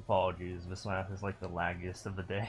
Apologies, this map is like the laggiest of the day.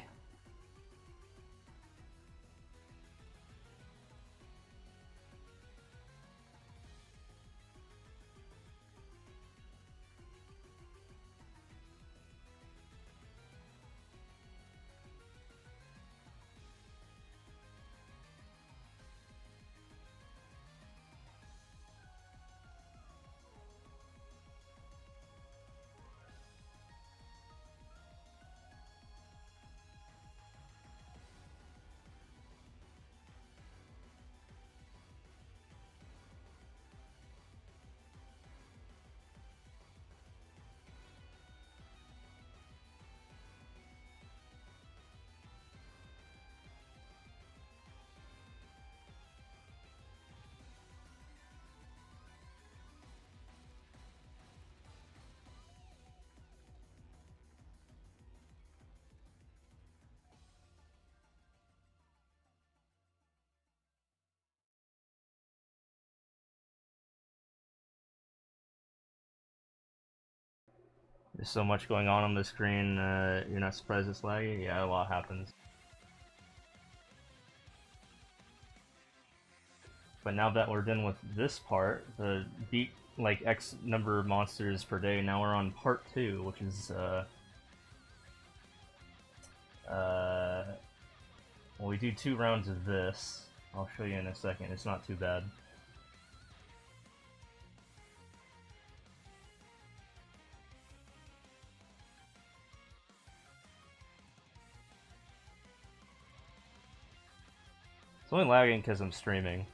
There's so much going on the screen, you're not surprised it's laggy? Yeah, a lot happens. But now that we're done with this part, the beat like X number of monsters per day, now we're on part 2, which is, well, we do 2 rounds of this. I'll show you in a second, it's not too bad. It's only lagging because I'm streaming.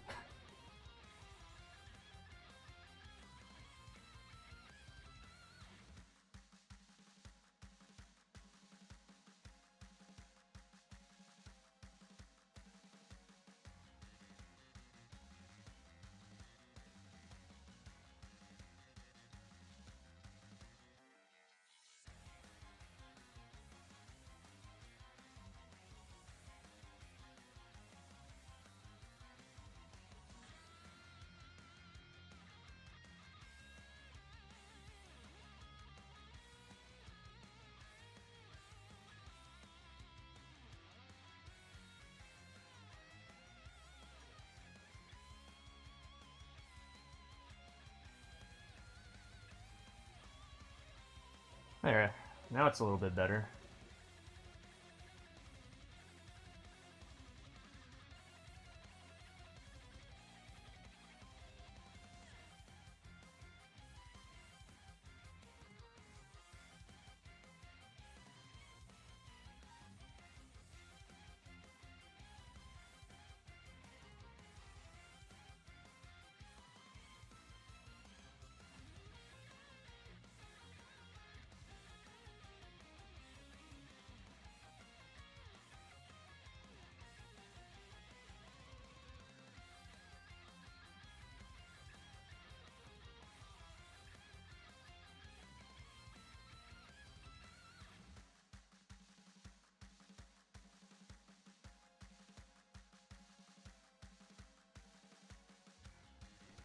There, now it's a little bit better.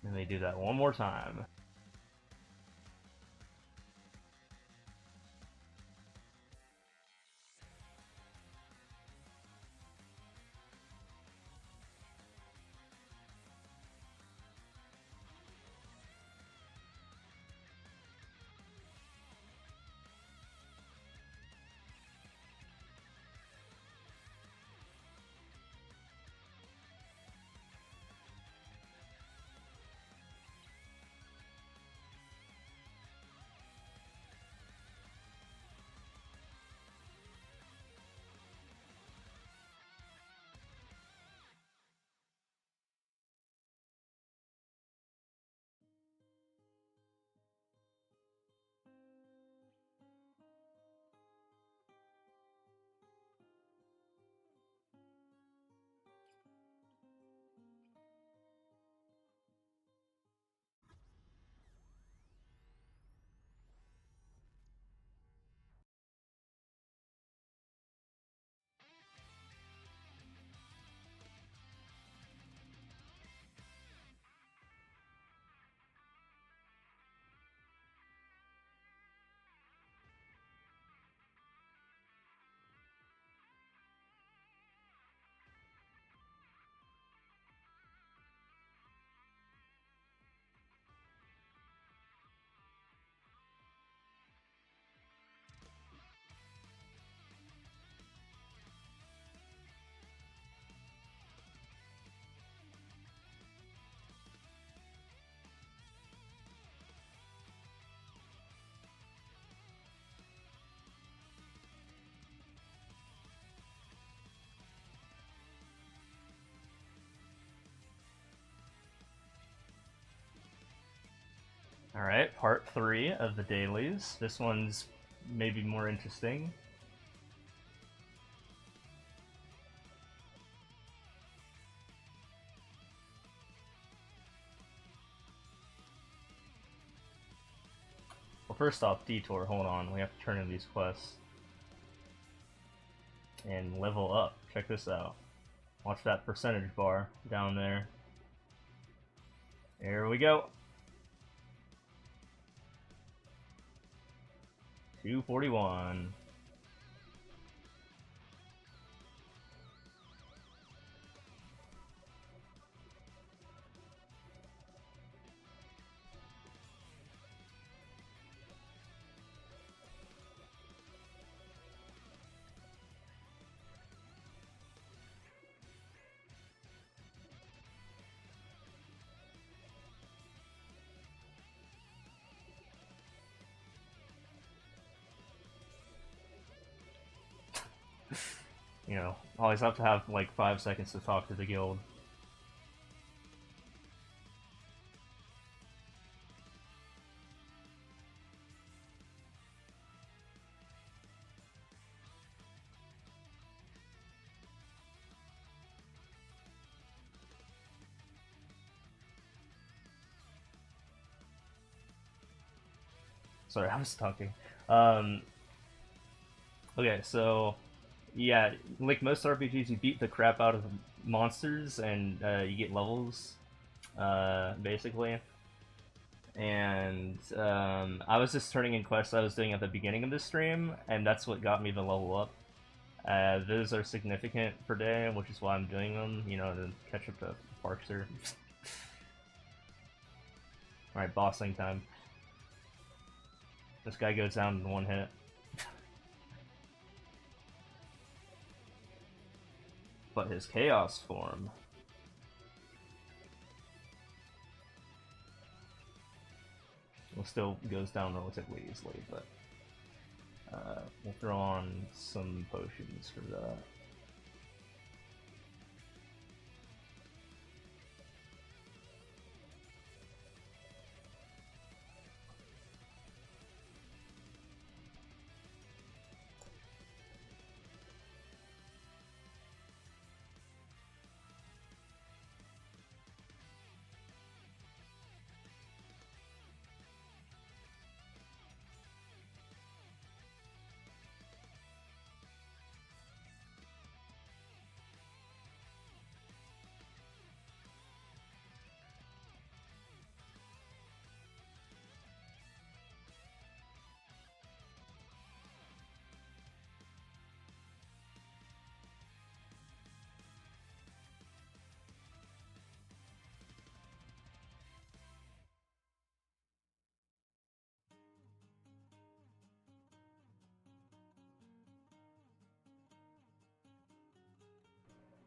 And they do that one more time. Alright, part 3 of the dailies. This one's maybe more interesting. Well, first off, detour, hold on, we have to turn in these quests. And level up, check this out. Watch that percentage bar down there. There we go. 241. You know, always have to have like 5 seconds to talk to the guild. Sorry, I was talking. Okay, so yeah, like most RPGs, you beat the crap out of the monsters and you get levels, basically. And I was just turning in quests I was doing at the beginning of the stream, and that's what got me the level up. Those are significant per day, which is why I'm doing them, you know, to catch up to Parkster. Alright, bossing time. This guy goes down in one hit. But his chaos form still goes down relatively easily, but we'll throw on some potions for that.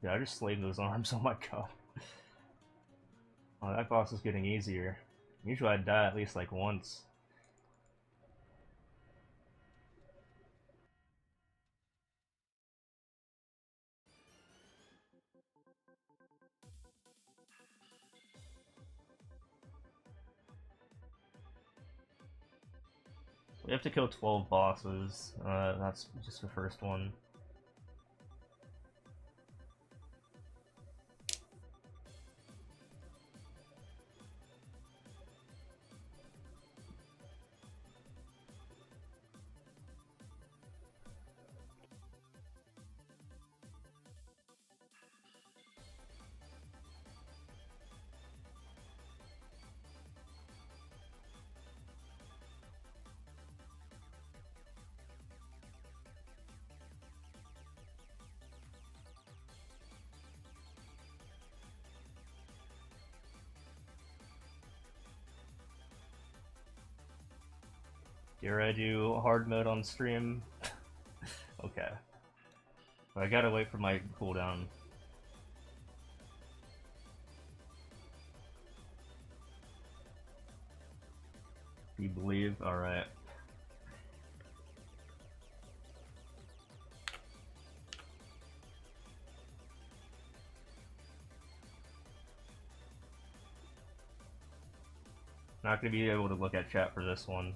Yeah, I just slayed those arms, oh my god. Oh, that boss is getting easier. Usually I'd die at least like once. We have to kill 12 bosses, that's just the first one. Dare I do hard mode on stream? Okay. But I gotta wait for my cooldown. You believe? Alright. Not gonna be able to look at chat for this one.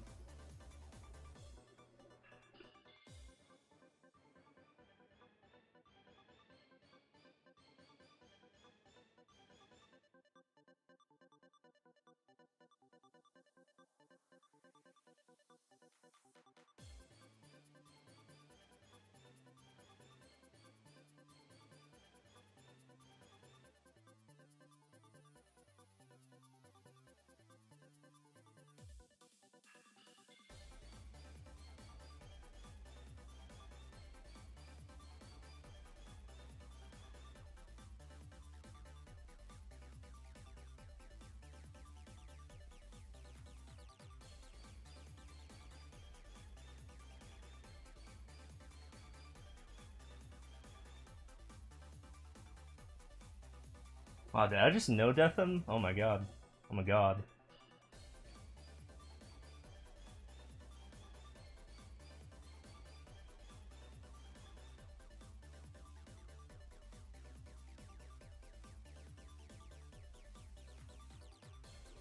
Wow, did I just no-death him? Oh my god. Oh my god.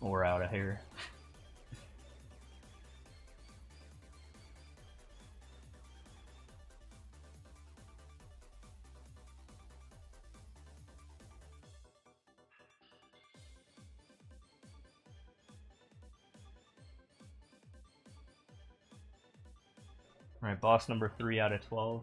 We're out of here. Alright, boss number 3 out of 12.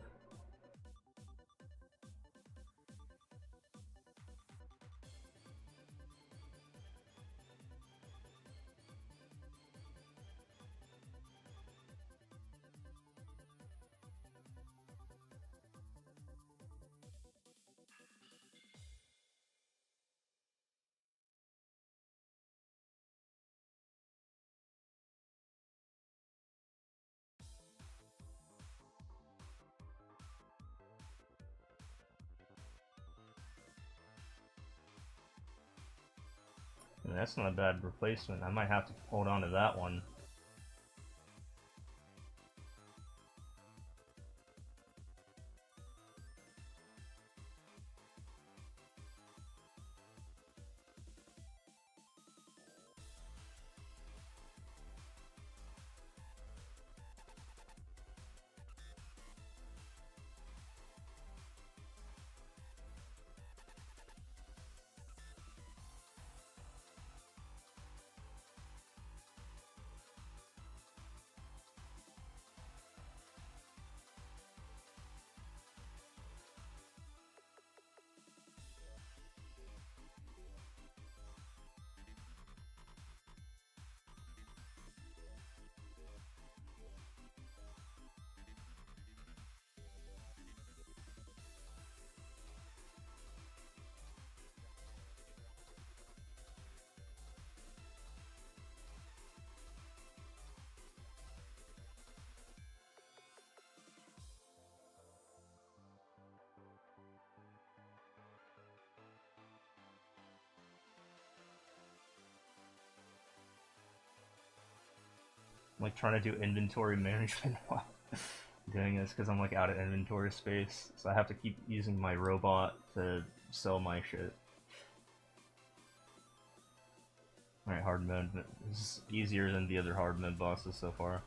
And that's not a bad replacement. I might have to hold on to that one. I'm like trying to do inventory management while doing this because I'm like out of inventory space, so I have to keep using my robot to sell my shit. Alright, hard mode. This is easier than the other hard mode bosses so far.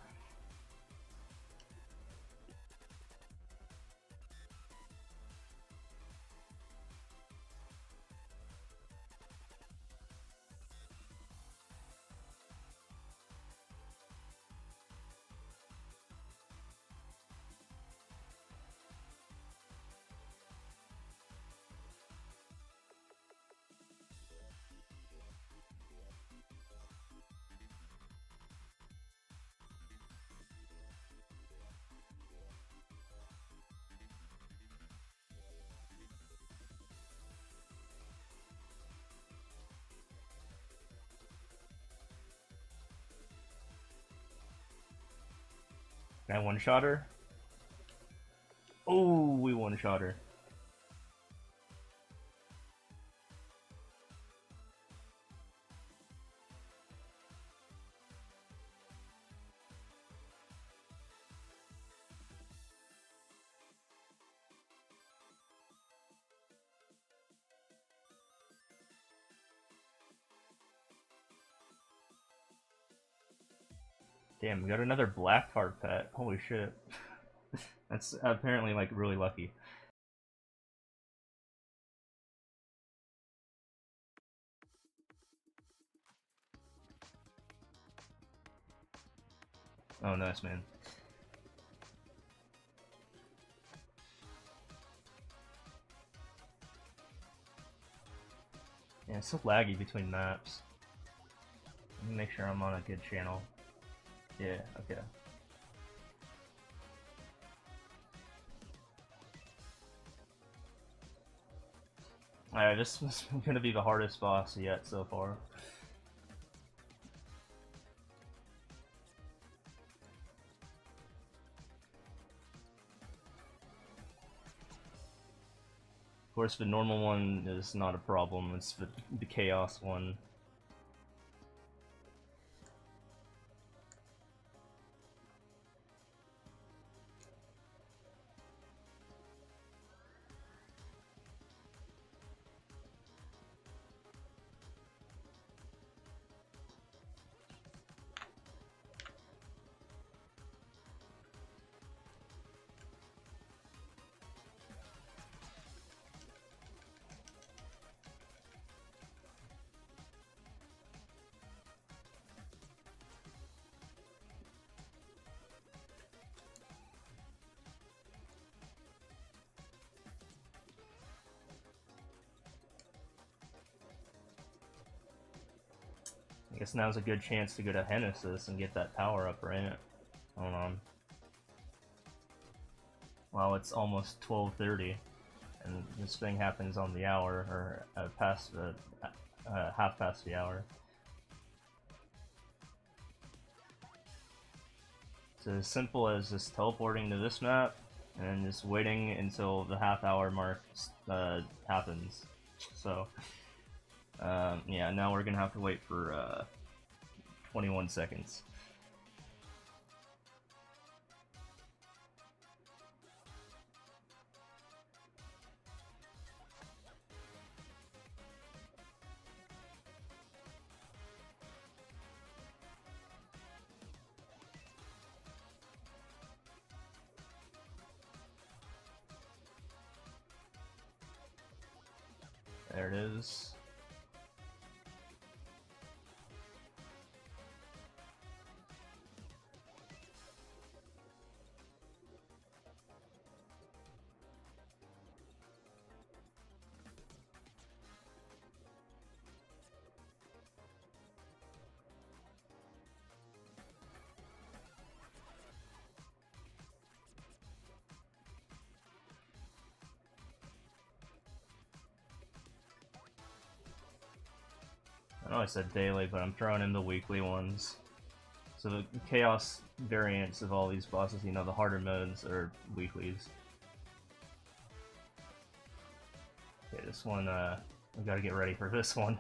Can I one-shot her? Oh, we one-shot her. Damn, we got another black card pet. Holy shit. That's apparently like really lucky. Oh, nice, man. Yeah, it's so laggy between maps. Let me make sure I'm on a good channel. Yeah, okay. Alright, this is gonna be the hardest boss yet so far. Of course, the normal one is not a problem, it's the chaos one. I guess now's a good chance to go to Genesis and get that power up, right? Hold on. Wow, it's almost 12:30, and this thing happens on the hour, or past the half past the hour. So as simple as just teleporting to this map and just waiting until the half-hour mark happens. So yeah, now we're gonna have to wait for 21 seconds. There it is. I know I said daily, but I'm throwing in the weekly ones. So the chaos variants of all these bosses, you know, the harder modes are weeklies. Okay, this one, we gotta get ready for this one.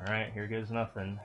Alright, here goes nothing.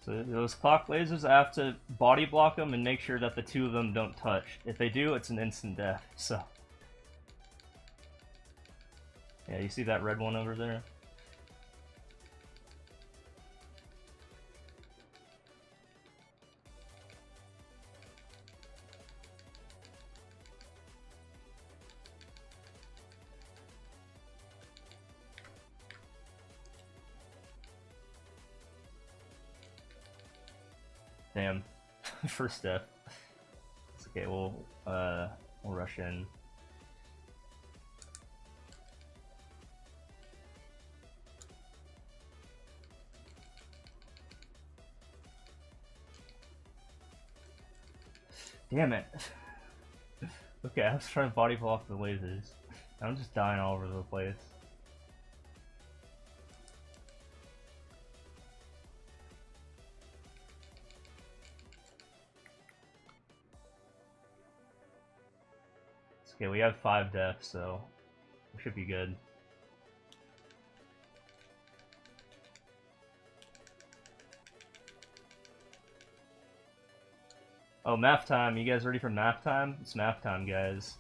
So those clock lasers, I have to body block them and make sure that the two of them don't touch. If they do, it's an instant death, so... Yeah, you see that red one over there? Damn. First death. It's okay, we'll rush in. Damn it. Okay, I was trying to body block the lasers. I'm just dying all over the place. It's okay, we have 5 deaths, so we should be good. Oh, math time. You guys ready for math time? It's math time, guys.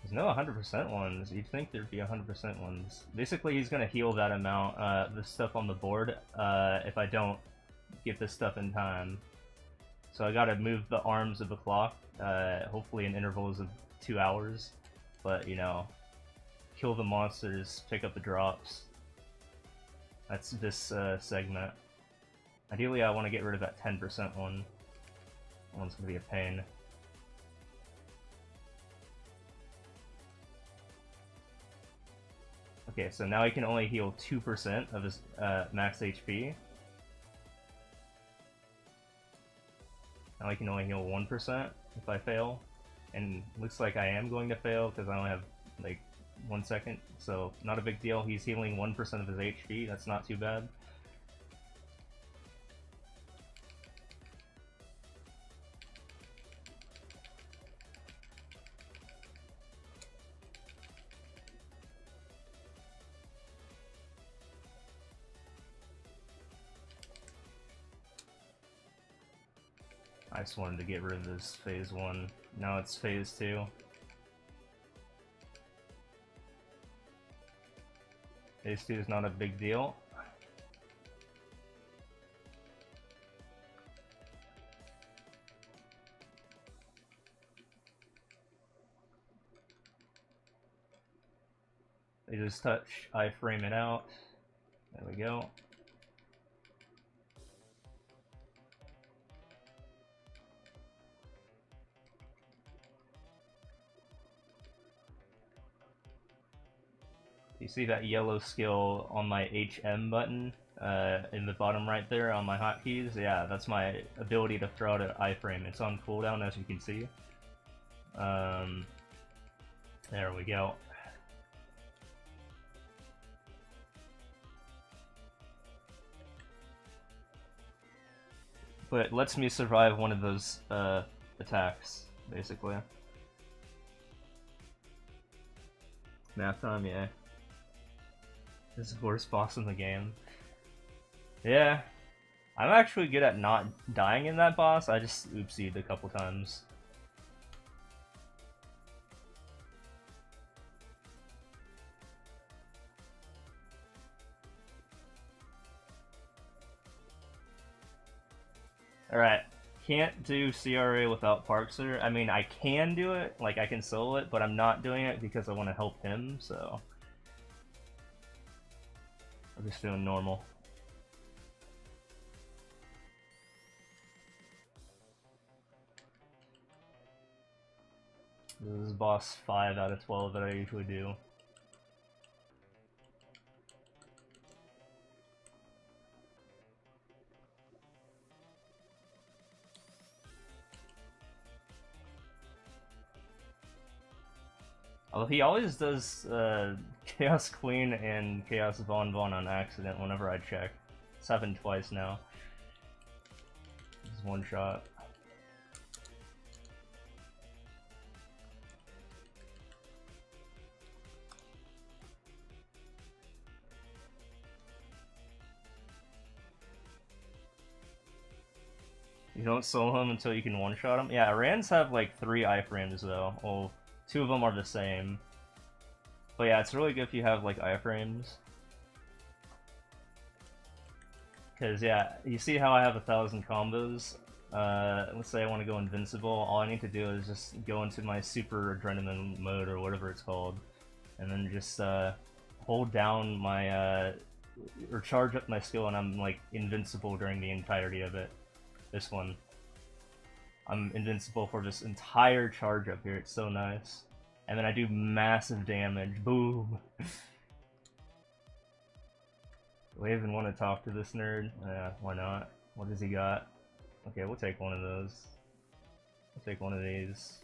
There's no 100% ones. You'd think there'd be 100% ones. Basically, he's gonna heal that amount, the stuff on the board, if I don't get this stuff in time. So I gotta move the arms of the clock, hopefully in intervals of 2 hours. But, you know, kill the monsters, pick up the drops. That's this segment. Ideally, I want to get rid of that 10% one. That one's gonna be a pain. Okay, so now he can only heal 2% of his max HP. Now I can only heal 1% if I fail. And looks like I am going to fail because I only have like 1 second. So not a big deal. He's healing 1% of his HP. That's not too bad. I just wanted to get rid of this phase 1. Now it's phase 2. Phase 2 is not a big deal. They just touch, I frame it out. There we go. You see that yellow skill on my HM button in the bottom right there on my hotkeys? Yeah, that's my ability to throw out an iframe. It's on cooldown, as you can see. There we go. But it lets me survive one of those attacks, basically. Math time, yeah. This is the worst boss in the game. Yeah. I'm actually good at not dying in that boss, I just oopsied a couple times. Alright, can't do CRA without Parkser. I mean, I can do it, like I can solo it, but I'm not doing it because I want to help him, so... I'm just doing normal. This is boss 5 out of 12 that I usually do. Although he always does Chaos Queen and Chaos Von Von on accident whenever I check. It's happened twice now. This is one shot. You don't solo him until you can one-shot him? Yeah, Rans have like 3 iframes though. Well, 2 of them are the same. But yeah, it's really good if you have like iframes. Because yeah, you see how I have 1,000 combos? Let's say I want to go invincible, all I need to do is just go into my super adrenaline mode or whatever it's called. And then just hold down my, or charge up my skill and I'm like invincible during the entirety of it. This one. I'm invincible for this entire charge up here, it's so nice. And then I do massive damage, boom! Do we even want to talk to this nerd? Why not? What has he got? Okay, we'll take one of those. We'll take one of these.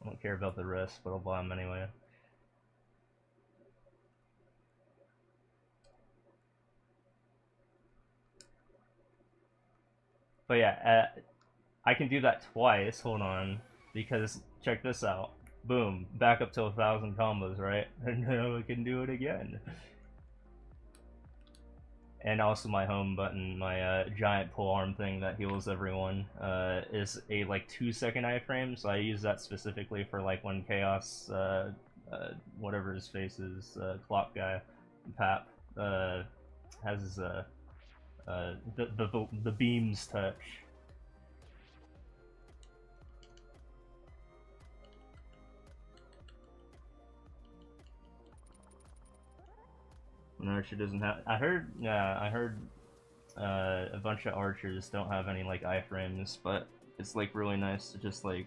I don't care about the rest, but I'll buy them anyway. But yeah, I can do that twice, hold on, because check this out. Boom, back up to 1,000 combos, right? And now I can do it again. And also my home button, my giant pole arm thing that heals everyone, is a like 2-second iframe, so I use that specifically for like when Chaos, whatever his face is, clock guy, Pap, has the beams touch. An archer doesn't have. I heard a bunch of archers don't have any like iframes, but it's like really nice to just like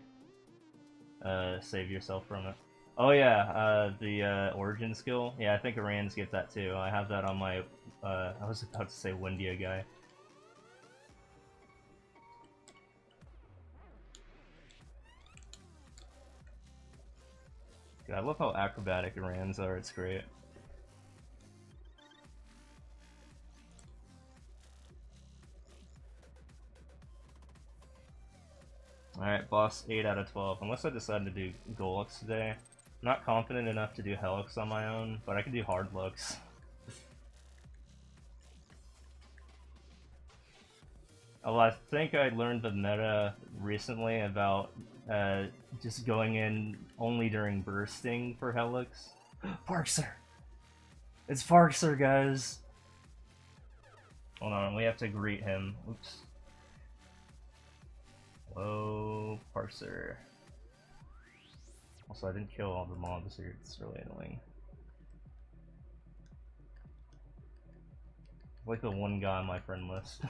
save yourself from it. Oh yeah, the origin skill. Yeah, I think Irans get that too. I have that on my. I was about to say Windia guy. Dude, I love how acrobatic Irans are. It's great. Alright, boss 8 out of 12. Unless I decide to do Golux today. I'm not confident enough to do Helix on my own, but I can do hard looks. Oh, I think I learned the meta recently about just going in only during bursting for Helix. Parkser! It's Parkser, guys! Hold on, we have to greet him. Oops. Hello, Parser. Also, I didn't kill all the mobs here, it's really annoying. Like the one guy on my friend list.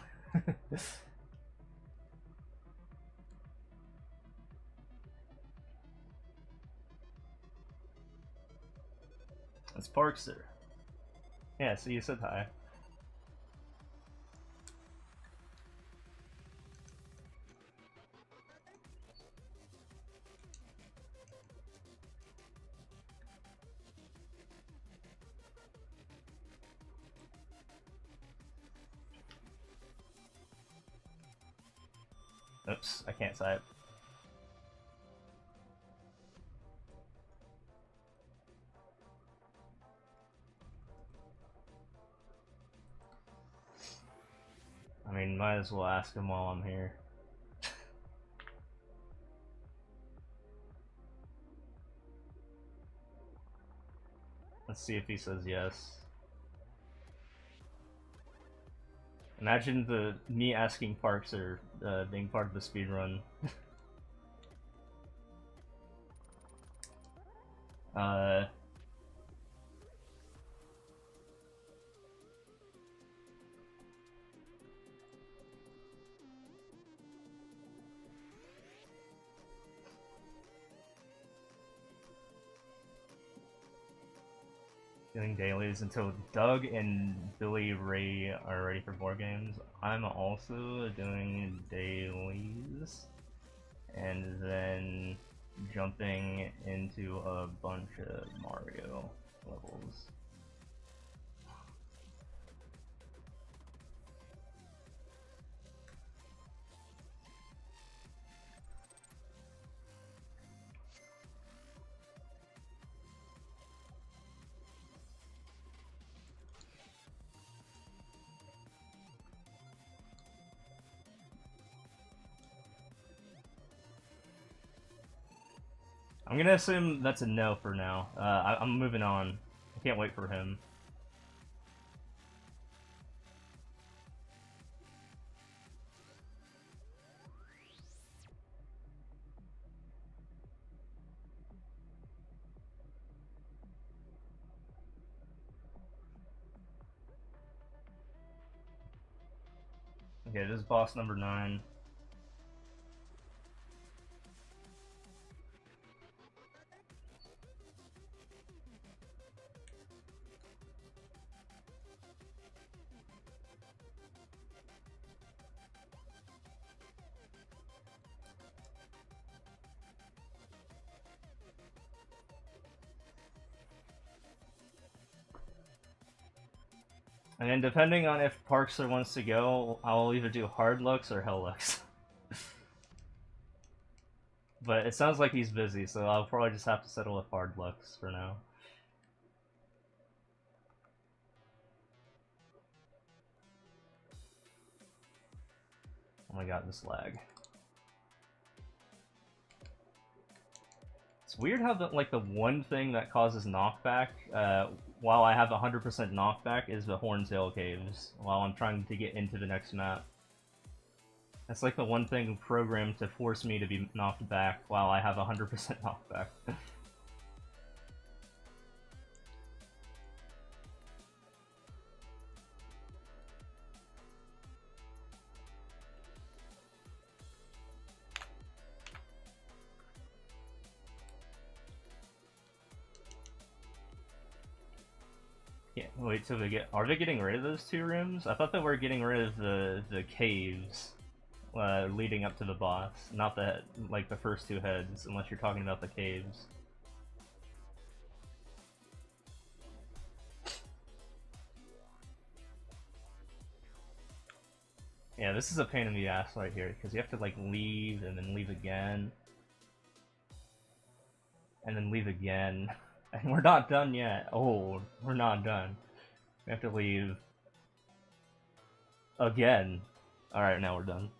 It's Parkser. Yeah, so you said hi. Oops, I can't type. I mean, might as well ask him while I'm here. Let's see if he says yes. Imagine me asking Parkser being part of the speedrun. Doing dailies until Doug and Billy Ray are ready for board games. I'm also doing dailies and then jumping into a bunch of Mario levels. I'm gonna assume that's a no for now. I'm moving on. I can't wait for him. Okay, this is boss number 9. And then depending on if Parkster wants to go, I'll either do hard looks or hell looks. But it sounds like he's busy, so I'll probably just have to settle with hard looks for now. Oh my god, this lag. It's weird how the one thing that causes knockback, while I have 100% knockback, is the Horntail Caves, while I'm trying to get into the next map. That's like the one thing programmed to force me to be knocked back while I have 100% knockback. Yeah, wait, so are they getting rid of those 2 rooms? I thought they were getting rid of the caves leading up to the boss, not the first 2 heads, unless you're talking about the caves. Yeah, this is a pain in the ass right here, because you have to leave and then leave again. And then leave again. And we're not done yet. Oh, we're not done. We have to leave again. Alright, now we're done.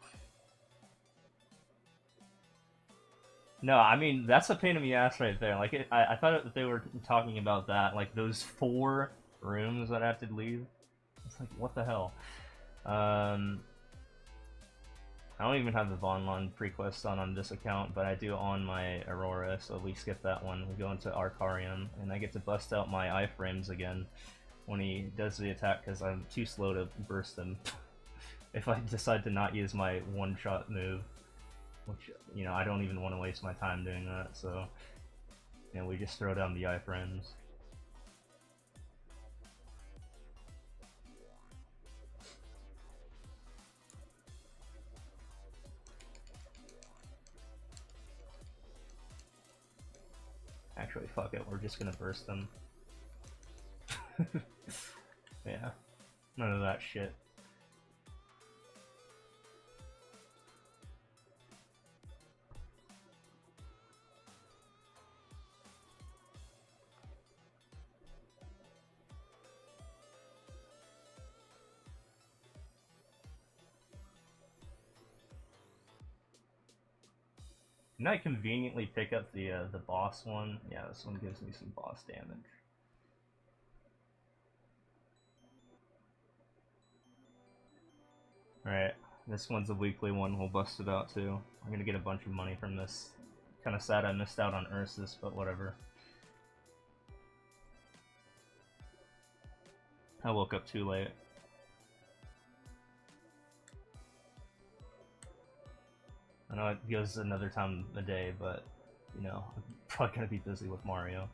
No, I mean, that's a pain in the ass right there. I thought that they were talking about that, those 4 rooms that I have to leave. It's like, what the hell? I don't even have the Vonlon prequest on this account, but I do on my Aurora, so at least get that one. We go into Arcarium, and I get to bust out my iframes again when he does the attack, because I'm too slow to burst him if I decide to not use my one-shot move, which, you know, I don't even want to waste my time doing that, so, you know, we just throw down the iframes. Actually, fuck it, we're just gonna burst them. Yeah, none of that shit. Can I conveniently pick up the boss one? Yeah, this one gives me some boss damage. Alright, this one's a weekly one, we'll bust it out too. I'm gonna get a bunch of money from this. Kinda sad I missed out on Ursus, but whatever. I woke up too late. I know it goes another time a day, but, you know, I'm probably gonna be busy with Mario.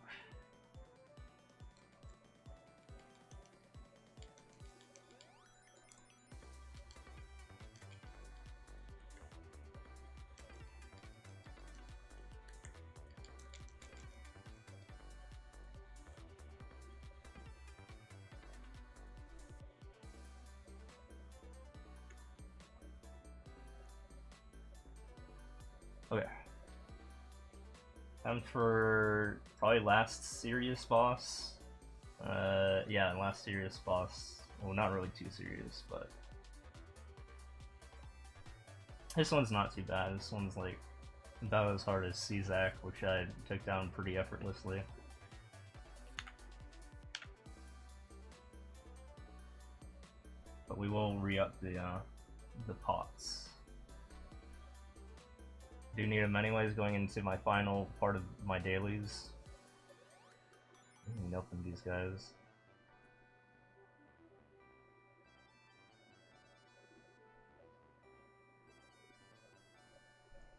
Okay. Time for probably last serious boss. Yeah, last serious boss. Well, not really too serious, but this one's not too bad. This one's like about as hard as Czak, which I took down pretty effortlessly. But we will re-up the pots. Do need them anyways going into my final part of my dailies. Open these guys.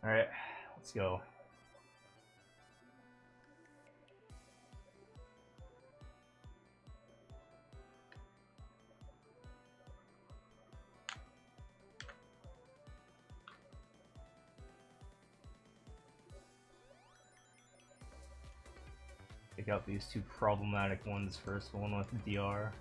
Alright, let's go. Take out these 2 problematic ones first, one with DR.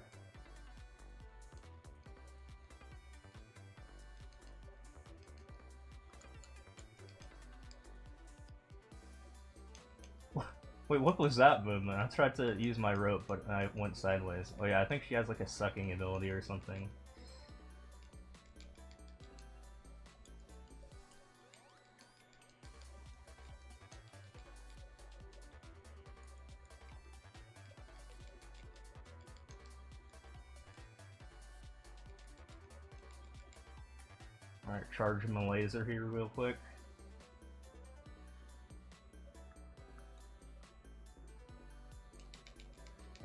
Wait, what was that movement? I tried to use my rope, but I went sideways. Oh yeah, I think she has like a sucking ability or something. Alright, charge him a laser here real quick.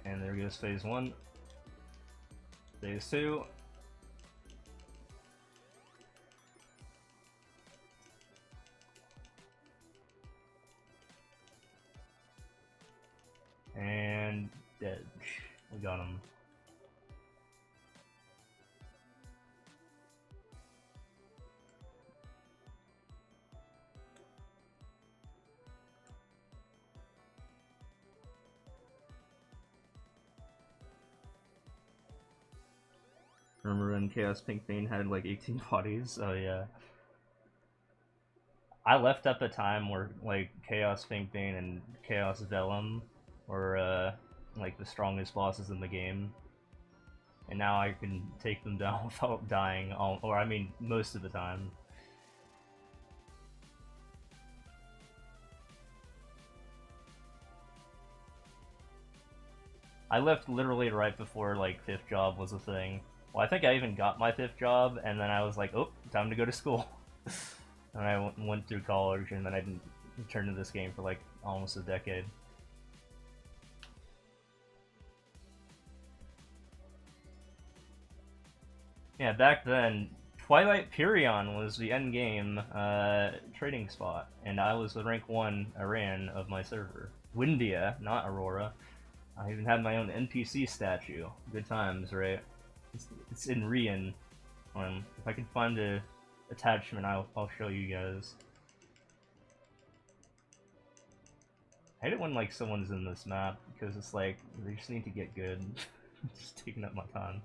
And there goes phase 1. Phase 2. And dead. We got him. Remember when Chaos Pink Bane had like 18 bodies? Oh yeah. I left at the time where like Chaos Pink Bane and Chaos Vellum were like the strongest bosses in the game. And now I can take them down without dying, or I mean most of the time. I left literally right before like 5th job was a thing. Well, I think I even got my 5th job, and then I was like, oh, time to go to school. And I went through college, and then I didn't return to this game for like almost a decade. Yeah, back then, Twilight Pyrrhion was the end game trading spot, and I was the rank 1 Iran of my server. Windia, not Aurora. I even had my own NPC statue. Good times, right? It's in Rian. If I can find a attachment, I'll show you guys. I hate it when like someone's in this map because it's like they just need to get good. Just taking up my time.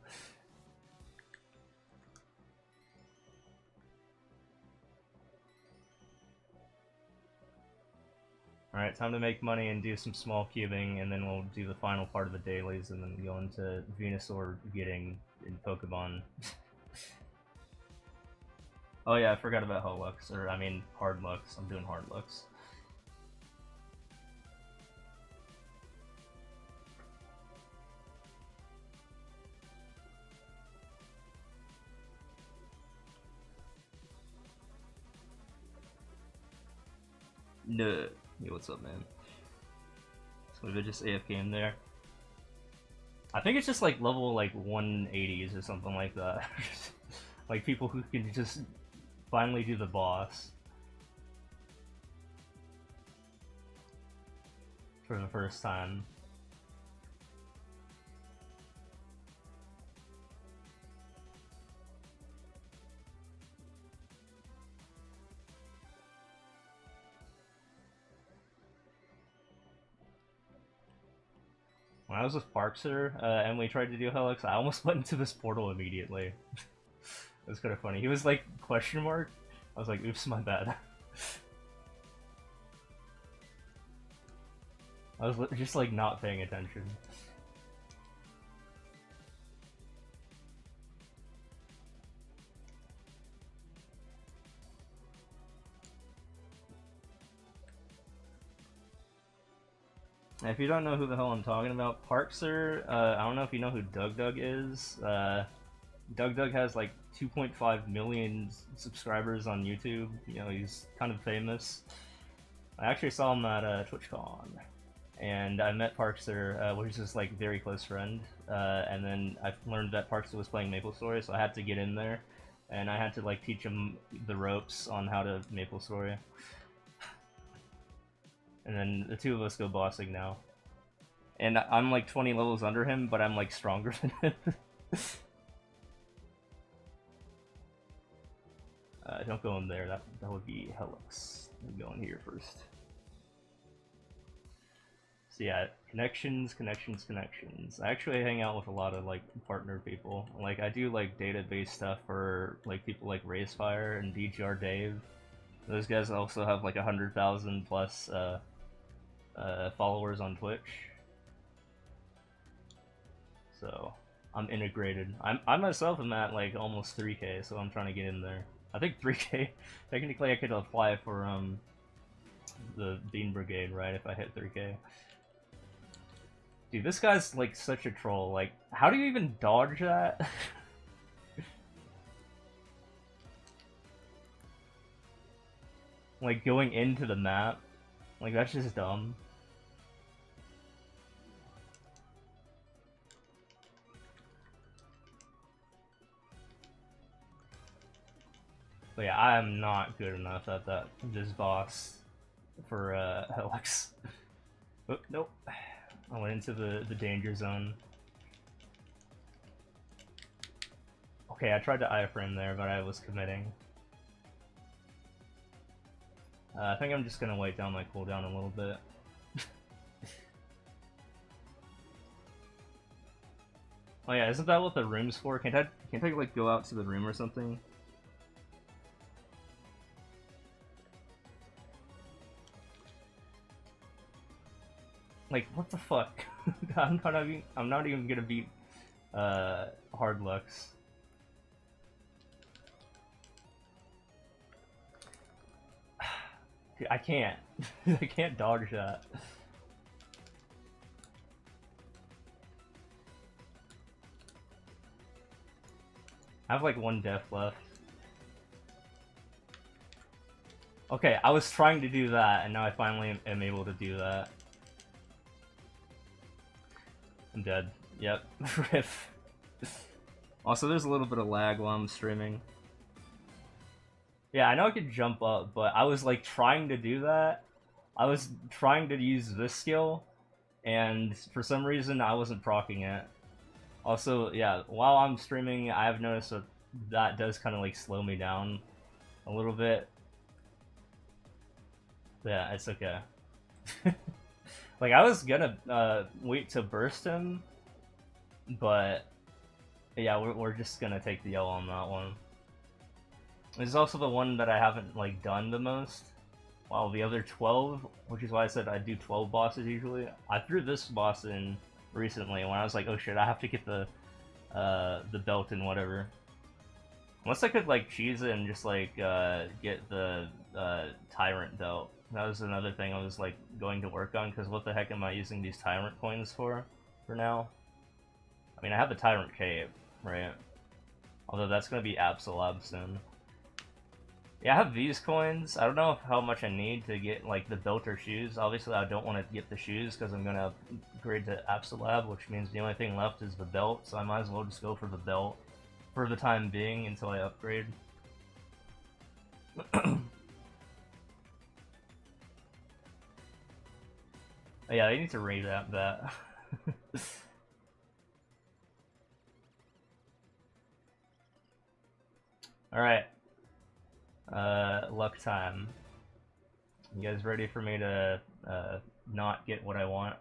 Alright, time to make money and do some small cubing, and then we'll do the final part of the dailies, and then go into VENASAUR getting in Pokemon. Oh yeah, I forgot about Holux, or I mean Hard Lux. I'm doing Hard Lux. No. Hey, what's up, man? So we just AFK in there. I think it's just like level like 180s or something like that. Like people who can just finally do the boss for the first time. When I was with Parkser and we tried to do Helix, I almost went into this portal immediately. It was kind of funny. He was like, question mark? I was like, oops, my bad. I was just like not paying attention. And if you don't know who the hell I'm talking about, Parkser, I don't know if you know who Doug is. Doug has like 2.5 million subscribers on YouTube. You know, he's kind of famous. I actually saw him at TwitchCon, and I met Parkser, which is just like very close friend. And then I learned that Parkser was playing MapleStory, so I had to get in there, and I had to like teach him the ropes on how to MapleStory. And then the two of us go bossing now. And I'm like 20 levels under him, but I'm like stronger than him. Don't go in there, that would be Helix. I'm going here first. So yeah, connections. I actually hang out with a lot of like partner people. Like I do like database stuff for like people like Racefire and DGR Dave. Those guys also have like 100,000 plus followers on Twitch. So I'm integrated. I myself am at like almost 3K, so I'm trying to get in there. I think 3K. Technically, I could apply for the Bean Brigade, right? If I hit 3K. Dude, this guy's like such a troll. Like, how do you even dodge that? Like going into the map, like that's just dumb. But yeah, I am not good enough at this boss for Helix. Oh, nope. I went into the danger zone. Okay, I tried to iframe there, but I was committing. I think I'm just gonna wait down my cooldown a little bit. Oh yeah, isn't that what the room's for? Can't I like go out to the room or something? Like, what the fuck? I'm not even gonna beat Hard Lux. Dude, I can't. I can't dodge that. I have like one death left. Okay, I was trying to do that, and now I finally am able to do that. I'm dead. Yep. RIP. Also, there's a little bit of lag while I'm streaming. Yeah, I know I could jump up, but I was like trying to do that. I was trying to use this skill, and for some reason I wasn't proccing it. Also, yeah, while I'm streaming, I've noticed that that does kind of like slow me down a little bit. Yeah, it's okay. Like, I was gonna wait to burst him, but yeah, we're just gonna take the L on that one. This is also the one that I haven't like done the most. Wow, the other 12, which is why I said I do 12 bosses usually. I threw this boss in recently when I was like, oh shit, I have to get the belt and whatever. Unless I could like cheese it and just like get the tyrant belt. That was another thing I was like going to work on, because what the heck am I using these tyrant coins for now? I mean, I have the tyrant cape, right? Although that's gonna be Absolab soon. Yeah, I have these coins. I don't know how much I need to get like the belt or shoes. Obviously, I don't want to get the shoes because I'm gonna upgrade to Absolab, which means the only thing left is the belt. So I might as well just go for the belt for the time being until I upgrade. Yeah, they need to revamp that. Alright. Luck time. You guys ready for me to not get what I want?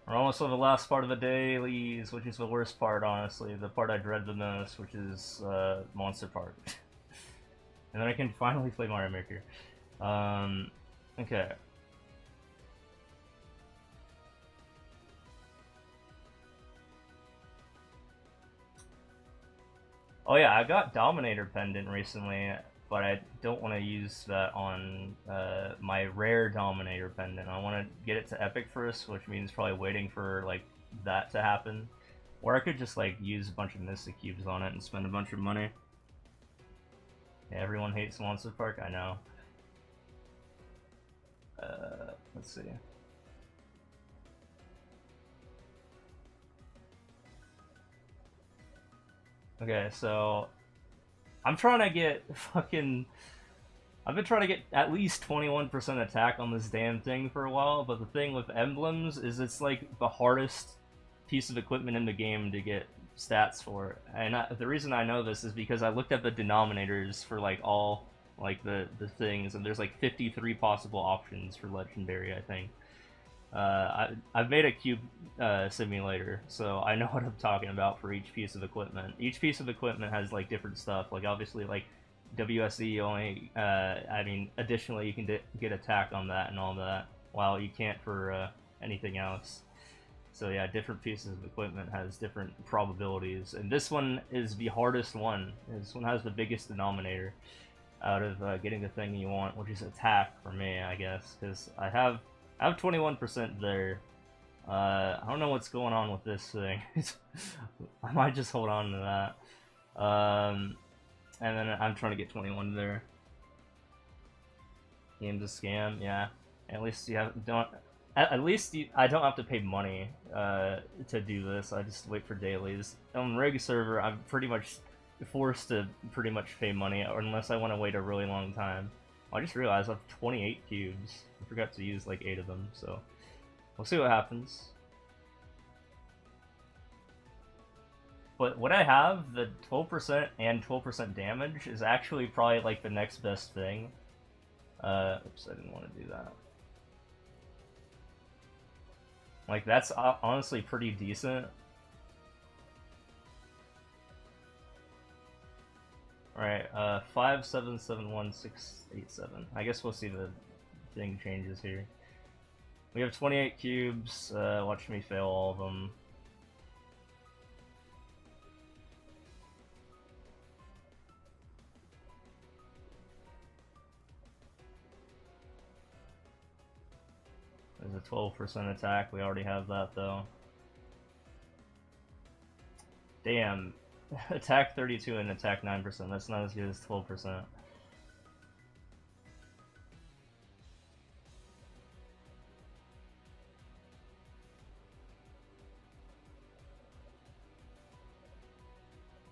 We're almost on the last part of the dailies, which is the worst part, honestly. The part I dread the most, which is Monster Park. And then I can finally play Mario Maker. Okay. Oh yeah, I got Dominator Pendant recently, but I don't want to use that on my rare Dominator Pendant. I want to get it to Epic first, which means probably waiting for like that to happen. Or I could just like use a bunch of Mystic Cubes on it and spend a bunch of money. Yeah, everyone hates Monster Park, I know. Let's see. Okay, so I'm trying to get fucking... I've been trying to get at least 21% attack on this damn thing for a while, but the thing with emblems is it's like the hardest piece of equipment in the game to get stats for. And the reason I know this is because I looked at the denominators for like all like the things, and there's like 53 possible options for legendary, I think. I've made a cube simulator, so I know what I'm talking about for each piece of equipment. Each piece of equipment has like different stuff. Like obviously, like WSE only. I mean, additionally, you can get attack on that and all that, while you can't for anything else. So yeah, different pieces of equipment has different probabilities, and this one is the hardest one. This one has the biggest denominator out of getting the thing you want, which is attack for me, I guess, because I have 21% there. I don't know what's going on with this thing. I might just hold on to that. And then I'm trying to get 21 there. Game's a scam, yeah. At least you don't. At least I don't have to pay money to do this. I just wait for dailies. On Rig server, I'm pretty much forced to pretty much pay money, or unless I want to wait a really long time. I just realized I have 28 cubes. I forgot to use like 8 of them, so we'll see what happens. But what I have, the 12% and 12% damage, is actually probably like the next best thing. Oops, I didn't want to do that. Like, that's honestly pretty decent. Alright, 5771687. I guess we'll see the thing changes here. We have 28 cubes. Watch me fail all of them. There's a 12% attack. We already have that though. Damn. Attack 32 and attack 9%. That's not as good as 12%.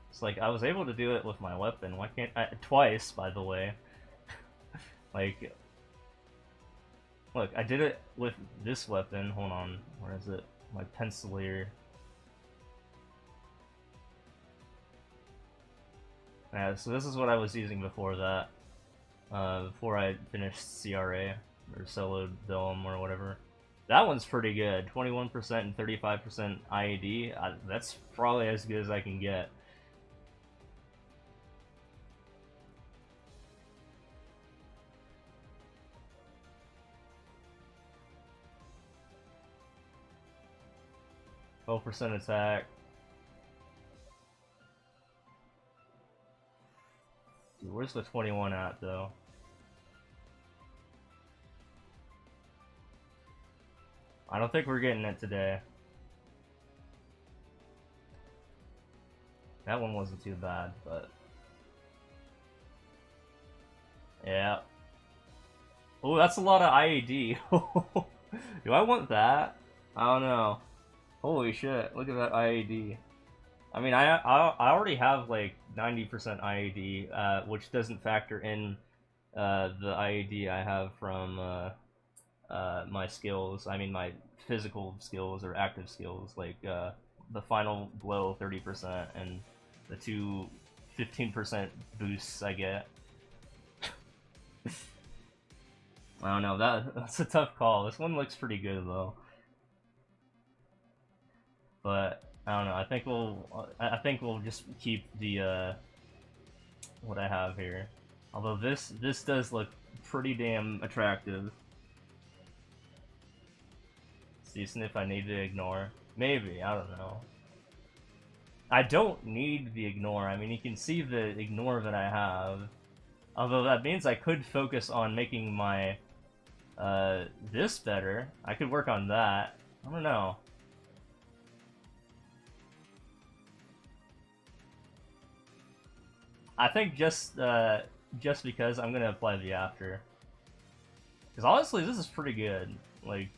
It's like I was able to do it with my weapon. Why can't I? Twice, by the way. Like, look, I did it with this weapon. Hold on, where is it? My pencilier. Yeah, so this is what I was using before that. Before I finished CRA, or solo dome, or whatever. That one's pretty good. 21% and 35% IAD. That's probably as good as I can get. %12 attack. Dude, where's the 21 at, though? I don't think we're getting it today. That one wasn't too bad, but... yeah. Oh, that's a lot of IAD. Do I want that? I don't know. Holy shit, look at that IAD. I mean, I already have like 90% IAD, which doesn't factor in the IAD I have from my skills. I mean, my physical skills or active skills, like the final blow 30% and the two 15% boosts I get. I don't know, that's a tough call. This one looks pretty good though. But I don't know. I think we'll just keep the what I have here. Although this does look pretty damn attractive. See if I need to ignore. Maybe, I don't know. I don't need the ignore. I mean, you can see the ignore that I have. Although that means I could focus on making my this better. I could work on that. I don't know. I think just because I'm gonna apply the after, because honestly this is pretty good. Like,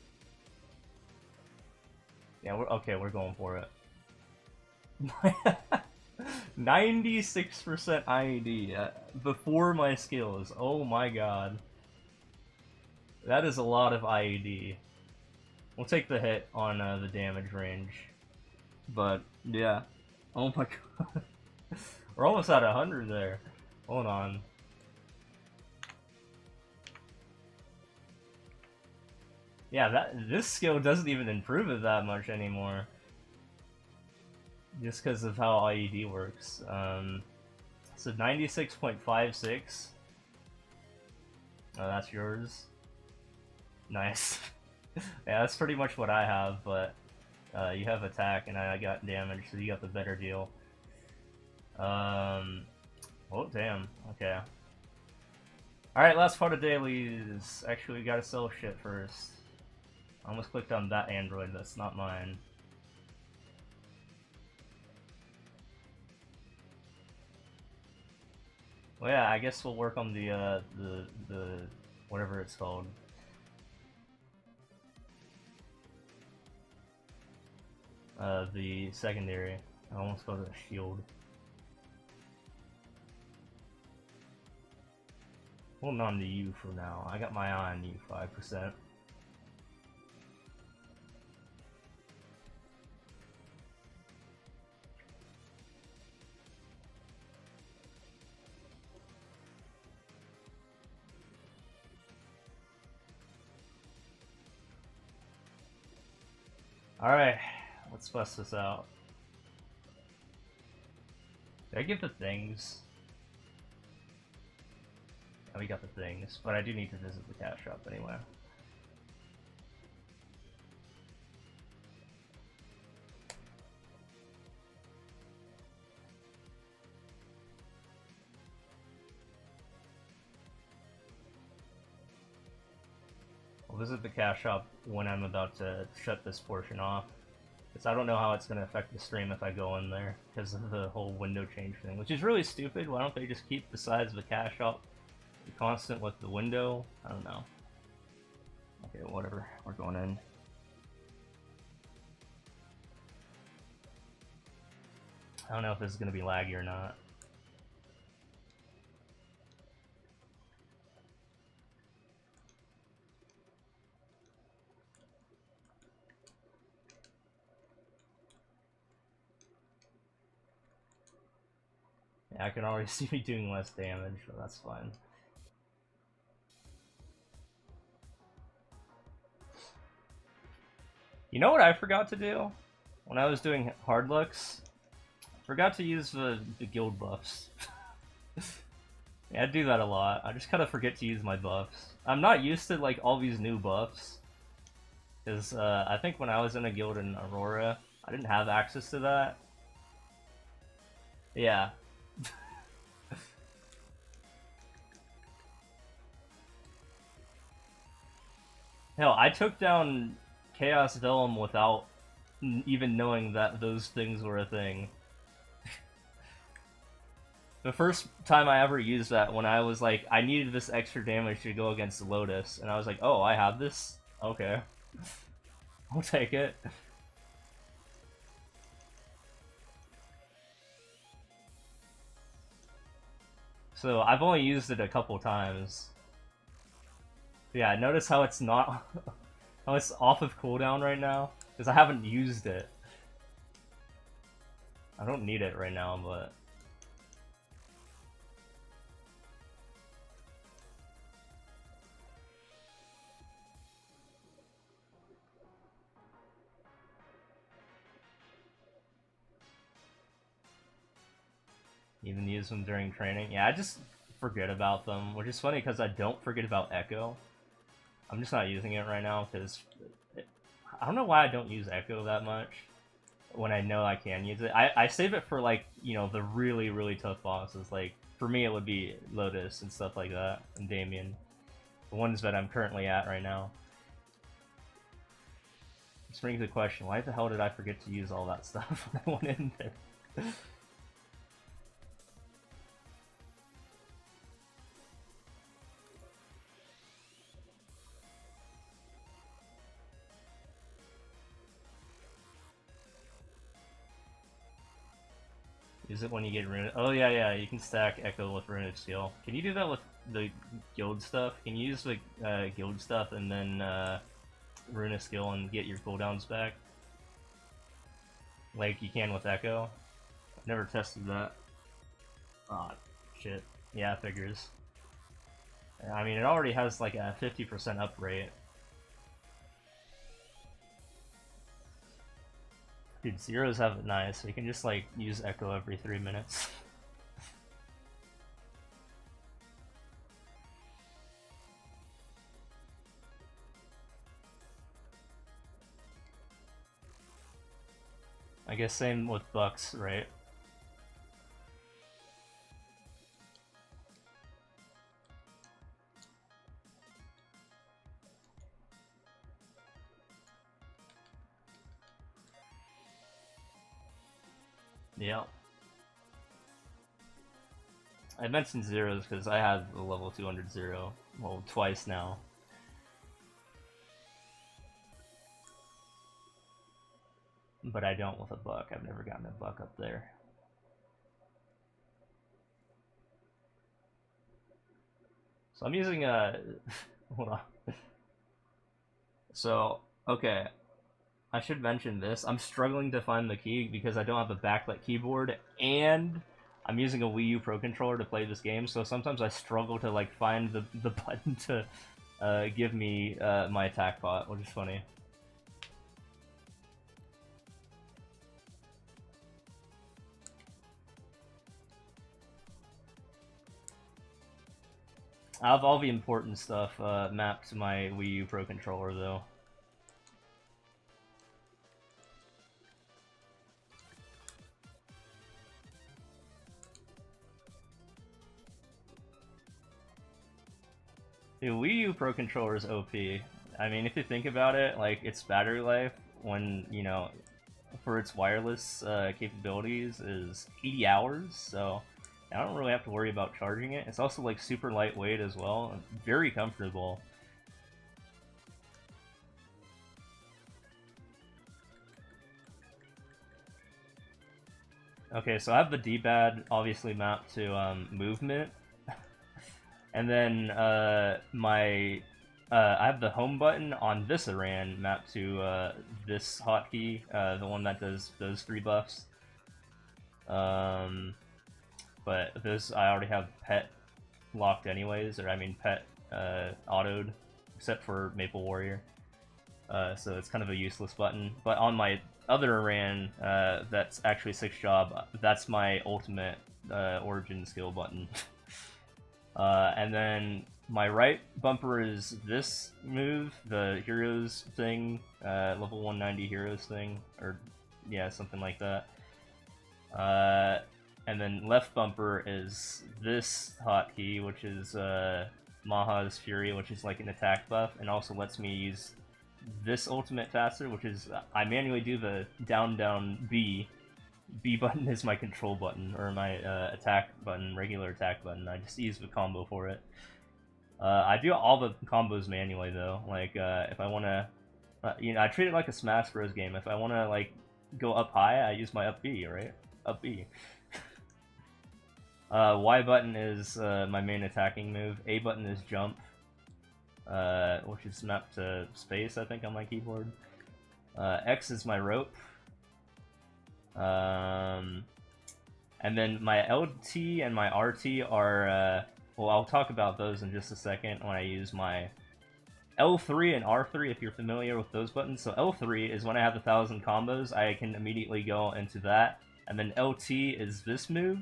yeah, we're going for it. 96% IAD before my skills. Oh my god, that is a lot of IAD. We'll take the hit on the damage range, but yeah. Oh my god. We're almost at 100 there. Hold on. Yeah, this skill doesn't even improve it that much anymore. Just because of how IED works. So 96.56. Oh, that's yours. Nice. Yeah, that's pretty much what I have, but you have attack and I got damage, so you got the better deal. Oh, damn. Okay. Alright, last part of dailies. Actually, we gotta sell shit first. I almost clicked on that android, that's not mine. Well, yeah, I guess we'll work on the whatever it's called. The secondary. I almost called it a shield. Holding on to you for now. I got my eye on you, 5%. Alright, let's bust this out. Did I get the things? Yeah, we got the things, but I do need to visit the cat shop anyway. I'll visit the cash shop when I'm about to shut this portion off. Because I don't know how it's going to affect the stream if I go in there, because of the whole window change thing, which is really stupid. Why don't they just keep the size of the cash shop constant with the window? I don't know. Okay, whatever. We're going in. I don't know if this is going to be laggy or not. Yeah, I can already see me doing less damage, so that's fine. You know what I forgot to do? When I was doing hard looks? I forgot to use the guild buffs. Yeah, I do that a lot. I just kind of forget to use my buffs. I'm not used to like all these new buffs. Because I think when I was in a guild in Aurora, I didn't have access to that. Yeah. Hell, I took down Chaos Vellum without even knowing that those things were a thing. The first time I ever used that, when I was like, I needed this extra damage to go against Lotus, and I was like, oh, I have this? Okay. I'll take it. So, I've only used it a couple times. Yeah, notice how it's not... how it's off of cooldown right now? Because I haven't used it. I don't need it right now, but... Even use them during training. Yeah, I just forget about them, which is funny because I don't forget about Echo. I'm just not using it right now because I don't know why I don't use Echo that much when I know I can use it. I save it for like, you know, the really, really tough bosses. Like, for me it would be Lotus and stuff like that, and Damien. The ones that I'm currently at right now. This brings the question, why the hell did I forget to use all that stuff when I went in there? Use it when you get Rune. Oh yeah, yeah, you can stack Echo with Runic Skill. Can you do that with the guild stuff? Can you use the guild stuff and then Runic Skill and get your cooldowns back? Like you can with Echo? I've never tested that. Aw, oh, shit. Yeah, figures. I mean, it already has like a 50% up rate. Dude, zeros have it nice. So you can just like use echo every 3 minutes. I guess same with bucks, right? Yeah. I mentioned zeros because I have a level 200 zero, well, twice now. But I don't with a buck. I've never gotten a buck up there. So I'm using a... hold on. So, okay. I should mention this. I'm struggling to find the key because I don't have a backlit keyboard, and I'm using a Wii U Pro Controller to play this game, so sometimes I struggle to like find the button to give me my attack pot, which is funny. I have all the important stuff mapped to my Wii U Pro Controller, though. The Wii U Pro Controller is OP. I mean, if you think about it, like, its battery life, when, you know, for its wireless capabilities, is 80 hours, so I don't really have to worry about charging it. It's also, like, super lightweight as well, and very comfortable. Okay, so I have the D-pad obviously mapped to movement, and then I have the home button on VENASAUR mapped to this hotkey, the one that does those 3 buffs. But this I already have pet locked anyways, or I mean pet autoed, except for Maple Warrior. So it's kind of a useless button. But on my other Iran, that's actually 6 job, that's my ultimate origin skill button. And then my right bumper is this move, the heroes thing, level 190 heroes thing, or yeah, something like that. And then left bumper is this hotkey, which is Maha's Fury, which is like an attack buff, and also lets me use this ultimate faster, which is I manually do the down B. B button is my control button, or my attack button, regular attack button. I just use the combo for it. I do all the combos manually though. Like if I want to, you know, I treat it like a Smash Bros game. If I want to like go up high, I use my up B, right? Up B. Y button is my main attacking move. A button is jump, which is mapped to space, I think, on my keyboard. X is my rope. And then my LT and my RT are, well, I'll talk about those in just a second when I use my L3 and R3, if you're familiar with those buttons. So L3 is when I have 1,000 combos, I can immediately go into that. And then LT is this move.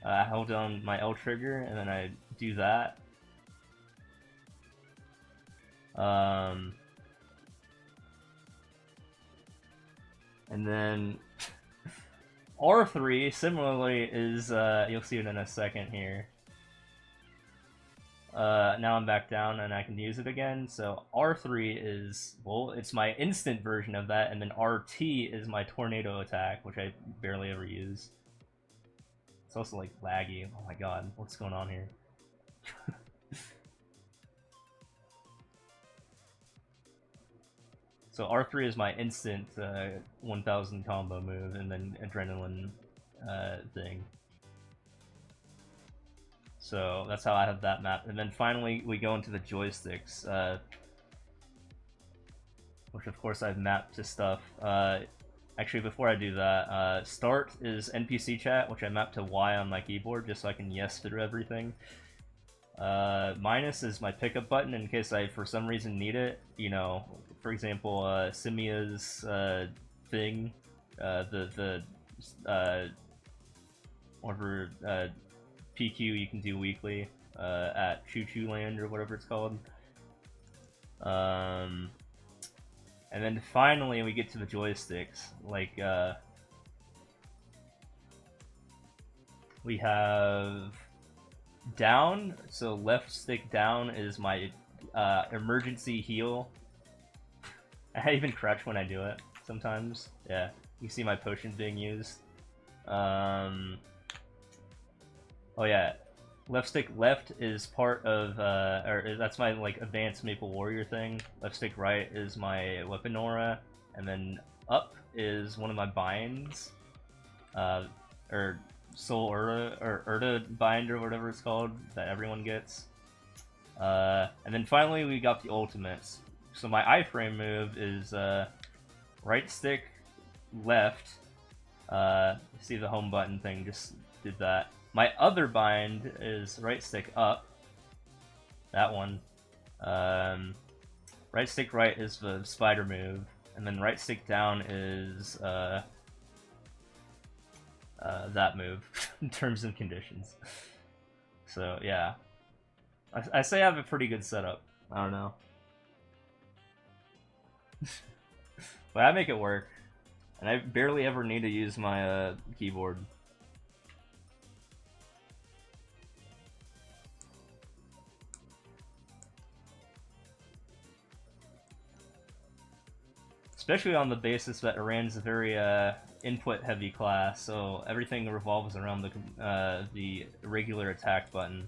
I hold down my L trigger, and then I do that. And then R3, similarly, is, you'll see it in a second here. Now I'm back down and I can use it again. So R3 is, well, it's my instant version of that, and then RT is my tornado attack, which I barely ever use. It's also like laggy. Oh my god, what's going on here? So R3 is my instant 1000 combo move, and then adrenaline thing. So that's how I have that map. And then finally we go into the joysticks, which of course I've mapped to stuff. Actually, before I do that, start is NPC chat, which I map to Y on my keyboard just so I can yes through everything. Minus is my pickup button in case I, for some reason, need it. You know, for example, Simia's thing whatever PQ you can do weekly at Choo Choo Land or whatever it's called. And then finally we get to the joysticks. Like we have down, so left stick down is my emergency heal. I even crouch when I do it sometimes. Yeah, you see my potion being used. Oh yeah, left stick left is part of, or that's my like advanced Maple Warrior thing. Left stick right is my weapon aura, and then up is one of my binds, or Soul Urta, or Urta bind or whatever it's called that everyone gets. And then finally we got the ultimates. So my iframe move is right stick left. See the home button thing, just did that. My other bind is right stick up. That one. Right stick right is the spider move, and then right stick down is that move in terms and conditions. So yeah, I say I have a pretty good setup. I don't know. But I make it work, and I barely ever need to use my keyboard. Especially on the basis that Iran's a very input-heavy class, so everything revolves around the regular attack button,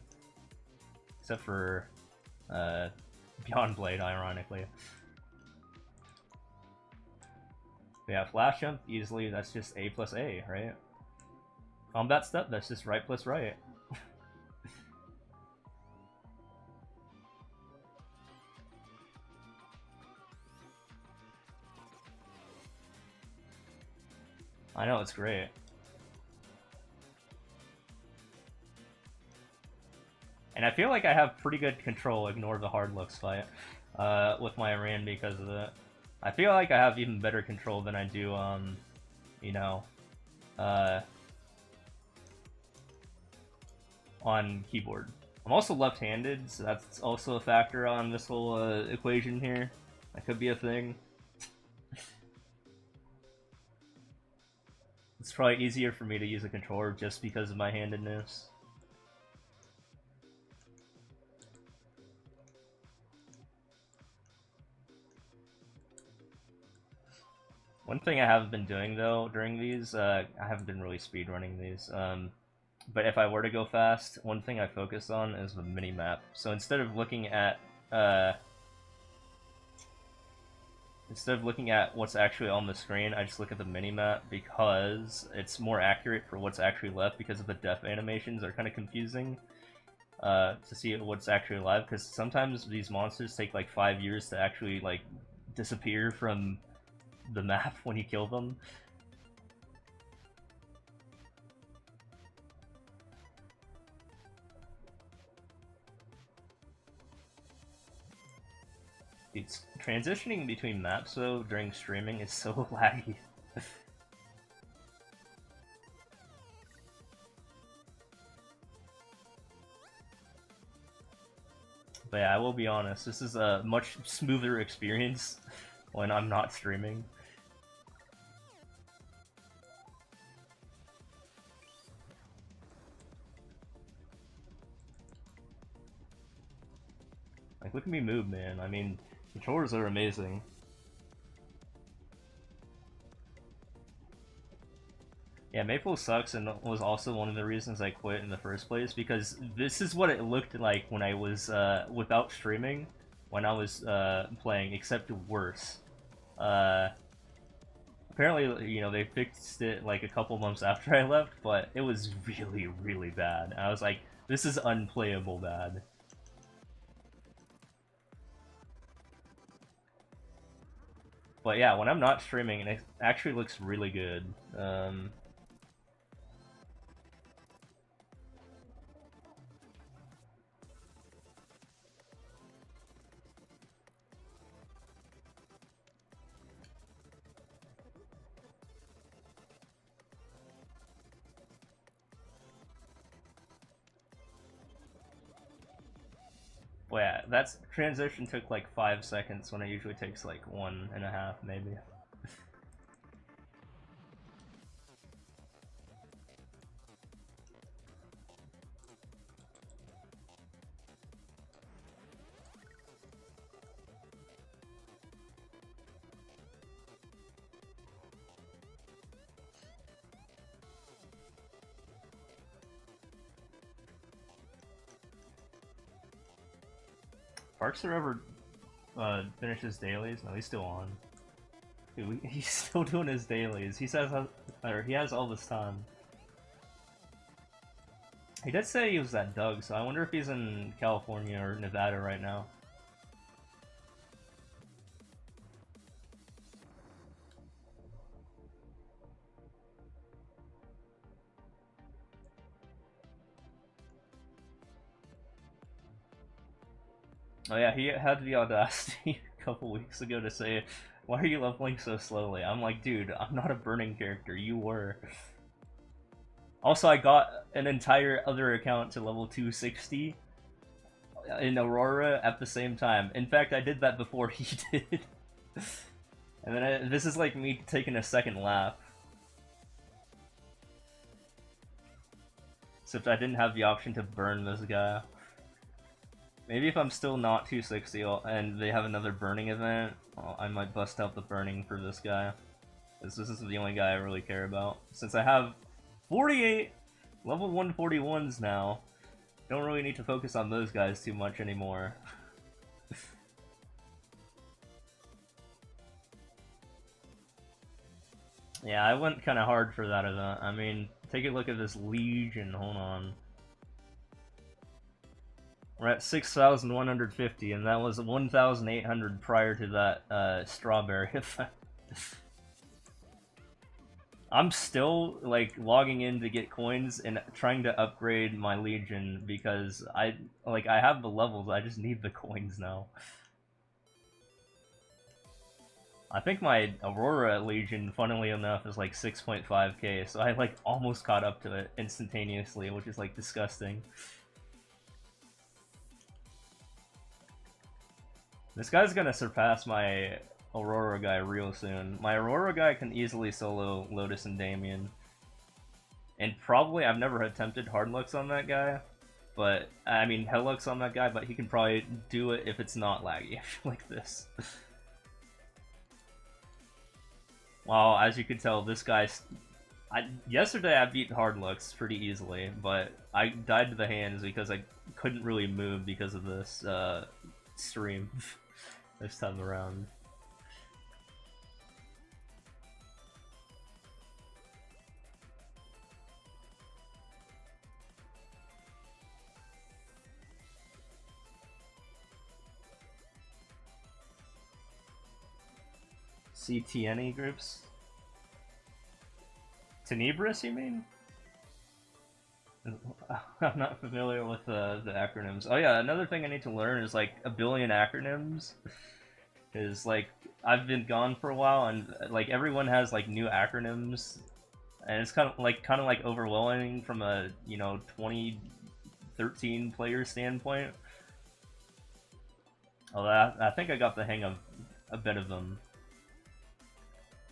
except for Beyond Blade, ironically. But yeah, flash jump easily. That's just A plus A, right? Combat step. That's just right plus right. I know, it's great. And I feel like I have pretty good control, ignore the hard looks fight, with my Iran because of it. I feel like I have even better control than I do, you know, on keyboard. I'm also left-handed, so that's also a factor on this whole equation here. That could be a thing. It's probably easier for me to use a controller just because of my handedness. One thing I haven't been doing though during these, I haven't been really speedrunning these, but if I were to go fast, one thing I focus on is the mini-map. So instead of looking at what's actually on the screen, I just look at the mini-map because it's more accurate for what's actually left, because of the death animations are kind of confusing to see what's actually alive, because sometimes these monsters take like 5 years to actually like disappear from the map when you kill them. It's transitioning between maps though during streaming is so laggy. But yeah, I will be honest, this is a much smoother experience when I'm not streaming. Like, look at me move, man. I mean, controllers are amazing. Yeah, Maple sucks, and was also one of the reasons I quit in the first place, because this is what it looked like when I was, without streaming, when I was, playing, except worse. Apparently, you know, they fixed it, like, a couple months after I left, but it was really, really bad. I was like, this is unplayable bad. But yeah, when I'm not streaming, it actually looks really good. Well, yeah, that's transition took like 5 seconds when it usually takes like 1.5 maybe. Parks are ever finishes dailies? No, he's still on. Dude, he's still doing his dailies. He says, or he has all this time. He did say he was at Doug, so I wonder if he's in California or Nevada right now. Oh yeah, he had the audacity a couple weeks ago to say, "Why are you leveling so slowly?" I'm like, dude, I'm not a burning character. You were. Also, I got an entire other account to level 260 in Aurora at the same time. In fact, I did that before he did. And then this is like me taking a second lap. Except I didn't have the option to burn this guy. Maybe if I'm still not 260 and they have another burning event, I might bust out the burning for this guy. Because this is the only guy I really care about. Since I have 48 level 141s now, don't really need to focus on those guys too much anymore. Yeah, I went kind of hard for that event. I mean, take a look at this Legion, hold on. We're at 6,150, and that was 1,800 prior to that strawberry effect. I'm still like logging in to get coins and trying to upgrade my Legion because I have the levels, I just need the coins now. I think my Aurora Legion, funnily enough, is like 6.5k, so I like almost caught up to it instantaneously, which is like disgusting. This guy's gonna surpass my Aurora guy real soon. My Aurora guy can easily solo Lotus and Damien. And probably, I've never attempted Hardlux on that guy, but, I mean, Hellux on that guy, but he can probably do it if it's not laggy, like this. Well, as you can tell, this guy's... yesterday I beat Hardlux pretty easily, but I died to the hands because I couldn't really move because of this, stream. This time around. CTNE groups? Tenebris, you mean? I'm not familiar with the acronyms. Oh yeah, another thing I need to learn is like a billion acronyms. Is like I've been gone for a while and like everyone has like new acronyms, and it's kind of like overwhelming from a 2013 player standpoint. Although I think I got the hang of a bit of them.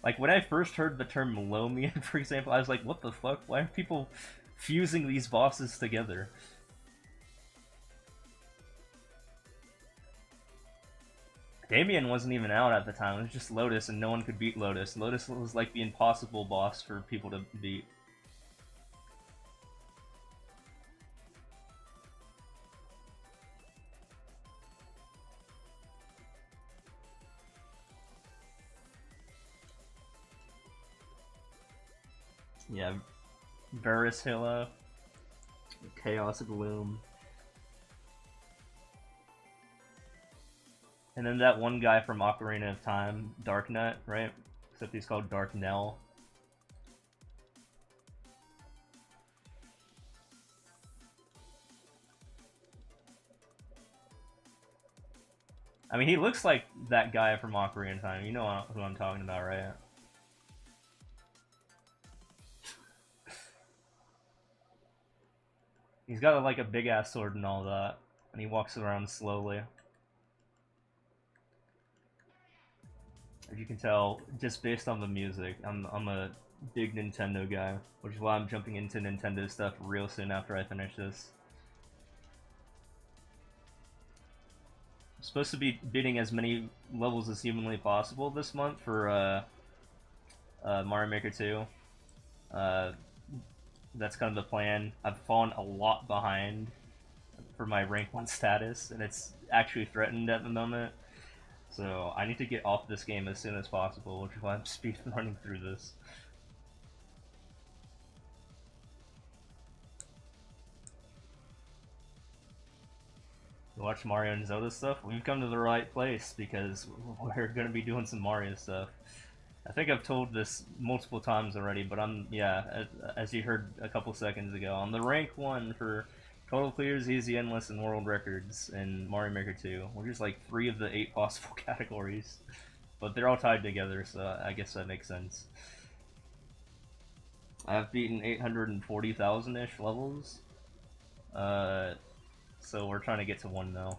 Like when I first heard the term Lomian, for example, I was like, what the fuck? Why are people fusing these bosses together? Damien wasn't even out at the time, it was just Lotus and no one could beat Lotus. Lotus was like the impossible boss for people to beat. Yeah, Varus Hilla, Chaos Gloom. And then that one guy from Ocarina of Time, Darknut, right? Except he's called Dark Nell. I mean, he looks like that guy from Ocarina of Time. You know who I'm talking about, right? He's got like a big ass sword and all that. and he walks around slowly. As you can tell, just based on the music, I'm a big Nintendo guy, which is why I'm jumping into Nintendo stuff real soon after I finish this. I'm supposed to be beating as many levels as humanly possible this month for Mario Maker 2. That's kind of the plan. I've fallen a lot behind for my rank 1 status, and it's actually threatened at the moment. So I need to get off this game as soon as possible, which is why I'm speedrunning through this. You watch Mario and Zelda stuff? We've come to the right place because we're going to be doing some Mario stuff. I think I've told this multiple times already, but as you heard a couple seconds ago, I'm the rank 1 for total clears, easy, endless, and world records in Mario Maker 2. We're just like 3 of the 8 possible categories, but they're all tied together, so I guess that makes sense. I have beaten 840,000-ish levels, so we're trying to get to 1 now.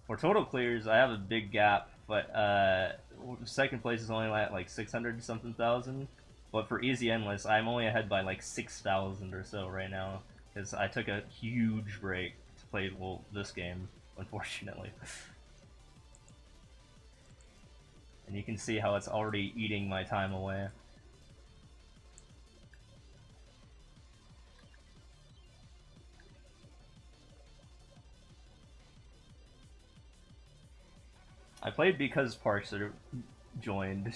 For total clears, I have a big gap, but second place is only at like 600 something thousand. But for easy endless, I'm only ahead by like 6,000 or so right now, because I took a huge break to play this game, unfortunately. And you can see how it's already eating my time away. I played because Parks are joined.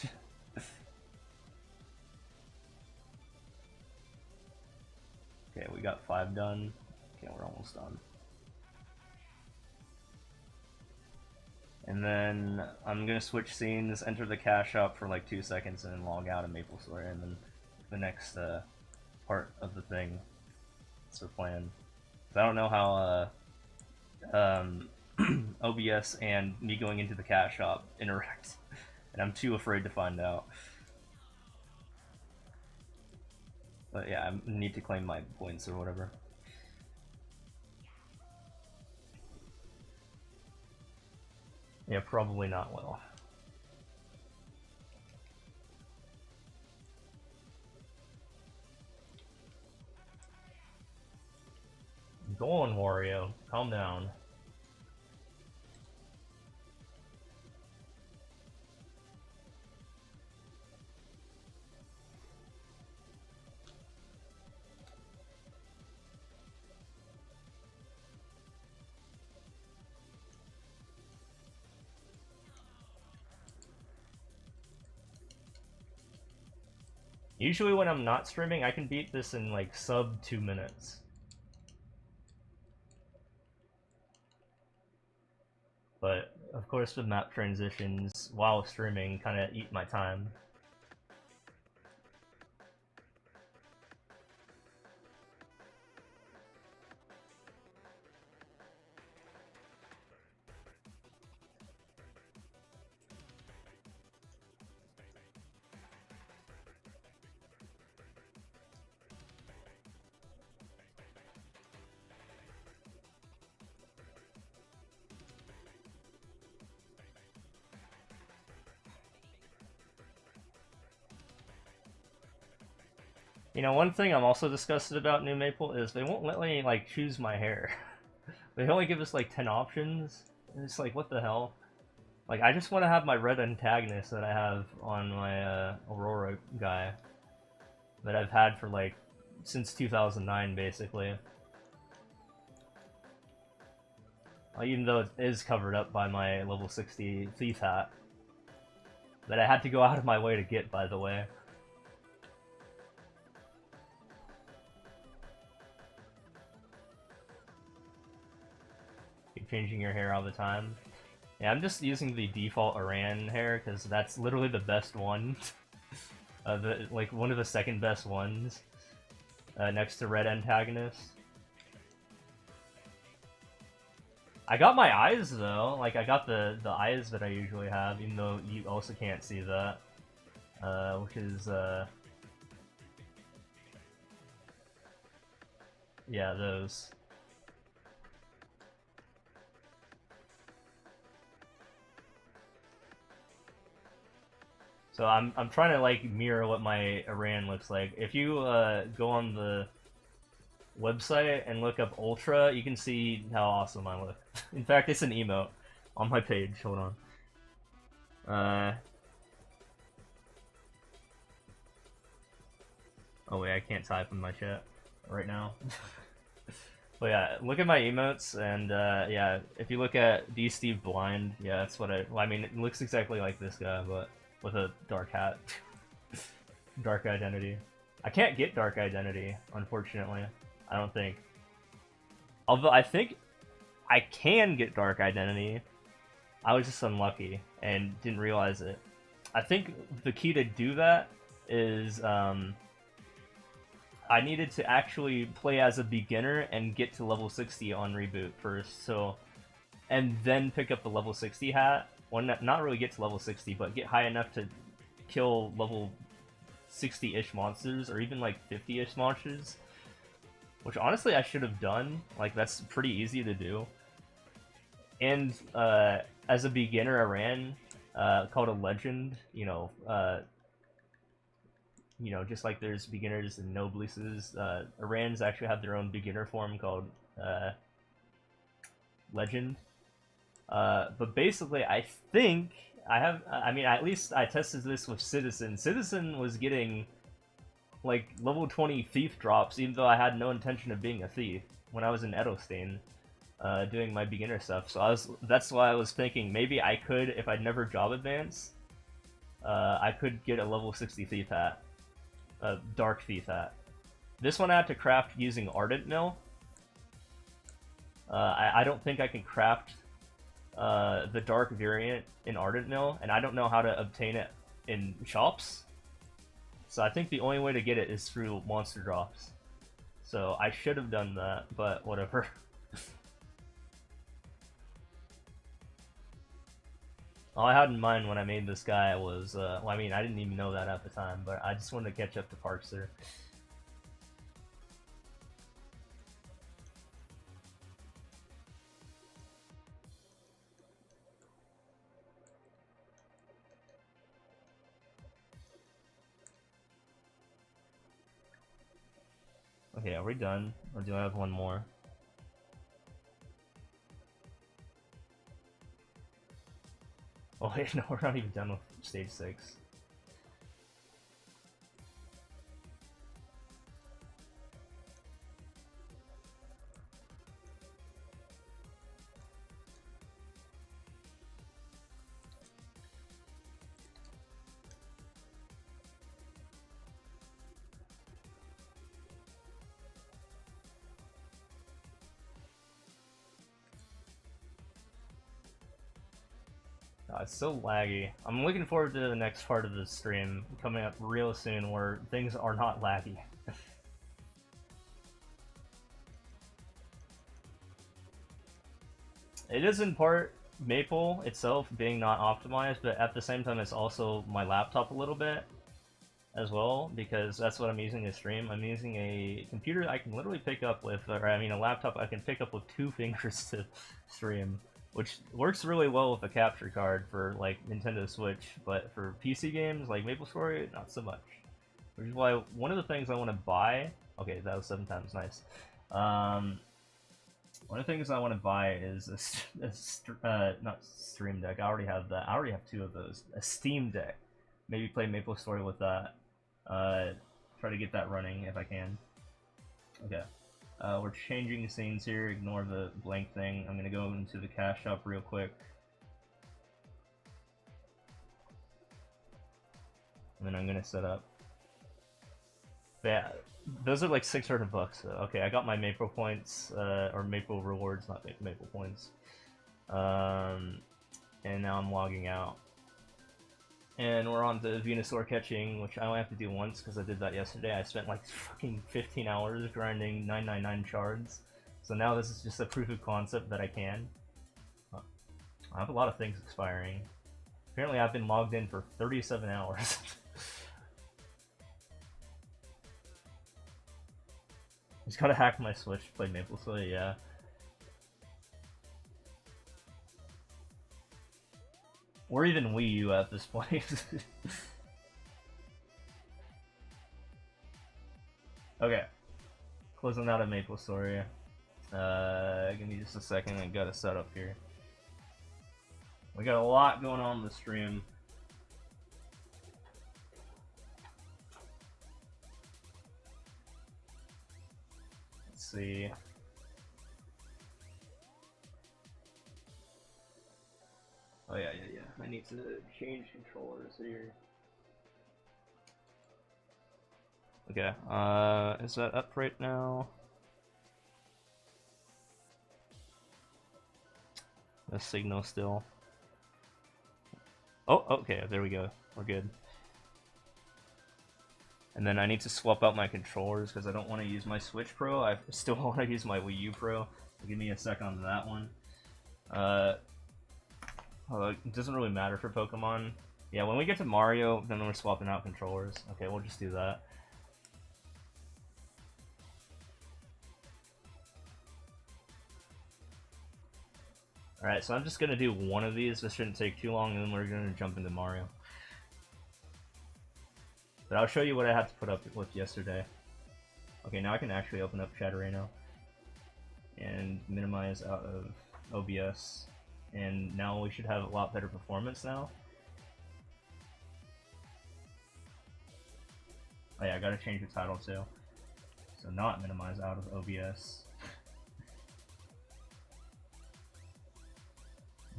Okay, we got 5 done. Okay, we're almost done. And then I'm gonna switch scenes, enter the cash shop for like 2 seconds, and then log out of MapleStory, and then the next part of the thing. That's the plan. I don't know how OBS and me going into the cash shop interact, and I'm too afraid to find out. But yeah, I need to claim my points or whatever. Yeah, probably not well. Go on, Wario. Calm down. Usually when I'm not streaming, I can beat this in like sub 2 minutes. But of course the map transitions while streaming kind of eat my time. You know, one thing I'm also disgusted about New Maple is they won't let me, like, choose my hair. They only give us, like, 10 options. And it's like, what the hell? Like, I just want to have my red antagonist that I have on my Aurora guy. That I've had for, like, since 2009, basically. Even though it is covered up by my level 60 thief hat. That I had to go out of my way to get, by the way. Changing your hair all the time. Yeah, I'm just using the default Aran hair because that's literally the best one. Like one of the second best ones, next to Red Antagonist. I got my eyes though. Like I got the eyes that I usually have, even though you also can't see that, which is yeah, those. So I'm trying to like mirror what my Iran looks like. If you go on the website and look up Ultra, you can see how awesome I look. In fact, it's an emote on my page. Hold on. Oh wait, I can't type in my chat right now. But yeah, look at my emotes, and yeah, if you look at D Steve Blind, yeah, that's what I mean, it looks exactly like this guy, but with a dark hat. Dark identity. I can't get dark identity, unfortunately. I don't think. Although I think I can get dark identity. I was just unlucky and didn't realize it. I think the key to do that is I needed to actually play as a beginner and get to level 60 on reboot first, so, and then pick up the level 60 hat. Well, not really get to level 60, but get high enough to kill level 60-ish monsters, or even like 50-ish monsters. Which honestly I should have done. Like, that's pretty easy to do. And as a beginner, I ran called a legend. Just like there's beginners and noblices, Irans actually have their own beginner form called Legend. But basically, I think at least I tested this with Citizen. Citizen was getting like level 20 thief drops, even though I had no intention of being a thief when I was in Edelstein, doing my beginner stuff. So that's why I was thinking maybe I could, if I'd never job advanced, I could get a level 60 thief hat. A dark thief hat. This one I had to craft using Ardent Mill. I don't think I can craft the dark variant in Ardent Mill, and I don't know how to obtain it in shops. So I think the only way to get it is through monster drops. So I should have done that, but whatever. All I had in mind when I made this guy was, well, I mean, I didn't even know that at the time, but I just wanted to catch up to Parkster. Okay, are we done? Or do I have one more? Oh wait, no, we're not even done with stage 6. It's so laggy. I'm looking forward to the next part of the stream coming up real soon where things are not laggy. It is in part Maple itself being not optimized, but at the same time it's also my laptop a little bit as well, because that's what I'm using to stream. I'm using a computer I can literally pick up with, or I mean a laptop I can pick up with 2 fingers to stream. Which works really well with a capture card for like Nintendo Switch, but for PC games like MapleStory, not so much. Which is why one of the things I want to buy. Okay, that was 7 times, nice. One of the things I want to buy is not Stream Deck. I already have that. I already have 2 of those. A Steam Deck. Maybe play MapleStory with that. Try to get that running if I can. Okay. We're changing scenes here, ignore the blank thing. I'm gonna go into the cash shop real quick. And then I'm gonna set up. But yeah, those are like 600 bucks. So, okay, I got my Maple points, or Maple rewards, not Maple points. And now I'm logging out. And we're on to VENASAUR catching, which I only have to do once because I did that yesterday. I spent like fucking 15 hours grinding 999 shards. So now this is just a proof of concept that I can. I have a lot of things expiring. Apparently I've been logged in for 37 hours. Just gotta hack my Switch to play MapleStory, yeah. Or even Wii U at this point. Okay, closing out of MapleStory. Give me just a second. I got a setup here. We got a lot going on in the stream. Let's see. Oh yeah. I need to change controllers here. Okay, is that up right now? The signal still. Oh, okay, there we go. We're good. And then I need to swap out my controllers because I don't want to use my Switch Pro. I still want to use my Wii U Pro. Give me a sec on that one. It doesn't really matter for Pokemon. Yeah, when we get to Mario, then we're swapping out controllers. Okay, we'll just do that. Alright, so I'm just gonna do one of these. This shouldn't take too long, and then we're gonna jump into Mario. But I'll show you what I had to put up with yesterday. Okay, now I can actually open up Chatterino and minimize out of OBS. And now we should have a lot better performance now. Oh yeah, I gotta change the title too. So not minimize out of OBS.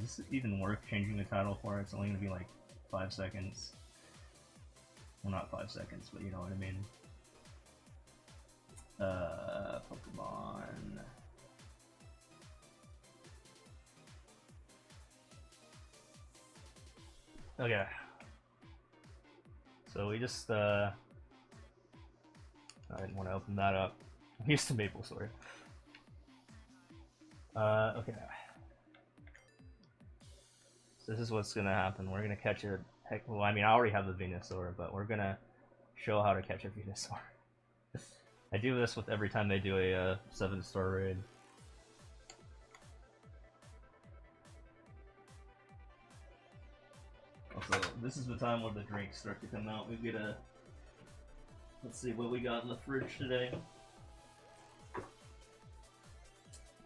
Is this even worth changing the title for? It's only gonna be like 5 seconds. Well, not 5 seconds, but you know what I mean. Pokemon. Okay. So we just, I didn't want to open that up. I'm used to MapleStory. Okay. So this is what's gonna happen. We're gonna catch a well, I mean, I already have the Venusaur, but we're gonna show how to catch a Venusaur. I do this with every time they do a 7-star raid. Also, this is the time where the drinks start to come out. We get a... Let's see what we got in the fridge today.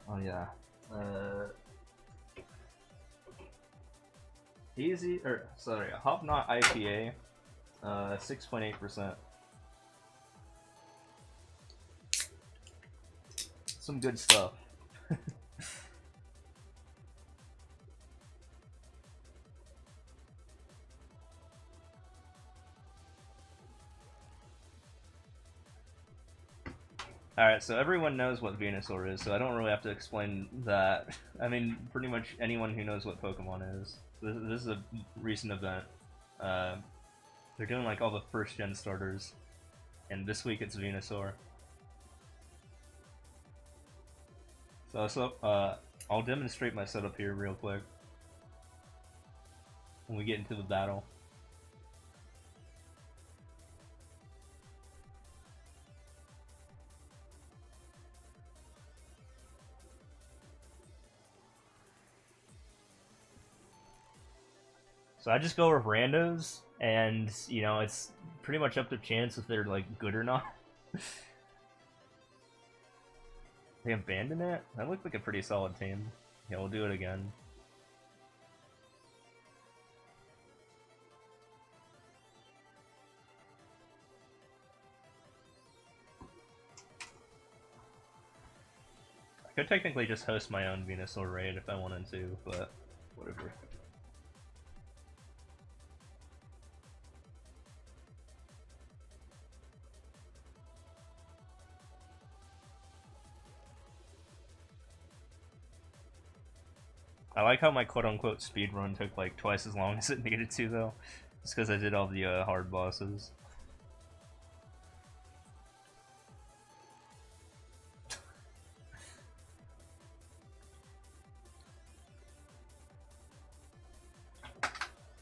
Oh yeah. Hop Knot IPA, 6.8%. Some good stuff. Alright, so everyone knows what Venusaur is, so I don't really have to explain that. I mean, pretty much anyone who knows what Pokemon is. This is a recent event. They're doing like all the first-gen starters, and this week it's Venusaur. So I'll demonstrate my setup here real quick when we get into the battle. So I just go with randos, and you know, it's pretty much up to chance if they're like good or not. They abandoned it? That looked like a pretty solid team. Yeah, we'll do it again. I could technically just host my own Venusaur raid if I wanted to, but whatever. I like how my quote-unquote speedrun took like twice as long as it needed to, though. Just because I did all the hard bosses.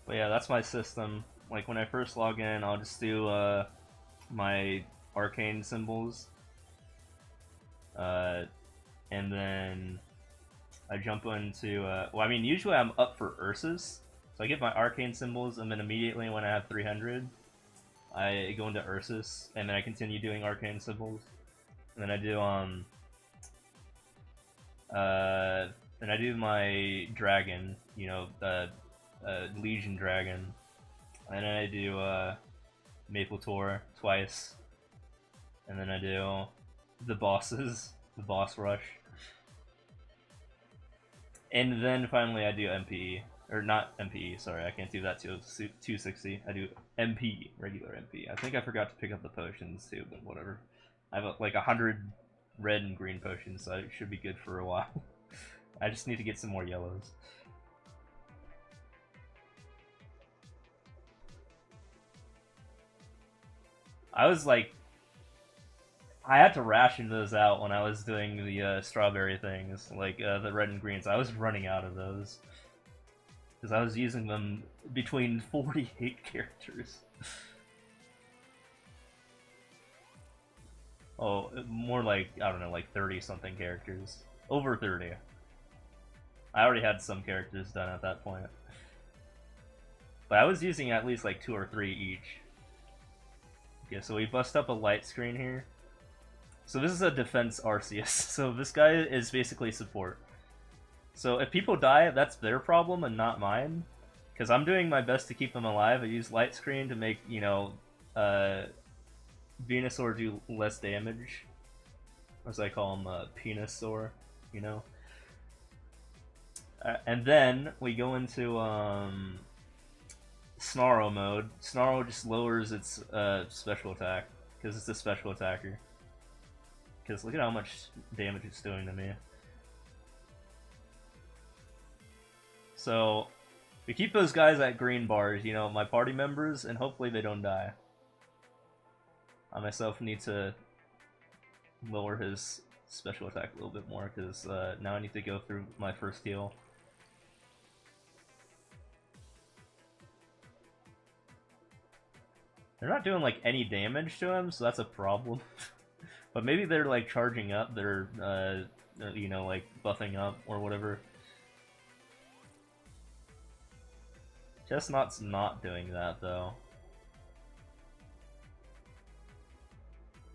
But yeah, that's my system. Like when I first log in, I'll just do my arcane symbols. And then I jump into, well, I mean, usually I'm up for Ursus, so I get my arcane symbols, and then immediately when I have 300, I go into Ursus, and then I continue doing arcane symbols. And then I do and I do my dragon, you know, Legion dragon, and then I do Maple Tour twice, and then I do the bosses, the boss rush, and then finally I do MPE, or not MPE. Sorry, I can't do that till 260. I do MP, regular MP. I think I forgot to pick up the potions too, but whatever. I have like 100 red and green potions, so it should be good for a while. I just need to get some more yellows. I was like, I had to ration those out when I was doing the strawberry things, like the red and greens. I was running out of those because I was using them between 48 characters. Oh, more like, I don't know, like 30 something characters. Over 30. I already had some characters done at that point. But I was using at least like 2 or 3 each. Okay, so we bust up a light screen here. So this is a defense Arceus. So this guy is basically support. So if people die, that's their problem and not mine. Because I'm doing my best to keep them alive. I use light screen to make, you know, VENASAUR do less damage. Or as I call him, Penisaur, you know. And then we go into Snarl mode. Snarl just lowers its special attack because it's a special attacker. Because look at how much damage it's doing to me. So we keep those guys at green bars, you know, my party members, and hopefully they don't die. I myself need to lower his special attack a little bit more because now I need to go through my first heal. They're not doing like any damage to him, so that's a problem. But maybe they're like charging up, they're you know, like buffing up or whatever. Chestnut's not doing that though.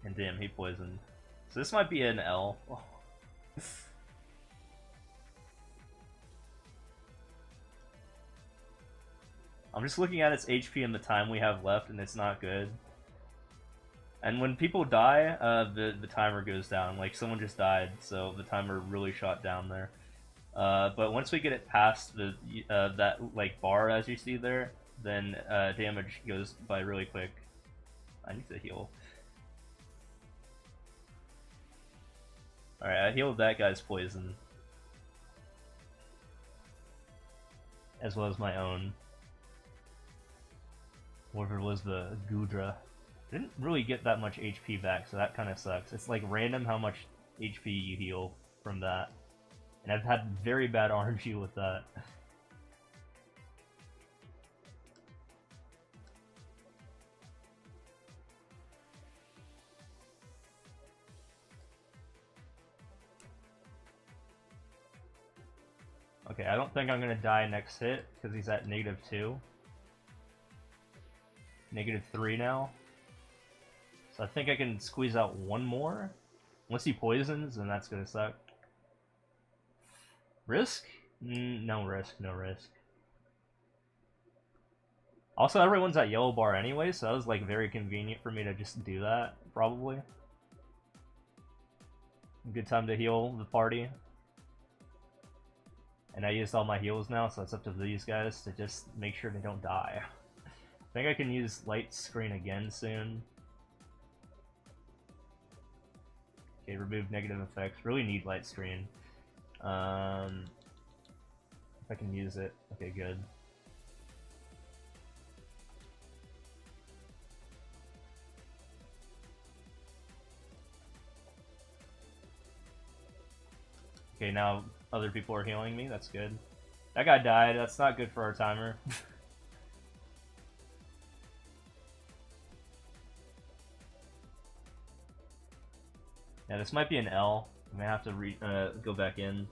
And damn, he poisoned. So this might be an L. I'm just looking at its HP and the time we have left, and it's not good. And when people die, the timer goes down. Like, someone just died, so the timer really shot down there. But once we get it past the that like bar as you see there, then damage goes by really quick. I need to heal. Alright, I healed that guy's poison. As well as my own. Whatever it was, the Gudra. Didn't really get that much HP back, so that kind of sucks. It's like random how much HP you heal from that. And I've had very bad RNG with that. Okay, I don't think I'm gonna die next hit, because he's at -2. -3 now. So I think I can squeeze out one more. Unless he poisons, then that's gonna suck. Risk? No risk, no risk. Also, everyone's at yellow bar anyway, so that was like very convenient for me to just do that, probably. Good time to heal the party. And I used all my heals now, so it's up to these guys to just make sure they don't die. I think I can use light screen again soon. Okay, remove negative effects. Really need light screen. If I can use it. Okay, good. Okay, now other people are healing me. That's good. That guy died. That's not good for our timer. Yeah, this might be an L. I may have to go back in.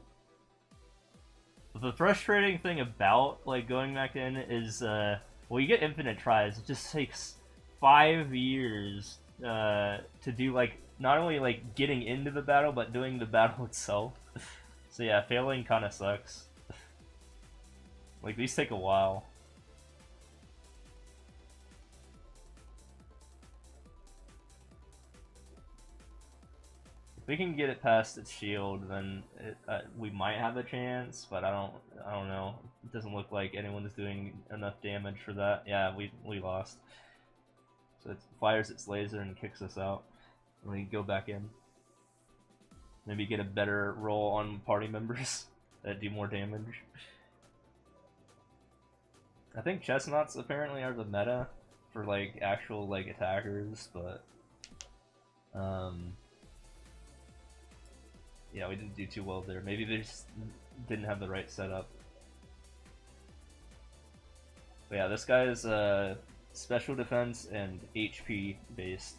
But the frustrating thing about like going back in is, well, you get infinite tries. It just takes 5 years to do like not only like getting into the battle but doing the battle itself. So yeah, failing kind of sucks. Like these take a while. If we can get it past its shield, then we might have a chance. But I don't know. It doesn't look like anyone is doing enough damage for that. Yeah, we lost. So it fires its laser and kicks us out. And we go back in. Maybe get a better roll on party members that do more damage. I think chestnuts apparently are the meta for like actual like attackers, but yeah, we didn't do too well there. Maybe they just didn't have the right setup. But yeah, this guy is special defense and HP based.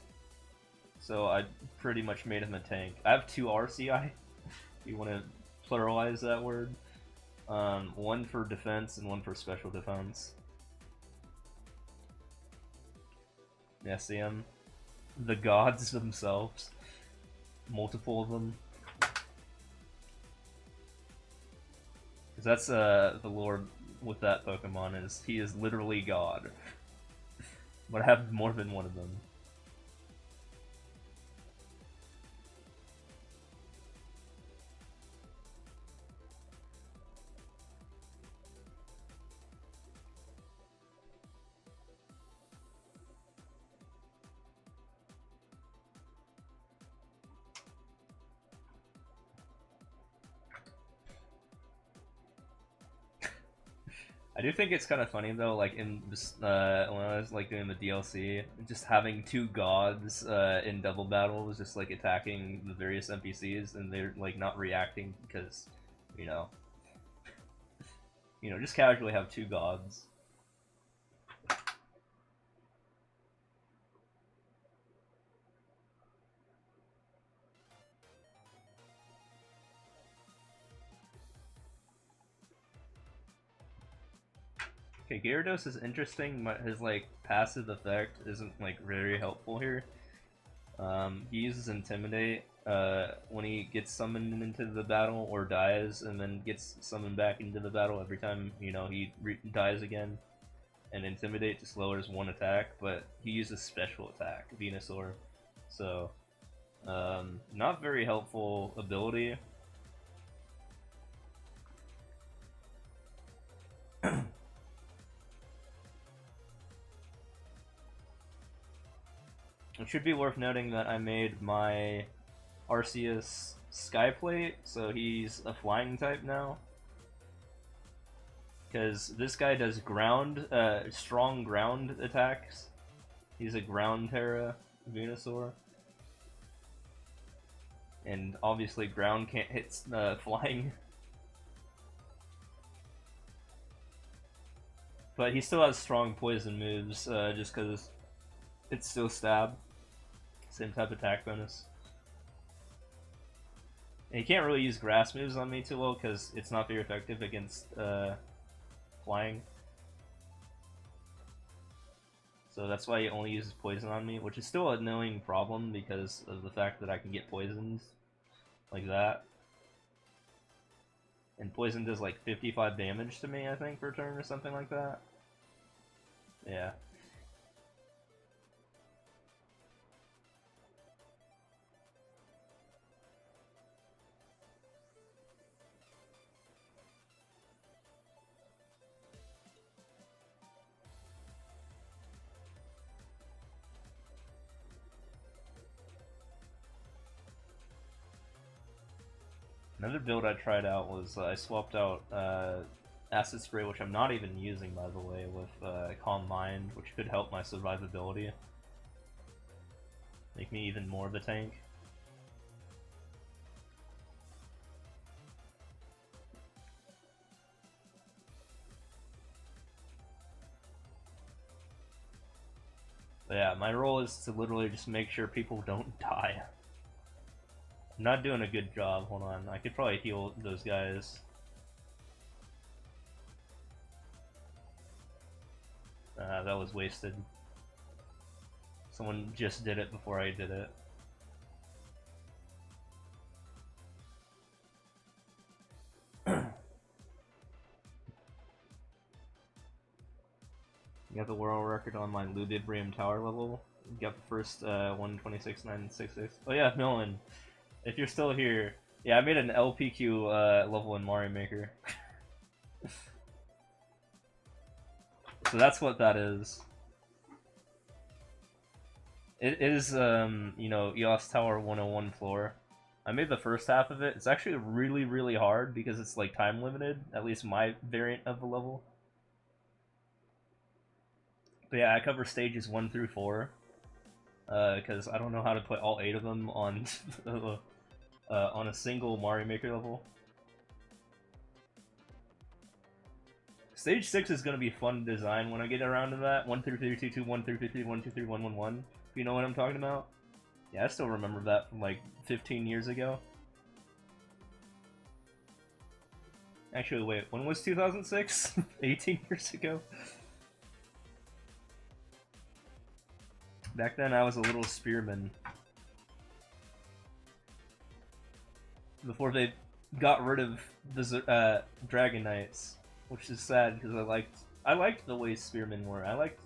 So I pretty much made him a tank. I have 2 RCI, if you want to pluralize that word. One for defense and one for special defense. Yeah, see them? The gods themselves. Multiple of them. Because that's the lore with that Pokemon is he is literally God. But I have more than one of them. I do think it's kind of funny though, like in this, when I was like doing the DLC, just having 2 gods in double battles, just like attacking the various NPCs, and they're like not reacting because, you know, just casually have 2 gods. Okay, Gyarados is interesting, but his like passive effect isn't like very helpful here. He uses Intimidate when he gets summoned into the battle or dies, and then gets summoned back into the battle every time he dies again. And Intimidate just lowers 1 attack, but he uses special attack, VENASAUR. So, not very helpful ability. It should be worth noting that I made my Arceus Skyplate, so he's a flying type now. Because this guy does ground, strong ground attacks. He's a ground Terra Venusaur. And obviously ground can't hit flying. But he still has strong poison moves, just because it's still stab. Same type of attack bonus. And he can't really use grass moves on me too well because it's not very effective against flying. So that's why he only uses poison on me, which is still an annoying problem because of the fact that I can get poisoned like that. And poison does like 55 damage to me, I think, per turn or something like that. Yeah. Another build I tried out was I swapped out Acid Spray, which I'm not even using by the way, with Calm Mind, which could help my survivability. Make me even more of a tank. But yeah, my role is to literally just make sure people don't die. I'm not doing a good job, hold on. I could probably heal those guys. That was wasted. Someone just did it before I did it. You got the world record on my Ludibrium Tower level. You got the first 126.966. Oh yeah, Nolan, if you're still here, yeah, I made an LPQ level in Mario Maker. So that's what that is. It is, you know, EOS Tower 101 floor. I made the first half of it. It's actually really, really hard because it's like time limited, at least my variant of the level. But yeah, I cover stages 1 through 4, because I don't know how to put all 8 of them on on a single Mario Maker level. Stage 6 is going to be fun to design when I get around to that. 1 through 3, 2, 2, 1 through 3, 3, 1, 2, 3, 1, 1, 1. If you know what I'm talking about. Yeah, I still remember that from like 15 years ago. Actually, wait, when was 2006? 18 years ago? Back then I was a little spearman. Before they got rid of the Dragon Knights, which is sad because I liked the way spearmen were. I liked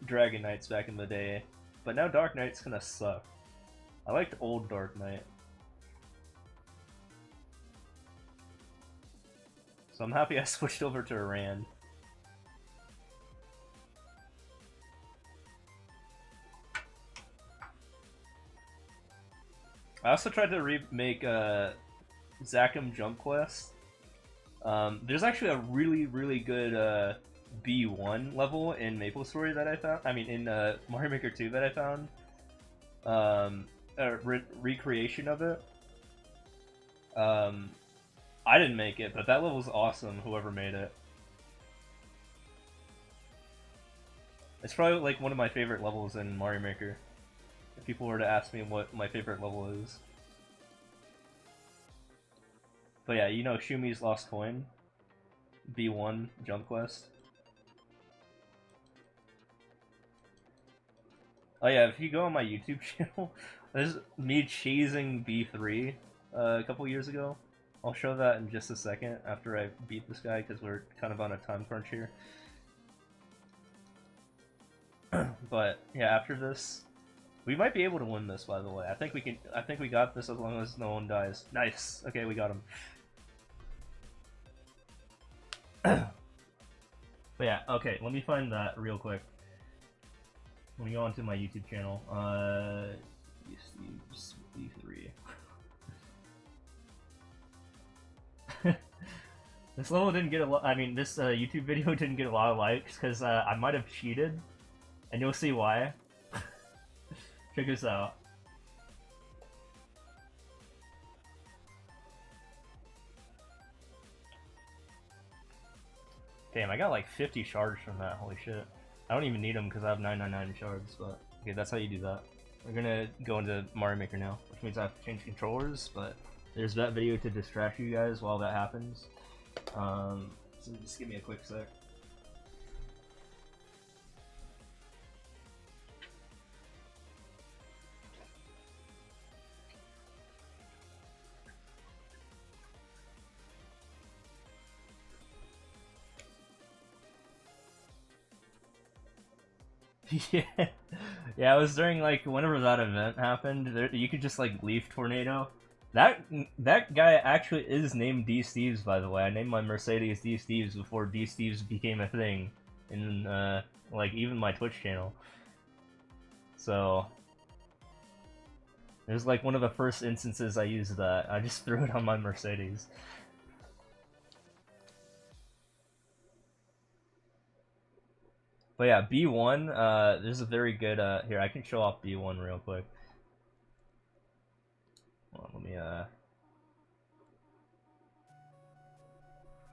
Dragon Knights back in the day, but now Dark Knight's kinda suck. I liked old Dark Knight. So I'm happy I switched over to Rand. I also tried to remake Zachem Jump Quest. There's actually a really, really good B1 level in MapleStory that I found. I mean, in Mario Maker 2 that I found. A recreation of it. I didn't make it, but that level's awesome, whoever made it. It's probably like one of my favorite levels in Mario Maker. If people were to ask me what my favorite level is. But yeah, you know Shumi's Lost Coin? B1 Jump Quest. Oh yeah, if you go on my YouTube channel, there's me chasing B3 a couple years ago. I'll show that in just a second after I beat this guy, because we're kind of on a time crunch here. But yeah, after this, we might be able to win this, by the way. I think we can. I think we got this as long as no one dies. Nice. Okay, we got him. But yeah, okay. Let me find that real quick. Let me go onto my YouTube channel. Steve's B3. This level didn't get a lot. I mean, this YouTube video didn't get a lot of likes because I might have cheated, and you'll see why. Check this out. Damn, I got like 50 shards from that. Holy shit! I don't even need them because I have 999 shards. But okay, that's how you do that. We're gonna go into Mario Maker now, which means I have to change controllers. But there's that video to distract you guys while that happens. So just give me a quick sec. Yeah, yeah. It was during like whenever that event happened. You could just like leaf tornado. That guy actually is named D Steves, by the way. I named my Mercedes D Steves before D Steves became a thing in like even my Twitch channel. So it was like one of the first instances I used that. I just threw it on my Mercedes. But yeah, B1, there's a very good, here, I can show off B1 real quick. Hold on, let me,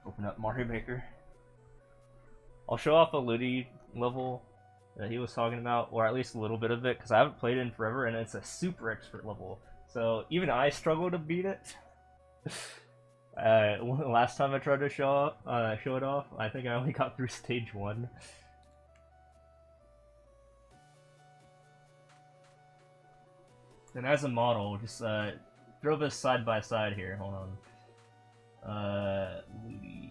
open up Mario Maker. I'll show off the Ludi level that he was talking about, or at least a little bit of it, because I haven't played it in forever, and it's a super expert level. So, even I struggle to beat it. Last time I tried to show it off, I think I only got through stage 1. And as a model, just throw this side by side here. Hold on. Ludi.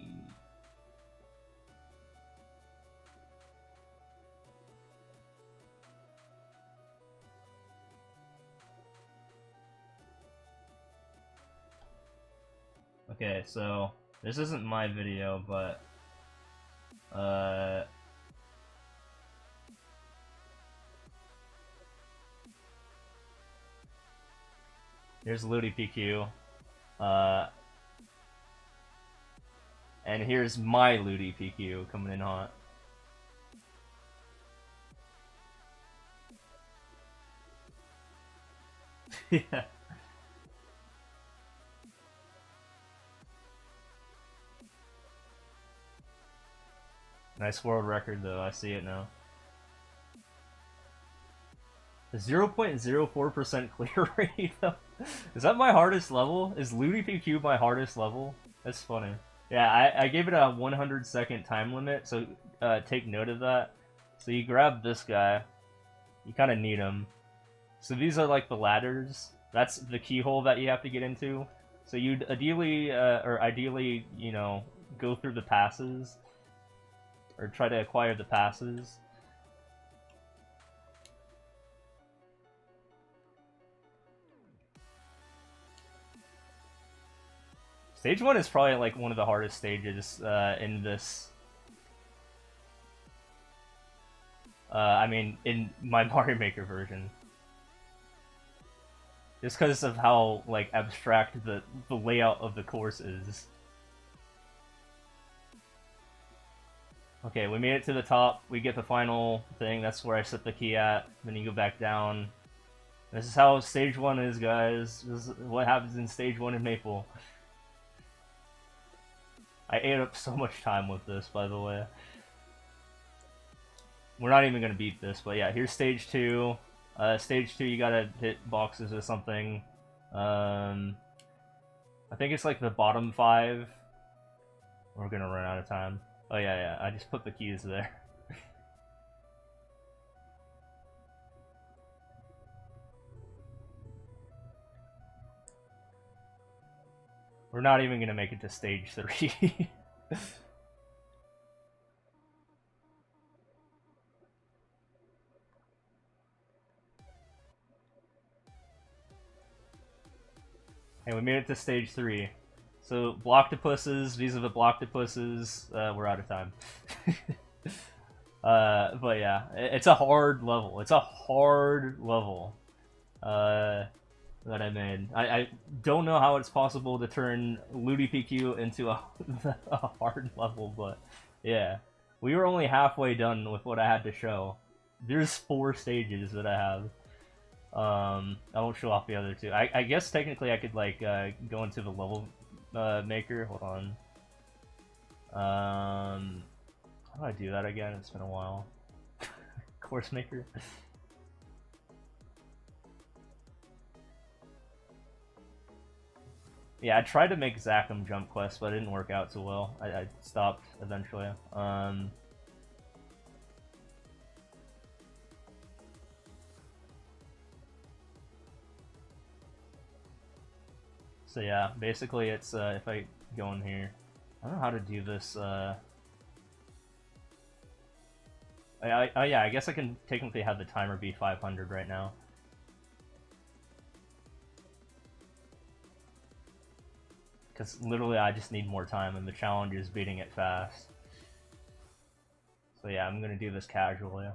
Okay, so this isn't my video, but here's Ludi PQ, and here's my Ludi PQ coming in hot. Yeah. Nice world record though, I see it now. The 0.04% clear rate though. Is that my hardest level? Is Ludi PQ my hardest level? That's funny. Yeah, I gave it a 100-second time limit, so take note of that. So you grab this guy. You kind of need him. So these are like the ladders. That's the keyhole that you have to get into. So you'd ideally, you know, go through the passes. Or try to acquire the passes. Stage 1 is probably like one of the hardest stages in this. I mean, in my Mario Maker version. Just because of how like abstract the layout of the course is. Okay, we made it to the top. We get the final thing. That's where I set the key at. Then you go back down. This is how stage 1 is, guys. This is what happens in stage 1 in Maple. I ate up so much time with this, by the way. We're not even gonna beat this, but yeah, here's stage 2. Stage 2, you gotta hit boxes or something. I think it's like the bottom 5. We're gonna run out of time. Oh yeah, I just put the keys there. We're not even gonna make it to stage 3. Hey, we made it to stage 3. So, Blocktopusses, these are the Blocktopusses, we're out of time. But yeah, it's a hard level. It's a hard level that I made. I don't know how it's possible to turn Ludi PQ into a hard level, but yeah. We were only halfway done with what I had to show. There's 4 stages that I have. I won't show off the other 2. I guess technically I could like go into the level maker. Hold on. How do I do that again? It's been a while. Course maker. Yeah, I tried to make Zachem jump quest, but it didn't work out so well. I stopped eventually. So yeah, basically it's if I go in here, I don't know how to do this. Yeah, I guess I can technically have the timer be 500 right now. Because literally I just need more time and the challenge is beating it fast. So yeah, I'm gonna do this casually.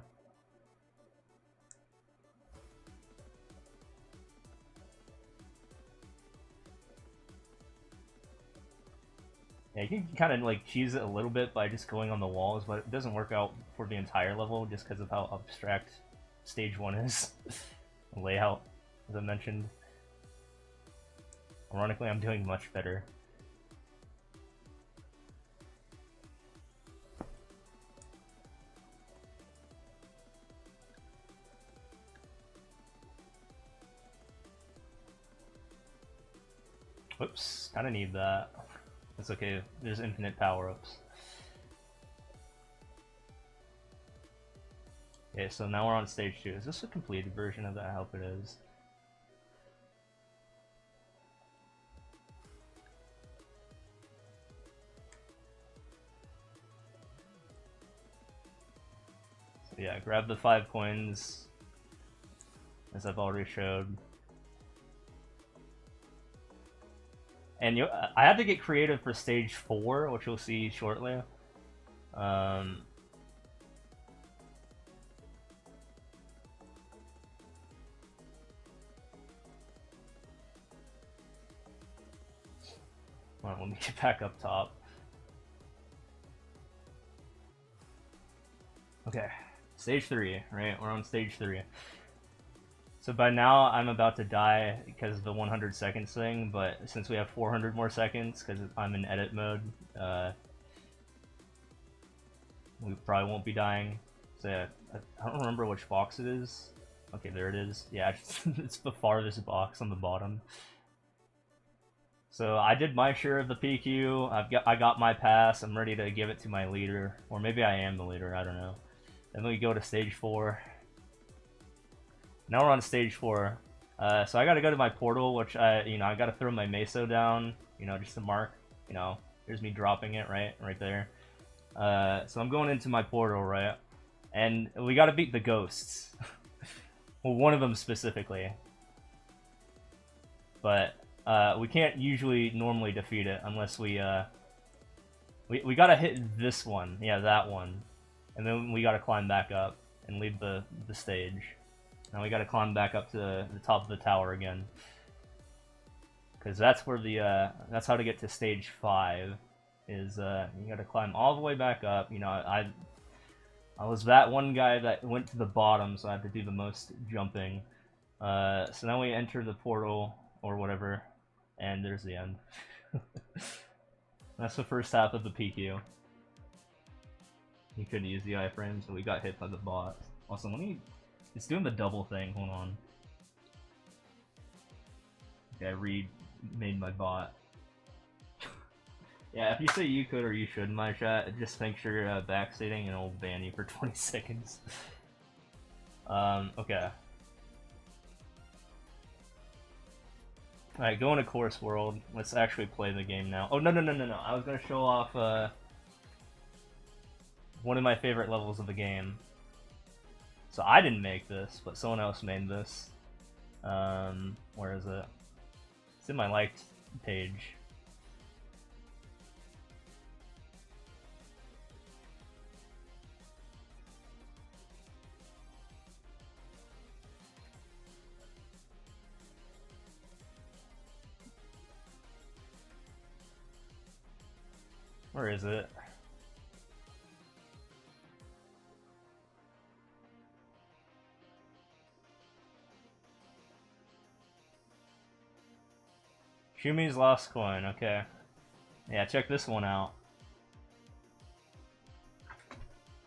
Yeah, you can kind of like cheese it a little bit by just going on the walls, but it doesn't work out for the entire level just because of how abstract stage 1 is. The layout, as I mentioned. Ironically, I'm doing much better. Whoops, kinda need that. It's okay, there's infinite power-ups. Okay, so now we're on stage 2. Is this a completed version of that? I hope it is. Yeah, grab the 5 coins, as I've already showed. And I had to get creative for stage 4, which you'll see shortly. Well, let me get back up top. Okay, stage 3, right? We're on stage 3. So by now I'm about to die because of the 100 seconds thing, but since we have 400 more seconds because I'm in edit mode, we probably won't be dying. So yeah, I don't remember which box it is. Okay, there it is. Yeah, it's the farthest box on the bottom. So I did my share of the PQ. I got my pass. I'm ready to give it to my leader, or maybe I am the leader. I don't know. Then we go to stage 4. Now we're on stage 4. So I gotta go to my portal, which I gotta throw my meso down, just to mark, here's me dropping it right there. So I'm going into my portal, right? And we gotta beat the ghosts. Well, one of them specifically. But we can't normally defeat it unless we gotta hit this one, yeah, that one, and then we gotta climb back up and leave the stage. Now we gotta climb back up to the top of the tower again, because that's where that's how to get to stage 5. Is you gotta climb all the way back up. I was that one guy that went to the bottom, so I had to do the most jumping. So now we enter the portal or whatever, and there's the end. That's the first half of the PQ. He couldn't use the iframe, so we got hit by the bot. Also, it's doing the double thing. Hold on. Okay, I remade my bot. Yeah, if you say you could or you should in my chat, just make sure you're backstating and it'll ban you for 20 seconds. Okay. Alright, go into course world. Let's actually play the game now. Oh, no. I was gonna show off one of my favorite levels of the game. So I didn't make this, but someone else made this. Where is it? It's in my liked page. Where is it? Shumi's lost coin, okay. Yeah, check this one out.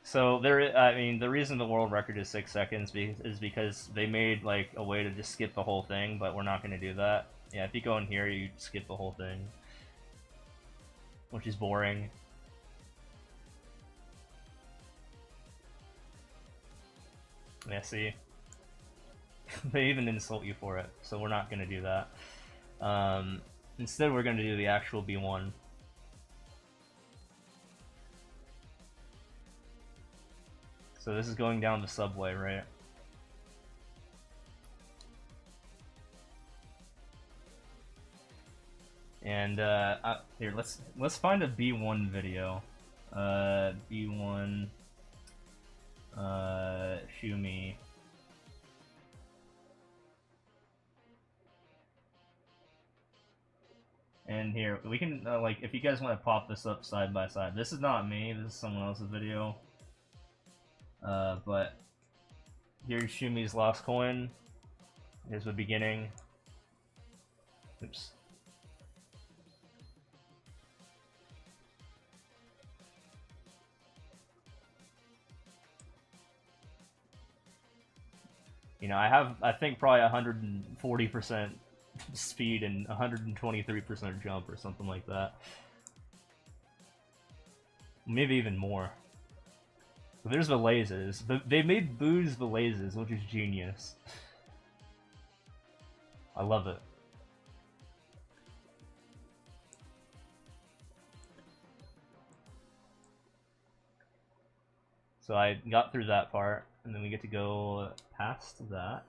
So the reason the world record is 6 seconds is because they made like a way to just skip the whole thing, but we're not gonna do that. Yeah, if you go in here, you skip the whole thing, which is boring. Yeah, see? They even insult you for it, so we're not gonna do that. Instead, we're gonna do the actual B1. So this is going down the subway, right? And here, let's find a B1 video. B1 Shumi. And here, we can, like, if you guys want to pop this up side by side. This is not me, this is someone else's video. But here's Shumi's lost coin. Here's the beginning. Oops. I think probably 140% speed and 123% jump or something like that. Maybe even more. So there's the lasers. They made Boo's the lasers, which is genius. I love it. So I got through that part, and then we get to go past that.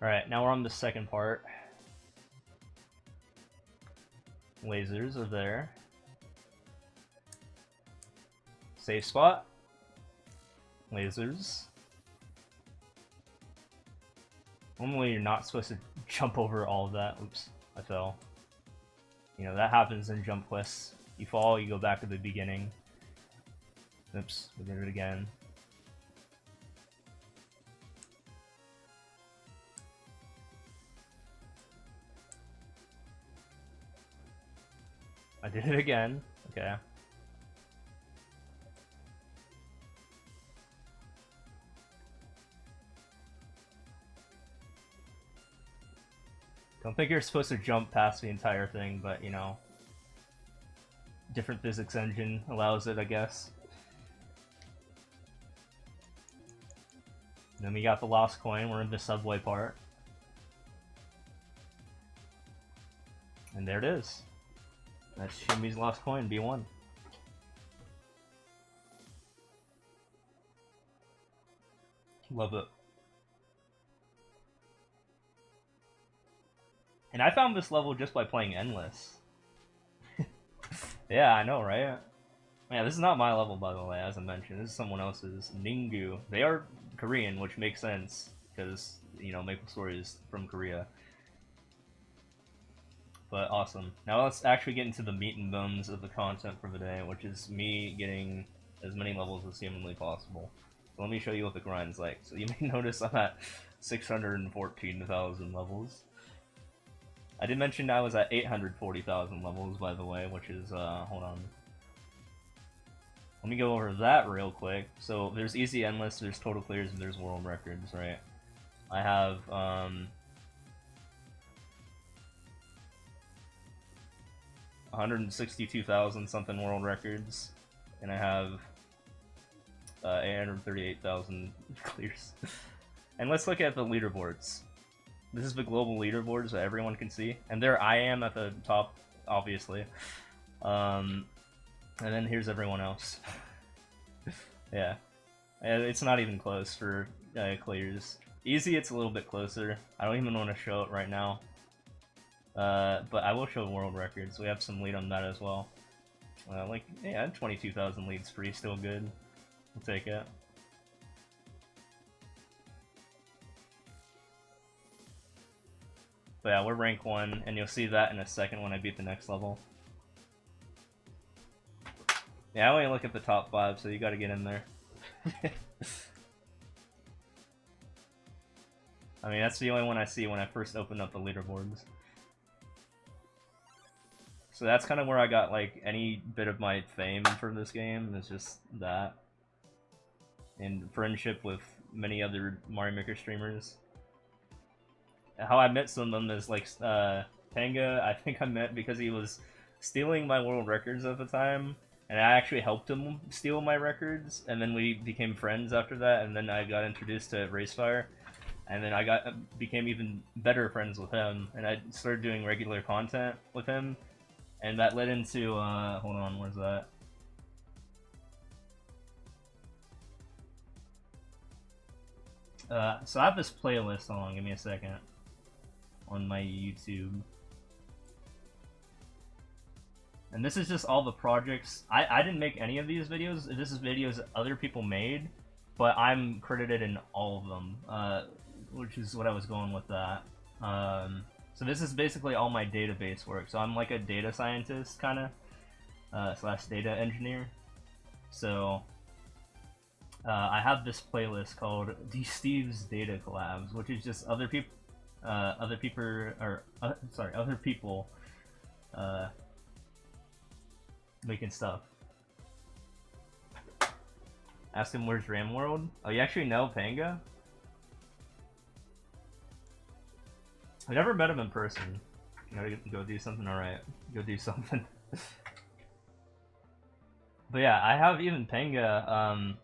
Alright, now we're on the second part. Lasers are there. Safe spot. Lasers. Normally you're not supposed to jump over all of that. Oops, I fell. You know, that happens in jump quests. You fall, you go back to the beginning. Oops, we did it again. I did it again. Okay. Don't think you're supposed to jump past the entire thing, but you know, different physics engine allows it, I guess. And then we got the lost coin. We're in the subway part. And there it is. That's Shimi's lost coin, B1. Love it. And I found this level just by playing Endless. Yeah, I know, right? Yeah, this is not my level, by the way, as I mentioned. This is someone else's. Ninggu. They are Korean, which makes sense, because, you know, MapleStory is from Korea. But awesome. Now let's actually get into the meat and bones of the content for the day, which is me getting as many levels as humanly possible. So let me show you what the grind's like. So you may notice I'm at 614,000 levels. I did mention I was at 840,000 levels, by the way, which is, hold on. Let me go over that real quick. So there's easy endless, there's total clears, and there's world records, right? I have, 162,000 something world records, and I have 838,000 clears. And let's look at the leaderboards. This is the global leaderboards that everyone can see, and there I am at the top, obviously. And then here's everyone else. Yeah, it's not even close for clears. Easy, it's a little bit closer. I don't even want to show it right now. But I will show world records. We have some lead on that as well. Like, yeah, 22,000 leads free, still good. We'll take it. But yeah, we're rank 1, and you'll see that in a second when I beat the next level. Yeah, I only look at the top 5, so you gotta get in there. I mean, that's the only one I see when I first open up the leaderboards. So that's kind of where I got, like, any bit of my fame for this game, is just that. And friendship with many other Mario Maker streamers. How I met some of them is, like, Panga, I think I met because he was stealing my world records at the time, and I actually helped him steal my records, and then we became friends after that, and then I got introduced to Racefire, and then I became even better friends with him, and I started doing regular content with him, and that led into, hold on, where's that? So I have this playlist, hold on, give me a second, on my YouTube. And this is just all the projects. I didn't make any of these videos. This is videos that other people made, but I'm credited in all of them, which is what I was going with that. So this is basically all my database work. So I'm like a data scientist, kind of, slash data engineer. So I have this playlist called The Steve's Data Collabs, which is just other people making stuff. Ask him where's Ram World. Oh, you actually know Panga? I never met him in person. You gotta go do something, alright. Go do something. But yeah, I have even Panga,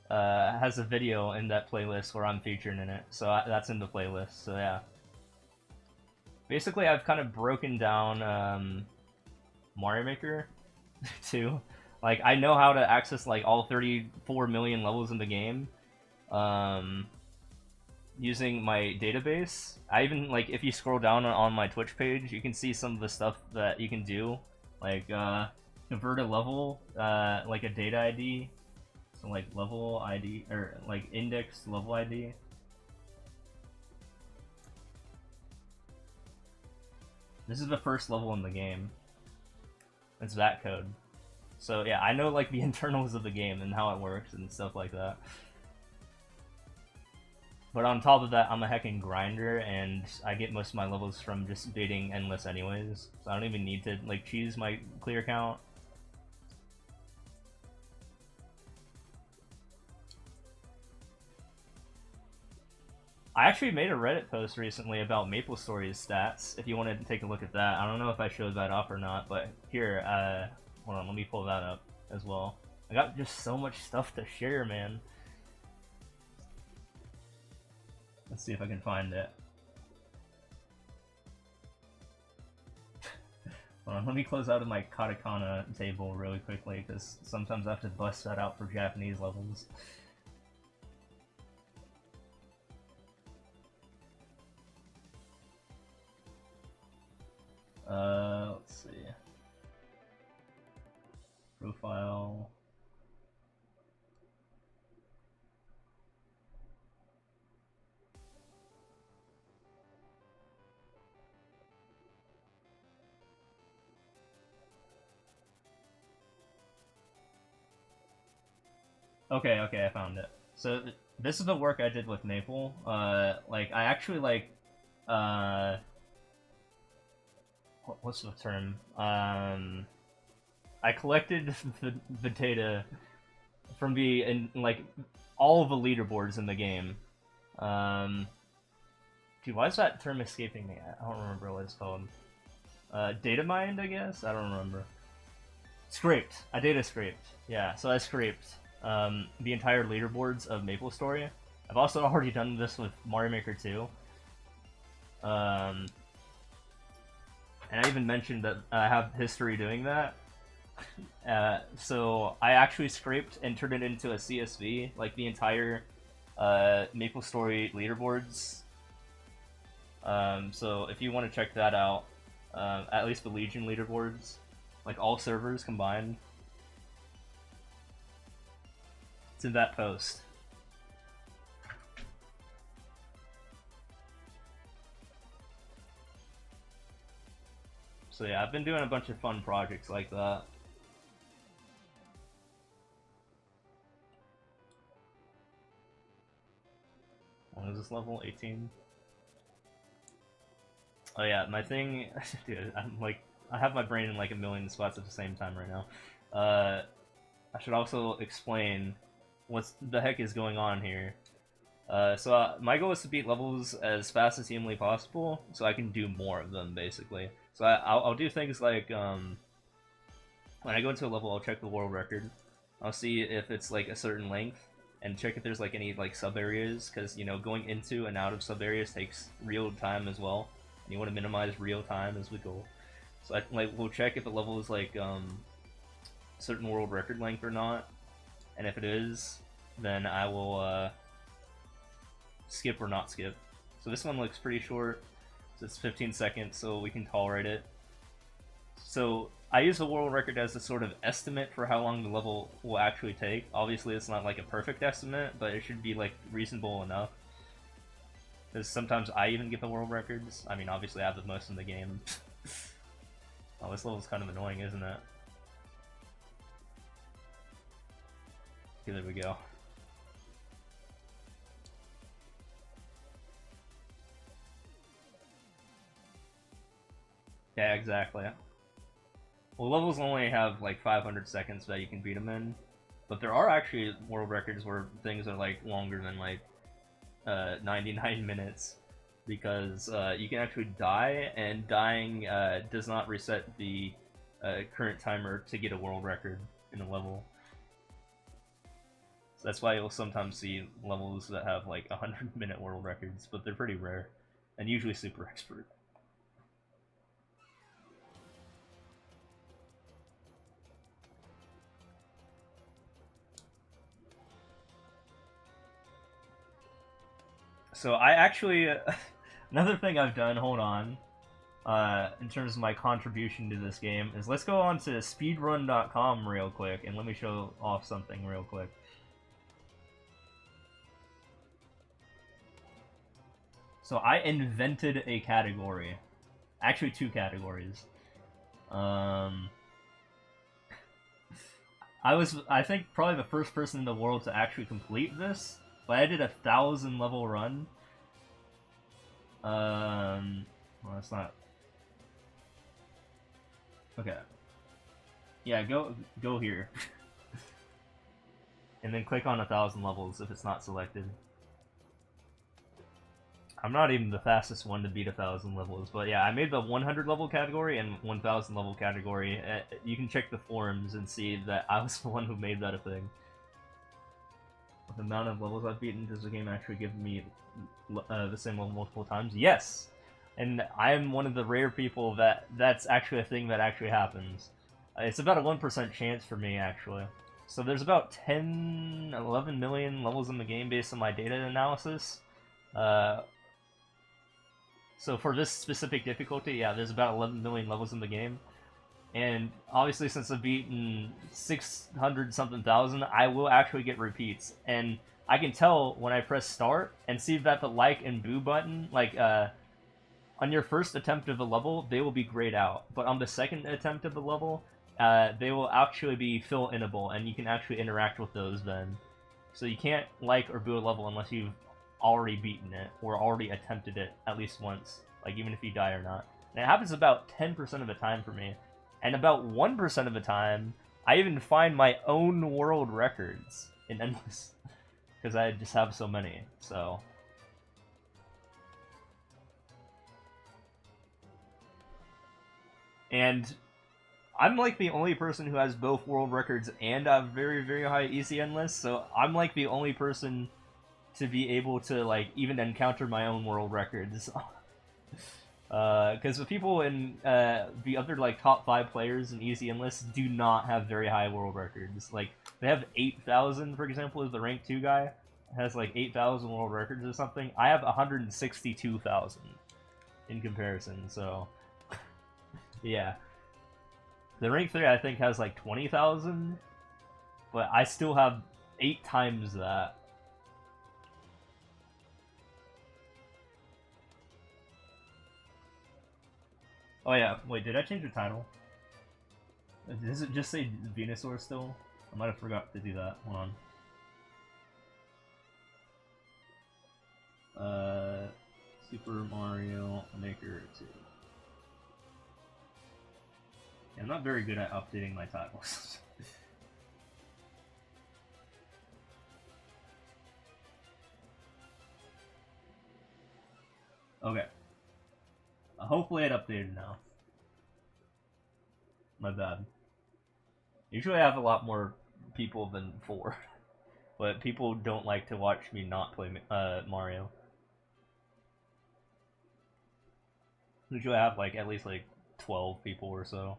has a video in that playlist where I'm featured in it, so that's in the playlist. So yeah, basically I've kind of broken down Mario Maker too. Like I know how to access like all 34 million levels in the game using my database. I even like if you scroll down on my Twitch page, you can see some of the stuff that you can do, like convert a level, like a data ID. So like level ID, or like index level ID. This is the first level in the game. It's that code. So yeah, I know like the internals of the game and how it works and stuff like that. But on top of that, I'm a heckin' grinder, and I get most of my levels from just beating endless anyways. So I don't even need to like choose my clear count. I actually made a Reddit post recently about MapleStory's stats, if you wanted to take a look at that. I don't know if I showed that off or not, but here, hold on, let me pull that up as well. I got just so much stuff to share, man. Let's see if I can find it. Hold on, let me close out of my katakana table really quickly, because sometimes I have to bust that out for Japanese levels. Let's see. Profile. Okay, I found it. So this is the work I did with Maple. Like I actually like, what's the term? I collected the data from like all of the leaderboards in the game. Dude, why is that term escaping me? I don't remember what it's called. Data mined, I guess? I don't remember. Scraped. I data scraped. Yeah, so I scraped the entire leaderboards of MapleStory. I've also already done this with Mario Maker 2. And I even mentioned that I have history doing that. So I actually scraped and turned it into a CSV, like the entire MapleStory leaderboards. So if you want to check that out, at least the Legion leaderboards, like all servers combined, it's in that post. So yeah, I've been doing a bunch of fun projects like that. What is this level? 18? Oh yeah, my thing, dude, I'm like, I have my brain in like a million spots at the same time right now. I should also explain what the heck is going on here. So my goal is to beat levels as fast as humanly possible, so I can do more of them, basically. So I'll do things like, when I go into a level, I'll check the world record. I'll see if it's like a certain length, and check if there's like any like sub-areas, because, you know, going into and out of sub-areas takes real time as well. And you want to minimize real time as we go. So we'll check if a level is like certain world record length or not, and if it is, then I will skip or not skip. So this one looks pretty short, so it's 15 seconds, so we can tolerate it. So I use the world record as a sort of estimate for how long the level will actually take. Obviously it's not like a perfect estimate, but it should be like reasonable enough. Because sometimes I even get the world records. I mean, obviously I have the most in the game. Oh, this level's kind of annoying, isn't it? Okay, there we go. Yeah, exactly. Well, levels only have like 500 seconds that you can beat them in, but there are actually world records where things are like longer than like 99 minutes, because you can actually die, and dying does not reset the current timer to get a world record in a level. So that's why you'll sometimes see levels that have like 100-minute world records, but they're pretty rare, and usually super expert. So I actually, another thing I've done, hold on, in terms of my contribution to this game, is let's go on to speedrun.com real quick, and let me show off something real quick. So I invented a category. Actually, two categories. I think, probably the first person in the world to actually complete this, but I did a 1,000 level run. Well, that's not... Okay. Yeah, go here. And then click on 1,000 levels if it's not selected. I'm not even the fastest one to beat 1,000 levels, but yeah, I made the 100 level category and 1,000 level category. You can check the forums and see that I was the one who made that a thing. The amount of levels I've beaten, does the game actually give me the same level multiple times? Yes! And I'm one of the rare people that's actually a thing that actually happens. It's about a 1% chance for me, actually. So there's about 11 million levels in the game based on my data analysis. So for this specific difficulty, yeah, there's about 11 million levels in the game. And obviously, since I've beaten 600-something thousand, I will actually get repeats. And I can tell when I press start and see that the like and boo button, like, on your first attempt of a level, they will be grayed out. But on the second attempt of a level, they will actually be fill-inable, and you can actually interact with those then. So you can't like or boo a level unless you've already beaten it, or already attempted it at least once, like even if you die or not. And it happens about 10% of the time for me. And about 1% of the time, I even find my own world records in Endless. Because I just have so many, so... And I'm like the only person who has both world records and a very, very high ECN list, so I'm like the only person to be able to, like, even encounter my own world records. Because the people in the other, like, top 5 players in ECN lists do not have very high world records. Like, they have 8,000, for example, as the rank 2 guy has, like, 8,000 world records or something. I have 162,000 in comparison, so... yeah. The rank 3, I think, has, like, 20,000, but I still have 8 times that. Oh yeah, wait, did I change the title? Does it just say VENASAUR still? I might have forgot to do that. Hold on. Super Mario Maker 2. Yeah, I'm not very good at updating my titles. Okay. Hopefully it updated now. My bad. Usually I have a lot more people than 4. But people don't like to watch me not play Mario. Usually I have, like, at least, like, 12 people or so.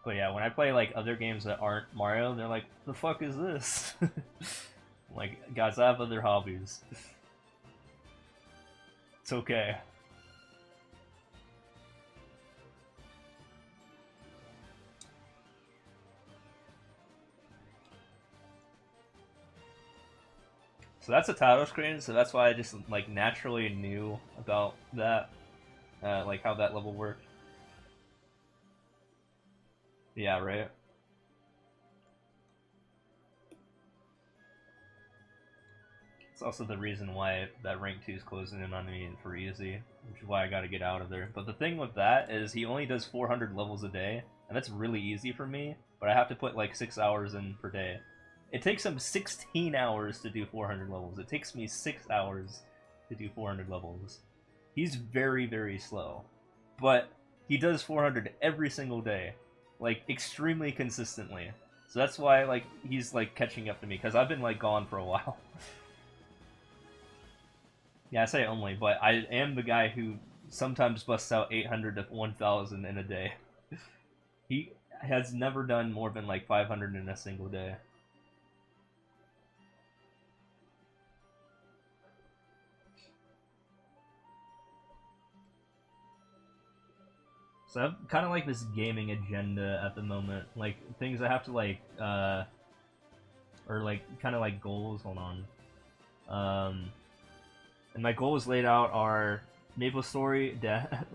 But yeah, when I play, like, other games that aren't Mario, they're like, the fuck is this? Like, guys, I have other hobbies. It's okay. So that's a title screen, so that's why I just, like, naturally knew about that. Like, how that level worked. Yeah, right? It's also the reason why that rank 2 is closing in on me for easy, which is why I gotta get out of there. But the thing with that is he only does 400 levels a day, and that's really easy for me, but I have to put like 6 hours in per day. It takes him 16 hours to do 400 levels. It takes me 6 hours to do 400 levels. He's very, very slow, but he does 400 every single day. like extremely consistently. So that's why like he's like catching up to me because I've been like gone for a while. Yeah, I say only, but I am the guy who sometimes busts out 800 to 1,000 in a day. He has never done more than like 500 in a single day. So I have kind of like this gaming agenda at the moment, like things I have to like, or like kind of like goals. Hold on, and my goals laid out are MapleStory.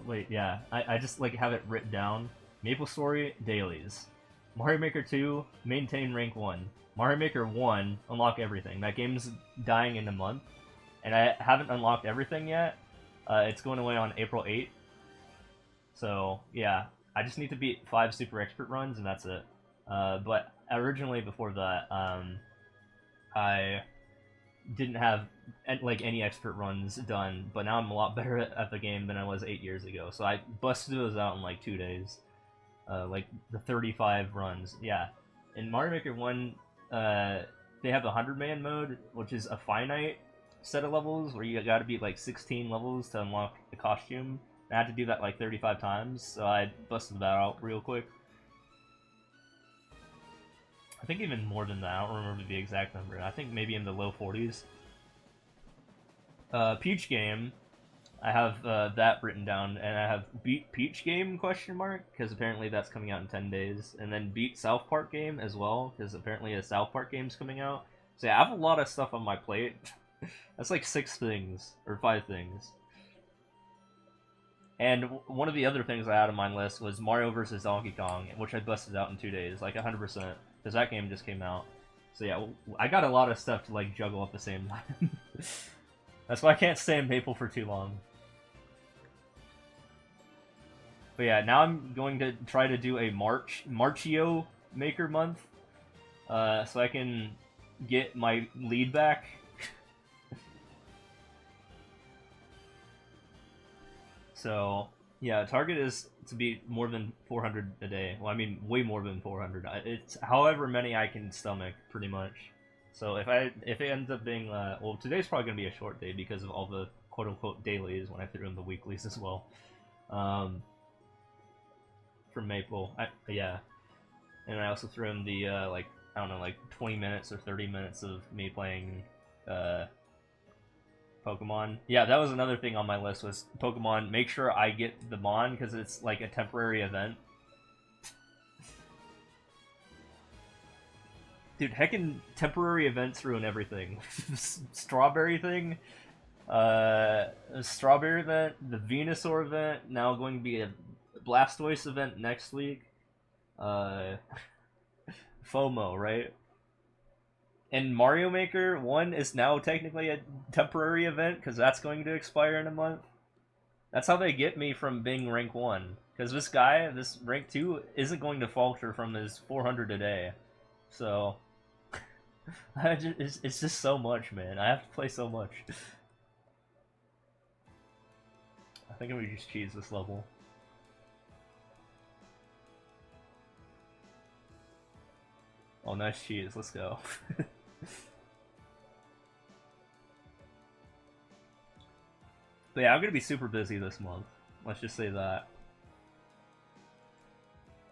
Wait, yeah, I just like have it written down. MapleStory Dailies, Mario Maker 2 maintain rank 1, Mario Maker 1 unlock everything. That game's dying in a month, and I haven't unlocked everything yet. It's going away on April 8th. So, yeah, I just need to beat 5 super expert runs, and that's it. But originally, before that, I didn't have like any expert runs done, but now I'm a lot better at the game than I was 8 years ago. So I busted those out in like 2 days. Like the 35 runs, yeah. In Mario Maker 1, they have the 100-man mode, which is a finite set of levels, where you gotta beat like 16 levels to unlock the costume. I had to do that like 35 times, so I busted that out real quick. I think even more than that, I don't remember the exact number. I think maybe in the low 40s. Peach Game, I have that written down, and I have Beat Peach Game, question mark, because apparently that's coming out in 10 days. And then Beat South Park Game as well, because apparently a South Park game's coming out. So yeah, I have a lot of stuff on my plate. That's like 6 things, or 5 things. And one of the other things I had on my list was Mario vs. Donkey Kong, which I busted out in 2 days, like 100%, because that game just came out. So yeah, I got a lot of stuff to like juggle at the same time. That's why I can't stay in Maple for too long. But yeah, now I'm going to try to do a MARCHIO Maker Month, so I can get my lead back. So, yeah, target is to be more than 400 a day. Well, I mean, way more than 400. It's however many I can stomach, pretty much. So if it ends up being, well, today's probably going to be a short day because of all the quote-unquote dailies when I threw in the weeklies as well. From Maple, yeah. And I also threw in the, like, I don't know, like 20 minutes or 30 minutes of me playing, Pokemon. Yeah, that was another thing on my list, was Pokemon. Make sure I get the Mon, because it's like a temporary event. Dude, heckin' temporary events ruin everything. Strawberry thing, Strawberry event, the Venusaur event, now going to be a Blastoise event next week. FOMO, right? And Mario Maker 1 is now technically a temporary event, because that's going to expire in a month. That's how they get me from being rank 1. Because this guy, this rank 2, isn't going to falter from his 400 a day. So, it's just so much, man. I have to play so much. I think I'm going to just cheese this level. Oh, nice cheese. Let's go. But yeah, I'm gonna be super busy this month. Let's just say that.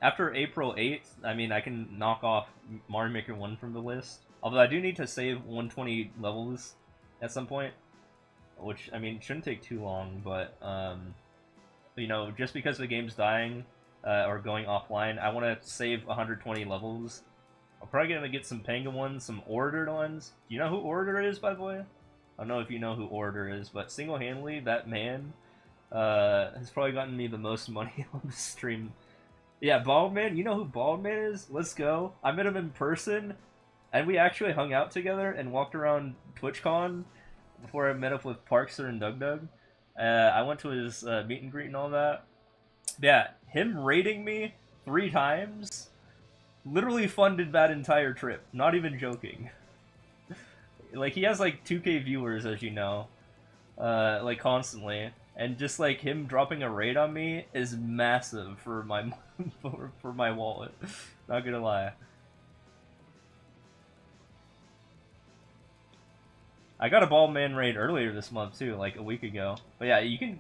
After April 8th, I mean, I can knock off Mario Maker 1 from the list. Although I do need to save 120 levels at some point. Which, I mean, shouldn't take too long, but, you know, just because the game's dying, or going offline, I want to save 120 levels. I'm probably gonna get some Panga ones, some ordered ones. Do you know who Orator is, by the way? I don't know if you know who Orator is, but single-handedly, that man has probably gotten me the most money on the stream. Yeah, Baldman, you know who Baldman is? Let's go. I met him in person, and we actually hung out together and walked around TwitchCon before I met up with Parkster and Doug. I went to his meet and greet and all that. Yeah, him raiding me 3 times literally funded that entire trip. Not even joking. Like, he has like 2K viewers, as you know, like constantly, and just like him dropping a raid on me is massive for my for my wallet. Not gonna lie. I got a bald man raid earlier this month too, like a week ago. But yeah, you can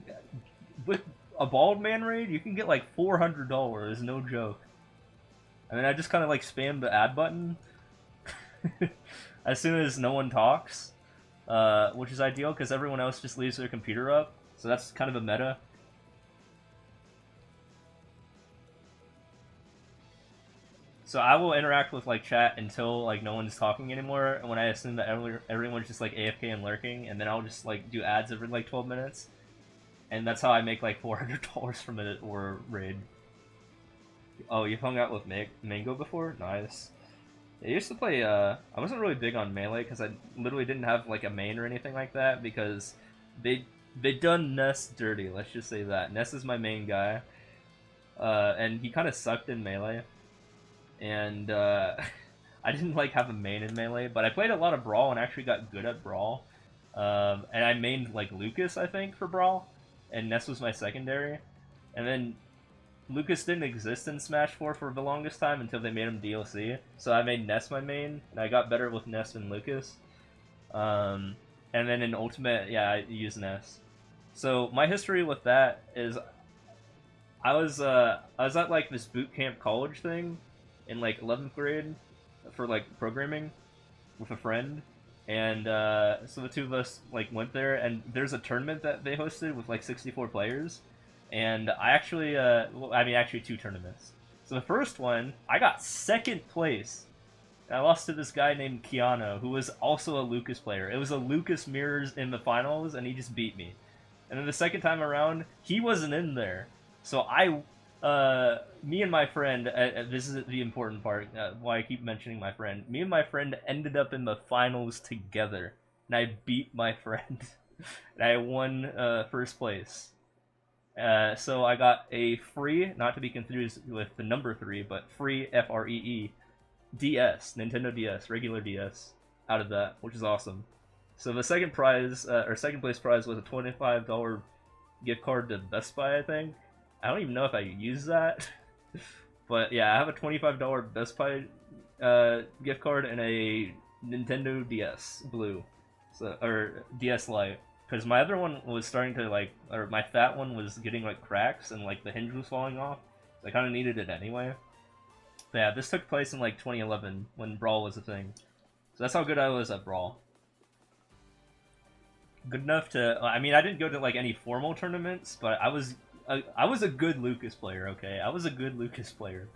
with a bald man raid, you can get like $400, no joke. And then I just kind of like spam the add button as soon as no one talks, which is ideal because everyone else just leaves their computer up. So that's kind of a meta. So I will interact with like chat until like no one's talking anymore, and when I assume that everyone's just like AFK and lurking, and then I'll just like do ads every like 12 minutes, and that's how I make like $400 from it or raid. Oh, you've hung out with Mango before? Nice. I used to play. I wasn't really big on Melee because I literally didn't have like a main or anything like that because they done Ness dirty. Let's just say that Ness is my main guy, and he kind of sucked in Melee. And I didn't like have a main in Melee, but I played a lot of Brawl and actually got good at Brawl. And I mained like Lucas, I think, for Brawl, and Ness was my secondary. And then Lucas didn't exist in Smash 4 for the longest time until they made him DLC. So I made Ness my main, and I got better with Ness than Lucas. And then in Ultimate, yeah, I used Ness. So my history with that is I was at like this boot camp college thing in like 11th grade for like programming with a friend, and so the two of us like went there, and there's a tournament that they hosted with like 64 players, and I actually well, I mean actually two tournaments. So the first one I got second place, and I lost to this guy named Keanu who was also a Lucas player. It was a Lucas mirrors in the finals, and he just beat me. And then the second time around he wasn't in there, so me and my friend, this is the important part, why I keep mentioning my friend. Me and my friend ended up in the finals together, and I beat my friend, and I won first place. So I got a free, not to be confused with the number 3, but free FREE DS, Nintendo DS, regular DS, out of that, which is awesome. So the second prize, or second place prize, was a $25 gift card to Best Buy, I think. I don't even know if I use that, but yeah, I have a $25 Best Buy gift card and a Nintendo DS Blue, so or DS Lite, because my other one was starting to like, or my fat one was getting like cracks and like the hinge was falling off. So I kind of needed it anyway. But yeah, this took place in like 2011 when Brawl was a thing, so that's how good I was at Brawl. Good enough to, I mean, I didn't go to like any formal tournaments, but I was a good Lucas player, okay? I was a good Lucas player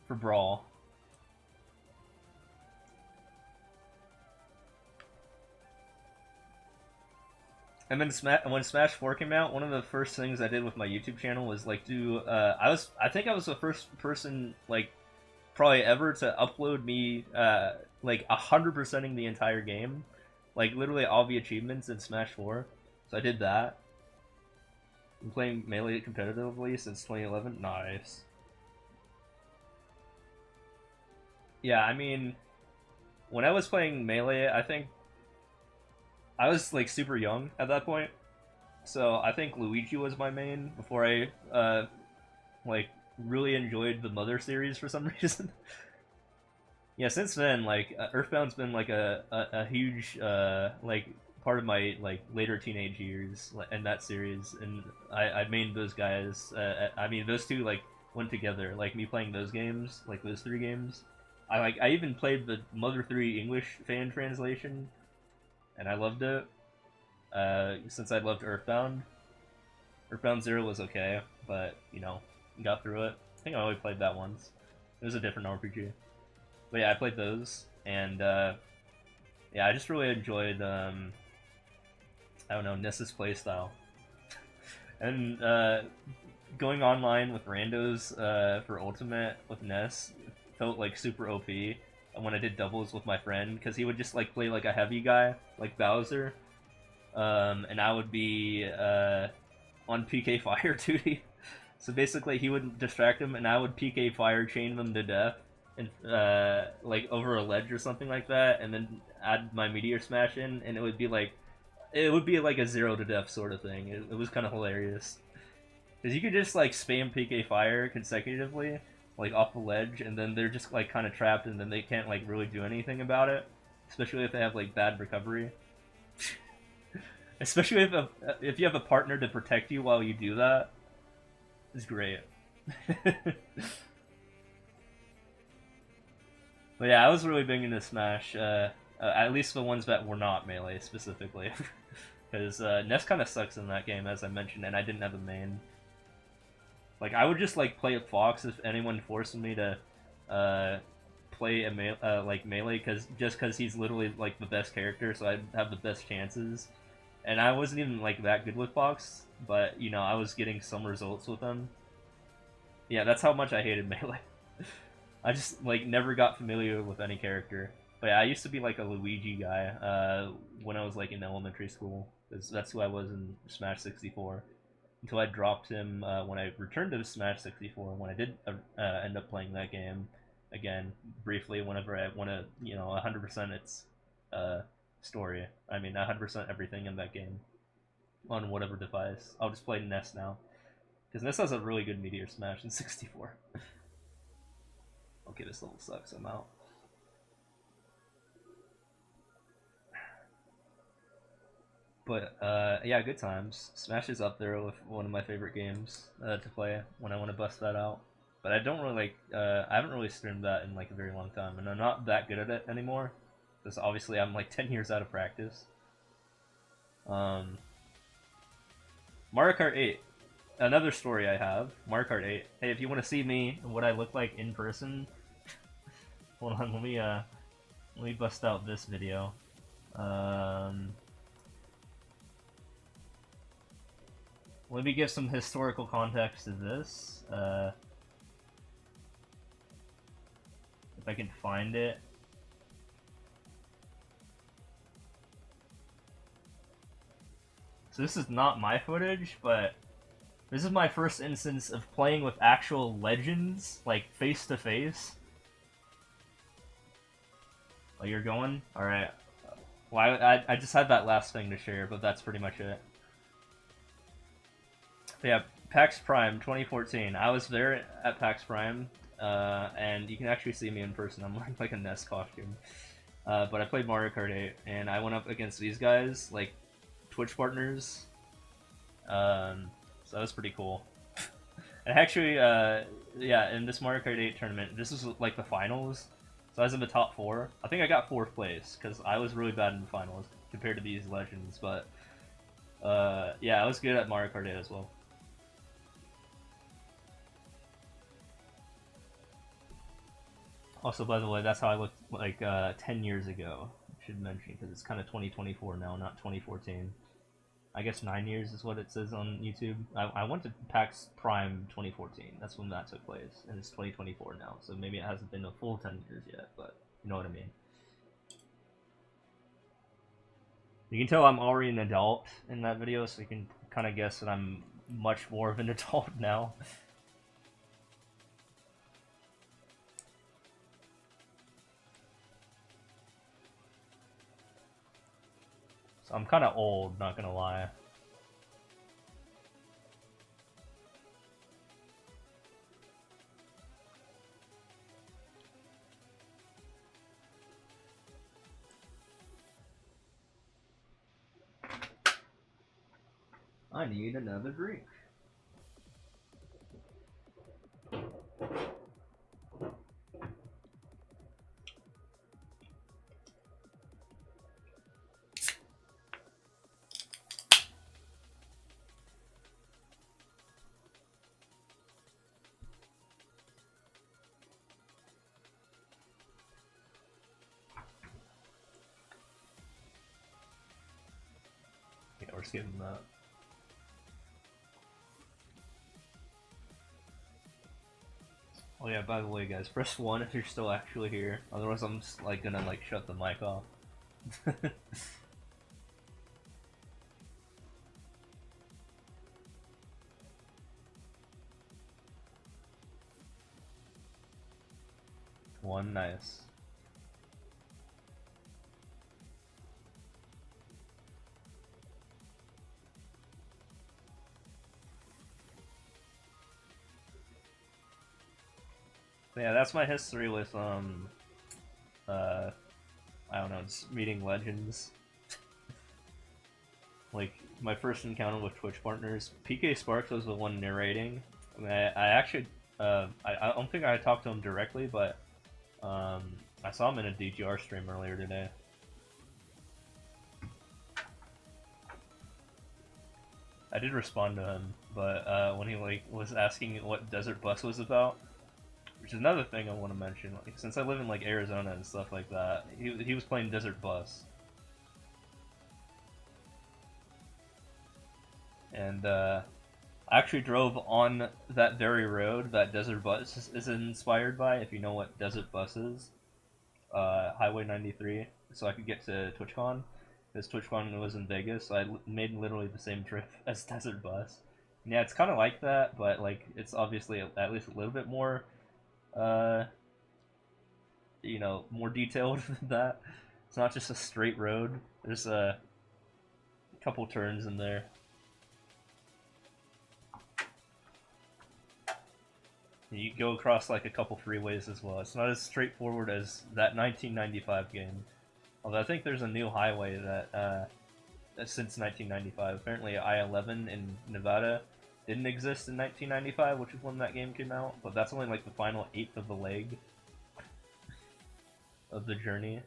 for Brawl. And then when Smash 4 came out, one of the first things I did with my YouTube channel was like do I think I was the first person like probably ever to upload me like 100%ing the entire game, like literally all the achievements in Smash 4. So I did that. I'm playing Melee competitively since 2011. Nice. Yeah, I mean, when I was playing Melee, I think I was like super young at that point. So I think Luigi was my main before I like really enjoyed the Mother series for some reason. Yeah, since then, like Earthbound's been like a huge like part of my like later teenage years in that series, and I mained those guys. I mean, those two like went together. Like me playing those games, like those 3 games. I even played the Mother 3 English fan translation, and I loved it. Since I loved Earthbound. Earthbound 0 was okay, but you know, got through it. I think I only played that once. It was a different RPG. But yeah, I played those, and yeah, I just really enjoyed I don't know, Ness's playstyle. And going online with randos for Ultimate with Ness felt like super OP. And when I did doubles with my friend, because he would just like play like a heavy guy, like Bowser, and I would be on PK fire duty. So basically, he would distract him, and I would PK fire chain them to death, and like over a ledge or something like that, and then add my Meteor Smash in, and it would be like a 0 to death sort of thing. It was kind of hilarious. Because you could just like spam PK fire consecutively, like off the ledge, and then they're just like kind of trapped, and then they can't like really do anything about it, especially if they have like bad recovery. Especially if you have a partner to protect you while you do that, it's great. But yeah, I was really big into Smash, at least the ones that were not melee specifically, because Ness kind of sucks in that game, as I mentioned, and I didn't have a main. Like I would just like play a Fox if anyone forced me to play a like melee, because he's literally like the best character, so I'd have the best chances. And I wasn't even like that good with Fox, but you know I was getting some results with him. Yeah, that's how much I hated melee. I just like never got familiar with any character. But yeah, I used to be like a Luigi guy when I was like in elementary school, because that's who I was in Smash 64. Until I dropped him when I returned to Smash 64. When I did end up playing that game again briefly, whenever I want to, 100% its story. I mean, 100% everything in that game on whatever device. I'll just play Ness now, because Ness has a really good Meteor Smash in 64. Okay, this level sucks. I'm out. But yeah, good times. Smash is up there with one of my favorite games to play when I want to bust that out. But I don't really like. I haven't really streamed that in like a very long time, and I'm not that good at it anymore. Because obviously I'm like 10 years out of practice. Mario Kart 8. Another story I have. Mario Kart 8. Hey, if you want to see me and what I look like in person, hold on. Let me bust out this video. Let me give some historical context to this. If I can find it. So this is not my footage, but this is my first instance of playing with actual legends, like face to face. Oh, you're going? Alright. Well, I just had that last thing to share, but that's pretty much it. Yeah, PAX Prime 2014. I was there at PAX Prime, and you can actually see me in person. I'm wearing like a Ness costume. But I played Mario Kart 8, and I went up against these guys, like Twitch partners. So that was pretty cool. And actually, yeah, in this Mario Kart 8 tournament, this was like the finals. So I was in the top 4. I think I got 4th place, because I was really bad in the finals compared to these legends. But yeah, I was good at Mario Kart 8 as well. Also, by the way, that's how I looked like 10 years ago. I should mention, because it's kind of 2024 now, not 2014. I guess 9 years is what it says on YouTube. I went to PAX Prime 2014. That's when that took place, and it's 2024 now. So maybe it hasn't been a full 10 years yet, but you know what I mean. You can tell I'm already an adult in that video, so you can kind of guess that I'm much more of an adult now. So I'm kind of old, not gonna lie. I need another drink. Yeah, we're skipping that. Oh yeah, by the way guys, press 1 if you're still actually here. Otherwise I'm just like gonna like shut the mic off. One, nice. yeah, that's my history with uh, I don't know, just meeting legends. Like my first encounter with Twitch partners, PK Sparks was the one narrating. I actually, I don't think I talked to him directly, but I saw him in a DGR stream earlier today. I did respond to him, but when he was asking what Desert Bus was about, which is another thing I want to mention. Like, since I live in like Arizona and stuff like that, he was playing Desert Bus, and I actually drove on that very road that Desert Bus is inspired by. If you know what Desert Bus is, Highway 93, so I could get to TwitchCon. Because TwitchCon was in Vegas, so I made literally the same trip as Desert Bus. And yeah, it's kind of like that, but like it's obviously at least a little bit more, uh, more detailed than that. It's not just a straight road. There's a couple turns in there. You go across like a couple freeways as well. It's not as straightforward as that 1995 game. Although I think there's a new highway that since 1995. Apparently I-11 in Nevada didn't exist in 1995, which is when that game came out. But that's only like the final eighth of the leg of the journey.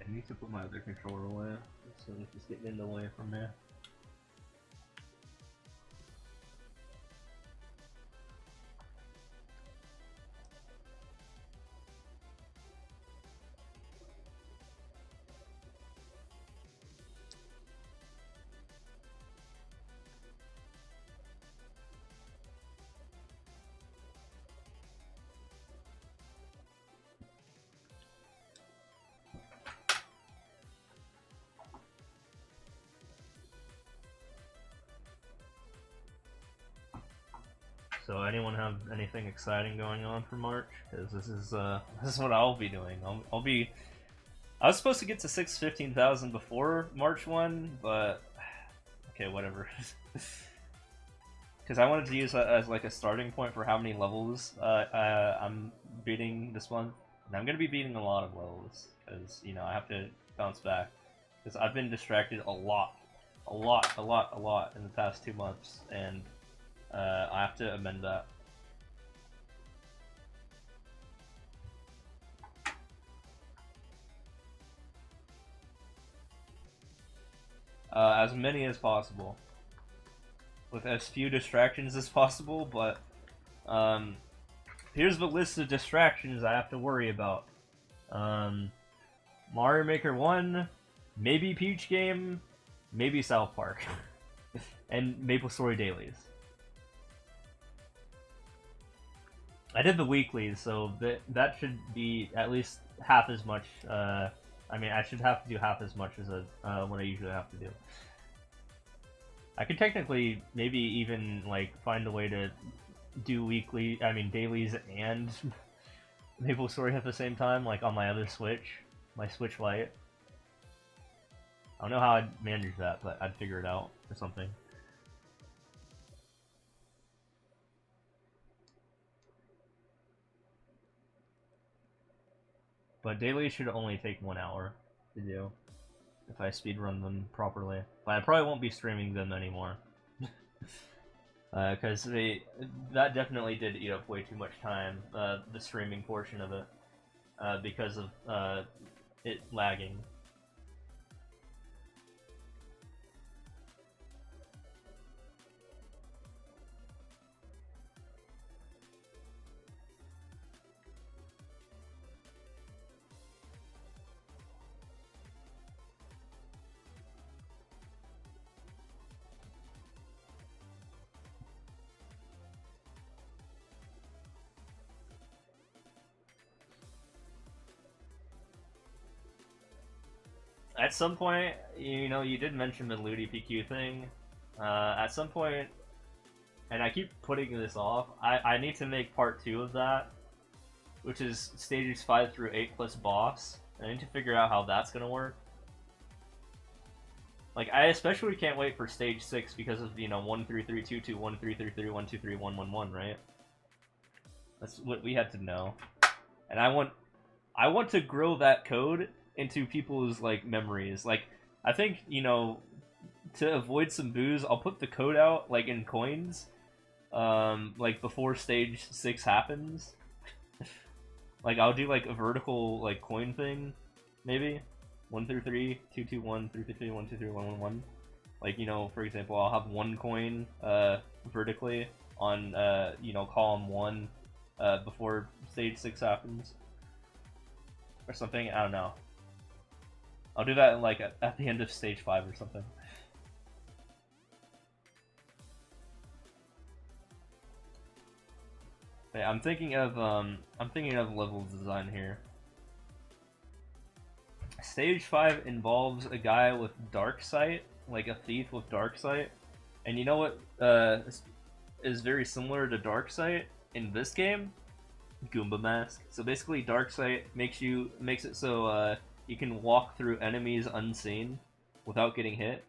I need to put my other controller away, so it's just getting in the way from me. So anyone have anything exciting going on for March? Because this is what I'll be doing. I was supposed to get to 15,000 before March 1, but okay, whatever. Because I wanted to use that as like a starting point for how many levels I'm beating this month. And I'm gonna be beating a lot of levels because I have to bounce back. Because I've been distracted a lot in the past 2 months, and I have to amend that. As many as possible. With as few distractions as possible, but here's the list of distractions I have to worry about. Mario Maker 1, maybe Peach Game, maybe South Park, and Maple Story Dailies. I did the weeklies, so that should be at least half as much. I mean, I should have to do half as much as what I usually have to do. I could technically maybe even like find a way to do dailies and Maple Story at the same time, like on my other Switch, my Switch Lite. I don't know how I'd manage that, but I'd figure it out or something. But dailies should only take 1 hour to do if I speedrun them properly. But I probably won't be streaming them anymore. Because that definitely did eat up way too much time, the streaming portion of it, because of it lagging. At some point, you know, you did mention the Ludi PQ thing. At some point, and I keep putting this off, I need to make part 2 of that, which is stages 5 through 8 plus boss. I need to figure out how that's gonna work. Like, I especially can't wait for stage 6 because of, you know, 1 3 3 2 2 1 3 3 3 1 2 3 1 1 1, right? That's what we had to know. And I want to grow that code into people's, like, memories. Like, I think, you know, to avoid some booze, I'll put the code out, like, in coins, like, before stage 6 happens. Like, I'll do, like, a vertical, like, coin thing, maybe. 1 through 3, 2 2 1, 3 3 3, 1 2 3, 1 1 1. Like, you know, for example, I'll have one coin, vertically on, you know, column 1, before stage 6 happens. Or something, I don't know. I'll do that, like, at the end of stage 5 or something. Yeah, I'm thinking of level design here. Stage 5 involves a guy with dark sight, like a thief with dark sight. And you know what is very similar to dark sight in this game? Goomba Mask. So basically dark sight makes it so you can walk through enemies unseen without getting hit.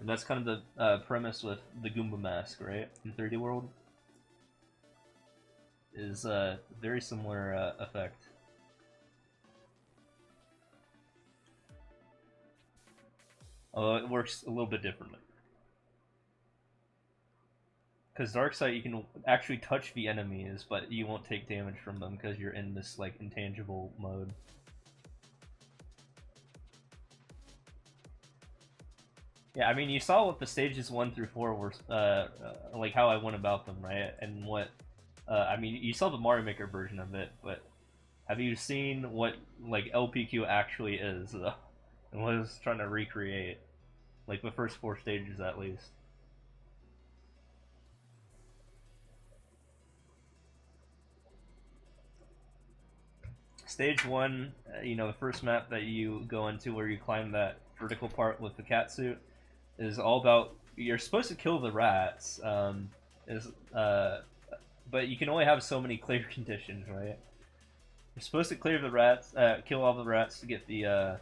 And that's kind of the premise with the Goomba Mask, right? In 3D World. Is a very similar effect. Although it works a little bit differently. Because Darksight, you can actually touch the enemies, but you won't take damage from them because you're in this, like, intangible mode. Yeah, I mean, you saw what the stages 1 through 4 were, like, how I went about them, right? And what, I mean, you saw the Mario Maker version of it, but have you seen what, like, LPQ actually is, though? And what it's trying to recreate? Like, the first 4 stages, at least. Stage 1, you know, the first map that you go into where you climb that vertical part with the cat suit is all about, you're supposed to kill the rats, but you can only have so many clear conditions, right? You're supposed to clear the rats, kill all the rats to get the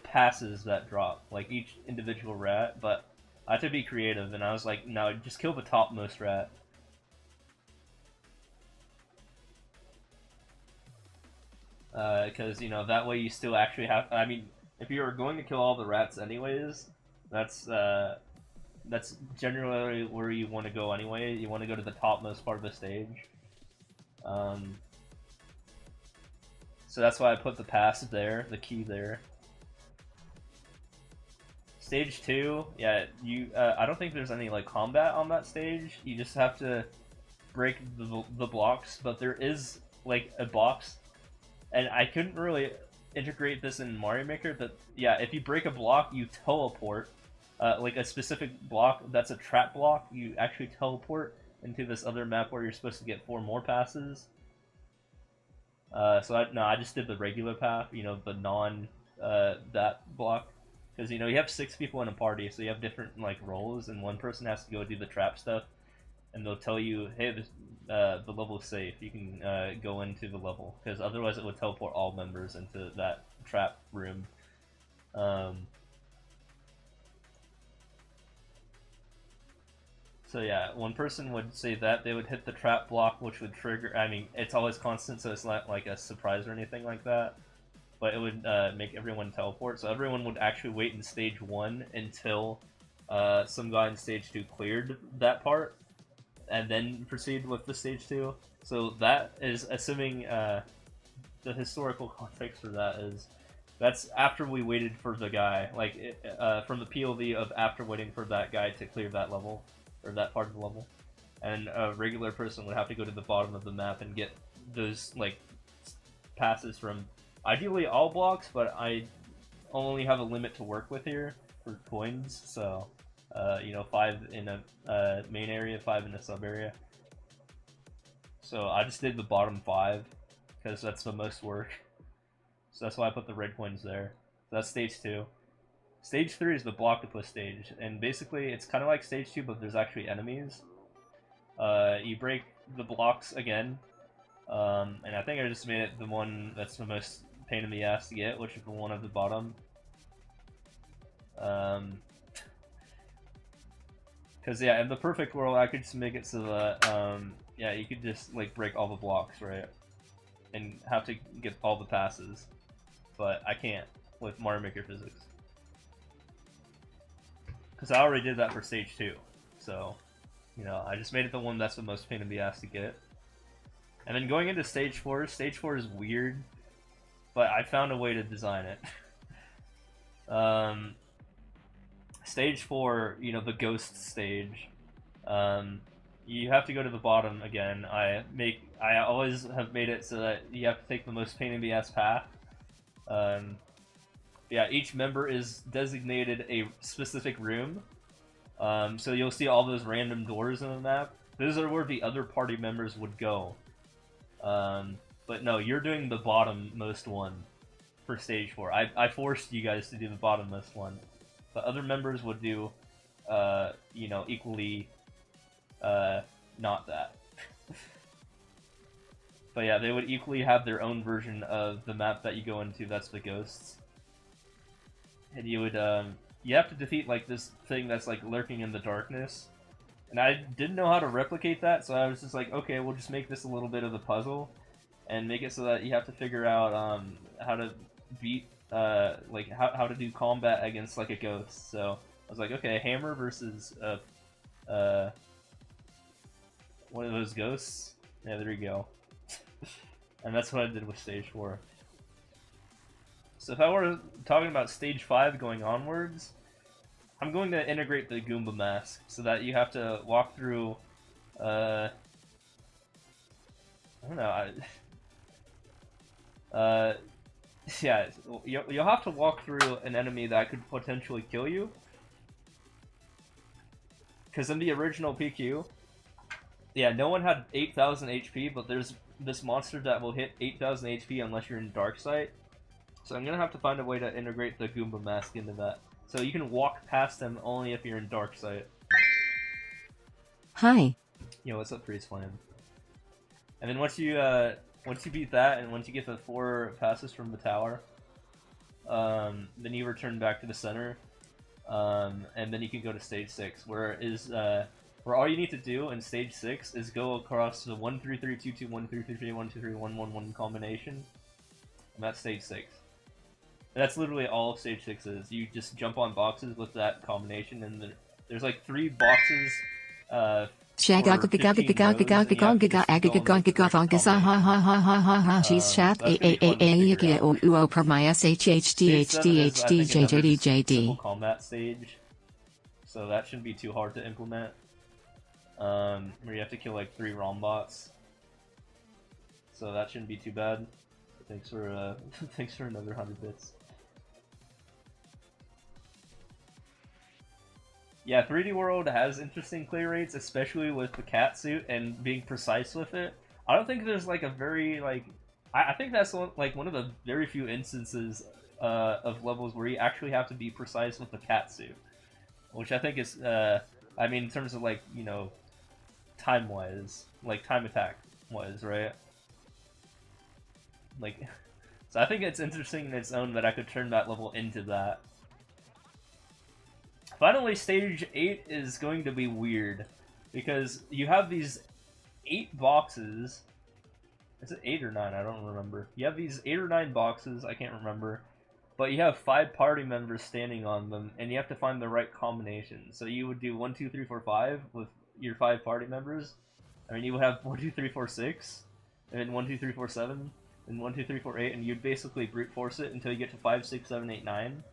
passes that drop, like each individual rat, but I had to be creative, and I was like, no, just kill the topmost rat. Because, you know, that way you still actually have, I mean, if you were going to kill all the rats anyways, that's generally where you want to go anyway. You want to go to the topmost part of the stage. So that's why I put the pass there, the key there. Stage 2, yeah, I don't think there's any, like, combat on that stage. You just have to break the blocks, but there is, like, a box, and I couldn't really integrate this in Mario Maker, but yeah, if you break a block, you teleport. Like a specific block that's a trap block, you actually teleport into this other map where you're supposed to get 4 more passes. So I just did the regular path, you know, the non that block. Because, you know, you have 6 people in a party, so you have different, like, roles, and one person has to go do the trap stuff, and they'll tell you, hey, the level is safe, you can go into the level, because otherwise it would teleport all members into that trap room. So yeah, one person would say that, they would hit the trap block, which would trigger, I mean, it's always constant, so it's not like a surprise or anything like that. But it would make everyone teleport, so everyone would actually wait in stage 1 until some guy in stage 2 cleared that part, and then proceed with the stage 2. So that is assuming the historical context for that is that's after we waited for the guy, like from the POV of after waiting for that guy to clear that level or that part of the level, and a regular person would have to go to the bottom of the map and get those, like, passes from ideally all blocks, but I only have a limit to work with here for coins, so, you know, 5 in a main area, 5 in a sub area. So I just did the bottom 5, because that's the most work. So that's why I put the red coins there. So that's stage 2. Stage 3 is the Blocktopus stage, and basically it's kind of like Stage 2, but there's actually enemies. You break the blocks again, and I think I just made it the one that's the most pain in the ass to get, which is the one at the bottom. Because yeah, in the perfect world, I could just make it so that yeah, you could just like break all the blocks, right, and have to get all the passes, but I can't with Mario Maker physics. Because I already did that for Stage 2, so, you know, I just made it the one that's the most pain in the ass to get. And then going into Stage 4 is weird, but I found a way to design it. Stage 4, you know, the ghost stage, you have to go to the bottom again. I always have made it so that you have to take the most pain in the ass path. Yeah, each member is designated a specific room. So you'll see all those random doors in the map. Those are where the other party members would go. But no, you're doing the bottommost one for Stage 4. I forced you guys to do the bottommost one. But other members would do, you know, equally, not that. But yeah, they would equally have their own version of the map that you go into, that's the ghosts. And you would, you have to defeat, like, this thing that's, like, lurking in the darkness. And I didn't know how to replicate that, so I was just like, okay, we'll just make this a little bit of the puzzle. And make it so that you have to figure out, how to beat, like, how to do combat against, like, a ghost. So, I was like, okay, hammer versus, one of those ghosts? Yeah, there you go. And that's what I did with Stage 4. So if I were talking about Stage 5 going onwards, I'm going to integrate the Goomba mask so that you have to walk through, I don't know, yeah, you'll have to walk through an enemy that could potentially kill you. Because in the original PQ, yeah, no one had 8,000 HP, but there's this monster that will hit 8,000 HP unless you're in Dark Sight. So I'm gonna have to find a way to integrate the Goomba mask into that. So you can walk past them only if you're in Dark Sight. Hi. Yo, what's up, Priest Flame? And then once you beat that, and once you get the 4 passes from the tower, then you return back to the center, and then you can go to Stage 6, where all you need to do in Stage 6 is go across the 1-3-3-2-2, 1-3-3-3, 1-2-3, 1-1-1 combination, and that's Stage 6. And that's literally all Stage 6 is. You just jump on boxes with that combination, and there's like 3 boxes, She's shaft a per my SHHDHDHDJJDJD. Combat stage, so that shouldn't be too hard to implement. Where you have to kill like 3 ROM bots, so that shouldn't be too bad. Thanks for thanks for another 100 bits. Yeah, 3D World has interesting play rates, especially with the cat suit and being precise with it. I don't think there's like a very like, I think that's one of the very few instances of levels where you actually have to be precise with the cat suit, which I think is, I mean, in terms of like, you know, time wise, like time attack wise, right? Like, so I think it's interesting in its own that I could turn that level into that. Finally, Stage 8 is going to be weird, because you have these 8 boxes. Is it 8 or 9? I don't remember. You have these 8 or 9 boxes, I can't remember, but you have 5 party members standing on them, and you have to find the right combination. So you would do 1, 2, 3, 4, 5 with your 5 party members. I mean, you would have 1, 2, 3, 4, 6, and then 1, 2, 3, 4, 7, and 1, 2, 3, 4, 8, and you'd basically brute force it until you get to 5, 6, 7, 8, 9,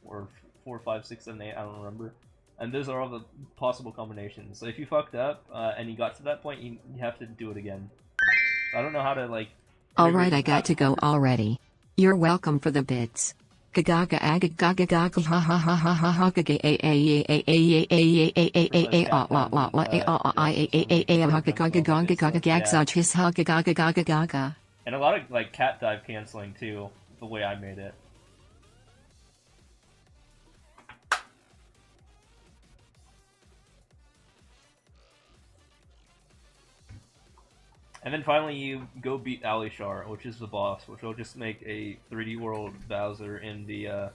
or 4, 5, 6, 7, 8, I don't remember. And those are all the possible combinations. So if you fucked up, and you got to that point, you have to do it again. So I don't know how to, like... Alright, I got to go already. You're welcome for the bits. Gagaga agaga gaga ha ha ha ha ha ha gaga a a a a a a a a a a la la la a a a a a a ha gaga gaga gaga gaga his ha gaga gaga gaga. And a lot of, like, cat dive canceling, too, the way I made it. And then finally you go beat Alishar, which is the boss, which will just make a 3D world Bowser in the,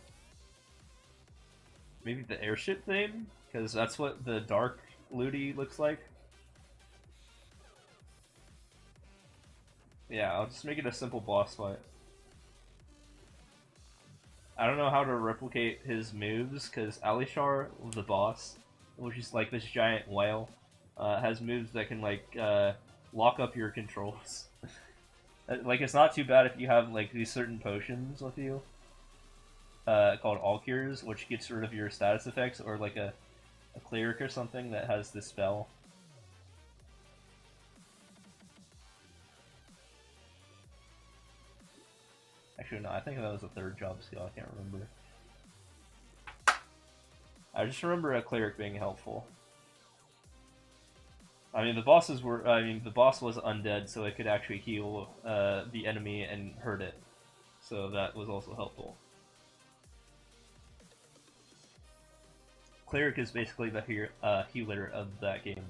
maybe the airship thing? Because that's what the dark Ludi looks like. Yeah, I'll just make it a simple boss fight. I don't know how to replicate his moves, because Alishar, the boss, which is like this giant whale, has moves that can, like, lock up your controls. Like, it's not too bad if you have, like, these certain potions with you, called All Cures, which gets rid of your status effects, or like a cleric or something that has this spell. Actually, no, I think that was the third job skill, I can't remember. I just remember a cleric being helpful. I mean, the boss was undead, so it could actually heal the enemy and hurt it. So that was also helpful. Cleric is basically the healer of that game.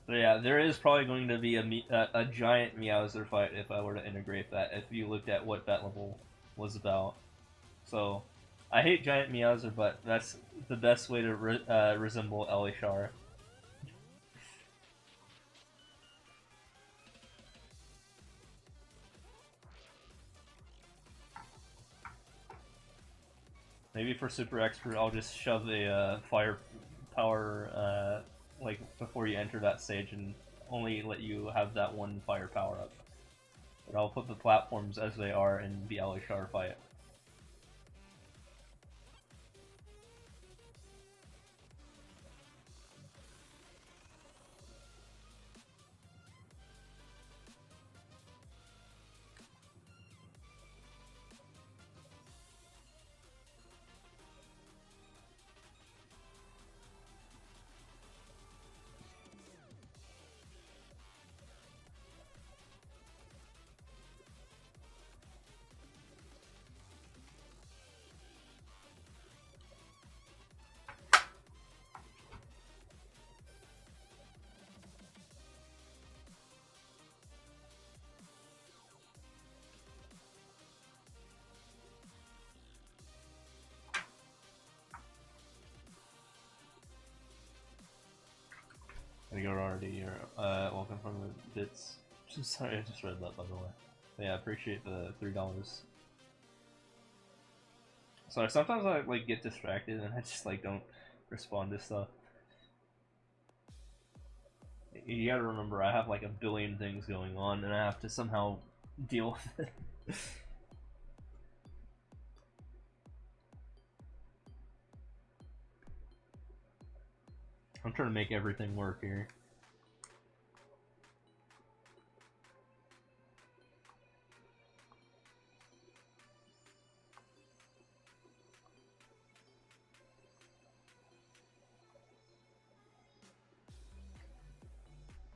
So yeah, there is probably going to be a giant Meowser fight if I were to integrate that, if you looked at what that level was about. So, I hate giant Meowser, but that's the best way to resemble Elishar. Maybe for Super Expert, I'll just shove a fire power, like, before you enter that stage and only let you have that one fire power up. But I'll put the platforms as they are in the Elishar fight. You're already welcome from the bits. Sorry, I just read that, by the way. But yeah, I appreciate the $3. Sorry, sometimes I like get distracted and I just like don't respond to stuff. You gotta remember, I have like a billion things going on and I have to somehow deal with it. I'm trying to make everything work here.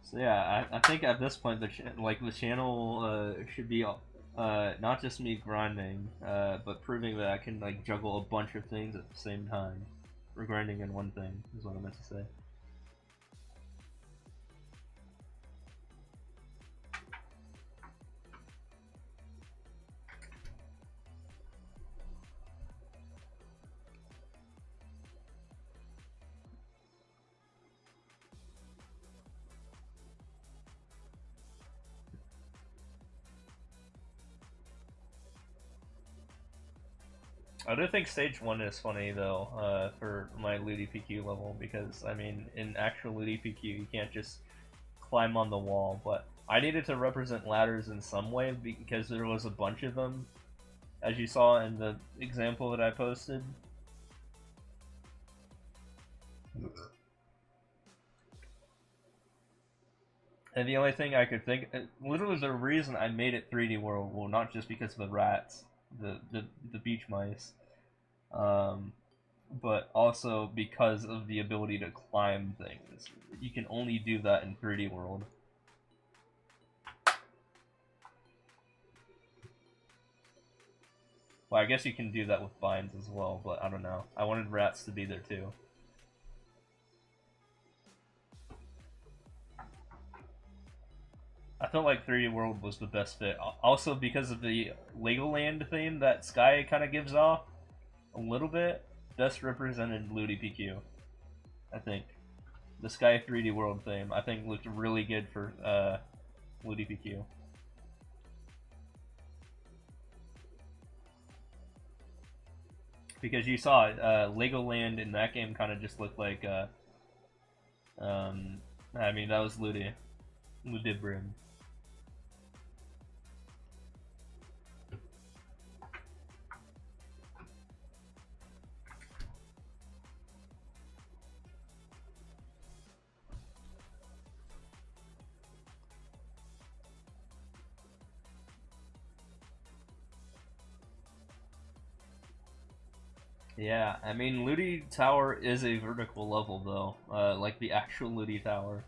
So yeah, I think at this point the channel should be not just me grinding, but proving that I can like juggle a bunch of things at the same time. Or grinding in one thing is what I meant to say. I do think stage 1 is funny though, for my Ludi PQ level, because I mean, in actual Ludi PQ you can't just climb on the wall, but I needed to represent ladders in some way because there was a bunch of them, as you saw in the example that I posted. And the only thing I could think, literally the reason I made it 3D world, well, not just because of the rats, the beach mice, but also because of the ability to climb things. You can only do that in 3D World. Well, I guess you can do that with vines as well, but I don't know. I wanted rats to be there too. I felt like 3D World was the best fit. Also because of the Legoland theme that Sky kind of gives off a little bit. Best represented Ludi PQ, I think. The Sky 3D World theme, I think, looked really good for Ludi PQ. Because you saw it, Legoland in that game kind of just looked like, I mean, that was Ludibrim. Yeah, I mean, Ludi Tower is a vertical level, though, like the actual Ludi Tower.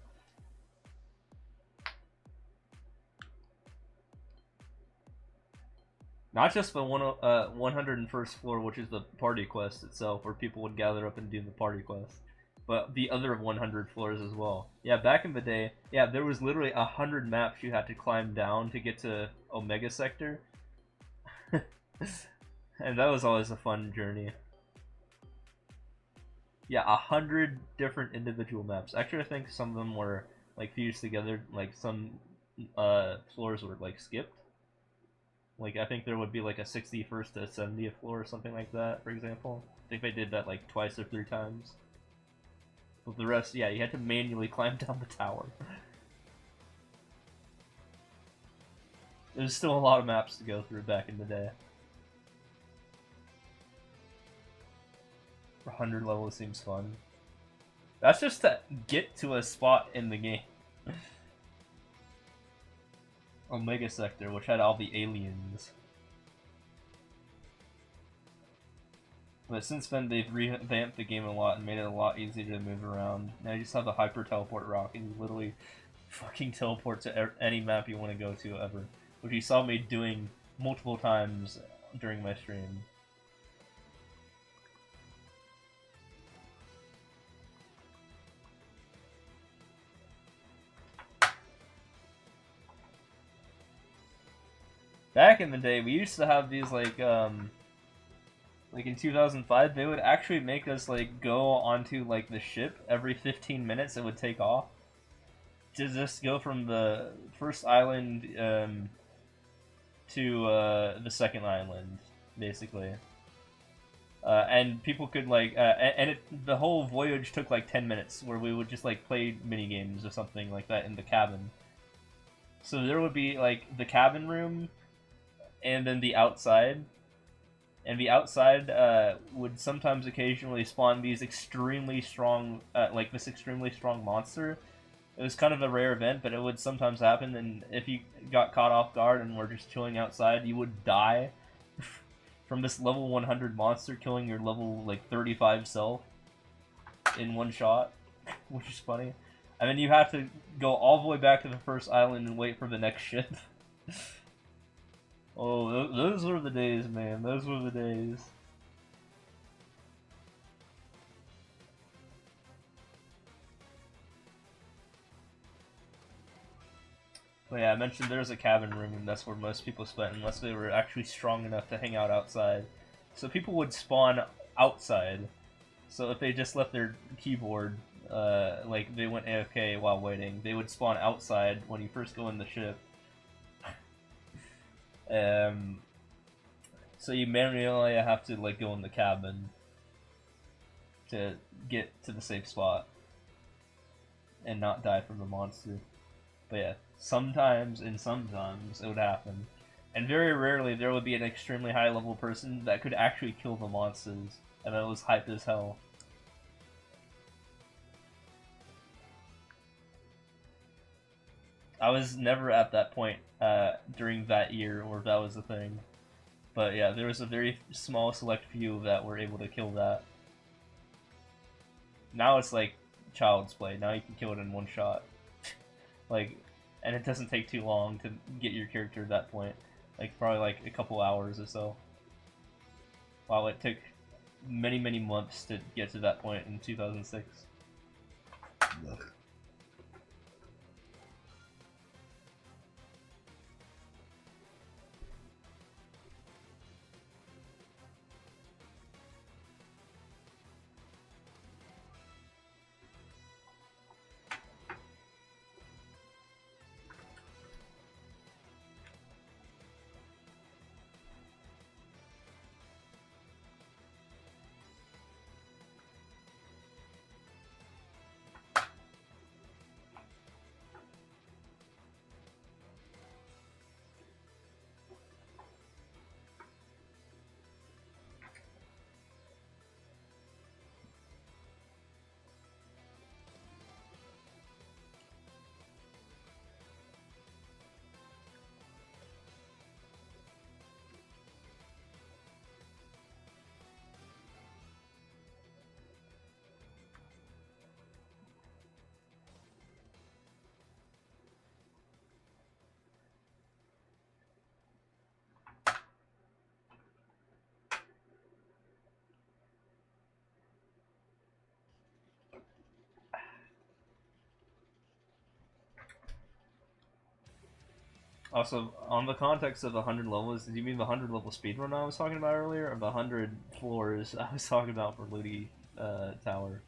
Not just the 101st floor, which is the party quest itself, where people would gather up and do the party quest, but the other 100 floors as well. Yeah, back in the day, yeah, there was literally 100 maps you had to climb down to get to Omega Sector. And that was always a fun journey. Yeah, 100 different individual maps. Actually, I think some of them were like fused together. Like some floors were like skipped. Like I think there would be like a 61st to 70th floor or something like that, for example. I think they did that like twice or 3 times. But the rest, yeah, you had to manually climb down the tower. There's still a lot of maps to go through back in the day. 100 levels seems fun. That's just to get to a spot in the game. Omega Sector, which had all the aliens. But since then, they've revamped the game a lot and made it a lot easier to move around. Now you just have the Hyper Teleport Rock, and you literally fucking teleport to any map you want to go to ever. Which you saw me doing multiple times during my stream. Back in the day, we used to have these like in 2005, they would actually make us like go onto like the ship every 15 minutes. It would take off to just go from the first island to the second island, basically. And people could like, the whole voyage took like 10 minutes, where we would just like play mini games or something like that in the cabin. So there would be like the cabin room, and then the outside. And the outside would sometimes occasionally spawn these extremely strong, like this extremely strong monster. It was kind of a rare event, but it would sometimes happen, and if you got caught off guard and were just chilling outside, you would die from this level 100 monster killing your level like 35 self in one shot, which is funny. And then you have to go all the way back to the first island and wait for the next ship. Oh, those were the days, man. Those were the days. But yeah, I mentioned there's a cabin room, and that's where most people spent, unless they were actually strong enough to hang out outside. So people would spawn outside. So if they just left their keyboard, like they went AFK while waiting, they would spawn outside when you first go in the ship. So you manually have to like go in the cabin to get to the safe spot and not die from the monster. But yeah, sometimes it would happen. And very rarely there would be an extremely high level person that could actually kill the monsters, and that was hype as hell. I was never at that point during that year, or if that was the thing. But yeah, there was a very small select few that were able to kill that. now it's like child's play. Now you can kill it in one shot. Like, and it doesn't take too long to get your character at that point. Like, probably like a couple hours or so. While it took many, many months to get to that point in 2006. Also, on the context of the 100 levels, did you mean the 100 level speedrun I was talking about earlier, or the 100 floors I was talking about for Ludi Tower?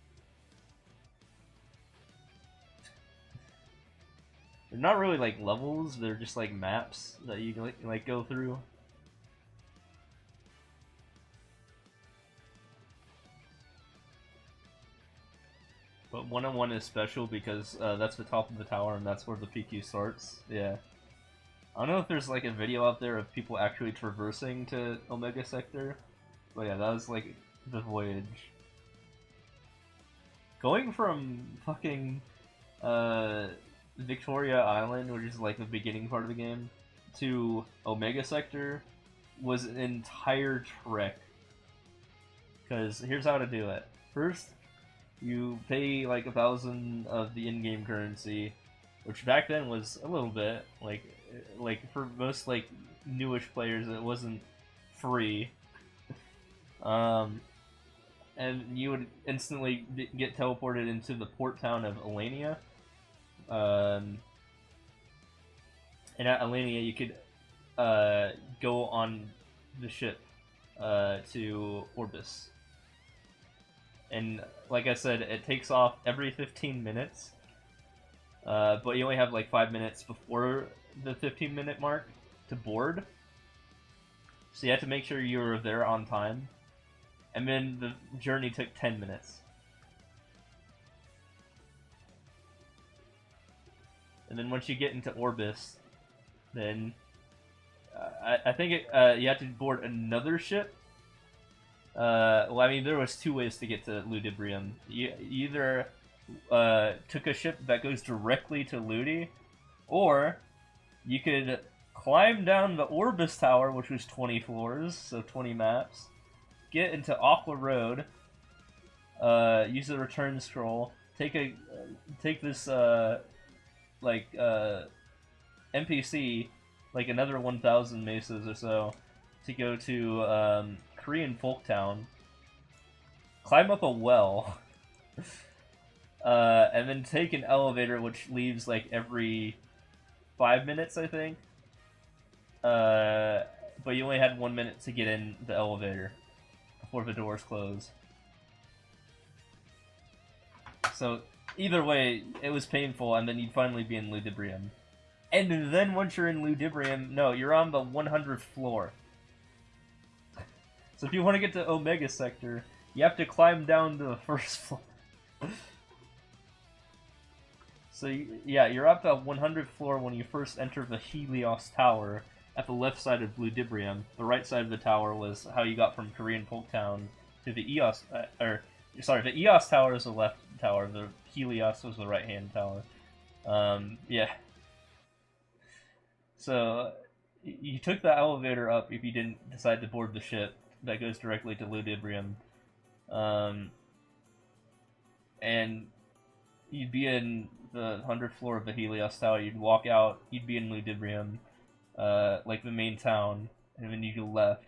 They're not really like levels, they're just like maps that you can like go through. But 101 is special because that's the top of the tower and that's where the PQ starts. Yeah. I don't know if there's like a video out there of people actually traversing to Omega Sector, but yeah, that was like the voyage. Going from fucking Victoria Island, which is like the beginning part of the game, to Omega Sector was an entire trek. Because here's how to do it. First, you pay like 1,000 of the in-game currency, which back then was a little bit like for most like newish players it wasn't free. And you would instantly get teleported into the port town of Alania. And at Alania you could go on the ship to Orbis. And like I said, it takes off every 15 minutes. But you only have like 5 minutes before the 15-minute mark to board. So you have to make sure you're there on time. And then the journey took 10 minutes. And then once you get into Orbis, then I think you have to board another ship. Well, I mean, there was two ways to get to Ludibrium. You either took a ship that goes directly to Ludi, or you could climb down the Orbis Tower, which was 20 floors, so 20 maps, get into Aqua Road, use the return scroll, take this NPC, like another 1,000 mesas or so, to go to Korean Folk Town, climb up a well, and then take an elevator which leaves like every 5 minutes, I think. But you only had 1 minute to get in the elevator before the doors close. So either way, it was painful, and then you'd finally be in Ludibrium. And then once you're in Ludibrium, no, you're on the 100th floor. So if you want to get to Omega Sector, you have to climb down to the first floor. So yeah, you're at the 100th floor when you first enter the Helios Tower at the left side of Ludibrium. The right side of the tower was how you got from Korean Folk Town to the Eos, the Eos Tower is the left tower, the Helios was the right-hand tower. Yeah. So you took the elevator up if you didn't decide to board the ship that goes directly to Ludibrium. and you'd be in the 100th floor of the Helios Tower. You'd walk out. You'd be in Ludibrium, like the main town, and then you go left,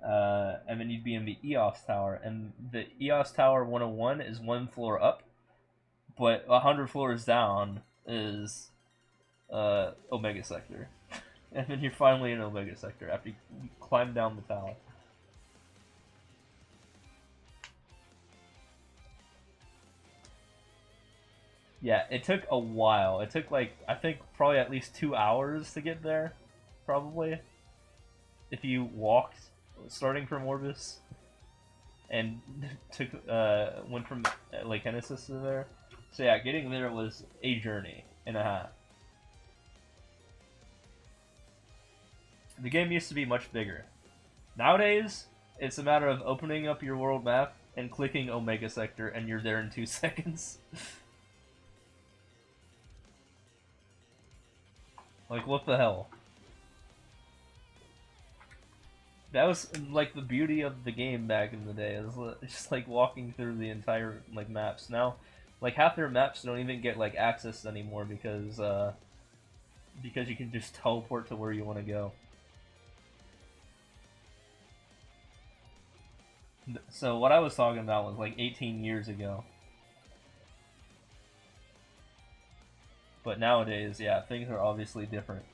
and then you'd be in the Eos Tower. And the Eos Tower 101 is one floor up, but 100 floors down is Omega Sector. And then you're finally in Omega Sector after you climb down the tower. Yeah, it took a while. It took like, I think probably at least 2 hours to get there, probably. If you walked, starting from Orbis, and took went from Lake Genesis to there. So yeah, getting there was a journey and a half. The game used to be much bigger. Nowadays, it's a matter of opening up your world map and clicking Omega Sector, and you're there in 2 seconds. Like, what the hell? That was, like, the beauty of the game back in the day. It was just, like, walking through the entire, like, maps. Now, like, half their maps don't even get, like, access anymore because you can just teleport to where you want to go. So what I was talking about was, like, 18 years ago. But nowadays, yeah, things are obviously different.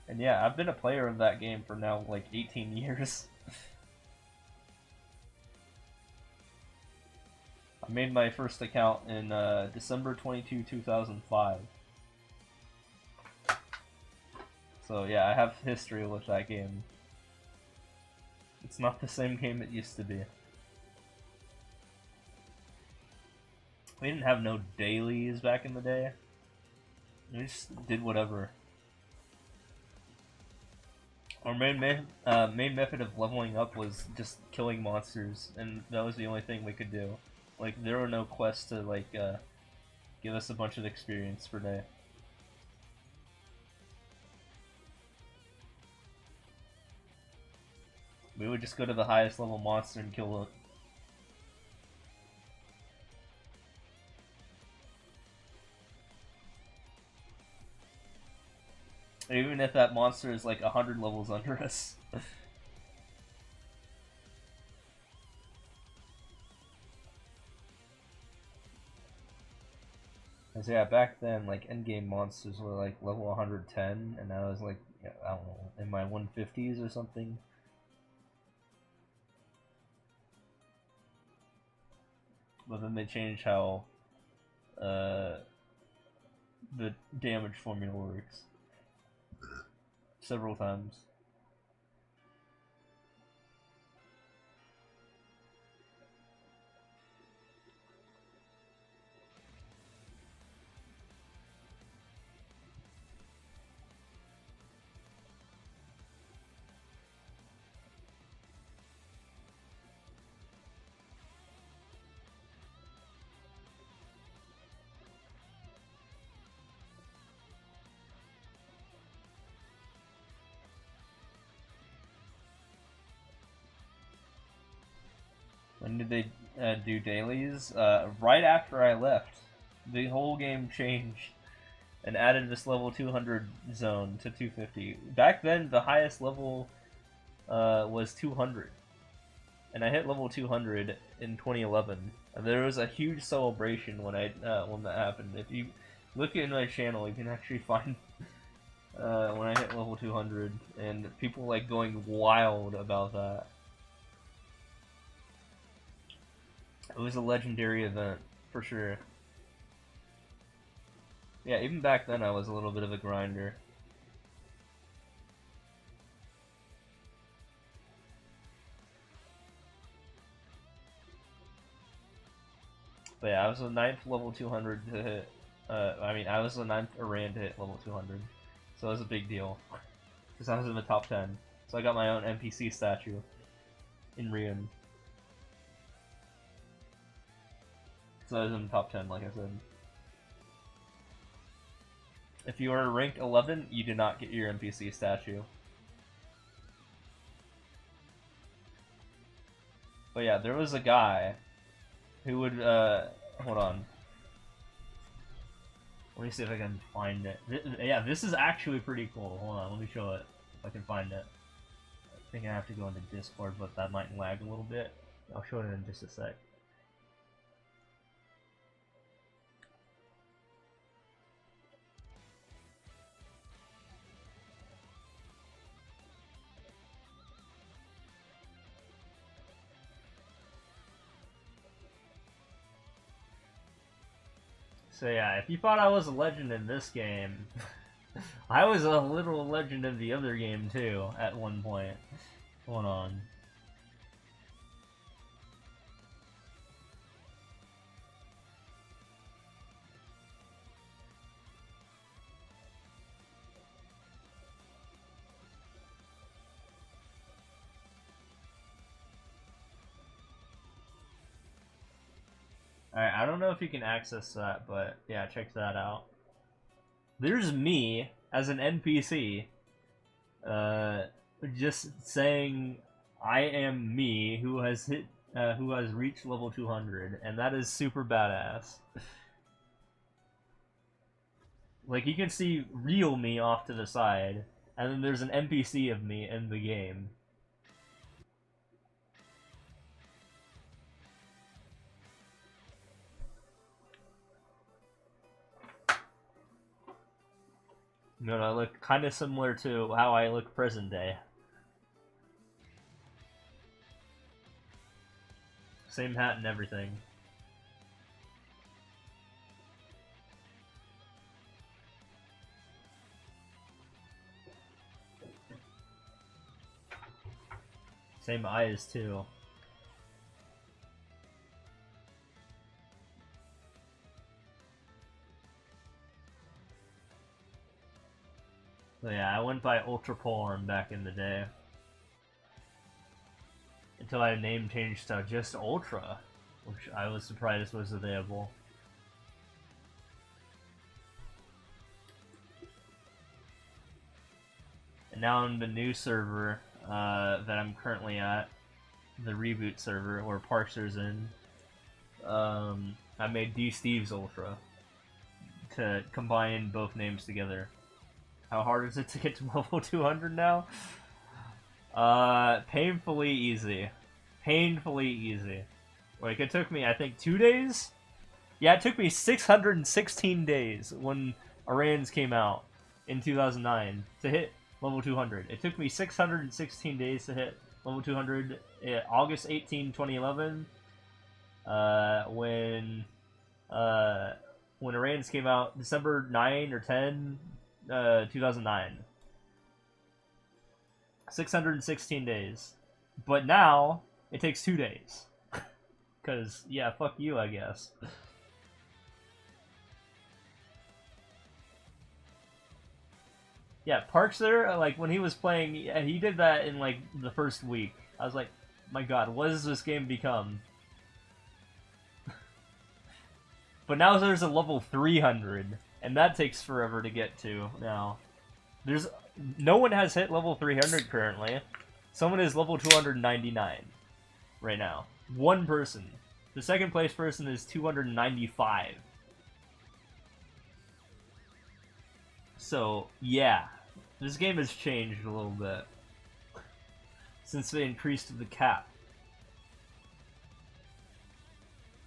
And yeah, I've been a player of that game for now, like, 18 years. I made my first account in December 22, 2005. So yeah, I have history with that game. It's not the same game it used to be. We didn't have no dailies back in the day. We just did whatever. Our main method of leveling up was just killing monsters, and that was the only thing we could do. Like, there were no quests to, like, give us a bunch of experience per day. We would just go to the highest level monster and kill it. Even if that monster is like 100 levels under us. Cause yeah, back then, like, endgame monsters were like level 110, and I was like, I don't know, in my 150s or something. But then they changed how the damage formula works several times. When did they do dailies? Right after I left. The whole game changed and added this level 200 zone to 250. Back then, the highest level was 200. And I hit level 200 in 2011. And there was a huge celebration when when that happened. If you look at my channel, you can actually find when I hit level 200, and people like going wild about that. It was a legendary event, for sure. Yeah, even back then I was a little bit of a grinder. But yeah, I was the 9th level 200 to hit, I was the 9th Iran to hit level 200. So it was a big deal. Because I was in the top 10. So I got my own NPC statue in Rian. So I was in the top 10, like I said. If you are ranked 11, you do not get your NPC statue. But yeah, there was a guy who would, hold on. Let me see if I can find it. Yeah, this is actually pretty cool. Hold on, let me show it, if I can find it. I think I have to go into Discord, but that might lag a little bit. I'll show it in just a sec. So yeah, if you thought I was a legend in this game, I was a little legend in the other game too, at one point. Hold on. Alright, I don't know if you can access that, but yeah, check that out. There's me as an NPC, just saying I am me who has reached level 200, and that is super badass. Like, you can see real me off to the side, and then there's an NPC of me in the game. No, I look kind of similar to how I look present day. Same hat and everything. Same eyes too. So yeah, I went by Ultra Polarm back in the day. Until I name changed to just Ultra, which I was surprised was available. And now on the new server that I'm currently at, the reboot server, where Parker's in, I made D Steve's Ultra to combine both names together. How hard is it to get to level 200 now? Painfully easy. Painfully easy. Like, it took me, I think, 2 days? Yeah, it took me 616 days when Arans came out in 2009 to hit level 200. It took me 616 days to hit level 200. August 18, 2011, when Arans came out, December 9 or 10, 2009. 616 days. But now, it takes 2 days. Because, yeah, fuck you, I guess. Yeah, Parks there, like, when he was playing, yeah, he did that in, like, the first week. I was like, my god, what has this game become? But now there's a level 300, and that takes forever to get to now. No one has hit level 300 currently. Someone is level 299 right now. One person. The second place person is 295. So, yeah. This game has changed a little bit since they increased the cap.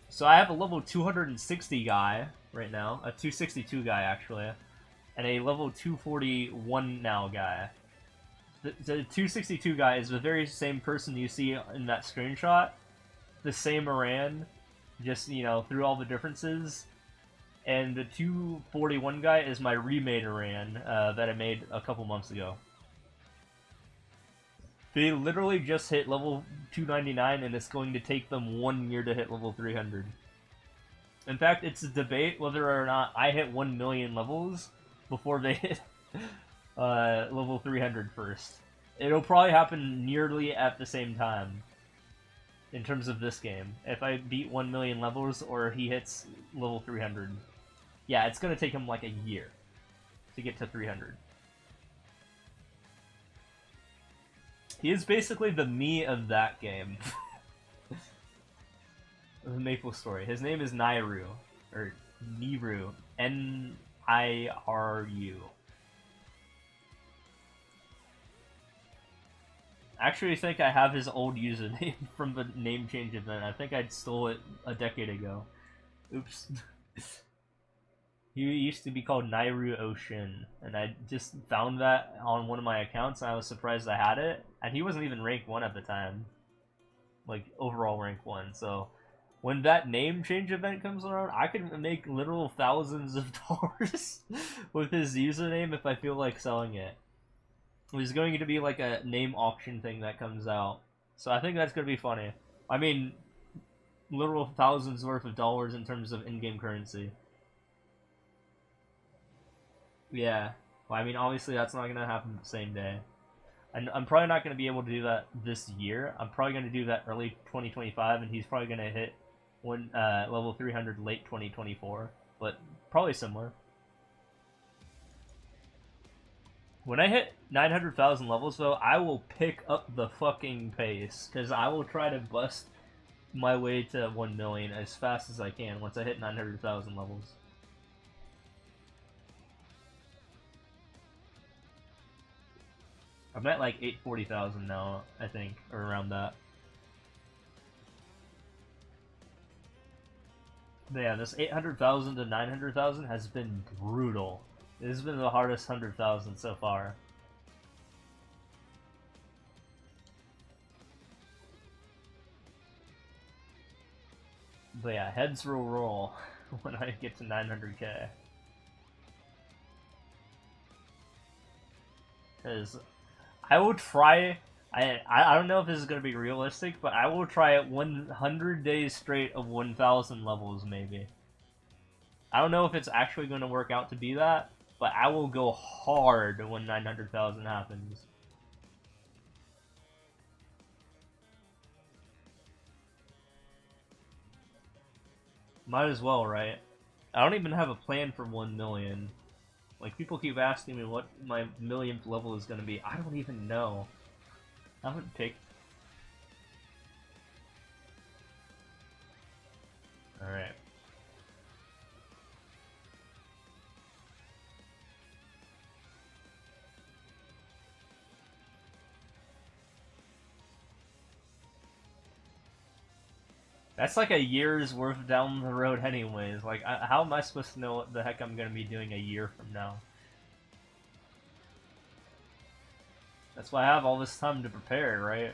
So I have a level 260 guy right now. A 262 guy, actually. And a level 241 now guy. The 262 guy is the very same person you see in that screenshot. The same Aran, just, you know, through all the differences. And the 241 guy is my remade Aran that I made a couple months ago. They literally just hit level 299, and it's going to take them 1 year to hit level 300. In fact, it's a debate whether or not I hit 1 million levels before they hit level 300 first. It'll probably happen nearly at the same time in terms of this game. If I beat 1 million levels or he hits level 300. Yeah, it's going to take him like a year to get to 300. He is basically the me of that game. The Maple Story. His name is Nairu. Or Niru. Niru. I actually think I have his old username from the name change event. I think I stole it a decade ago. Oops. He used to be called Nairu Ocean, and I just found that on one of my accounts, and I was surprised I had it. And he wasn't even rank 1 at the time. Like, overall rank 1, so... When that name change event comes around, I can make literal thousands of dollars with his username if I feel like selling it. There's going to be like a name auction thing that comes out. So I think that's going to be funny. I mean, literal thousands worth of dollars in terms of in-game currency. Yeah. Well, I mean, obviously that's not going to happen the same day. And I'm probably not going to be able to do that this year. I'm probably going to do that early 2025, and he's probably going to hit level 300 late 2024. But probably similar. When I hit 900,000 levels, though, I will pick up the fucking pace. Because I will try to bust my way to 1 million as fast as I can once I hit 900,000 levels. I'm at like 840,000 now, I think, or around that. But yeah, this 800,000 to 900,000 has been brutal. This has been the hardest 100,000 so far. But yeah, heads will roll when I get to 900k. Because I will try... I don't know if this is going to be realistic, but I will try it 100 days straight of 1,000 levels, maybe. I don't know if it's actually going to work out to be that, but I will go hard when 900,000 happens. Might as well, right? I don't even have a plan for 1 million. Like, people keep asking me what my millionth level is going to be. I don't even know. I haven't picked. Alright. That's like a year's worth down the road anyways. Like, how am I supposed to know what the heck I'm going to be doing a year from now? That's why I have all this time to prepare, right?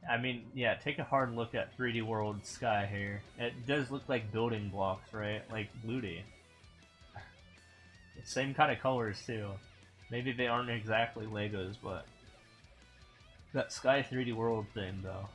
I mean, yeah, take a hard look at 3D World Sky here. It does look like building blocks, right? Like Ludi. Same kind of colors too. Maybe they aren't exactly Legos, but that Sky 3D World thing though.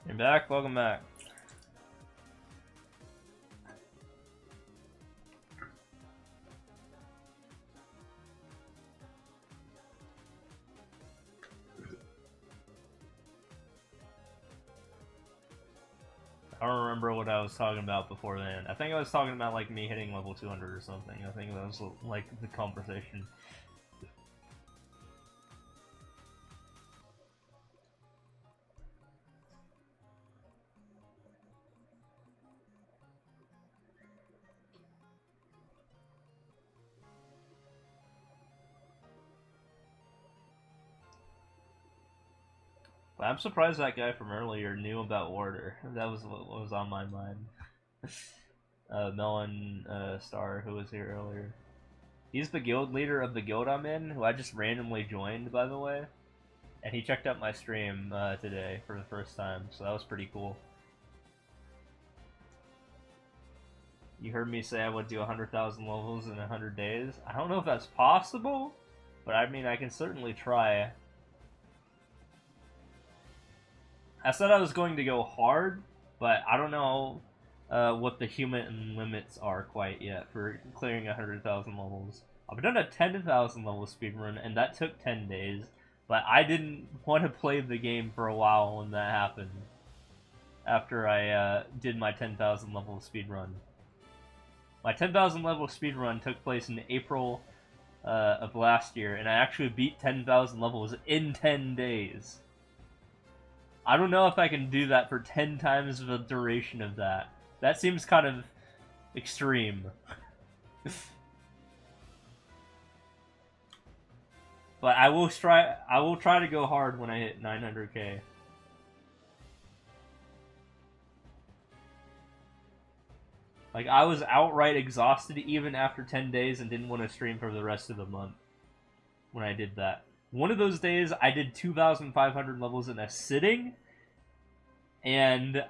You're back? Welcome back. I don't remember what I was talking about before then. I think I was talking about like me hitting level 200 or something. I think that was like the conversation. But I'm surprised that guy from earlier knew about Order. That was what was on my mind. Melon Star, who was here earlier. He's the guild leader of the guild I'm in, who I just randomly joined, by the way. And he checked out my stream today for the first time, so that was pretty cool. You heard me say I would do 100,000 levels in 100 days. I don't know if that's possible, but I mean, I can certainly try. I said I was going to go hard, but I don't know what the human limits are quite yet for clearing 100,000 levels. I've done a 10,000 level speedrun, and that took 10 days, but I didn't want to play the game for a while when that happened, after I did my 10,000 level speedrun. My 10,000 level speedrun took place in April of last year, and I actually beat 10,000 levels in 10 days. I don't know if I can do that for 10 times the duration of that. That seems kind of extreme. But I will try to go hard when I hit 900k. Like, I was outright exhausted even after 10 days and didn't want to stream for the rest of the month when I did that. One of those days, I did 2,500 levels in a sitting, and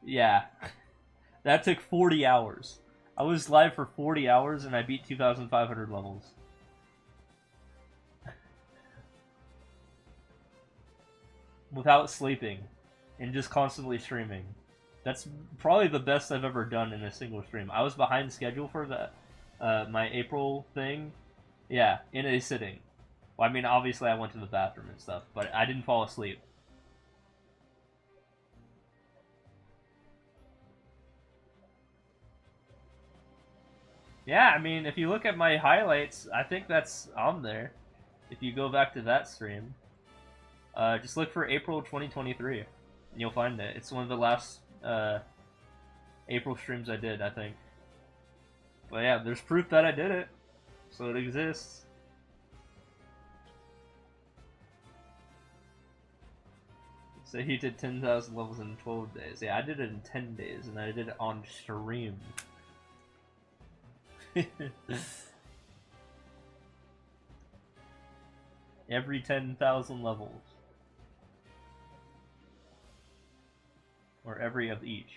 yeah, that took 40 hours. I was live for 40 hours, and I beat 2,500 levels. Without sleeping, and just constantly streaming. That's probably the best I've ever done in a single stream. I was behind schedule for the my April thing. Yeah, in a sitting. Well, I mean, obviously I went to the bathroom and stuff, but I didn't fall asleep. Yeah, I mean, if you look at my highlights, I think that's on there. If you go back to that stream. Just look for April 2023, and you'll find it. It's one of the last April streams I did, I think. But yeah, there's proof that I did it, so it exists. So he did 10,000 levels in 12 days. Yeah, I did it in 10 days, and I did it on stream. Every 10,000 levels. Or every of each.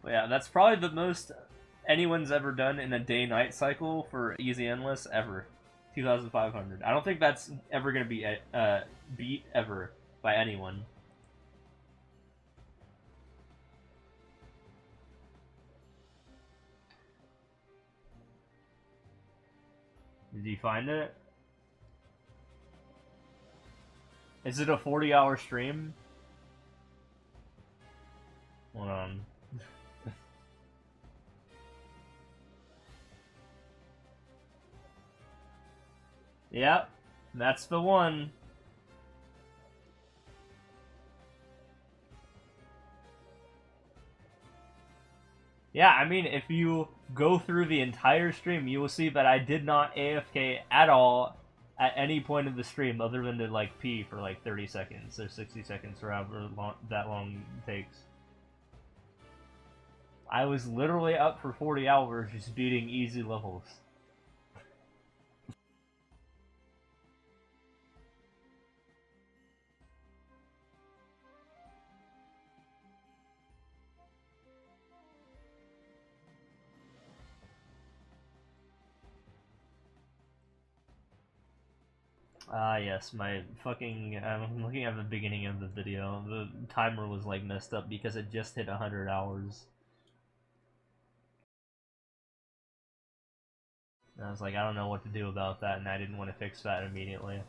But yeah, that's probably the most anyone's ever done in a day-night cycle for Easy Endless ever. 2,500. I don't think that's ever going to be beat ever by anyone. Did you find it? Is it a 40-hour stream? Hold on. Yep, that's the one. Yeah, I mean, if you go through the entire stream, you will see that I did not AFK at all at any point of the stream other than to, like, pee for, like, 30 seconds or 60 seconds or however that long it takes. I was literally up for 40 hours just beating easy levels. Ah, yes, my fucking. I'm looking at the beginning of the video. The timer was like messed up because it just hit 100 hours. And I was like, I don't know what to do about that, and I didn't want to fix that immediately.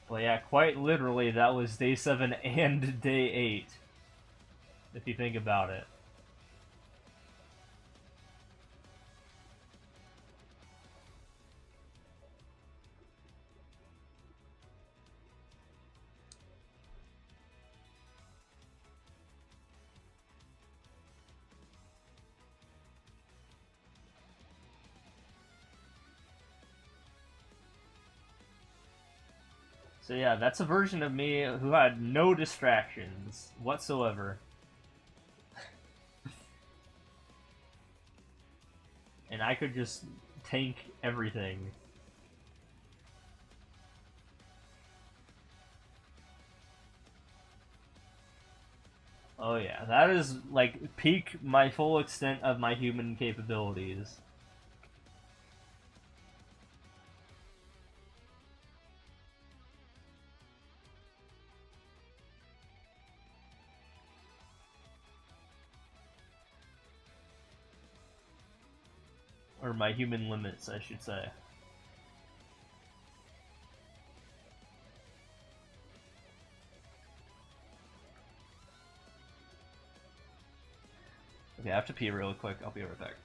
Well, yeah, quite literally, that was day 7 and day 8. If you think about it. So yeah, that's a version of me who had no distractions whatsoever. And I could just tank everything. Oh yeah, that is like peak my full extent of my human capabilities. Or my human limits, I should say. Okay, I have to pee real quick. I'll be right back.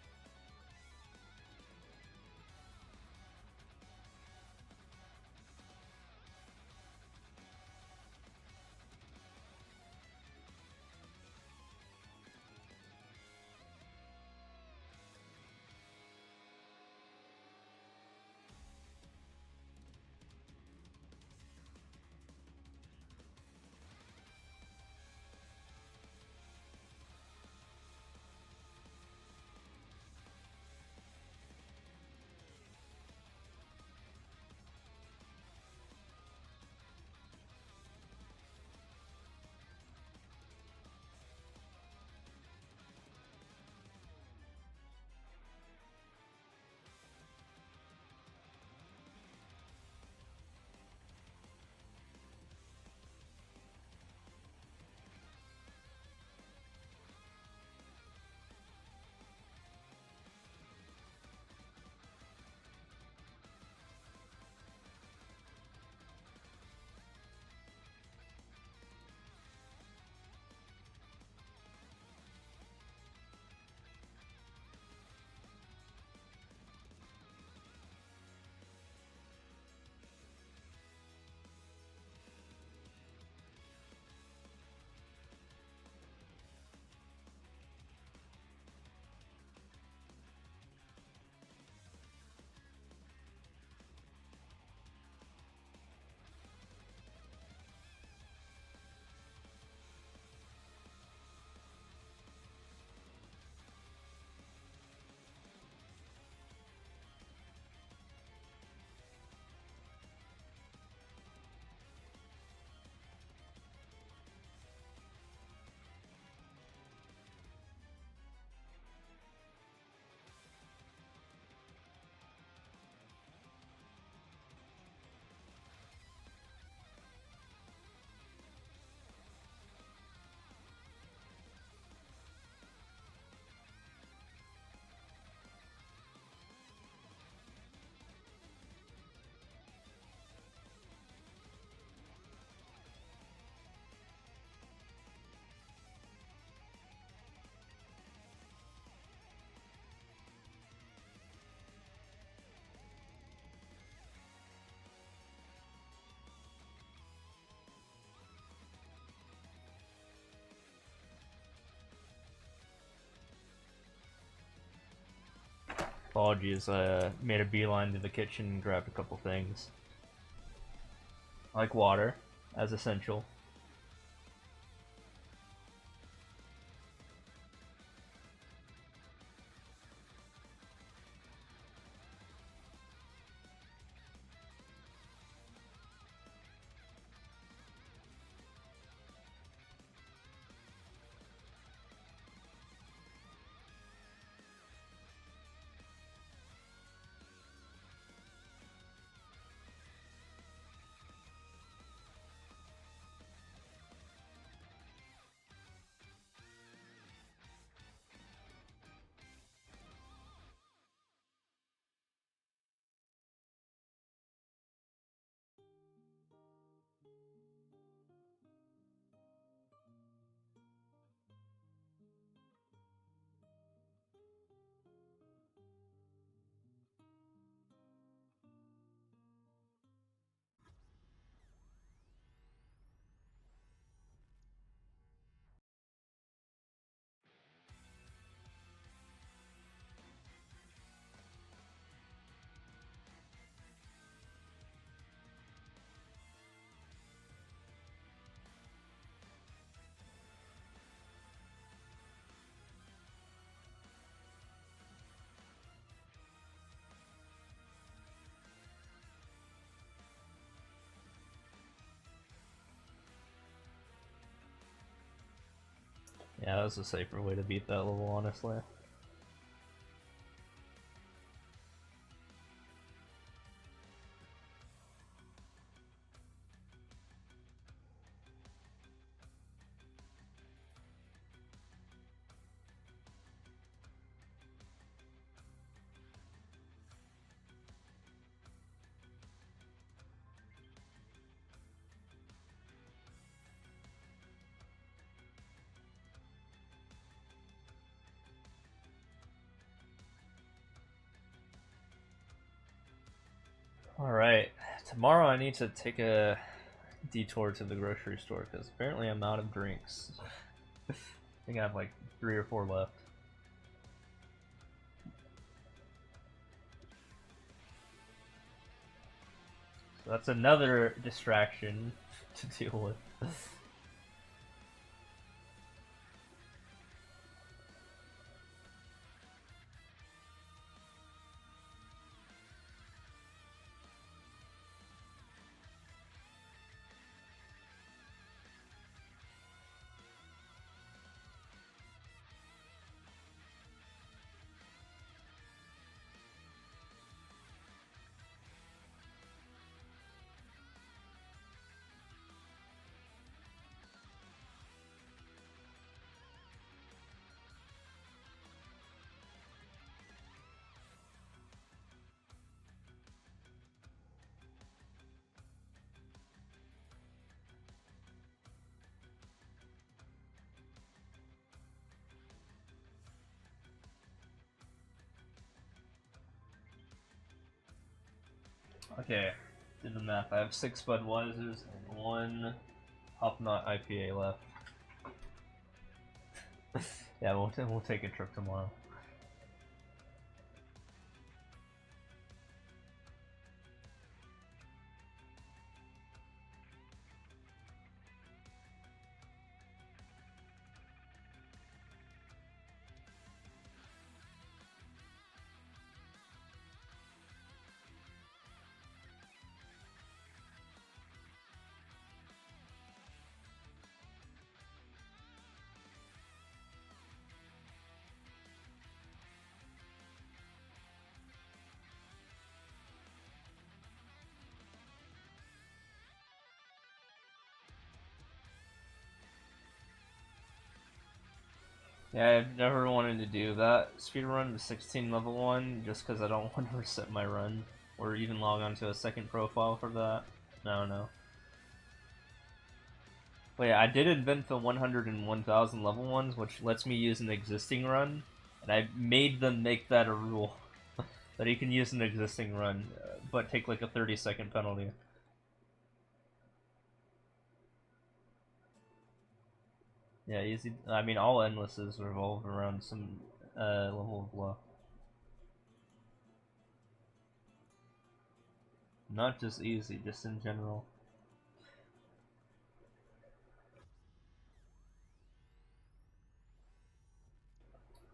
Apologies, I made a beeline to the kitchen and grabbed a couple things. Like water, as essential. Yeah, that was a safer way to beat that level, honestly. Alright, tomorrow I need to take a detour to the grocery store because apparently I'm out of drinks. I think I have like 3 or 4 left. So that's another distraction to deal with. Okay, did the math. I have 6 Budweisers and 1 Hop Knot IPA left. Yeah, we'll take a trip tomorrow. Yeah, I've never wanted to do that speedrun, the 16 level one, just because I don't want to reset my run, or even log onto a second profile for that. No. But yeah, I did invent the 100 and 1000 level ones, which lets me use an existing run, and I made them make that a rule. That you can use an existing run, but take like a 30-second penalty. Yeah, easy. I mean, all endlesses revolve around some level of luck. Not just easy, just in general.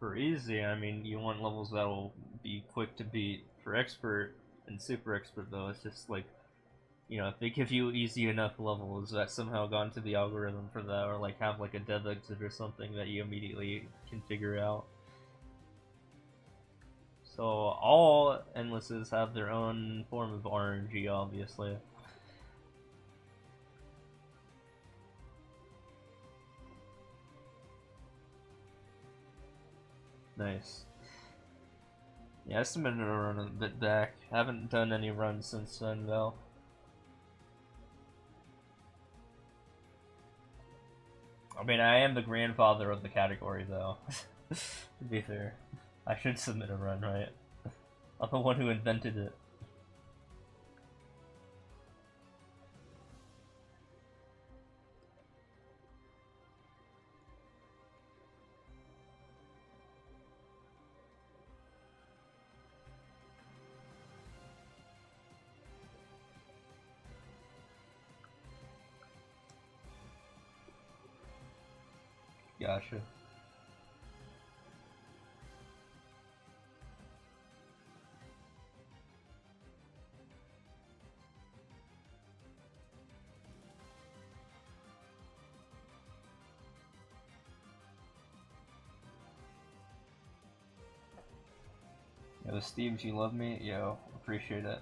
For easy, I mean, you want levels that will be quick to beat. For expert and super expert, though, it's just like, you know, if they give you easy enough levels that somehow gone to the algorithm for that, or like have like a dev exit or something that you immediately can figure out. So all endlesses have their own form of RNG, obviously. Nice. Yeah, I submitted a run a bit back. Haven't done any runs since then, though. I mean, I am the grandfather of the category, though. To be fair, I should submit a run, right? I'm the one who invented it. Gotcha. Yo, Steves, you love me? Yo, appreciate it.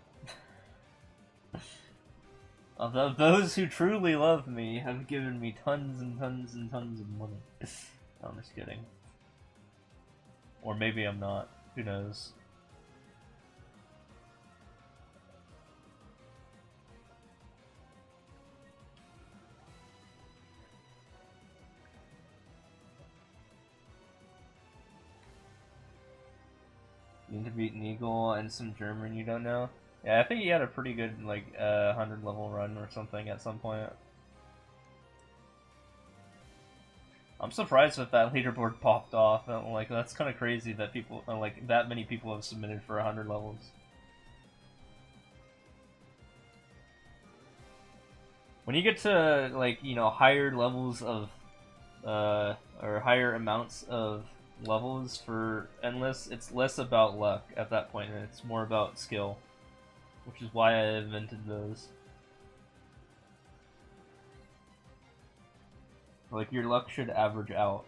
Although those who truly love me have given me tons and tons and tons of money. No, I'm just kidding. Or maybe I'm not. Who knows? You need to beat an Eagle and some German you don't know? Yeah, I think he had a pretty good, like, 100 level run or something at some point. I'm surprised that that leaderboard popped off. Like, that's kind of crazy that people, like, that many people have submitted for 100 levels. When you get to, like, you know, higher levels of, or higher amounts of levels for Endless, it's less about luck at that point, and it's more about skill. Which is why I invented those. Like, your luck should average out.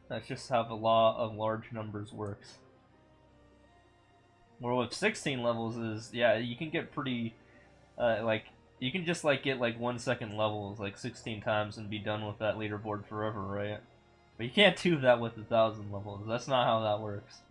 That's just how the law of large numbers works. Where with 16 levels is, yeah, you can get pretty, like, you can just, like, get, like, 1 second levels, like, 16 times and be done with that leaderboard forever, right? But you can't do that with 1,000 levels. That's not how that works.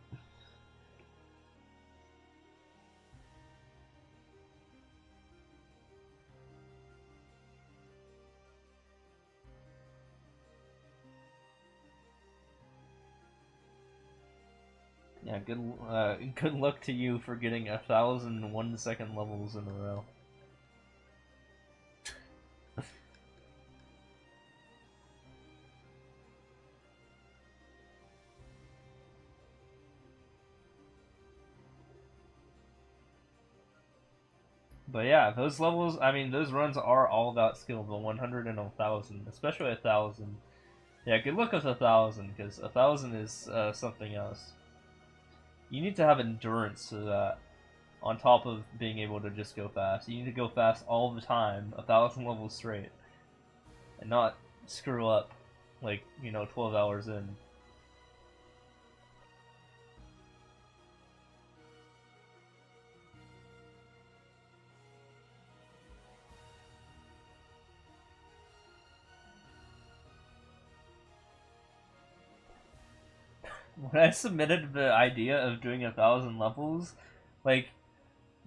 Yeah, good luck to you for getting 1,000 1-second levels in a row. But yeah, those levels, I mean, those runs are all about skill, the 100 and 1,000, especially 1,000. Yeah, good luck with 1,000, because 1,000 is something else. You need to have endurance to that, on top of being able to just go fast. You need to go fast all the time, 1,000 levels straight, and not screw up, like, you know, 12 hours in. When I submitted the idea of doing 1,000 levels, like,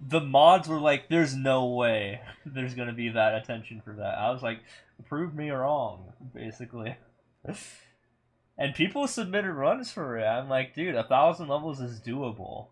the mods were like, there's no way there's gonna be that attention for that. I was like, prove me wrong, basically. And people submitted runs for it. I'm like, dude, 1,000 levels is doable.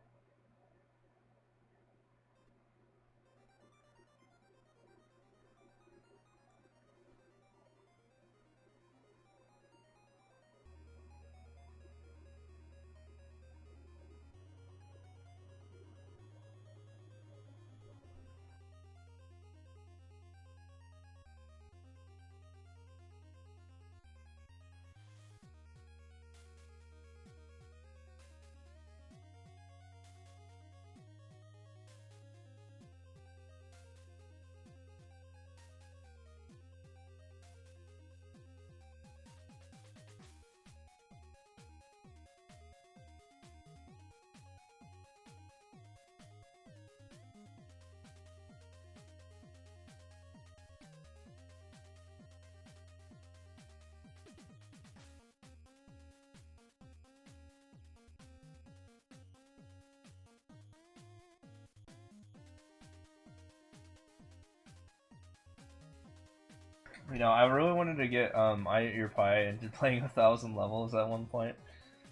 You know, I really wanted to get I Eat Your Pie into playing 1,000 levels at one point,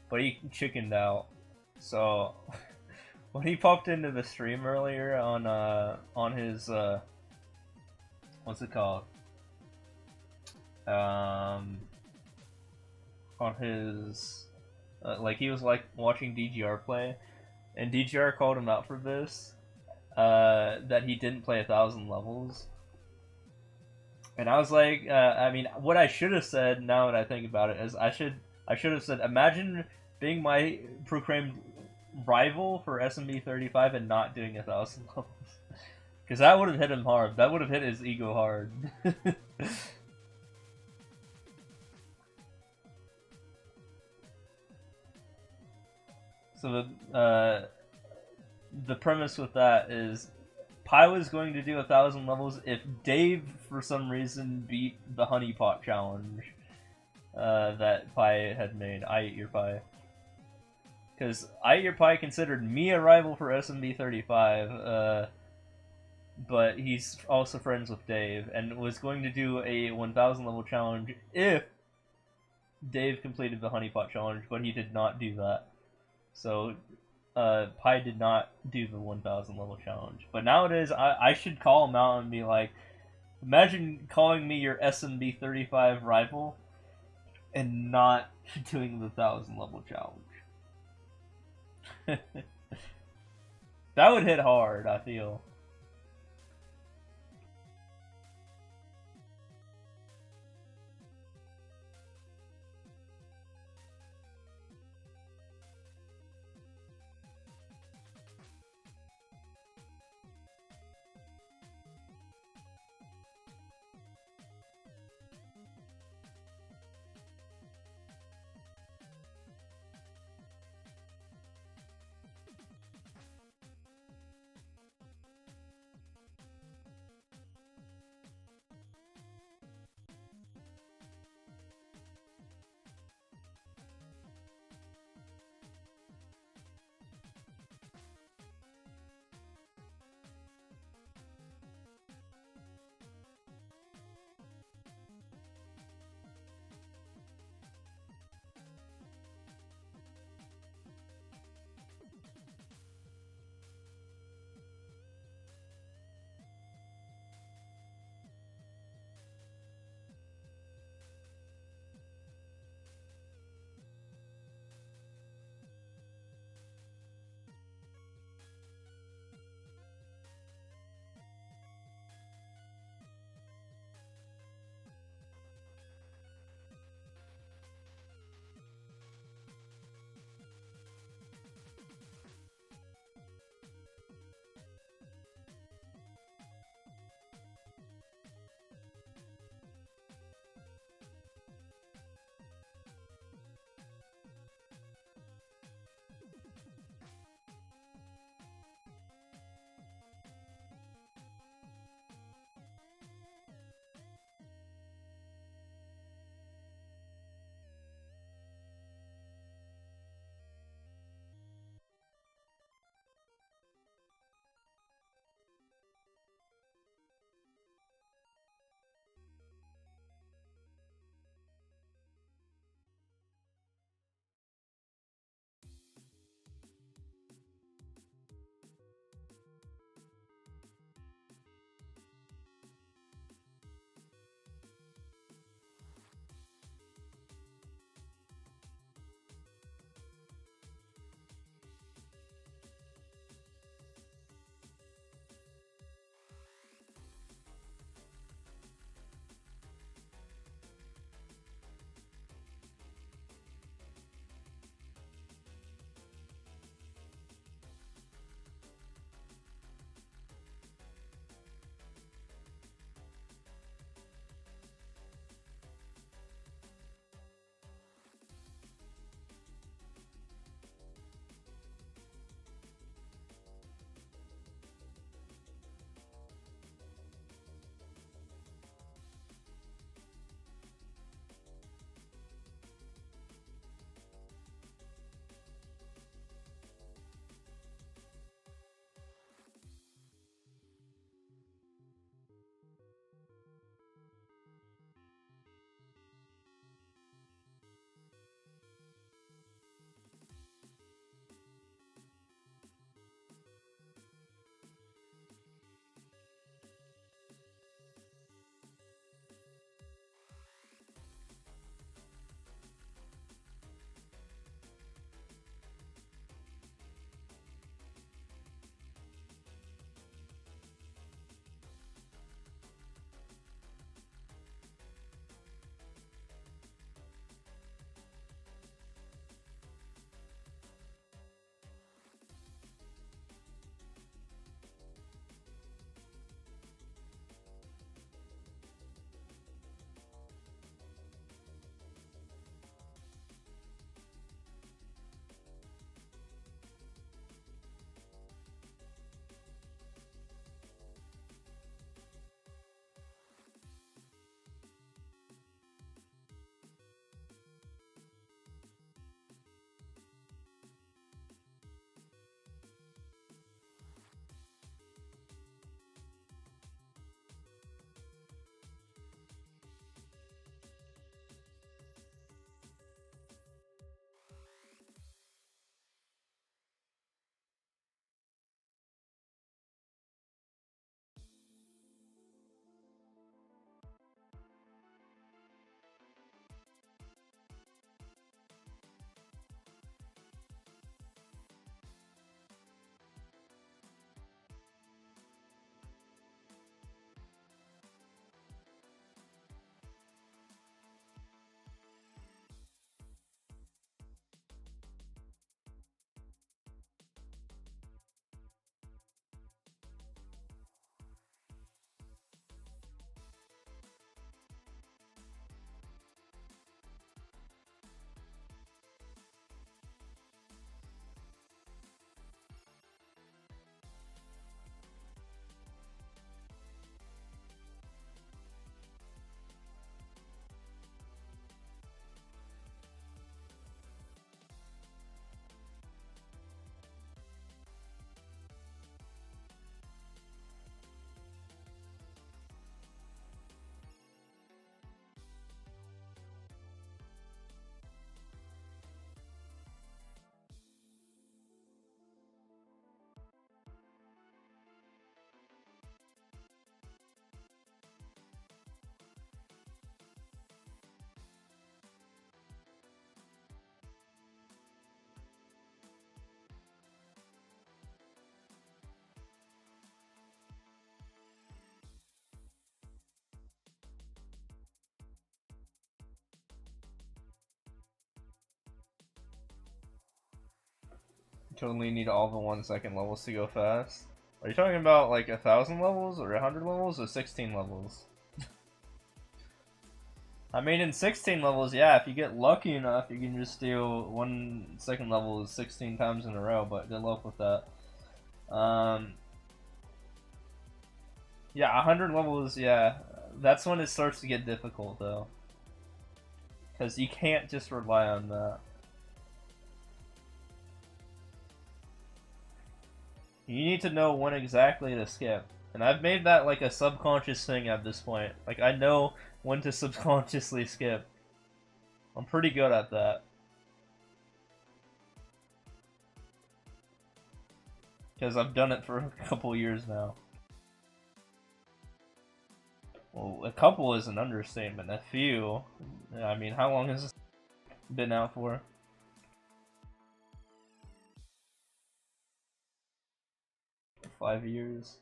but he chickened out. So when he popped into the stream earlier on his what's it called? On his like, he was like watching DGR play, and DGR called him out for this, that he didn't play 1,000 levels. And I was like, I mean, what I should have said, now that I think about it, is I should have said, imagine being my proclaimed rival for SMB 35 and not doing 1,000 levels. Because that would have hit him hard. That would have hit his ego hard. So the premise with that is Pi was going to do 1,000 levels if Dave, for some reason, beat the Honey Pot challenge that Pi had made. I Eat Your Pie. Because I Eat Your Pie considered me a rival for SMB 35, but he's also friends with Dave, and was going to do a 1,000 level challenge if Dave completed the Honey Pot challenge, but he did not do that. So, Pi did not do the 1,000 level challenge. But nowadays, I should call him out and be like, imagine calling me your SMB 35 rival and not doing the 1,000 level challenge. That would hit hard, I feel. You only need all the 1-second levels to go fast. Are you talking about like 1,000 levels or 100 levels or 16 levels? I mean, in 16 levels, yeah, if you get lucky enough, you can just do 1-second levels 16 times in a row, but good luck with that. Yeah, 100 levels, yeah, that's when it starts to get difficult, though. Because you can't just rely on that. You need to know when exactly to skip. And I've made that like a subconscious thing at this point. Like, I know when to subconsciously skip. I'm pretty good at that. Because I've done it for a couple years now. Well, a couple is an understatement. A few. I mean, how long has this been out for? Five years.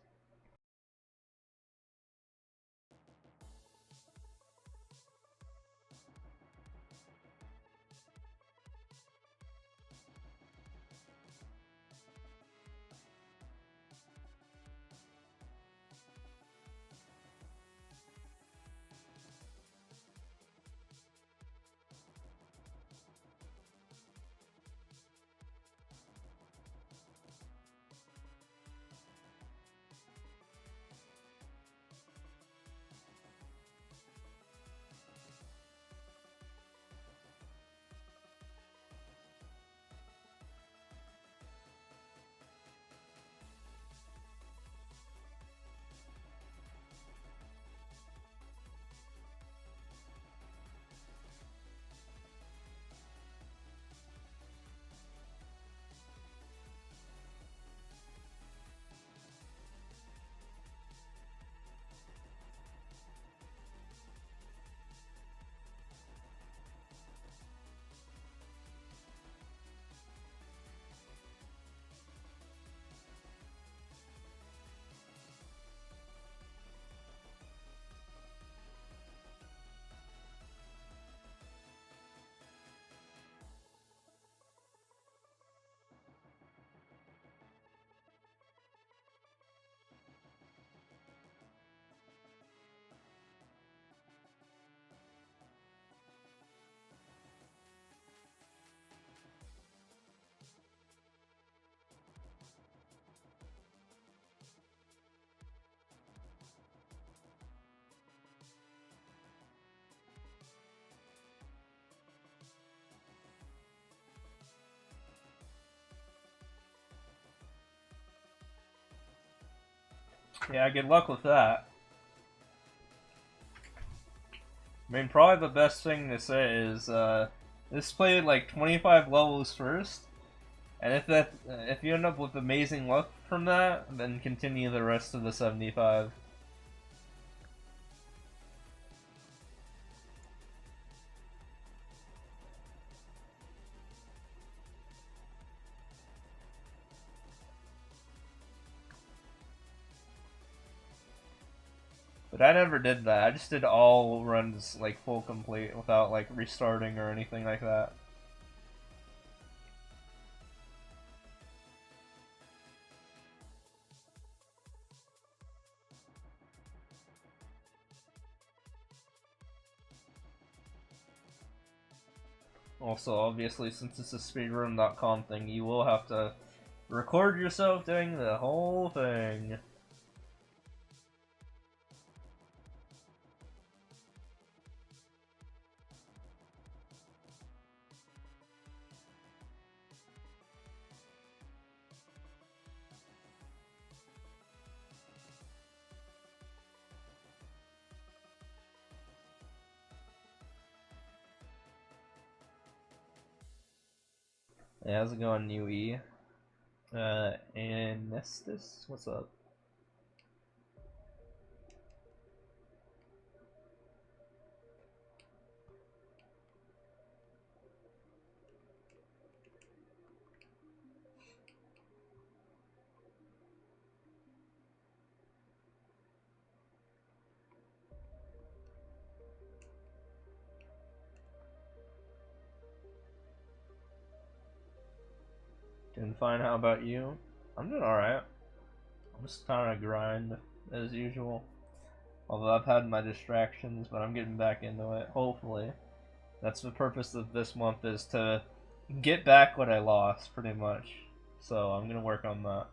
Yeah, good luck with that. I mean, probably the best thing to say is, this played like 25 levels first, and if you end up with amazing luck from that, then continue the rest of the 75. But I never did that. I just did all runs like full complete without like restarting or anything like that. Also, obviously, since it's a speedrun.com thing, you will have to record yourself doing the whole thing. Hey, how's it going, UE? Anestis? What's up? Doing fine, how about you? I'm doing alright. I'm just trying to grind as usual. Although I've had my distractions, but I'm getting back into it, hopefully. That's the purpose of this month, is to get back what I lost, pretty much. So I'm gonna work on that.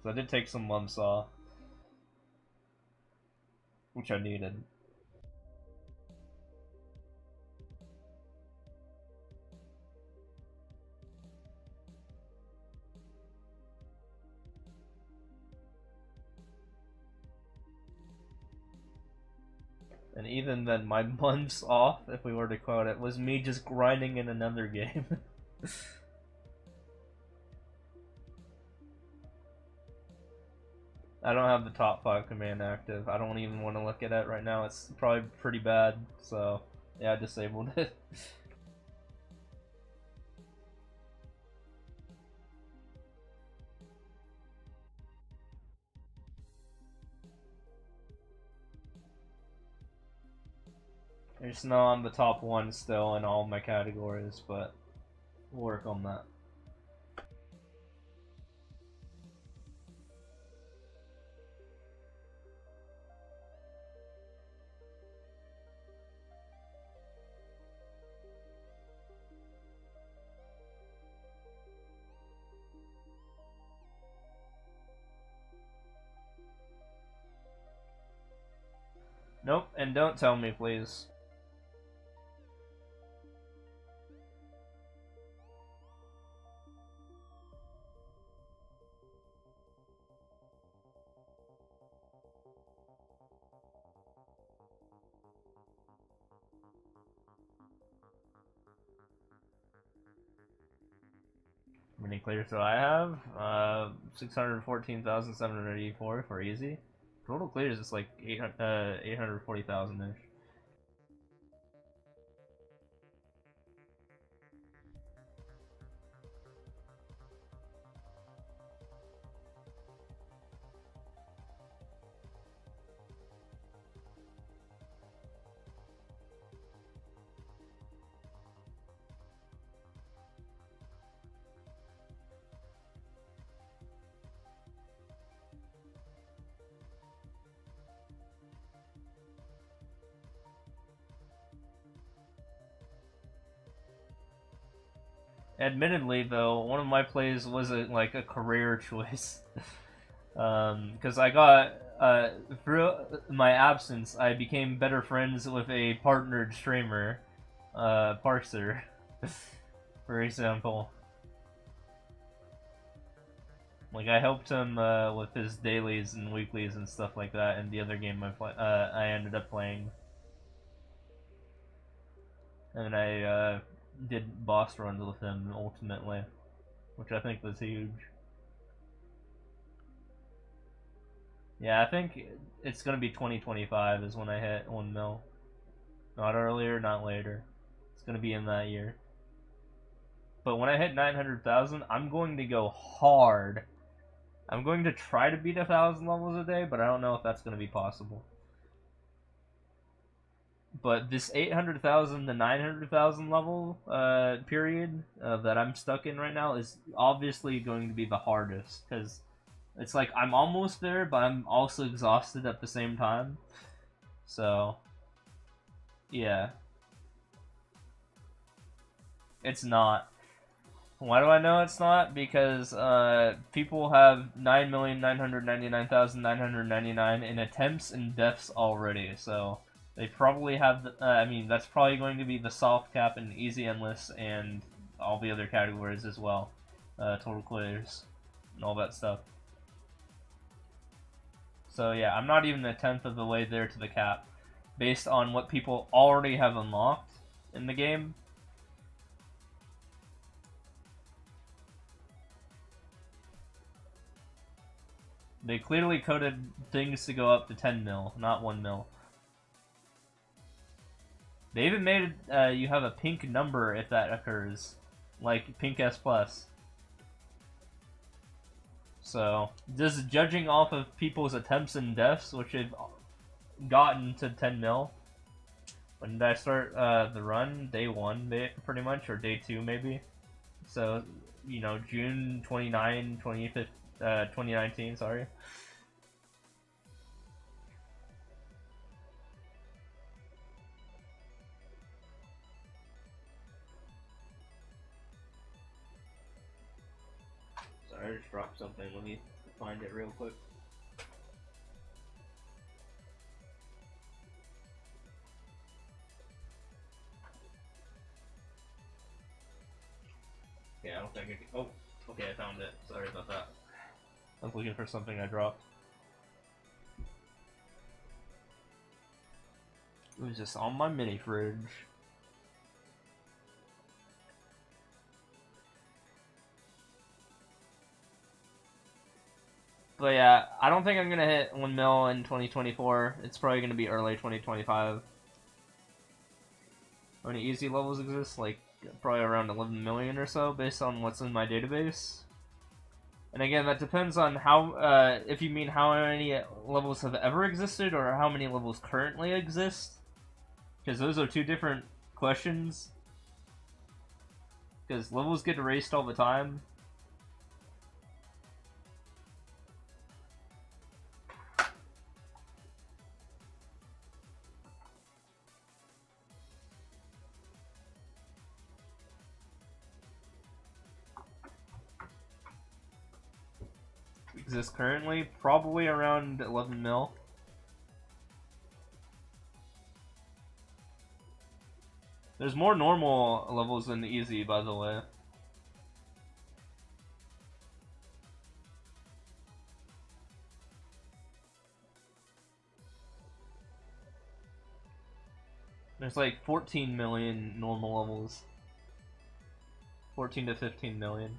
So I did take some months off, which I needed. And even then, my months off, if we were to quote it, was me just grinding in another game. I don't have the top 5 command active. I don't even want to look at it right now. It's probably pretty bad, so yeah, I disabled it. I just know I'm the top 1 still in all my categories, but we'll work on that. Nope, and don't tell me, please. How many clears do I have? 614,784 for easy. Total clears is like 840,000-ish. Admittedly, though, one of my plays wasn't like a career choice, because I got through my absence, I became better friends with a partnered streamer, Parser, for example. Like I helped him with his dailies and weeklies and stuff like that in the other game I ended up playing, and I did boss runs with him ultimately, which I think was huge. Yeah, I think it's gonna be 2025 is when I hit 1 mil. Not earlier, not later. It's gonna be in that year. But when I hit 900,000, I'm going to go hard. I'm going to try to beat 1,000 levels a day, but I don't know if that's gonna be possible. But this 800,000 to 900,000 level period that I'm stuck in right now is obviously going to be the hardest, because it's like I'm almost there, but I'm also exhausted at the same time. So, yeah. It's not. Why do I know it's not? Because people have 9,999,999 in attempts and deaths already, so they probably have, I mean, that's probably going to be the soft cap and easy endless and all the other categories as well. Total clears and all that stuff. So yeah, I'm not even a tenth of the way there to the cap, based on what people already have unlocked in the game. They clearly coded things to go up to 10 mil, not 1 mil. They even made you have a pink number if that occurs, like pink S+. So, just judging off of people's attempts and deaths, which they've gotten to 10 mil. When did I start the run? Day 1, pretty much, or day 2 maybe. So, you know, June 29, 2019, sorry. Sorry, I just dropped something. Let me find it real quick. Yeah, I don't think I can. Oh, okay, I found it. Sorry about that. I was looking for something I dropped. It was just on my mini fridge. But yeah, I don't think I'm gonna hit 1 mil in 2024. It's probably gonna be early 2025. How many easy levels exist? Like, probably around 11 million or so, based on what's in my database. And again, that depends on how, if you mean how many levels have ever existed, or how many levels currently exist. Because those are two different questions. Because levels get erased all the time. Exist currently, probably around 11 mil. There's more normal levels than easy, by the way. There's like 14 million normal levels. 14 to 15 million.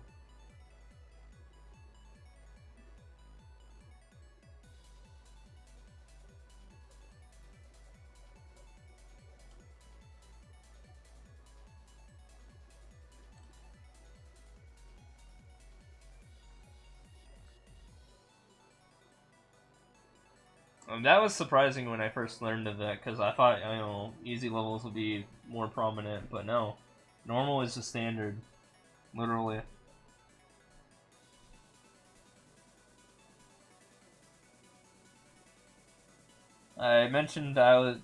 That was surprising when I first learned of that, because I thought, you know, easy levels would be more prominent, but no. Normal is the standard, literally. I mentioned I was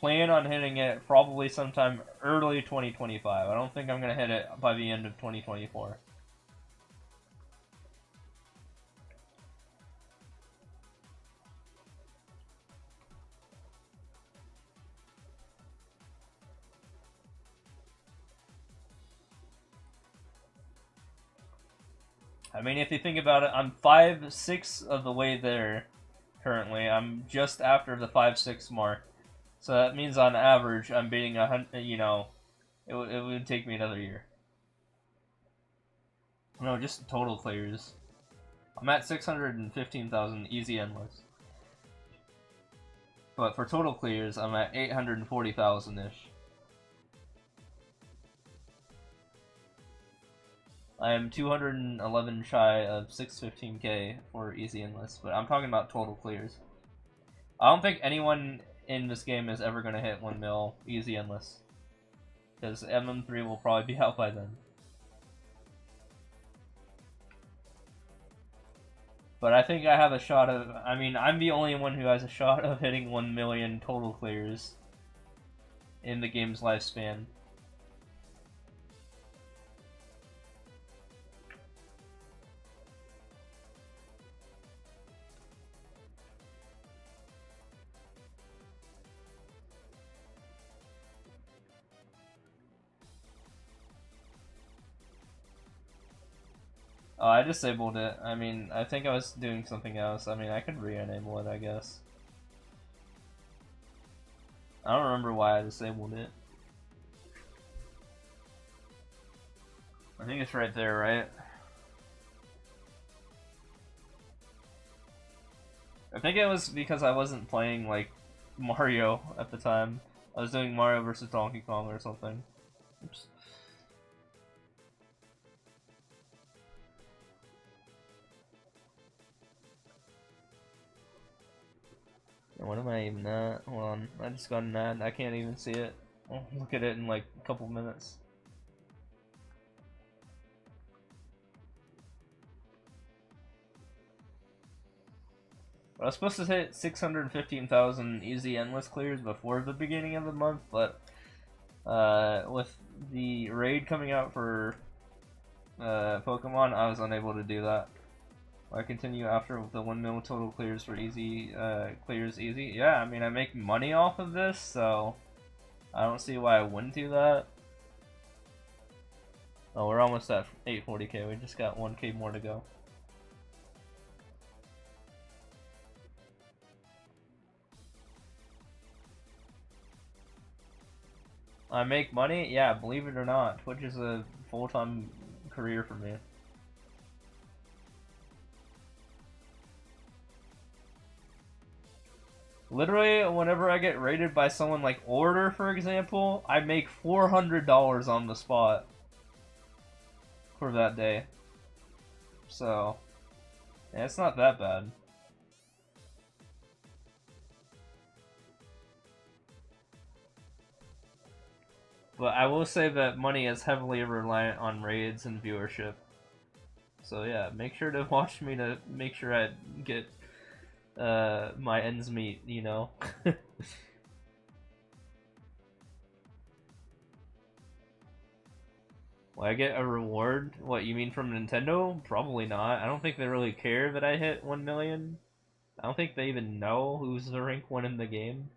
plan on hitting it probably sometime early 2025. I don't think I'm going to hit it by the end of 2024. I mean, if you think about it, I'm 5-6 of the way there currently. I'm just after the 5-6 mark. So that means on average, I'm beating 100, you know, it would take me another year. No, just total clears. I'm at 615,000 easy endless. But for total clears, I'm at 840,000-ish. I am 211 shy of 615k for easy endless, but I'm talking about total clears. I don't think anyone in this game is ever going to hit 1 mil easy endless, because MM3 will probably be out by then. But I think I have a shot of, I mean, I'm the only one who has a shot of hitting 1 million total clears in the game's lifespan. Oh, I disabled it. I mean, I think I was doing something else. I mean, I could re-enable it, I guess. I don't remember why I disabled it. I think it's right there, right? I think it was because I wasn't playing, like, Mario at the time. I was doing Mario vs. Donkey Kong or something. Oops. What am I even at? Hold on, I just got an ad. I can't even see it. I'll look at it in like a couple minutes. I was supposed to hit 615,000 easy endless clears before the beginning of the month, but with the raid coming out for Pokemon, I was unable to do that. I continue after the 1 mil total clears for easy clears easy. Yeah, I mean I make money off of this, so I don't see why I wouldn't do that. Oh, we're almost at 840k. We just got 1k more to go. I make money? Yeah, believe it or not, Twitch is a full-time career for me. Literally, whenever I get rated by someone like Order, for example, I make $400 on the spot for that day. So, yeah, it's not that bad. But I will say that money is heavily reliant on raids and viewership. So yeah, make sure to watch me to make sure I get my ends meet, you know? Will I get a reward? What, you mean from Nintendo? Probably not. I don't think they really care that I hit 1 million. I don't think they even know who's the rank 1 in the game.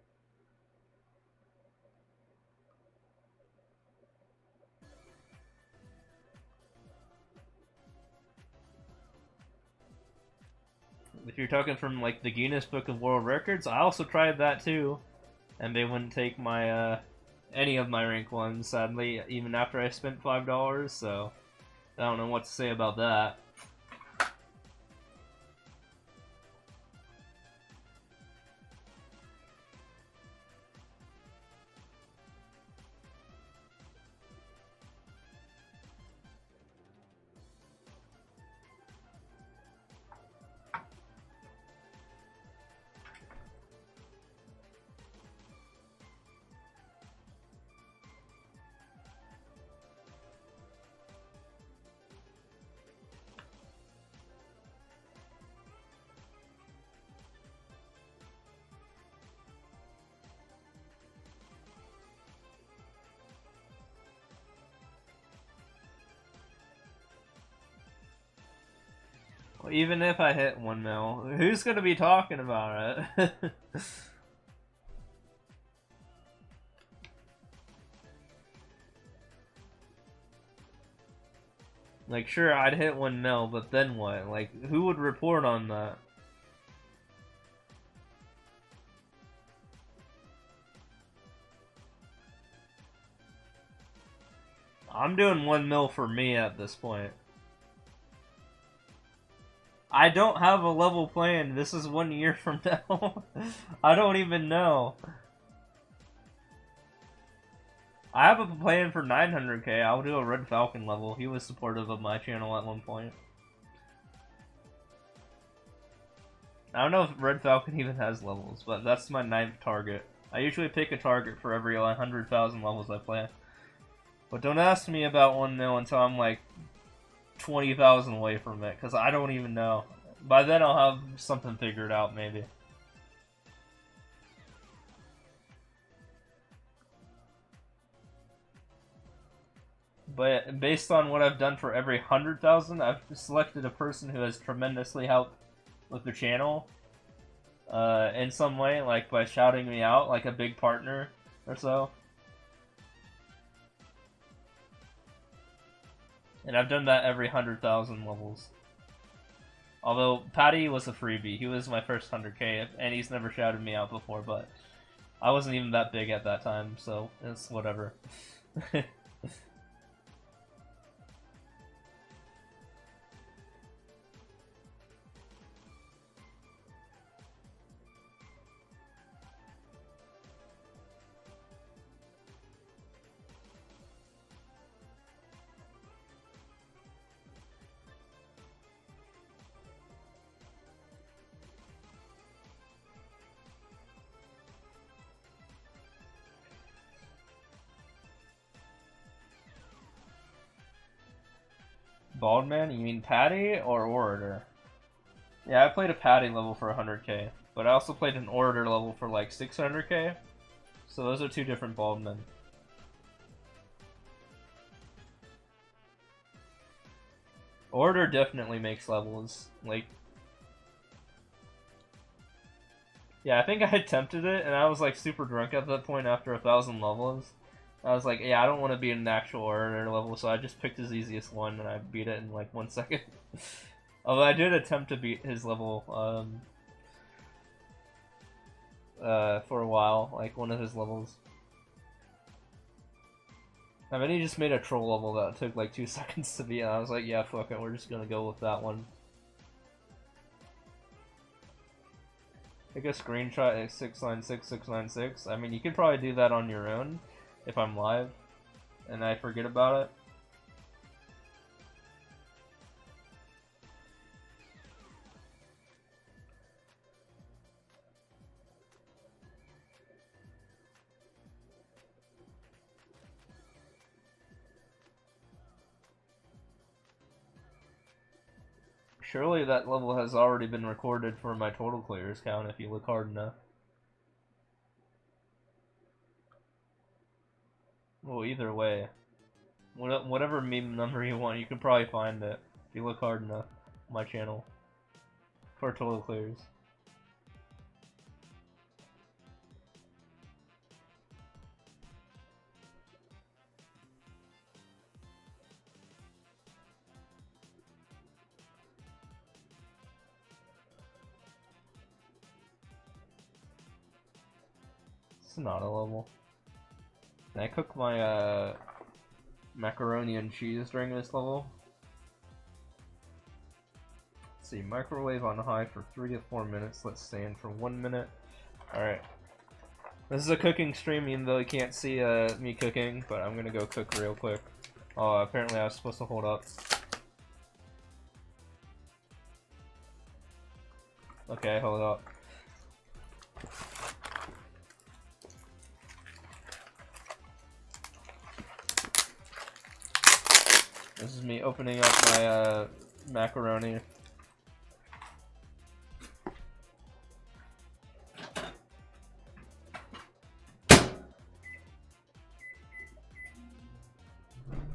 If you're talking from like the Guinness Book of World Records, I also tried that too, and they wouldn't take my any of my rank 1s, sadly, even after I spent $5. So I don't know what to say about that. Even if I hit 1 mil, who's gonna be talking about it? Like, sure, I'd hit 1 mil, but then what? Like, who would report on that? I'm doing 1 mil for me at this point. I don't have a level plan. This is 1 year from now. I don't even know. I have a plan for 900k. I'll do a Red Falcon level. He was supportive of my channel at one point. I don't know if Red Falcon even has levels, but that's my 9th target. I usually pick a target for every 100,000 levels I play. But don't ask me about 1 mil until I'm like 20,000 away from it, because I don't even know. By then I'll have something figured out, maybe. But based on what I've done for every 100,000, I've selected a person who has tremendously helped with the channel in some way, like by shouting me out, like a big partner or so. And I've done that every 100,000 levels. Although Patty was a freebie. He was my first 100k, and he's never shouted me out before, but I wasn't even that big at that time, so it's whatever. Bald man? You mean Patty or Orator? Yeah, I played a padding level for 100k, but I also played an orator level for like 600k. So those are two different bald men. Orator definitely makes levels. Like, yeah, I think I attempted it, and I was like super drunk at that point after 1,000 levels. I was like, yeah, I don't want to be an actual orator level, so I just picked his easiest one, and I beat it in like 1 second. Although I did attempt to beat his level for a while, like one of his levels. I mean, he just made a troll level that took like 2 seconds to beat, and I was like, yeah, fuck it, we're just gonna go with that one. Take a screenshot at 696696. I mean, you could probably do that on your own if I'm live and I forget about it. Surely that level has already been recorded for my total clears count if you look hard enough. Well, either way, whatever meme number you want, you can probably find it if you look hard enough on my channel for total clears. It's not a level. Can I cook my macaroni and cheese during this level? Let's see, microwave on high for 3 to 4 minutes. Let's stand for 1 minute. Alright. This is a cooking stream, even though you can't see me cooking, but I'm gonna go cook real quick. Oh, apparently I was supposed to hold up. Okay, hold up. This is me opening up my macaroni.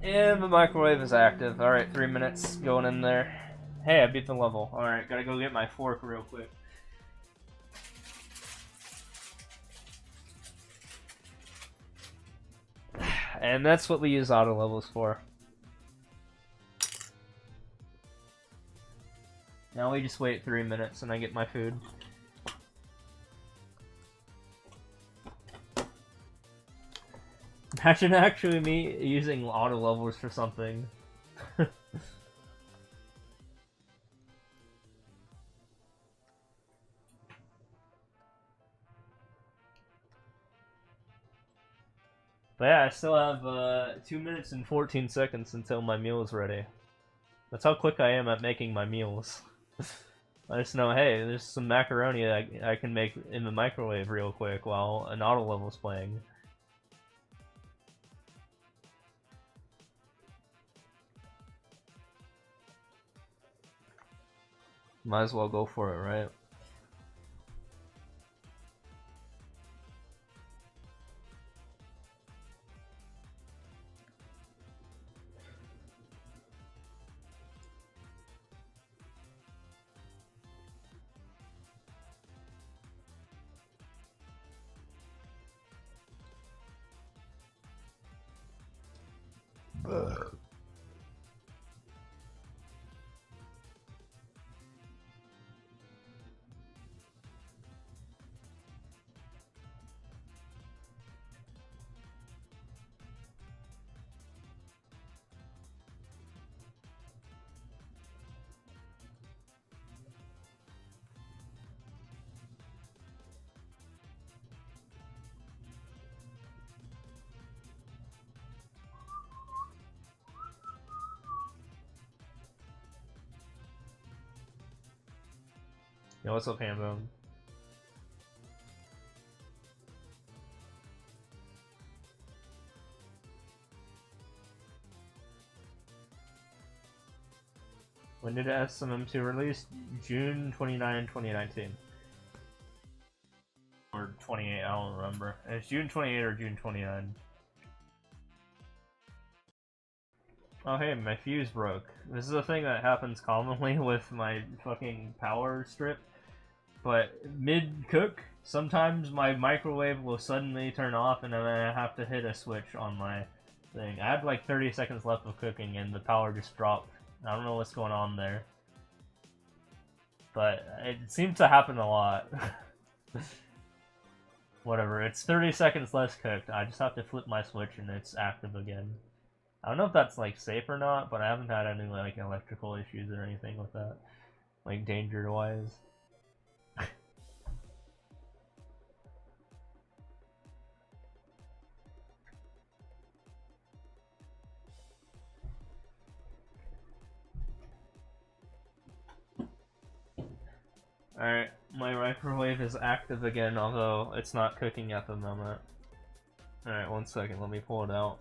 And the microwave is active. Alright, 3 minutes going in there. Hey, I beat the level. Alright, gotta go get my fork real quick. And that's what we use auto levels for. Now we just wait 3 minutes and I get my food. Imagine actually me using auto levels for something. But yeah, I still have 2 minutes and 14 seconds until my meal is ready. That's how quick I am at making my meals. I just know, hey, there's some macaroni that I can make in the microwave real quick while an auto level's playing. Might as well go for it, right? Yo, what's up, Hambone? When did SMM2 release? June 29, 2019. Or 28, I don't remember. It's June 28 or June 29. Oh hey, my fuse broke. This is a thing that happens commonly with my fucking power strip. But mid-cook, sometimes my microwave will suddenly turn off and then I have to hit a switch on my thing. I had like 30 seconds left of cooking and the power just dropped. I don't know what's going on there. But it seems to happen a lot. Whatever, it's 30 seconds less cooked. I just have to flip my switch and it's active again. I don't know if that's like safe or not, but I haven't had any like electrical issues or anything with that. Like danger wise. Alright, my microwave is active again, although it's not cooking at the moment. Alright, 1 second, let me pull it out.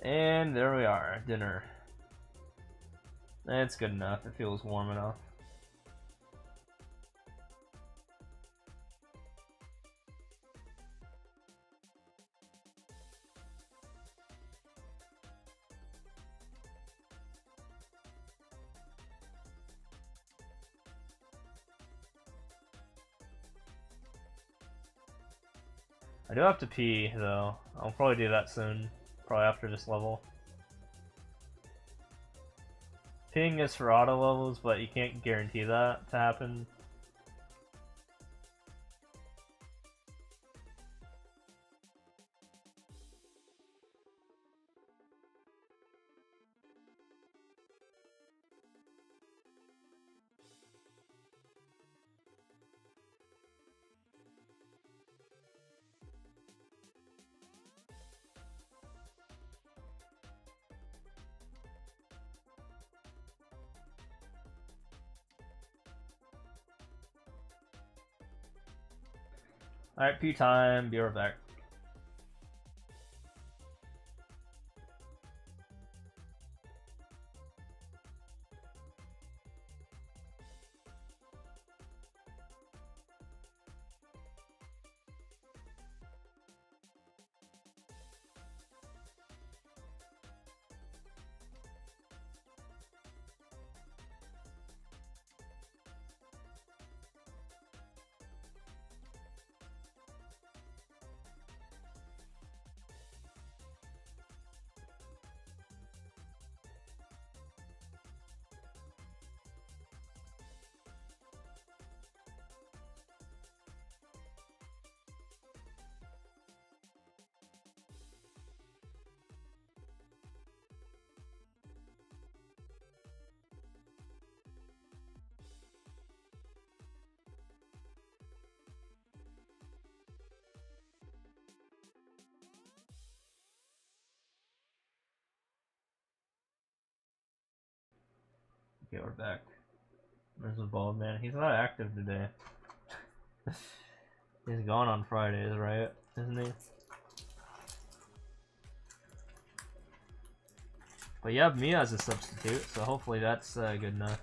And there we are, dinner. It's good enough, it feels warm enough. I do have to pee, though. I'll probably do that soon. Probably after this level. Peeing is for auto levels, but you can't guarantee that to happen. Alright, pee time, be right back. Okay, we're back. There's the bald man. He's not active today. He's gone on Fridays, right? Isn't he? But you have me as a substitute, so hopefully that's good enough.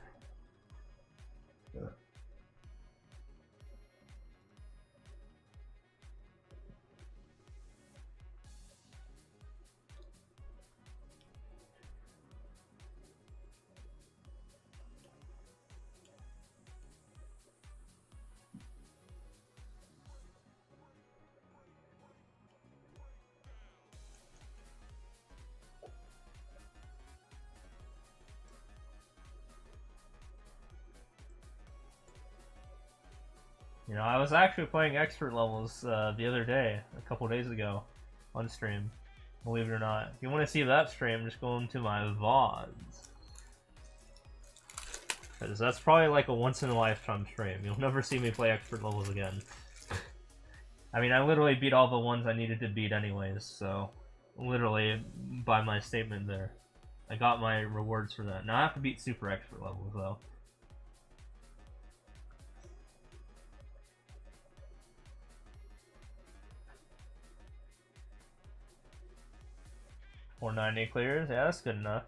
You know, I was actually playing expert levels the other day, a couple days ago, on stream. Believe it or not. If you want to see that stream, just go into my VODs. Because that's probably like a once-in-a-lifetime stream. You'll never see me play expert levels again. I mean, I literally beat all the ones I needed to beat anyways, so... Literally, by my statement there. I got my rewards for that. Now I have to beat super expert levels, though. 490 clears. Yeah, that's good enough.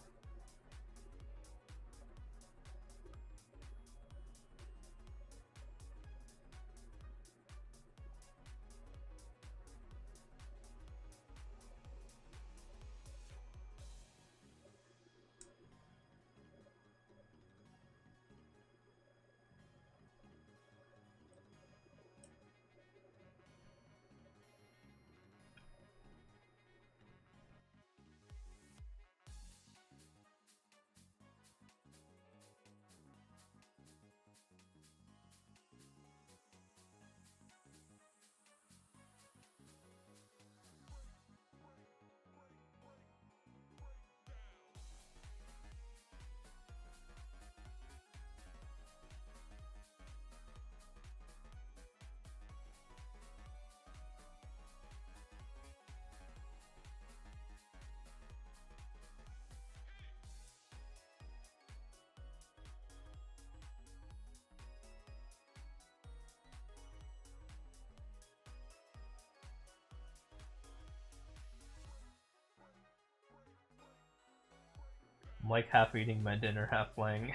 I'm like half eating my dinner, half playing.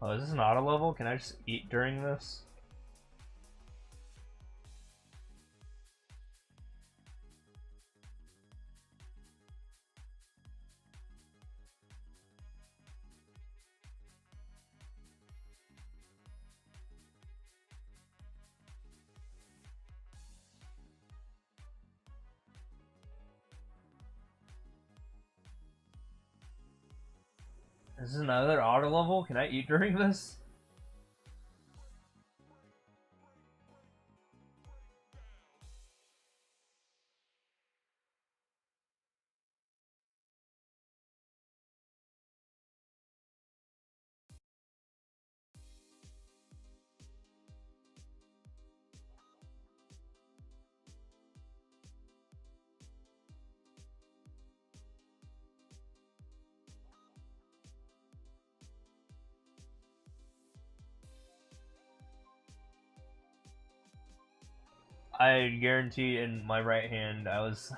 Oh, is this an auto level? Can I just eat during this? Is this another auto level? Can I eat during this? I guarantee in my right hand I was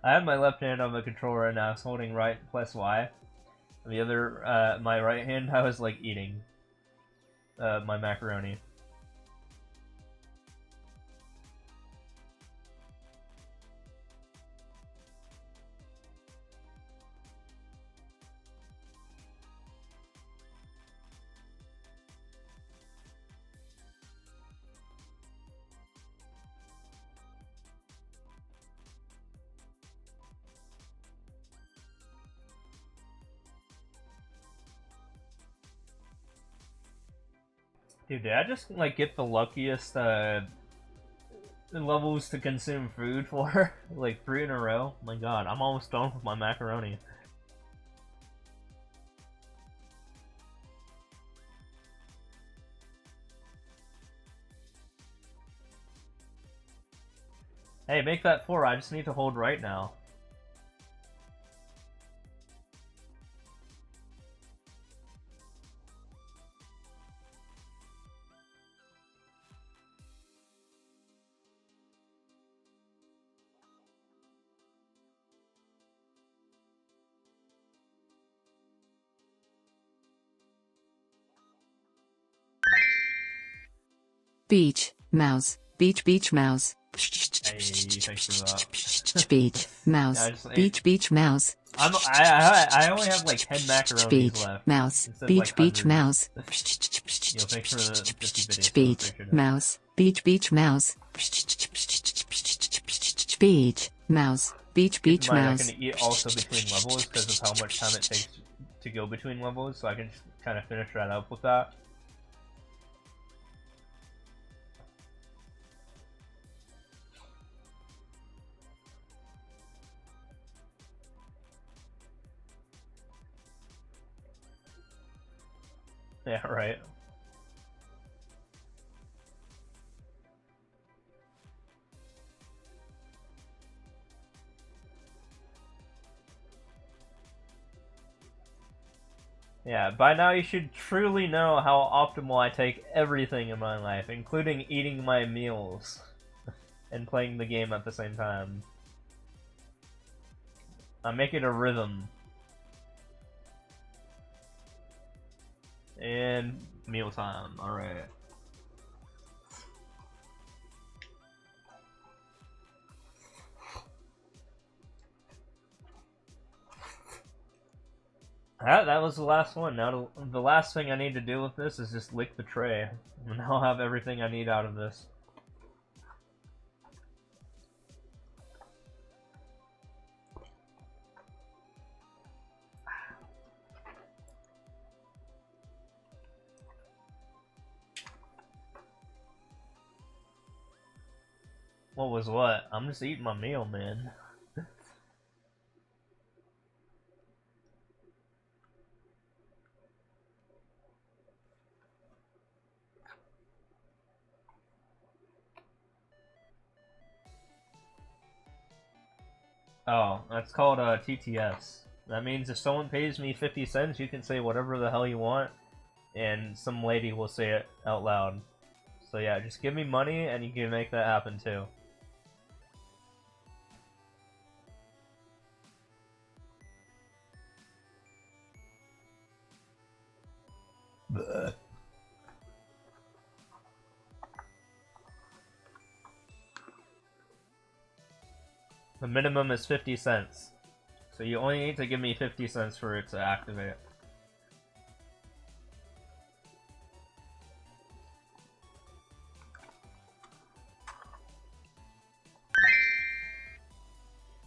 I had my left hand on the controller and I was holding right plus Y. The other my right hand I was like eating my macaroni. Dude, did I just like get the luckiest levels to consume food for? Like 3 in a row? My god, I'm almost done with my macaroni. Hey, make that 4, I just need to hold right now. Beach, mouse, beach, mouse. Hey, thanks for that. Beach, mouse, Yeah, I just ate. beach, mouse. I only have like 10 macaronis Beach, left. mouse, Instead of, beach, like, mouse. Yo, thanks for the 50 videos. Beach, mouse, beach, mouse. Beach, mouse, beach, I'm mouse. gonna eat also between levels because of how much time it takes to go between levels, so I can just kind of finish that up with that. Yeah, right. Yeah, by now you should truly know how optimal I take everything in my life, including eating my meals and playing the game at the same time. I make it a rhythm. And mealtime, alright. That was the last one. Now the last thing I need to do with this is just lick the tray. And I'll have everything I need out of this. What was what? I'm just eating my meal, man. Oh, that's called TTS. That means if someone pays me 50 cents, you can say whatever the hell you want, and some lady will say it out loud. So yeah, just give me money and you can make that happen too. Blech. The minimum is 50 cents. So you only need to give me 50 cents for it to activate.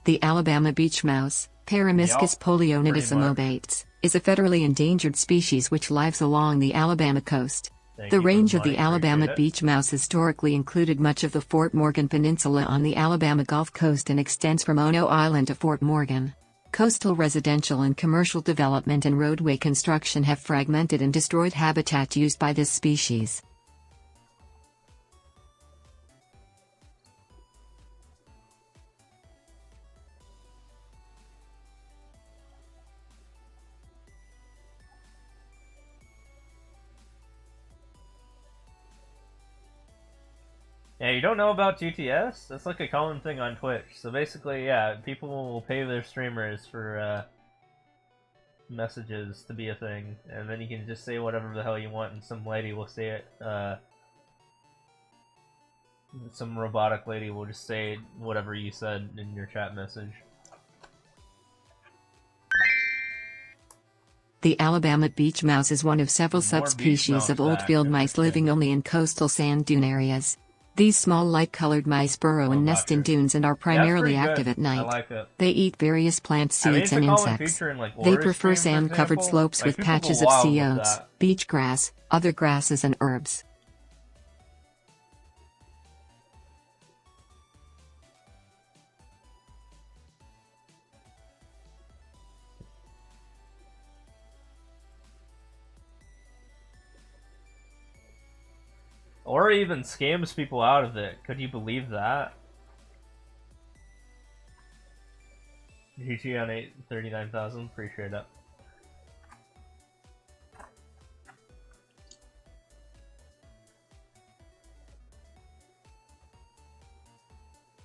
The Alabama beach mouse, Paramyscus polionitis is a federally endangered species which lives along the Alabama coast. The range of the Alabama beach mouse historically included much of the Fort Morgan Peninsula on the Alabama Gulf Coast and extends from Ono Island to Fort Morgan. Coastal residential and commercial development and roadway construction have fragmented and destroyed habitat used by this species. Yeah, you don't know about GTS? That's like a common thing on Twitch. So basically, yeah, people will pay their streamers for messages to be a thing, and then you can just say whatever the hell you want, and some lady will say it. Some robotic lady will just say whatever you said in your chat message. The Alabama beach mouse is one of several subspecies of old field mice living only in coastal sand dune areas. These small light-colored mice burrow and nest in dunes and are primarily active at night. Like it. They eat various plant seeds and insects. They prefer sand-covered slopes with patches of sea oats, beach grass, other grasses and herbs. Or even scams people out of it. Could you believe that? GG on 39,000. Appreciate it.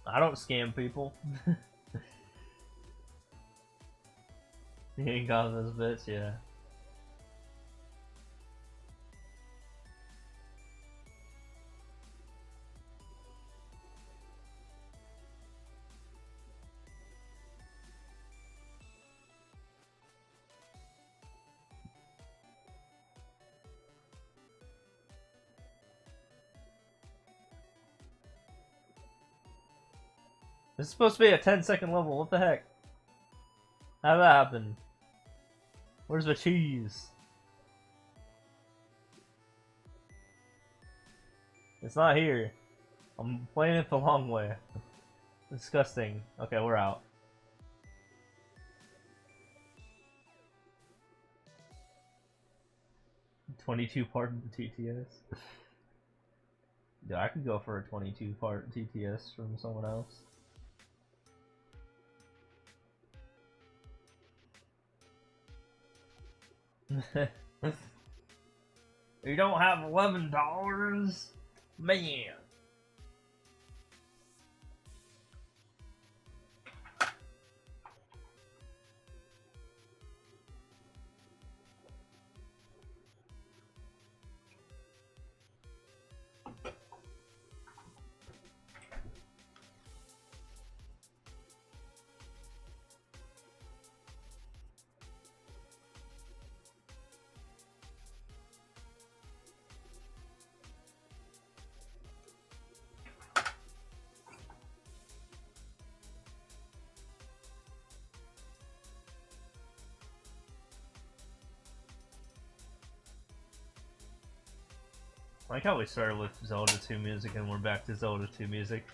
I don't scam people. You ain't got this bitch, yeah. This is supposed to be a 10-second level, what the heck? How did that happen? Where's the cheese? It's not here. I'm playing it the long way. Disgusting. Okay, we're out. $22-part TTS. Dude, I could go for a 22-part TTS from someone else. You don't have $11? Man. I like how we started with Zelda 2 music and we're back to Zelda 2 music.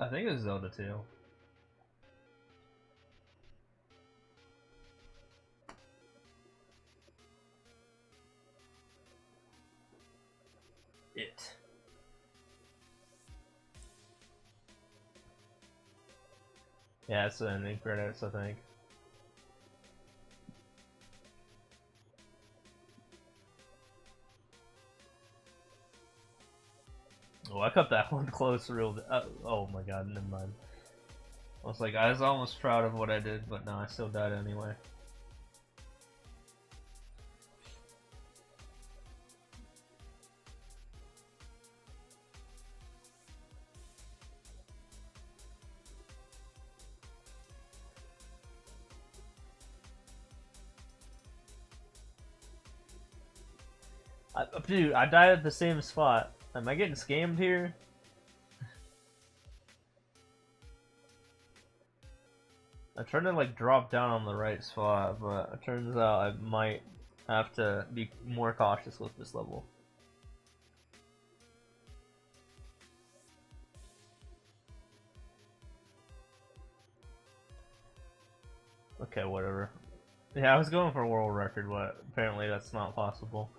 I think it was Zelda 2. It. Yeah, it's the ending credits, I think. Oh, I cut that one close real. Oh my god, never mind. I was like, I was almost proud of what I did, but no, I still died anyway. Dude, I died at the same spot. Am I getting scammed here? I tried to like drop down on the right spot, but it turns out I might have to be more cautious with this level. Okay, whatever. Yeah, I was going for a world record, but apparently that's not possible.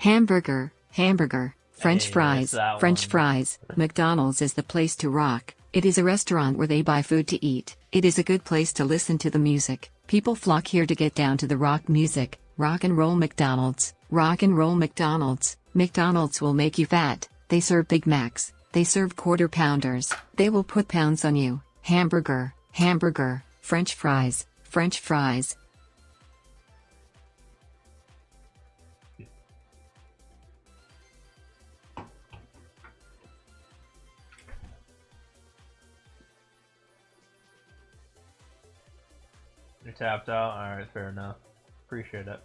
Hamburger, hamburger, French Hey, fries, that's that French one. fries. McDonald's is the place to rock. It is a restaurant where they buy food to eat. It is a good place to listen to the music. People flock here to get down to the rock music. Rock and roll McDonald's. Rock and roll McDonald's. McDonald's will make you fat. They serve Big Macs. They serve quarter pounders. They will put pounds on you. Hamburger, hamburger, French fries, French fries. You're tapped out? Alright, fair enough. Appreciate it.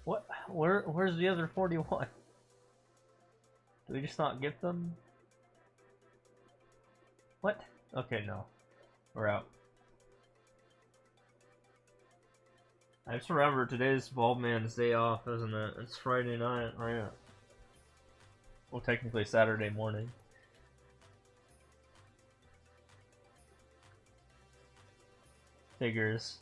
What? Where's the other 41? Do we just not get them? What? Okay, no. We're out. I just remember today's Baldman's day off, isn't it? It's Friday night, right? Well, technically Saturday morning. Figures.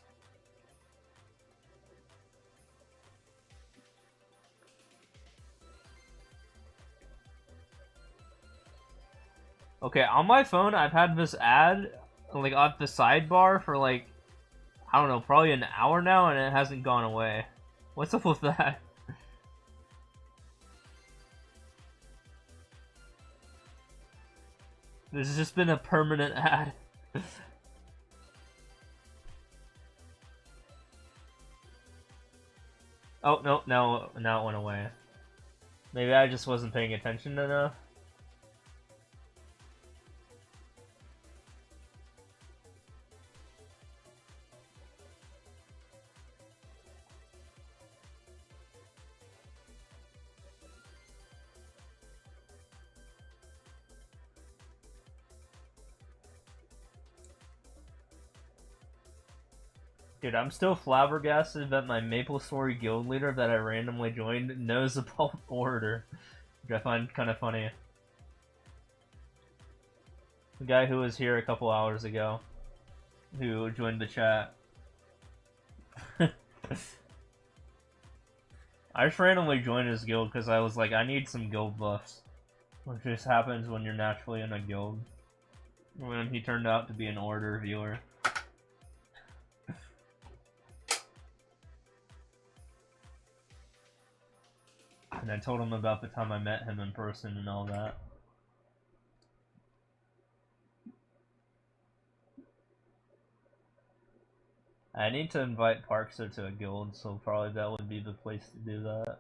Okay, on my phone, I've had this ad, like, on the sidebar for, like, I don't know, probably an hour now, and it hasn't gone away. What's up with that? This has just been a permanent ad. Oh, no, now it went away. Maybe I just wasn't paying attention enough. Dude, I'm still flabbergasted that my Maple Story guild leader that I randomly joined knows about Orator, which I find kind of funny. The guy who was here a couple hours ago, who joined the chat. I just randomly joined his guild because I was like, I need some guild buffs. Which just happens when you're naturally in a guild. When he turned out to be an Orator viewer. And I told him about the time I met him in person and all that. I need to invite Parkster to a guild, so probably that would be the place to do that.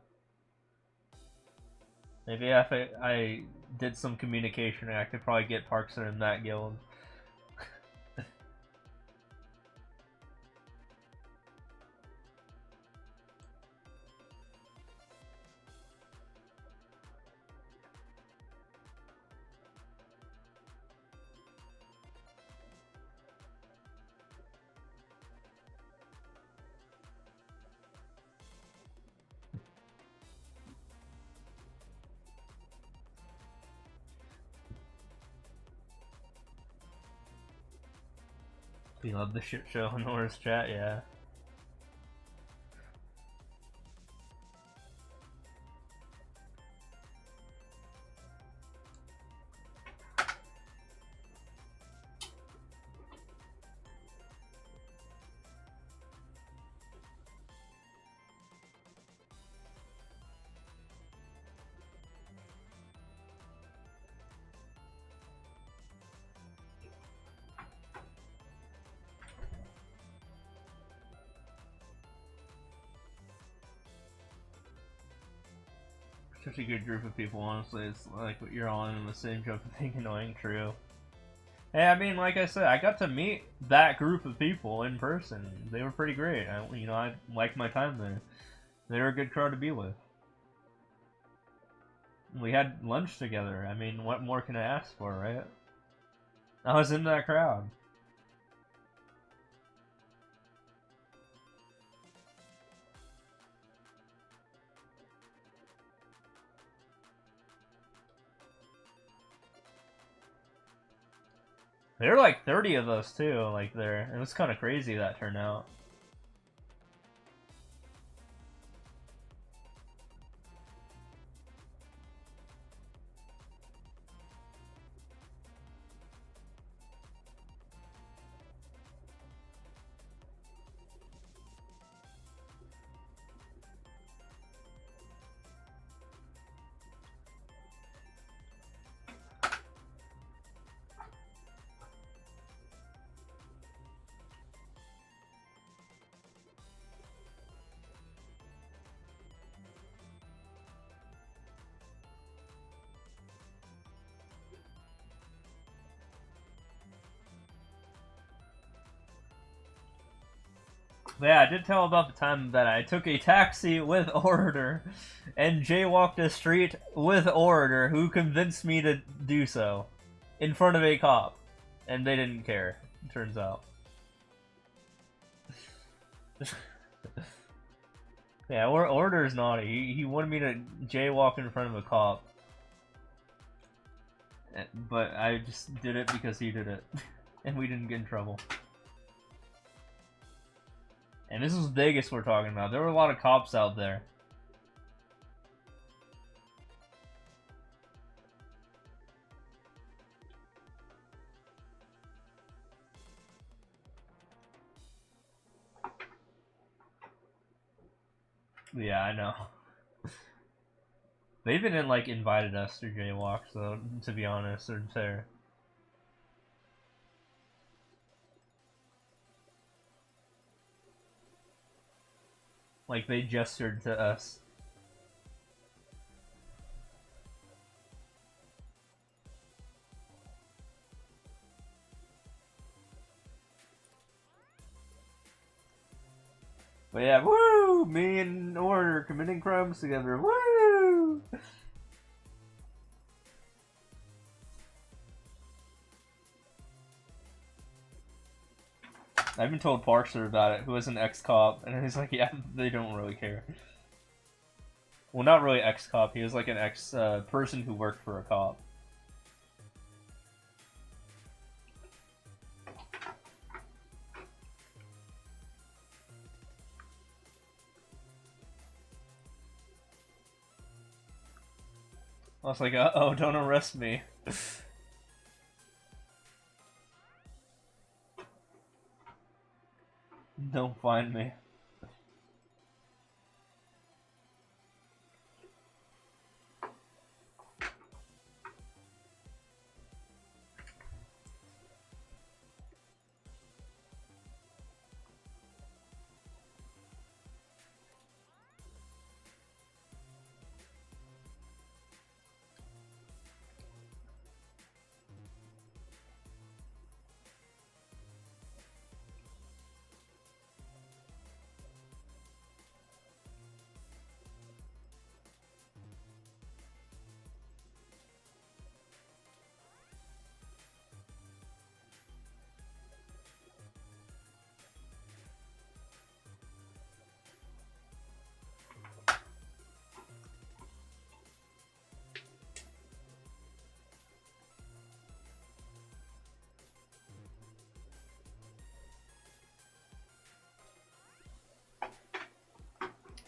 Maybe if I did some communication, I could probably get Parkster in that guild. We love the shit show in Nora's chat, yeah. Such a good group of people, honestly. It's like you're all in the same joke of being annoying, true. Hey, I mean, like I said, I got to meet that group of people in person. They were pretty great. I liked my time there. They were a good crowd to be with. We had lunch together. I mean, what more can I ask for, right? I was in that crowd. There were like 30 of us too, like there. It was kind of crazy that turnout. But yeah, I did tell about the time that I took a taxi with Orator and jaywalked a street with Orator, who convinced me to do so in front of a cop, and they didn't care, it turns out. Yeah, Orator's naughty. He wanted me to jaywalk in front of a cop, but I just did it because he did it, and we didn't get in trouble. And this is Vegas we're talking about. There were a lot of cops out there. Yeah, I know. They even like invited us to jaywalk, so to be honest, or fair. Like they gestured to us. But yeah, woo! Me and Order committing crimes together. Woo! I even told Parkster about it, who was an ex-cop, and he's like, yeah, they don't really care. Well, not really ex-cop, he was like an ex-person who worked for a cop. I was like, uh-oh, don't arrest me. Don't find me.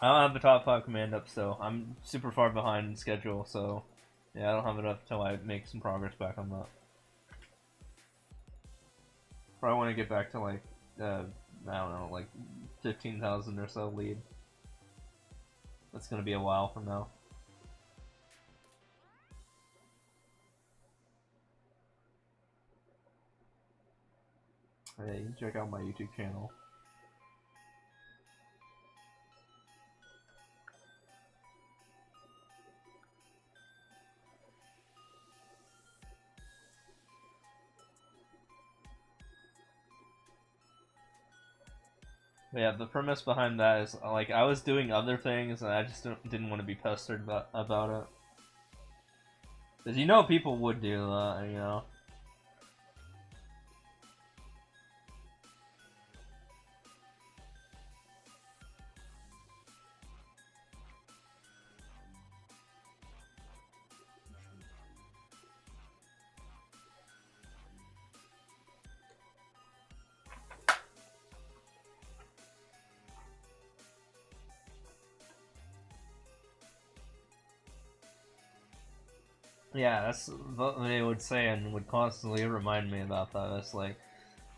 I don't have the top 5 command up still. I'm super far behind schedule, so yeah, I don't have it up until I make some progress back on that. Probably want to get back to like, I don't know, like 15,000 or so lead. That's gonna be a while from now. Hey, you can check out my YouTube channel. But yeah, the premise behind that is like I was doing other things and I just didn't want to be pestered about it. Cause you know people would do that, you know. Yeah, that's what they would say and would constantly remind me about that. It's like,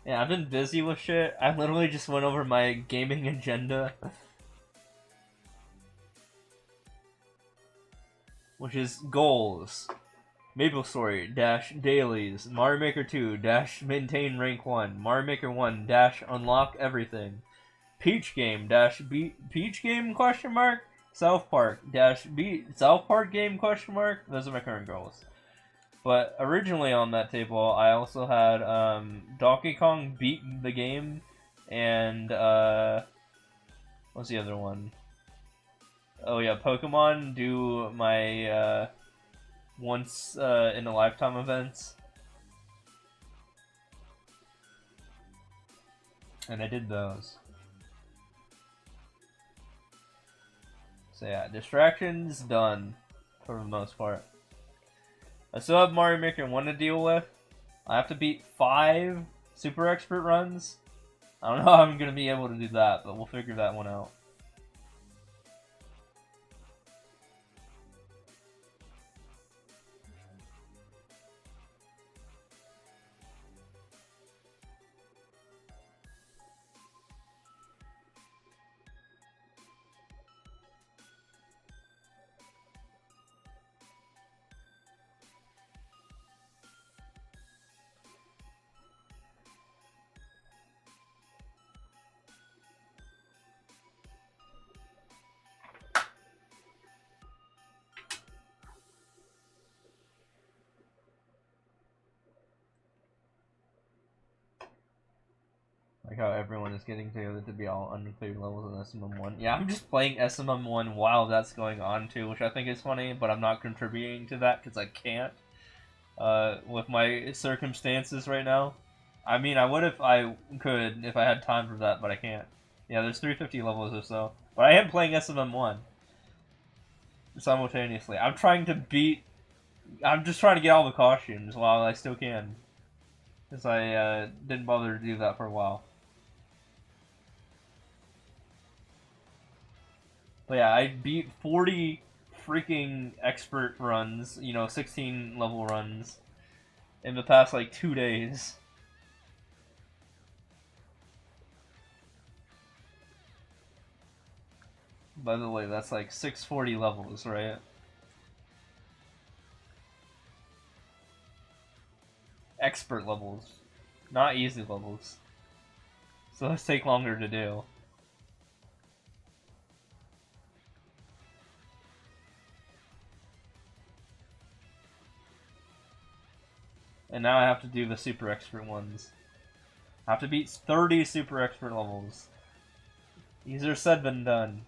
yeah, I've been busy with shit. I literally just went over my gaming agenda. Which is goals. Maple Story dash dailies. Mario Maker 2 dash maintain rank 1. Mario Maker 1 dash unlock everything. Peach Game dash Peach Game question mark. South Park dash South Park Game question mark. Those are my current goals. But originally on that table, I also had Donkey Kong beat the game, and what's the other one? Oh yeah, Pokemon do my once in a lifetime events, and I did those. So yeah, distractions done for the most part. I still have Mario Maker 1 to deal with. I have to beat 5 super expert runs. I don't know how I'm gonna be able to do that, but we'll figure that one out. Like how everyone is getting together to be all uncleared levels in SMM1. Yeah, I'm just playing SMM1 while that's going on too, which I think is funny, but I'm not contributing to that because I can't. With my circumstances right now. I mean, I would if I could, if I had time for that, but I can't. Yeah, there's 350 levels or so. But I am playing SMM1 simultaneously. I'm just trying to get all the costumes while I still can. Because I didn't bother to do that for a while. But yeah, I beat 40 freaking expert runs, 16 level runs in the past like 2 days. By the way, that's like 640 levels, right? Expert levels, not easy levels. So those take longer to do. And now I have to do the super expert ones. I have to beat 30 super expert levels. Easier said than done.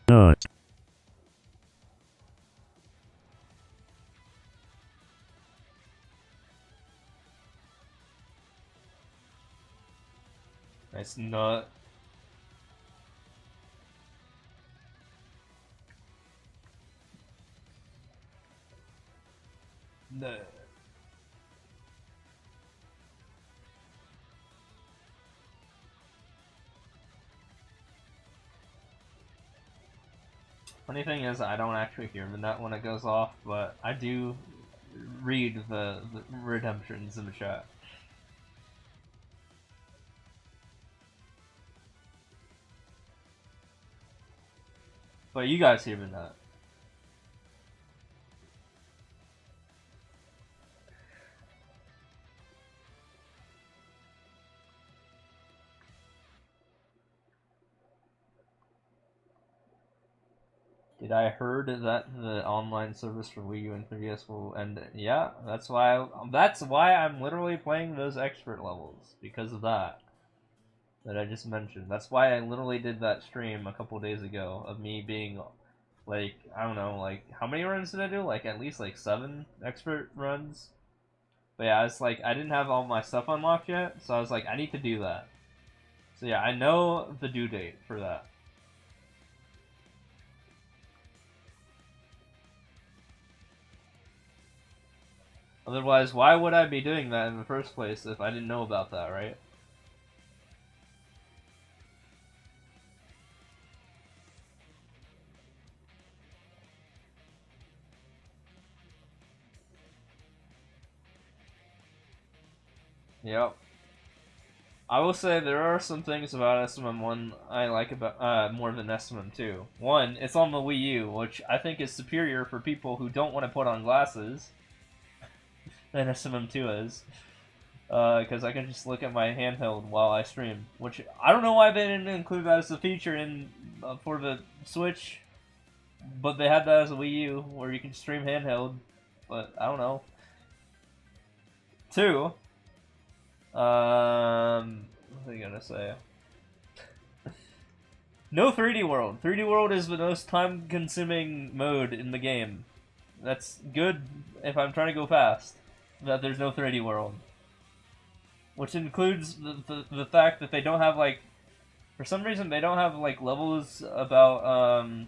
Nut. Nice nut. Nut. Funny thing is, I don't actually hear the nut when it goes off, but I do read the redemptions in the chat. But you guys hear the nut. Did I heard that the online service for Wii U and 3DS will end? Yeah, that's why I'm literally playing those expert levels because of that I just mentioned. That's why I literally did that stream a couple days ago of me being like, I don't know, like how many runs did I do? Like at least like 7 expert runs. But yeah, it's like I didn't have all my stuff unlocked yet, so I was like I need to do that. So yeah, I know the due date for that. Otherwise, why would I be doing that in the first place if I didn't know about that, right? Yep. I will say there are some things about SMM1 I like about more than SMM2. One, it's on the Wii U, which I think is superior for people who don't want to put on glasses than SMM2 is. because I can just look at my handheld while I stream. Which I don't know why they didn't include that as a feature in for the Switch, but they had that as a Wii U where you can stream handheld. But I don't know. 2. What was I gonna say? No 3D World. 3D World is the most time-consuming mode in the game. That's good if I'm trying to go fast. That there's no 3D World. Which includes the fact that they don't have, like... For some reason, they don't have, like, levels about,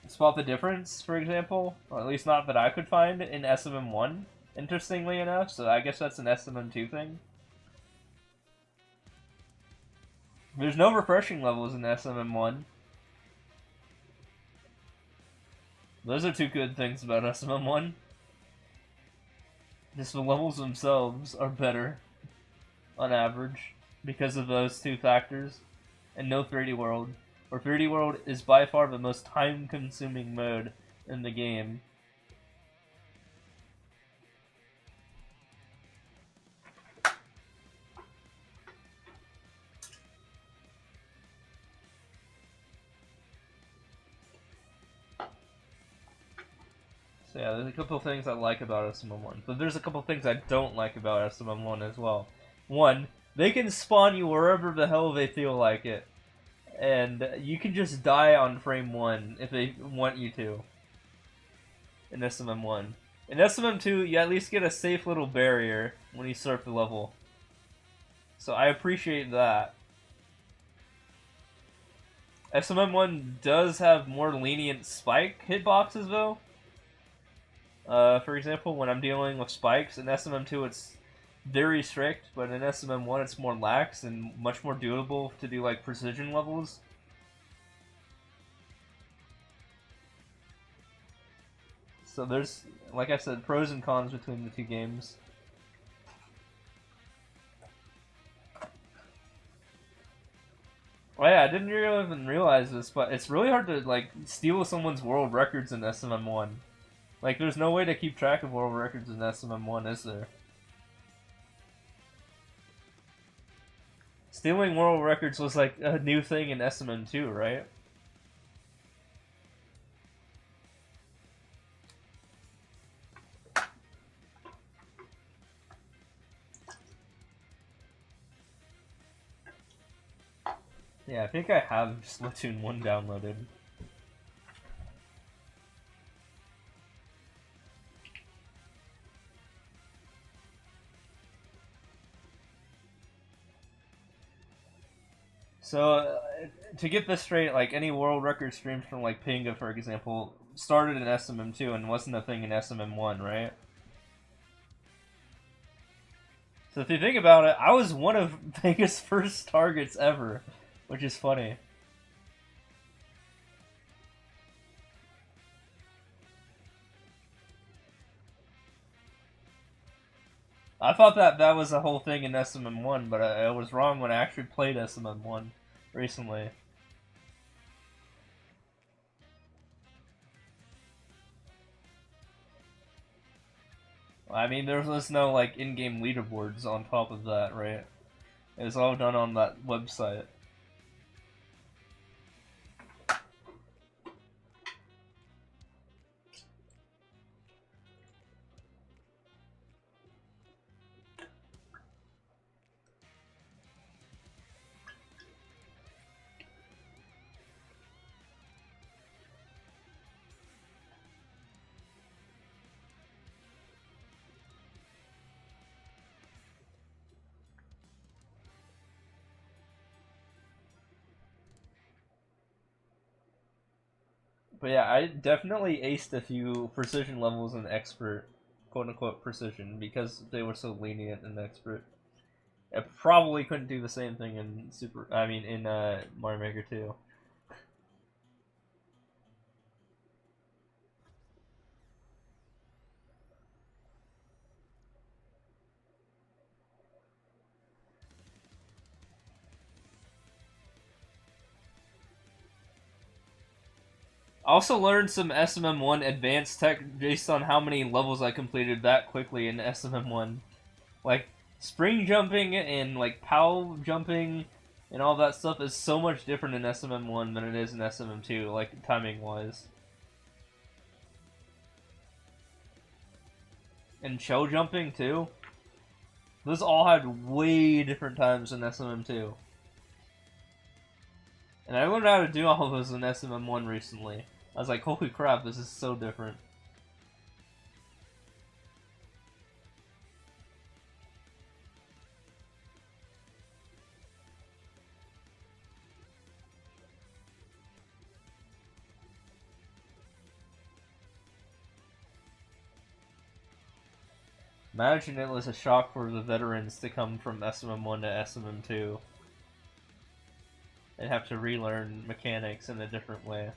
spot the difference, for example. Or at least not that I could find in SMM1, interestingly enough. So I guess that's an SMM2 thing. There's no refreshing levels in SMM1. Those are 2 good things about SMM1. Just the levels themselves are better, on average, because of those 2 factors. And no 3D World. Or 3D World is by far the most time-consuming mode in the game. So yeah, there's a couple things I like about SMM1, but there's a couple things I don't like about SMM1 as well. 1, they can spawn you wherever the hell they feel like it, and you can just die on frame 1 if they want you to. In SMM1. In SMM2, you at least get a safe little barrier when you start the level. So I appreciate that. SMM1 does have more lenient spike hitboxes though. For example, when I'm dealing with spikes, in SMM2 it's very strict, but in SMM1 it's more lax and much more doable to do like precision levels. So there's, like I said, pros and cons between the 2 games. Oh yeah, I didn't really even realize this, but it's really hard to like steal someone's world records in SMM1. Like, there's no way to keep track of world records in SMM1, is there? Stealing world records was like a new thing in SMM2, right? Yeah, I think I have Splatoon 1 downloaded. So, to get this straight, like, any world record streams from, like, Pinga, for example, started in SMM2 and wasn't a thing in SMM1, right? So if you think about it, I was one of Pinga's first targets ever, which is funny. I thought that was a whole thing in SMM1, but I was wrong when I actually played SMM1 recently. I mean, there was no, like, in-game leaderboards on top of that, right? It was all done on that website. But yeah, I definitely aced a few precision levels in Expert, quote-unquote precision, because they were so lenient in Expert. I probably couldn't do the same thing in Mario Maker 2. I also learned some SMM1 advanced tech based on how many levels I completed that quickly in SMM1. Like, spring jumping and like POW jumping and all that stuff is so much different in SMM1 than it is in SMM2, like timing wise. And show jumping too. Those all had way different times in SMM2. And I learned how to do all of those in SMM1 recently. I was like, holy crap, this is so different. Imagine it was a shock for the veterans to come from SMM1 to SMM2. They'd have to relearn mechanics in a different way.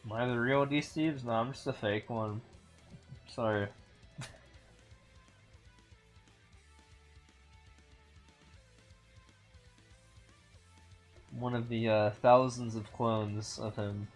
Am I the real D-Steves? No, I'm just a fake one. Sorry. One of the thousands of clones of him.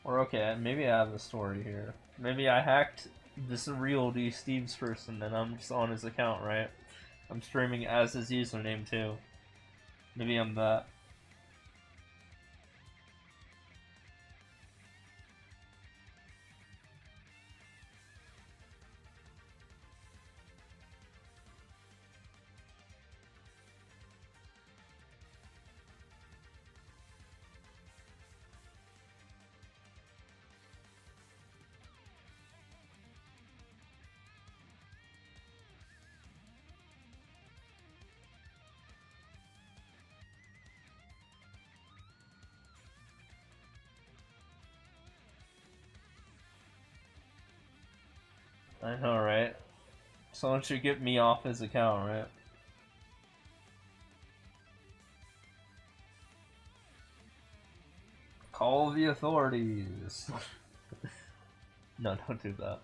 Or okay, maybe I have a story here. Maybe I hacked this real D Steve's person and I'm just on his account, right? I'm streaming as his username too. Maybe I'm that. I know, right? Someone should get me off his account, right? Call the authorities. No, don't do that.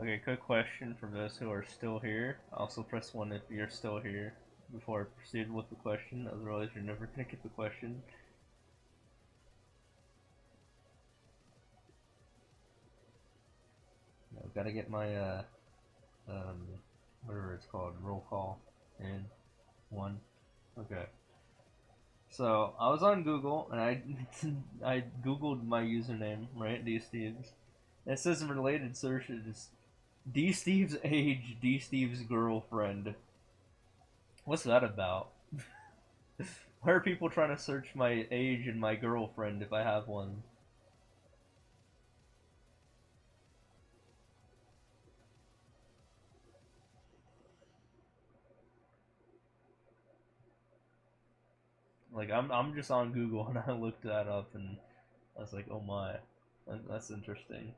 Okay, quick question for those who are still here. Also press 1 if you're still here before I proceed with the question, otherwise you're never gonna get the question. I've gotta get my, whatever it's called, roll call in. 1. Okay. So, I was on Google, and I googled my username, right, D-Steves. And it says in related searches, D-Steve's age, D-Steve's girlfriend. What's that about? Why are people trying to search my age and my girlfriend if I have one? Like, I'm just on Google and I looked that up and I was like, oh my, that's interesting.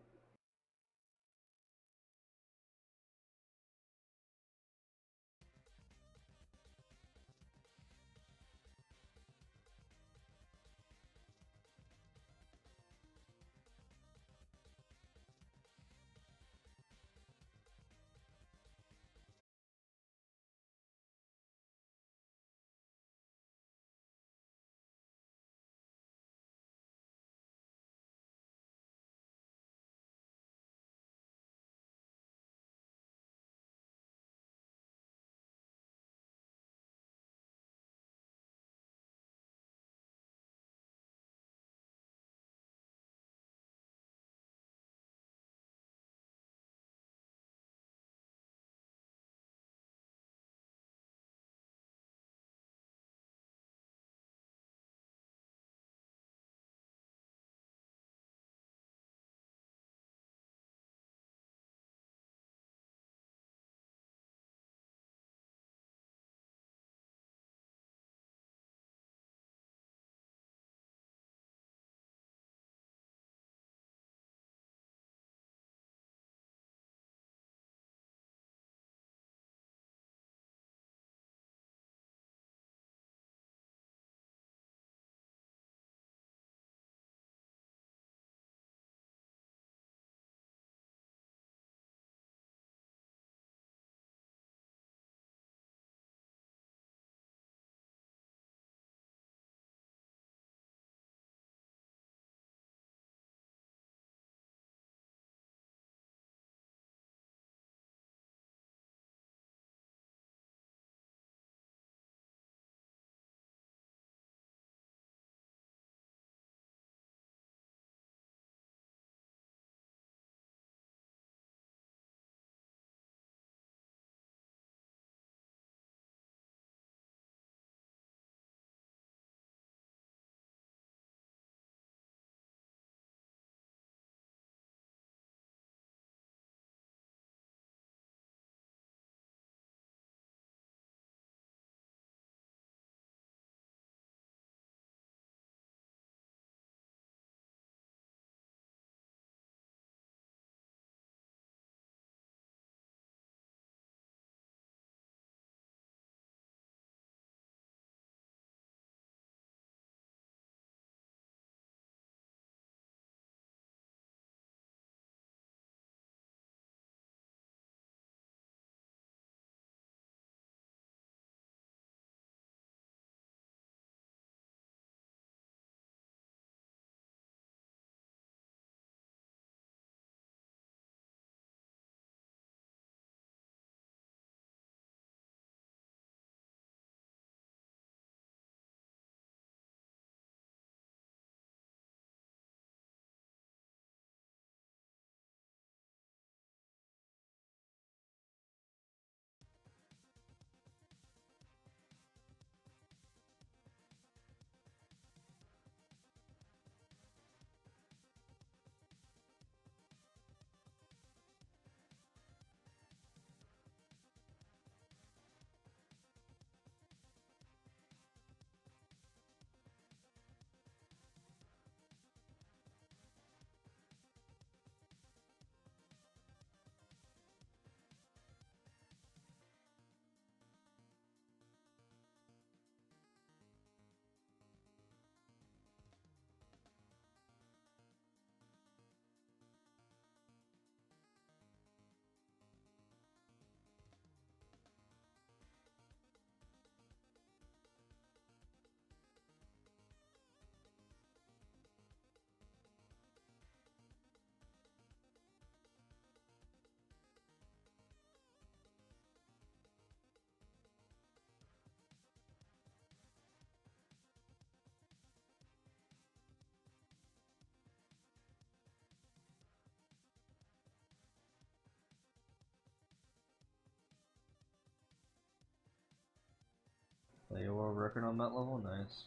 record on that level? Nice.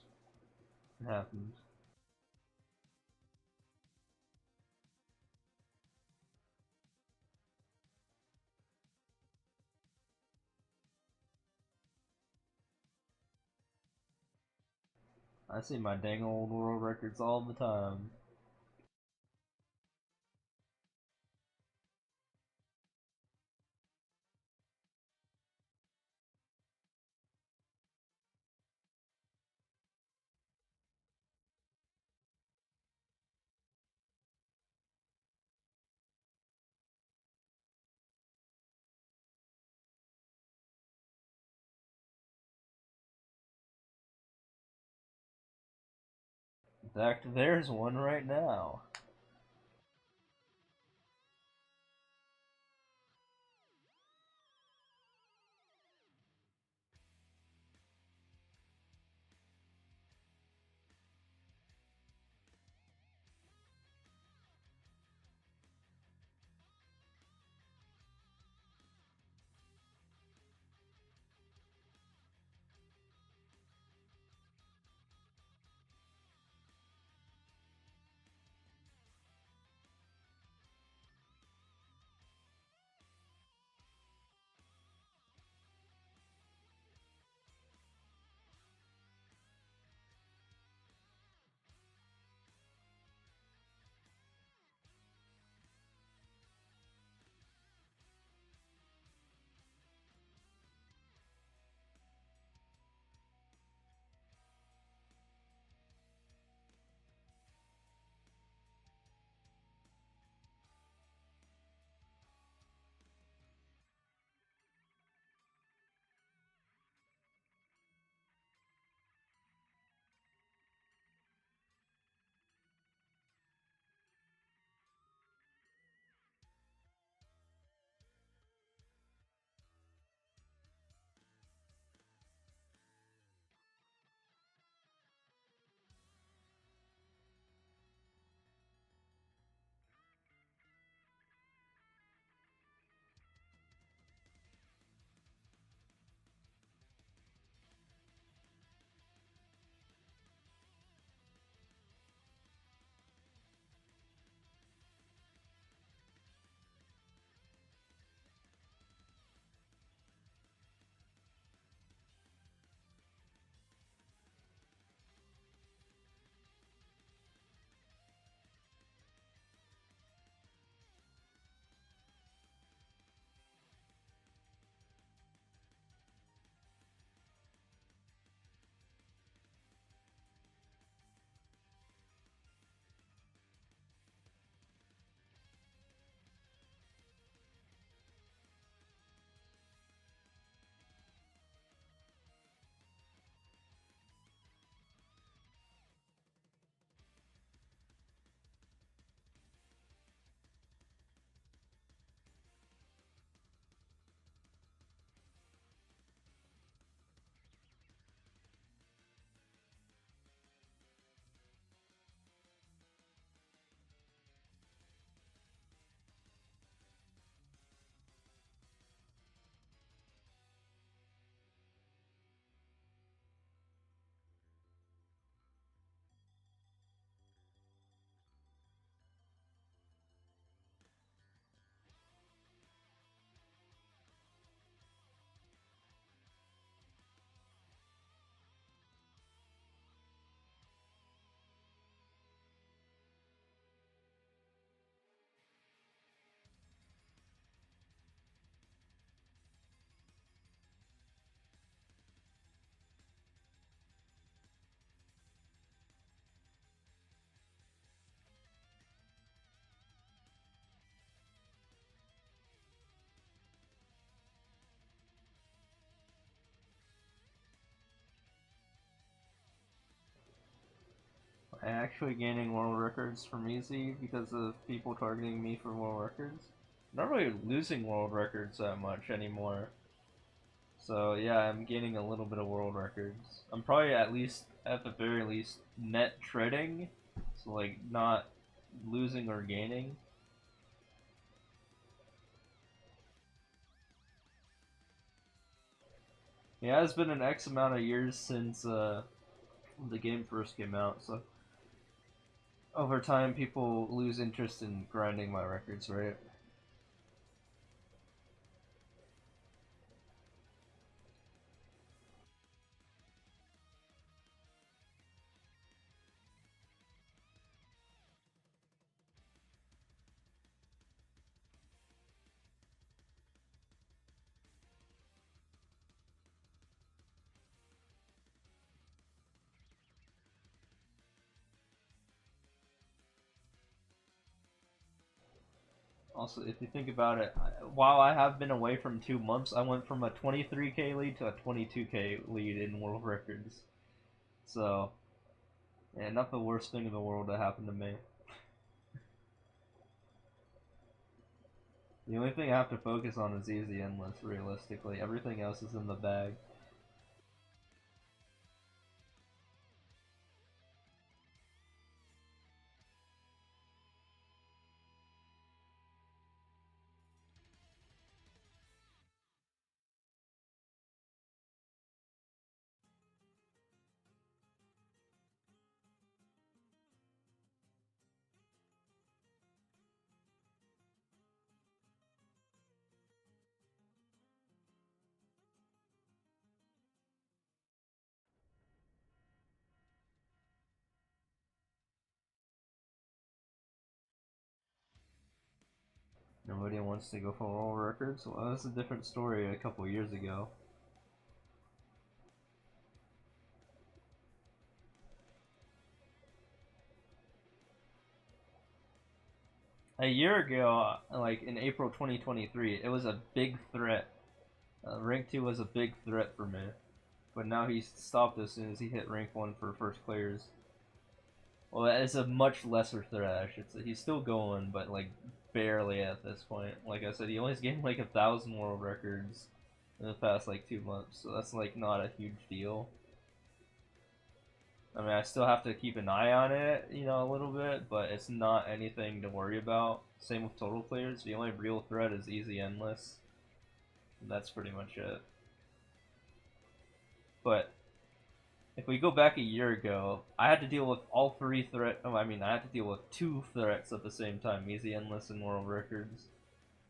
It happened. I see my dang old world records all the time. In fact, there's one right now. I'm actually gaining world records from easy because of people targeting me for world records. I'm not really losing world records that much anymore. So yeah, I'm gaining a little bit of world records. I'm probably at the very least, net treading. So like, not losing or gaining. Yeah, it's been an X amount of years since the game first came out, so over time people lose interest in grinding my records, right? Also, if you think about it, while I have been away from 2 months, I went from a 23k lead to a 22k lead in world records. So, yeah, not the worst thing in the world that happened to me. The only thing I have to focus on is easy endless, realistically. Everything else is in the bag. Nobody wants to go for world records? Well, that's a different story a couple years ago. A year ago, like in April 2023, it was a big threat. Rank 2 was a big threat for me. But now he's stopped as soon as he hit rank 1 for first clears. Well, it's a much lesser threat, I should say. He's still going, but like barely at this point. Like I said, he only gained like 1,000 world records in the past like 2 months, so that's like not a huge deal. I mean, I still have to keep an eye on it, you know, a little bit, but it's not anything to worry about. Same with total clears. The only real threat is easy endless. And that's pretty much it. But if we go back a year ago, I had to deal with all three threat. Oh, I mean, I had to deal with two threats at the same time: easy endless and world records.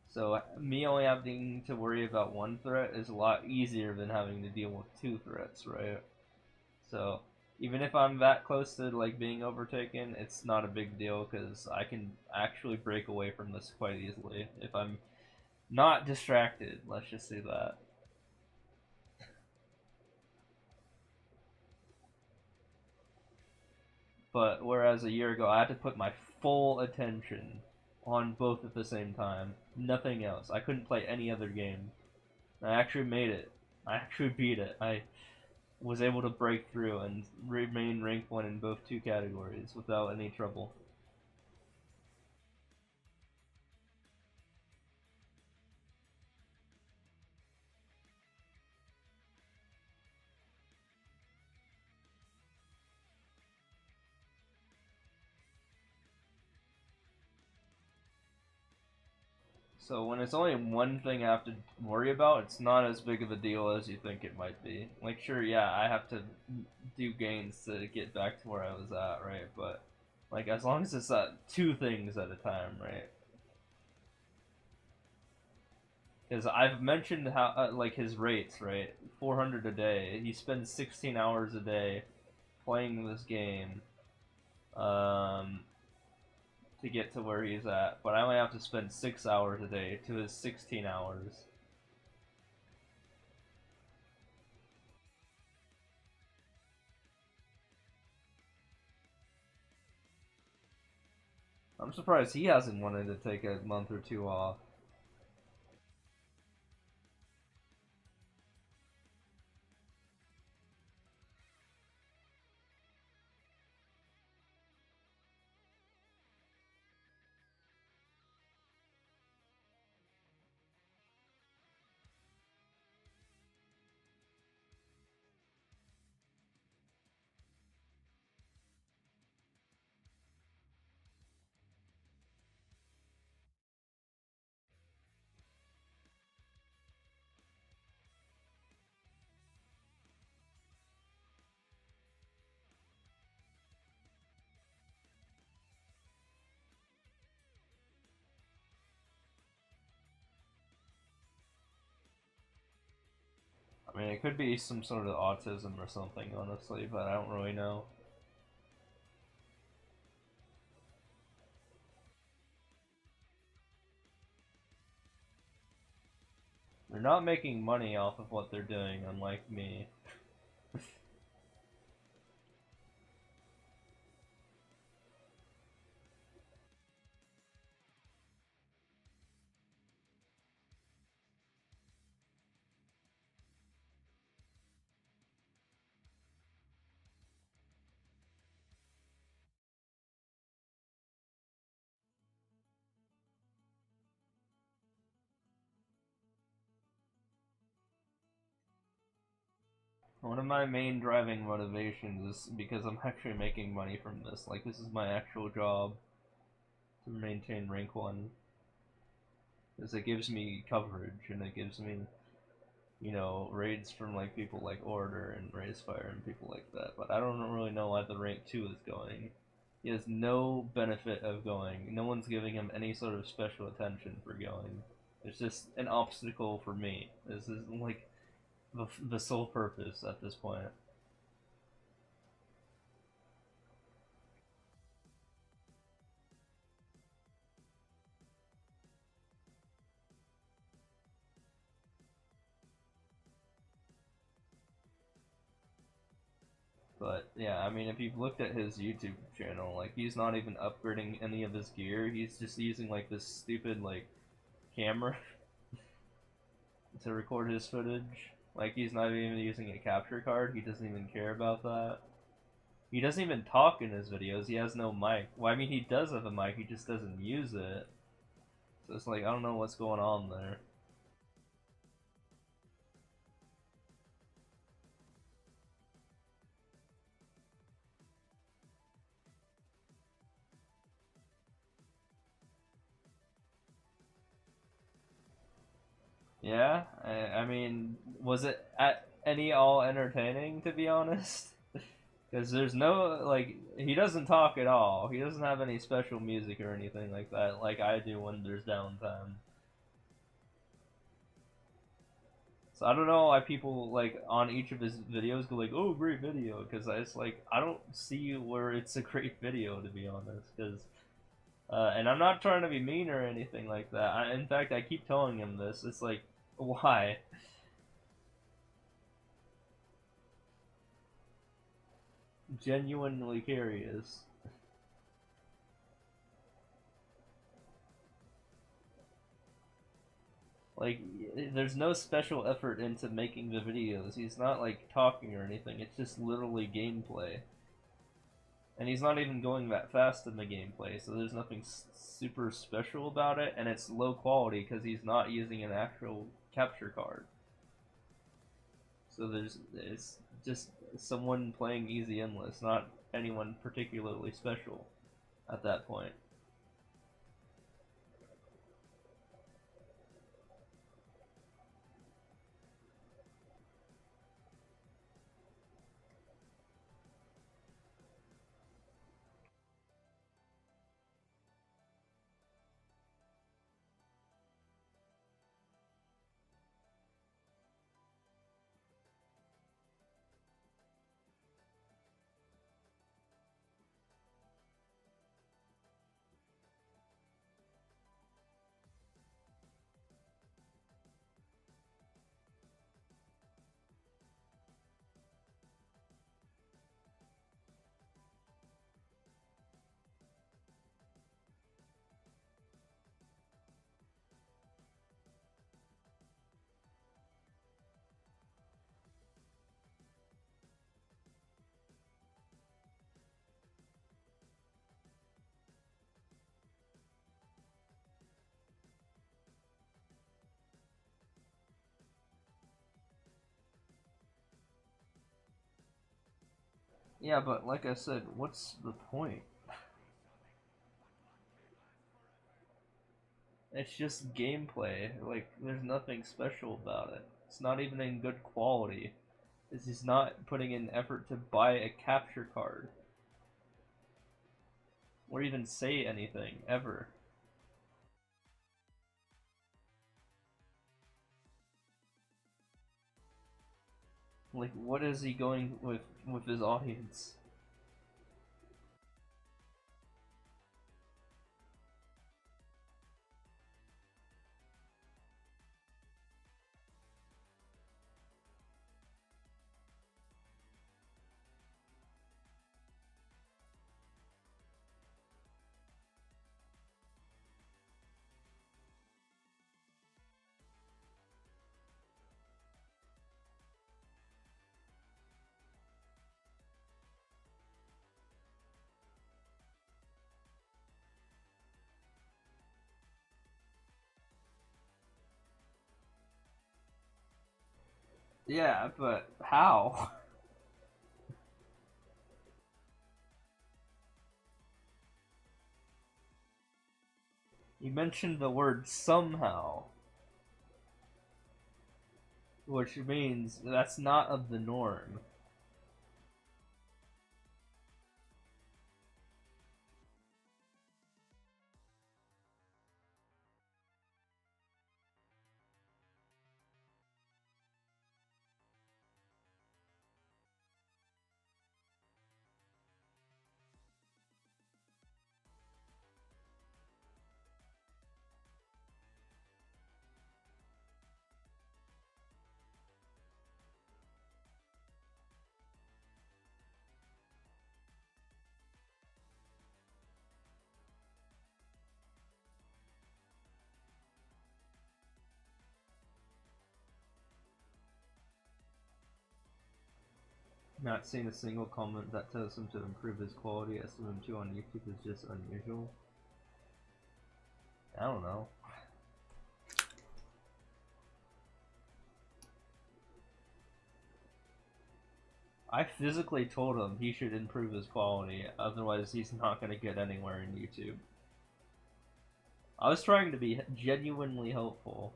So me only having to worry about one threat is a lot easier than having to deal with two threats, right? So even if I'm that close to like being overtaken, it's not a big deal because I can actually break away from this quite easily if I'm not distracted. Let's just say that. But whereas a year ago, I had to put my full attention on both at the same time. Nothing else. I couldn't play any other game. I actually made it. I actually beat it. I was able to break through and remain rank 1 in both two categories without any trouble. So when it's only one thing I have to worry about, it's not as big of a deal as you think it might be. Like, sure, yeah, I have to do gains to get back to where I was at, right? But like, as long as it's two things at a time, right? Because I've mentioned how like his rates, right? 400 a day. He spends 16 hours a day playing this game um, to get to where he's at. But I only have to spend 6 hours a day to his 16 hours. I'm surprised he hasn't wanted to take a month or two off. mean, it could be some sort of autism or something, honestly, but I don't really know. They're not making money off of what they're doing, unlike me. One of my main driving motivations is because I'm actually making money from this. Like, this is my actual job to maintain rank 1. Because it gives me coverage, and it gives me, you know, raids from like people like Order and Raisefire and people like that. But I don't really know why the rank 2 is going. He has no benefit of going. No one's giving him any sort of special attention for going. It's just an obstacle for me. This is like the sole purpose at this point. But yeah, I mean, if you've looked at his YouTube channel, like, he's not even upgrading any of his gear. He's just using like this stupid like camera to record his footage. Like, he's not even using a capture card. He doesn't even care about that. He doesn't even talk in his videos. He has no mic. Well, I mean, he does have a mic. He just doesn't use it. So it's like, I don't know what's going on there. Yeah, I mean, was it at any all entertaining, to be honest? Because there's no, like, he doesn't talk at all. He doesn't have any special music or anything like that, like I do when there's downtime. So I don't know why people, like, on each of his videos go like, oh, great video, because it's like, I don't see where it's a great video, to be honest, because, and I'm not trying to be mean or anything like that. In fact, I keep telling him this. It's like, why? Genuinely curious. Like, there's no special effort into making the videos. He's not, like, talking or anything. It's just literally gameplay. And he's not even going that fast in the gameplay, so there's nothing super special about it, and it's low quality because he's not using an actual capture card. So it's just someone playing easy endless, not anyone particularly special at that point. Yeah, but like I said, what's the point? It's just gameplay. Like, there's nothing special about it. It's not even in good quality. It's just not putting in effort to buy a capture card. Or even say anything, ever. Like, what is he going with his audience? Yeah, but how? You mentioned the word somehow, which means that's not of the norm. Not seeing a single comment that tells him to improve his quality as someone too on YouTube is just unusual. I don't know. I physically told him he should improve his quality, otherwise he's not going to get anywhere in YouTube. I was trying to be genuinely helpful.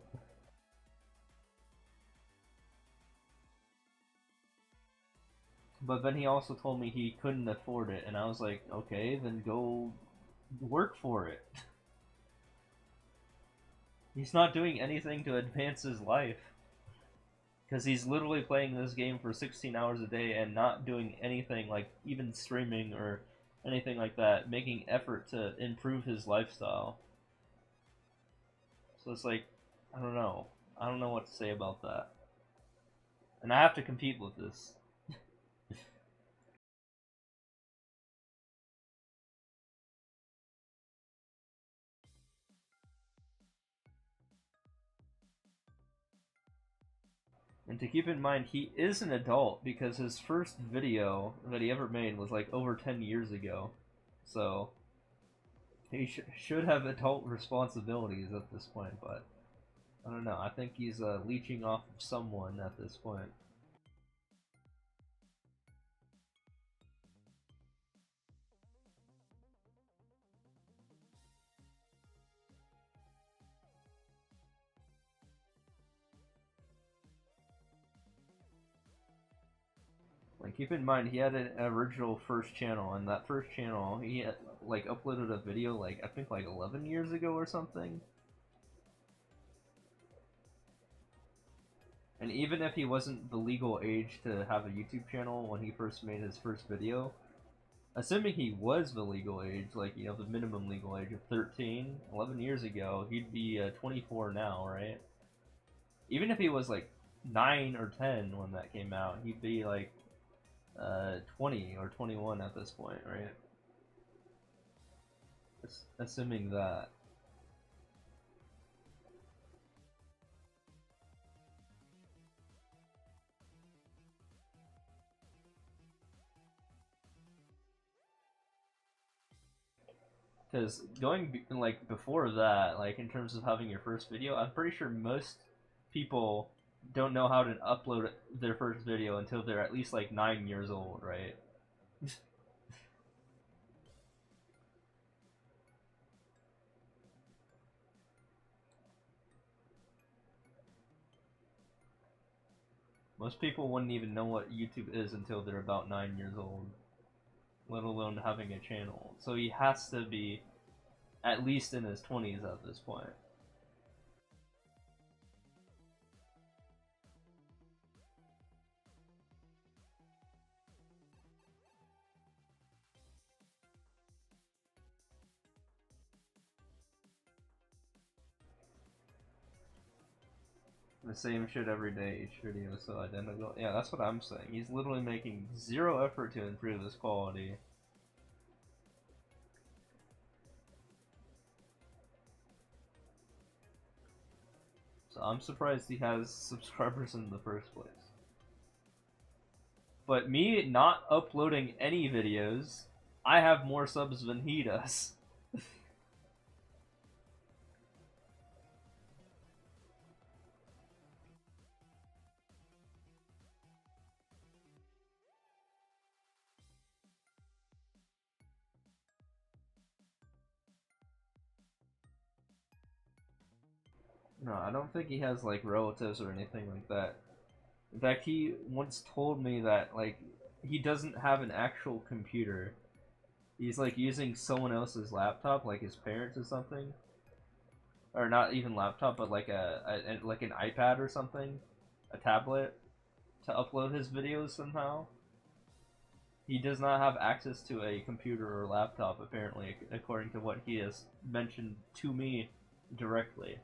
But then he also told me he couldn't afford it, and I was like, okay, then go work for it. He's not doing anything to advance his life. Because he's literally playing this game for 16 hours a day and not doing anything, like even streaming or anything like that, making effort to improve his lifestyle. So it's like, I don't know. I don't know what to say about that. And I have to compete with this. And to keep in mind, he is an adult because his first video that he ever made was like over 10 years ago. So he should have adult responsibilities at this point, but I don't know. I think he's leeching off of someone at this point. Like, keep in mind, he had an original first channel, and that first channel, he had, like, uploaded a video, like, I think, like, 11 years ago or something. And even if he wasn't the legal age to have a YouTube channel when he first made his first video, assuming he was the legal age, like, you know, the minimum legal age of 13, 11 years ago, he'd be 24 now, right? Even if he was, like, 9 or 10 when that came out, he'd be, like, 20 or 21 at this point, right? Assuming that. Because going like before that, like in terms of having your first video, I'm pretty sure most people don't know how to upload their first video until they're at least like 9 years old, right? Most people wouldn't even know what YouTube is until they're about 9 years old, let alone having a channel. So he has to be at least in his 20s at this point. The same shit every day, each video is so identical. Yeah, that's what I'm saying. He's literally making zero effort to improve his quality. So I'm surprised he has subscribers in the first place. But me not uploading any videos, I have more subs than he does. No, I don't think he has like relatives or anything like that. In fact, he once told me that like he doesn't have an actual computer. He's like using someone else's laptop, like his parents or something, or not even laptop, but like like an iPad or something, a tablet, to upload his videos somehow. He does not have access to a computer or laptop, apparently, according to what he has mentioned to me directly.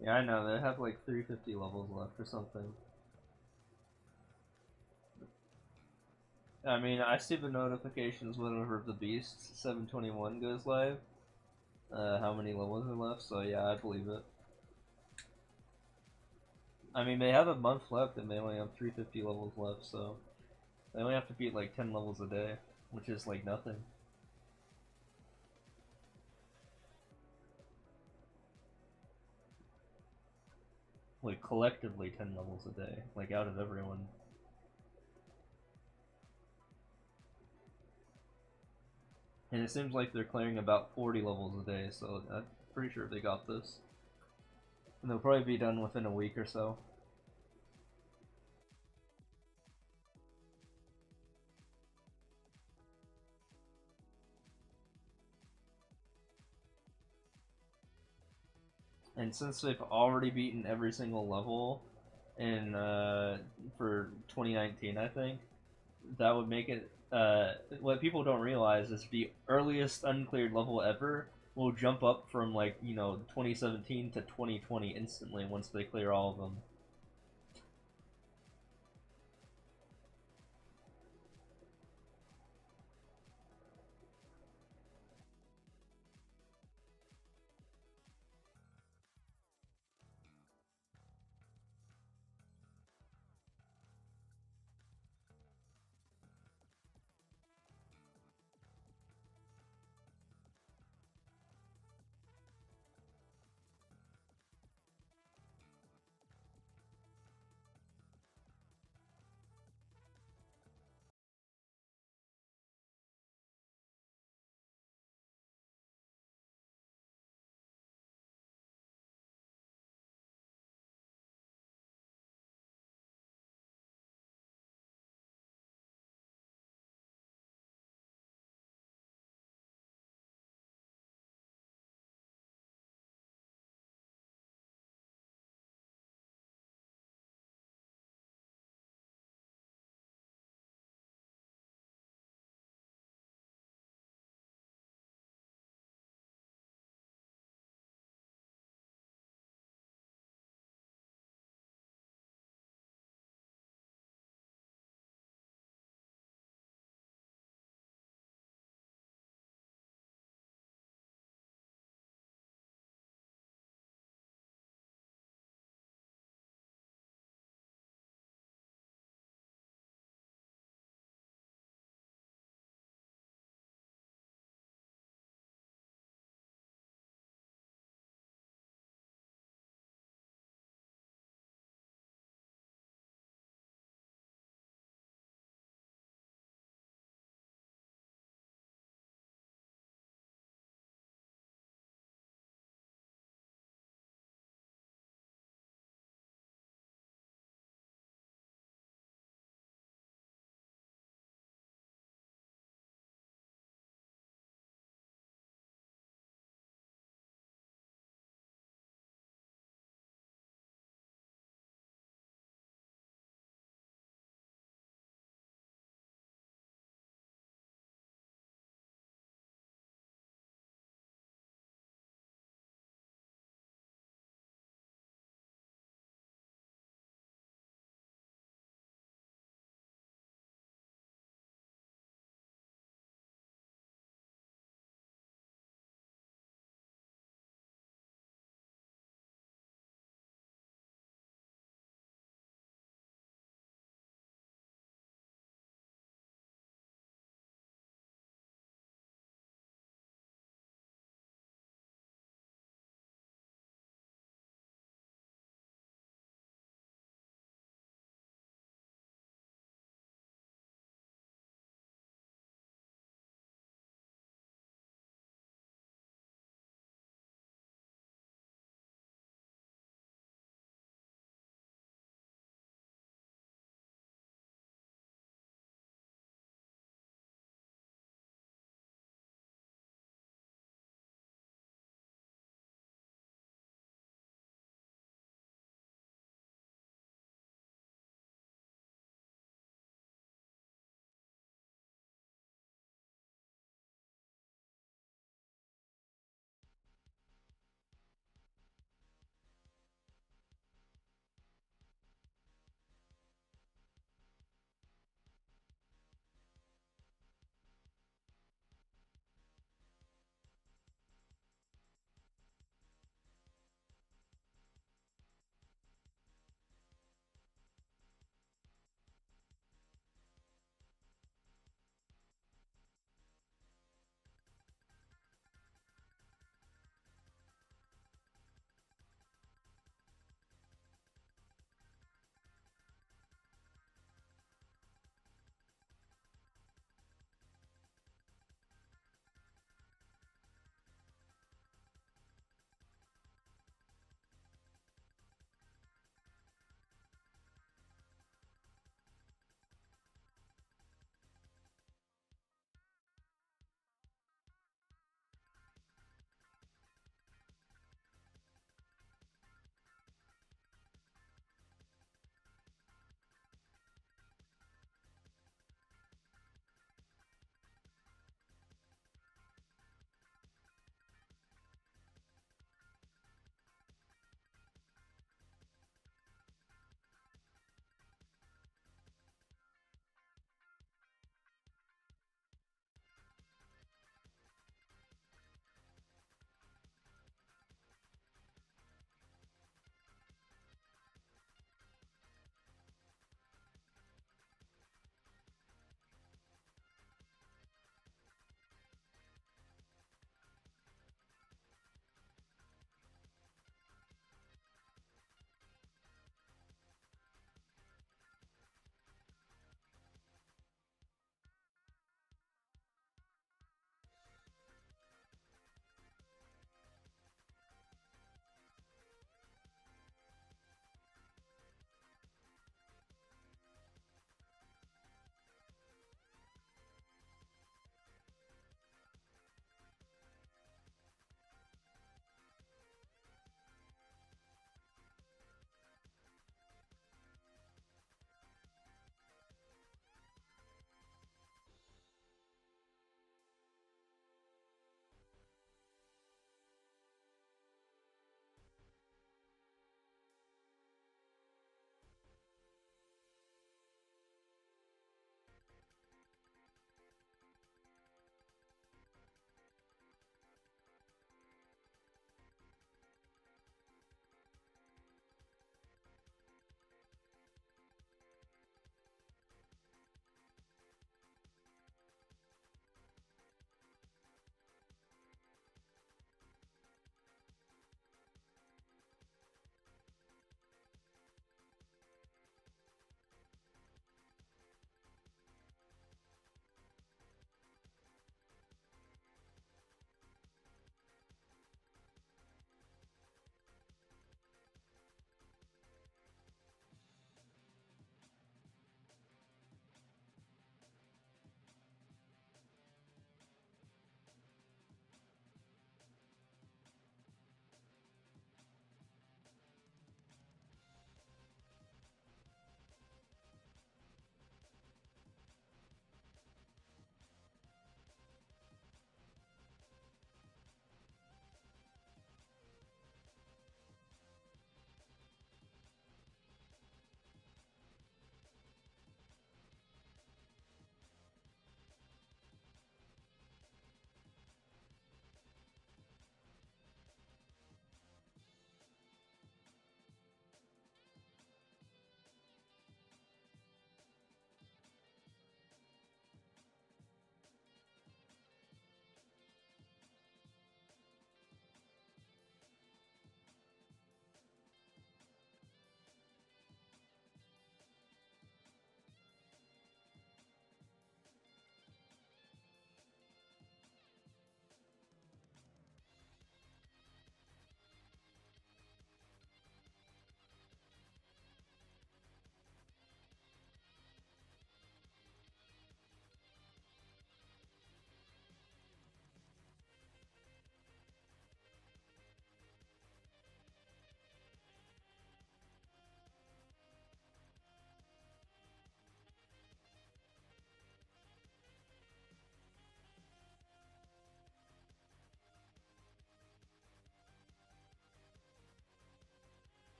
Yeah, I know, they have like 350 levels left or something. I mean, I see the notifications whenever the Beast 721 goes live, how many levels are left, so yeah, I believe it. I mean, they have a month left and they only have 350 levels left, so they only have to beat like 10 levels a day, which is like nothing. Like collectively 10 levels a day, like out of everyone. And it seems like they're clearing about 40 levels a day, so I'm pretty sure they got this. And they'll probably be done within a week or so. And since they've already beaten every single level in for 2019, I think that would make it. What people don't realize is the earliest uncleared level ever will jump up from like 2017 to 2020 instantly once they clear all of them.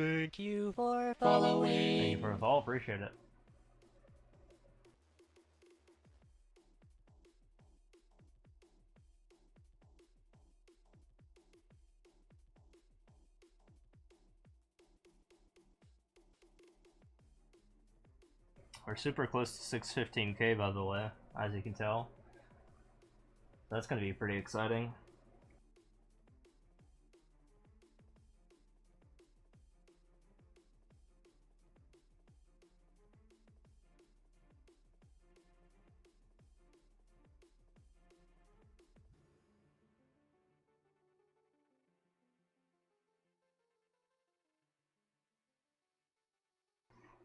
Thank you for Thank you following. for the follow, appreciate it. We're super close to 615k, by the way, as you can tell. That's gonna be pretty exciting.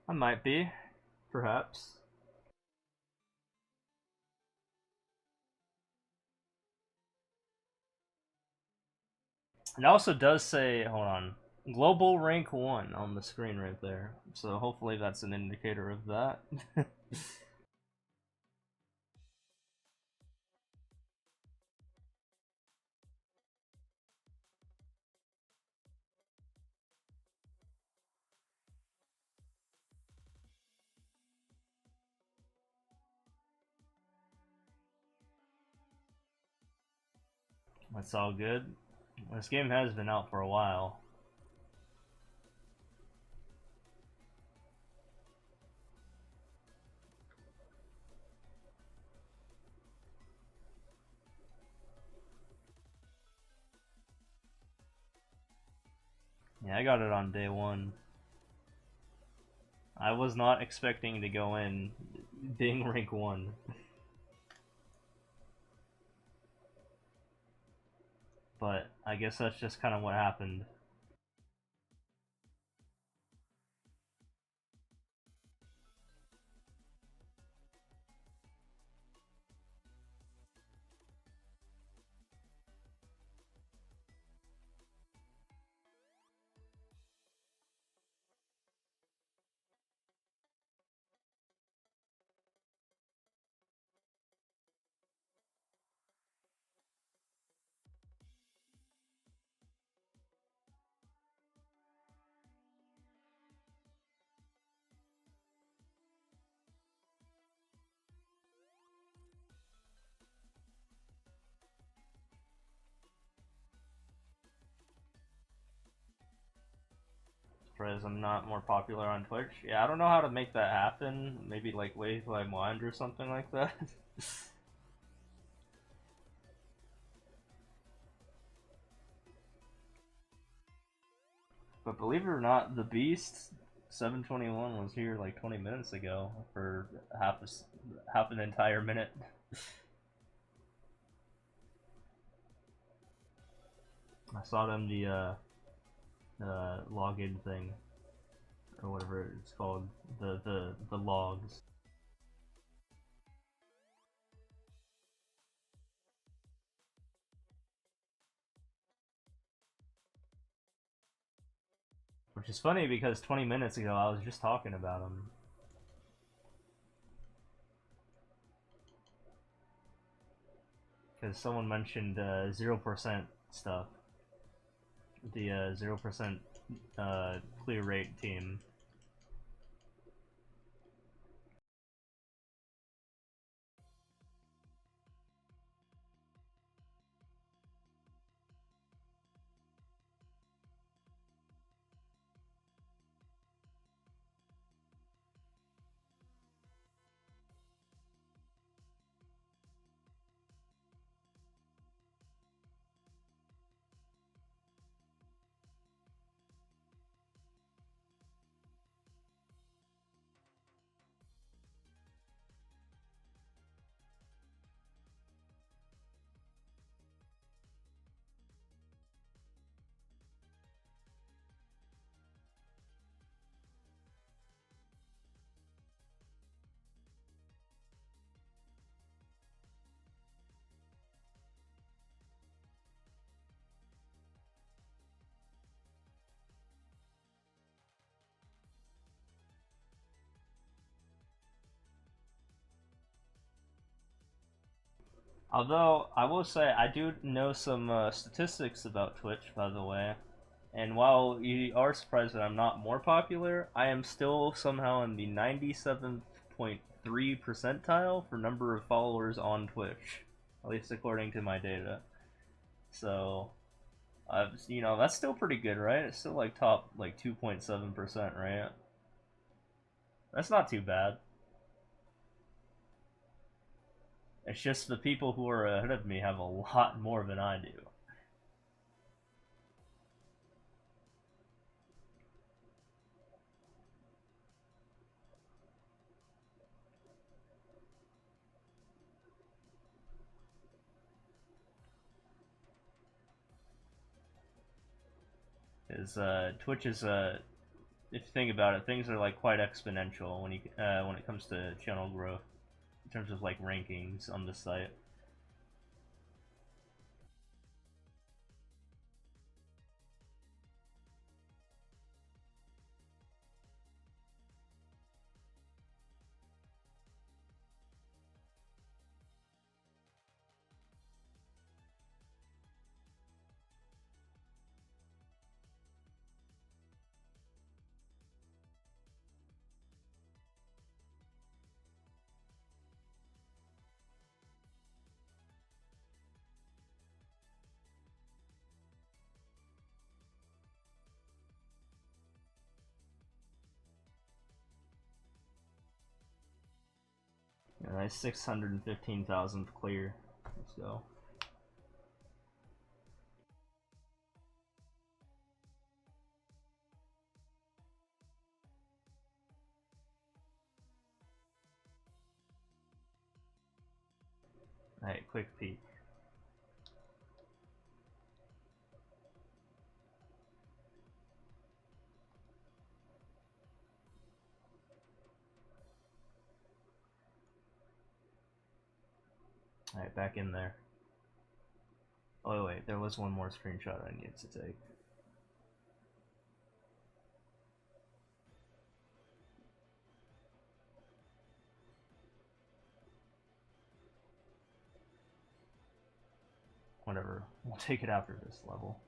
I might be, perhaps. It also does say, hold on, global rank 1 on the screen right there. So hopefully that's an indicator of that. That's all good. This game has been out for a while. Yeah, I got it on day 1. I was not expecting to go in being rank 1. But I guess that's just kind of what happened. Surprised I'm not more popular on Twitch. Yeah, I don't know how to make that happen. Maybe like wait till I'm blind or something like that. But believe it or not, the Beast 721 was here like 20 minutes ago for half an entire minute. I saw them the login thing or whatever it's called, the logs. Which is funny because 20 minutes ago I was just talking about them. Because someone mentioned 0% stuff. The 0% clear rate team. Although, I will say, I do know some statistics about Twitch, by the way. And while you are surprised that I'm not more popular, I am still somehow in the 97.3 percentile for number of followers on Twitch, at least according to my data. So, you know, that's still pretty good, right? It's still like top like 2.7%, right? That's not too bad. It's just the people who are ahead of me have a lot more than I do. Is Twitch is if you think about it, things are like quite exponential when it comes to channel growth in terms of like rankings on the site. Yeah, nice 615,000 clear. Let's go. Alright, quick peek. Alright, back in there. Oh wait, there was one more screenshot I needed to take. Whatever, we'll take it after this level.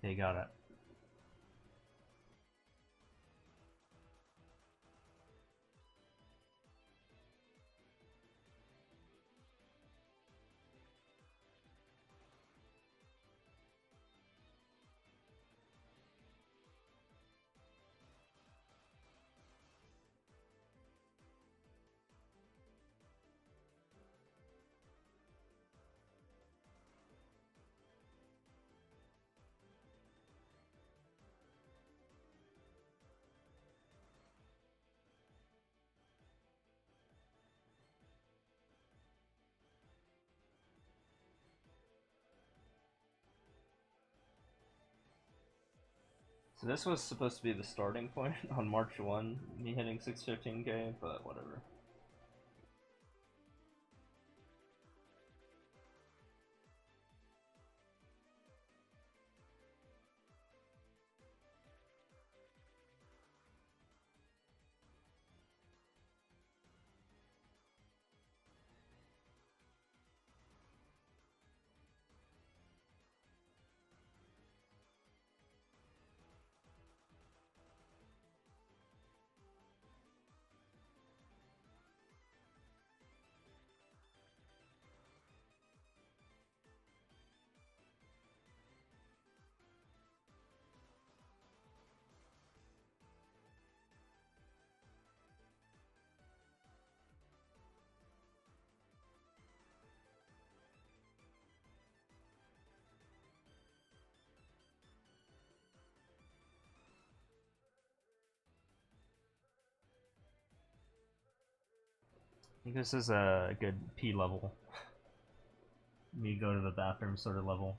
Okay, got it. So this was supposed to be the starting point on March 1, me hitting 615k, but whatever. I think this is a good P level. Me go to the bathroom sort of level.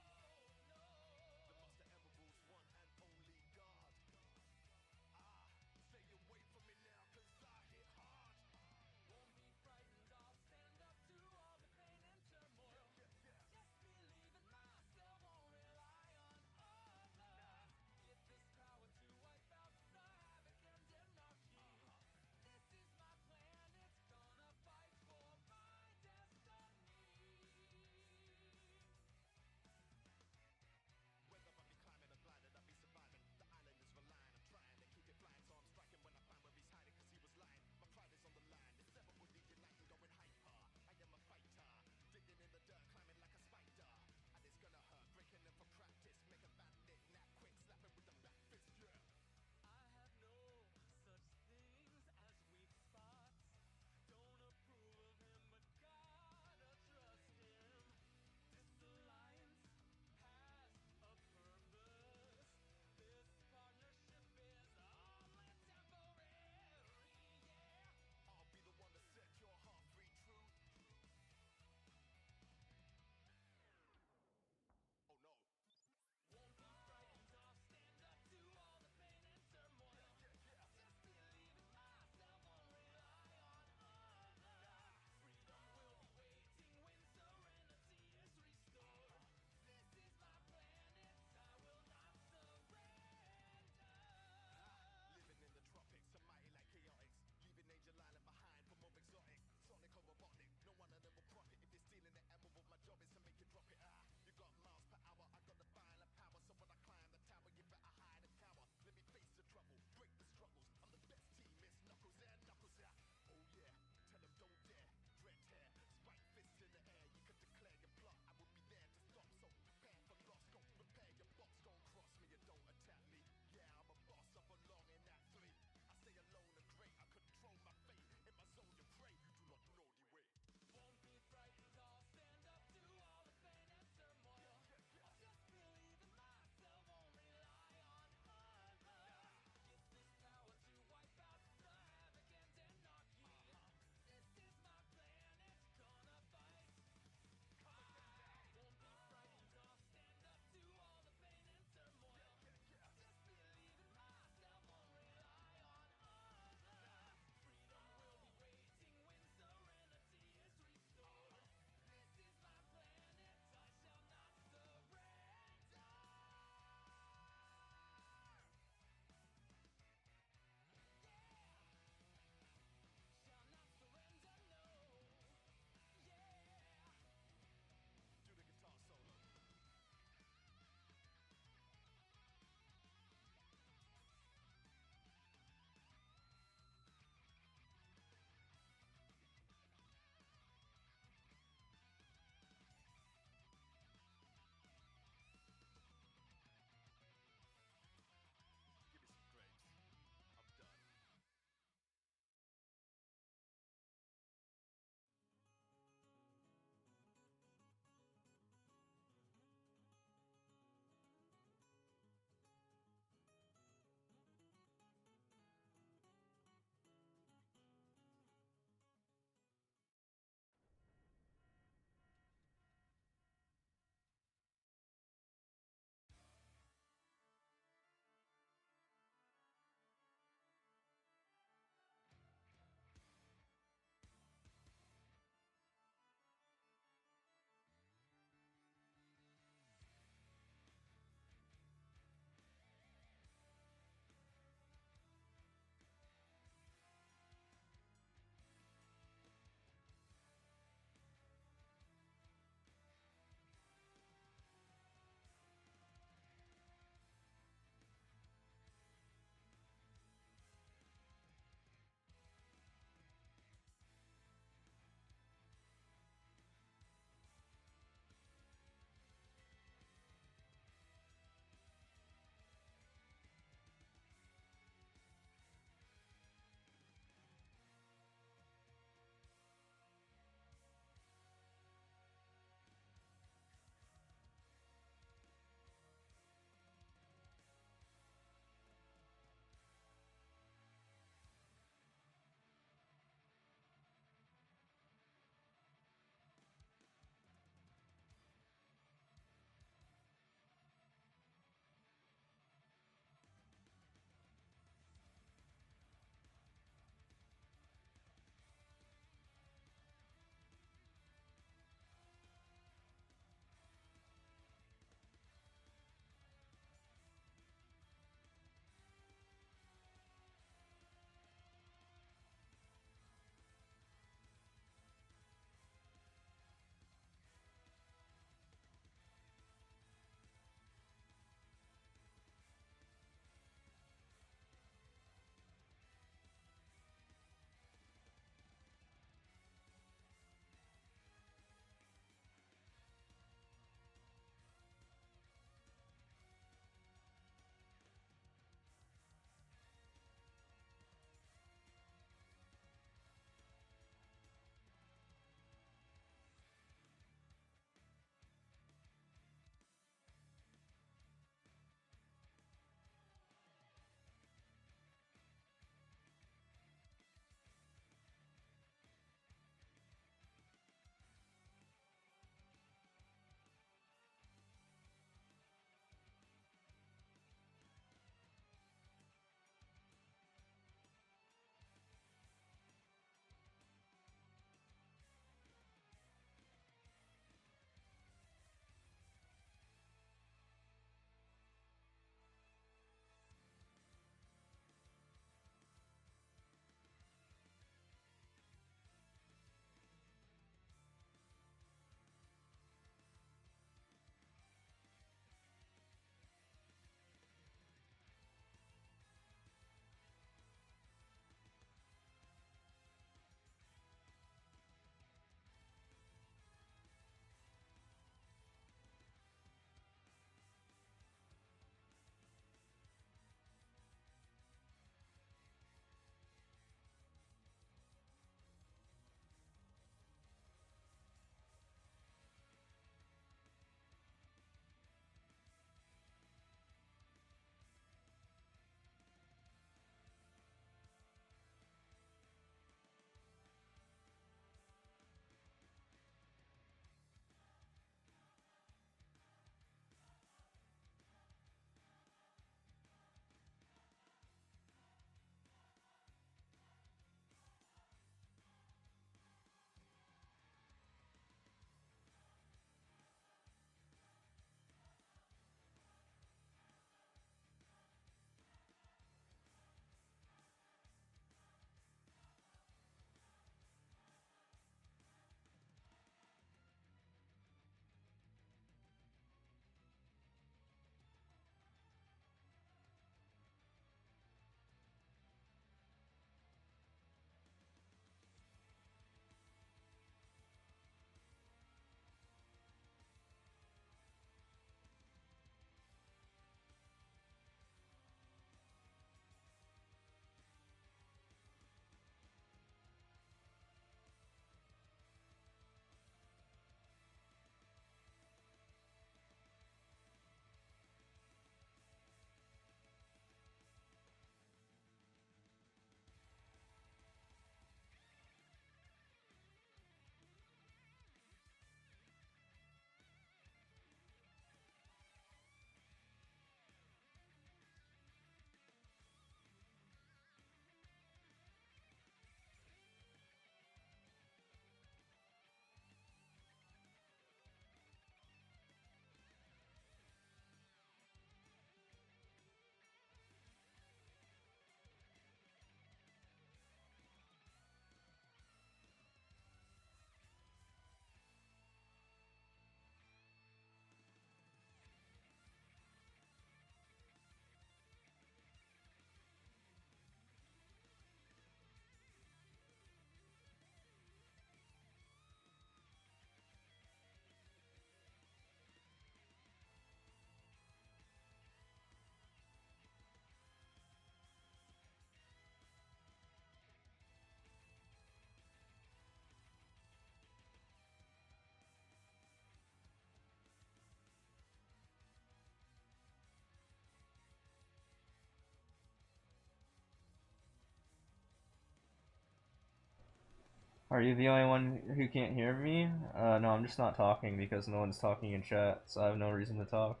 Are you the only one who can't hear me? No, I'm just not talking because no one's talking in chat, so I have no reason to talk.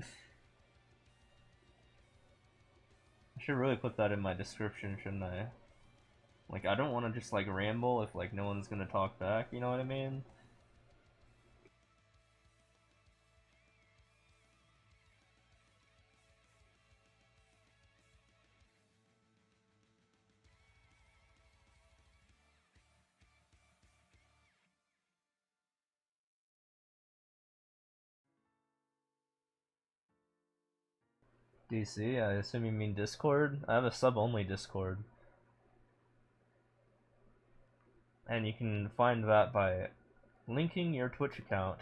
I should really put that in my description, shouldn't I? Like, I don't want to just, like, ramble if, like, no one's gonna talk back, you know what I mean? DC, I assume you mean Discord? I have a sub-only Discord. And you can find that by linking your Twitch account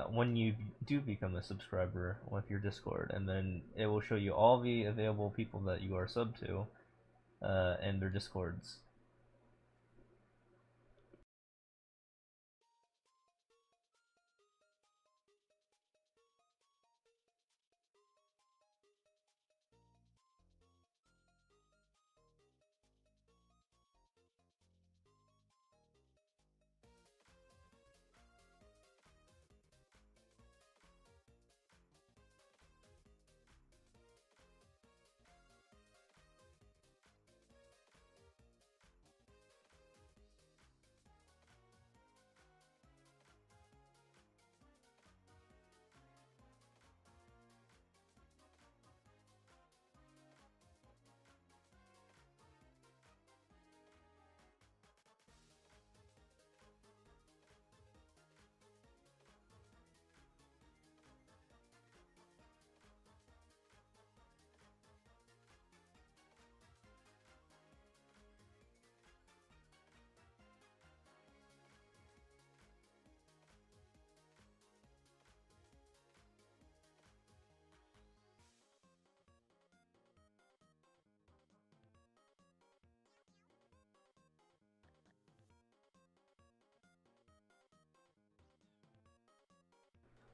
when you do become a subscriber with your Discord, and then it will show you all the available people that you are sub to and their Discords.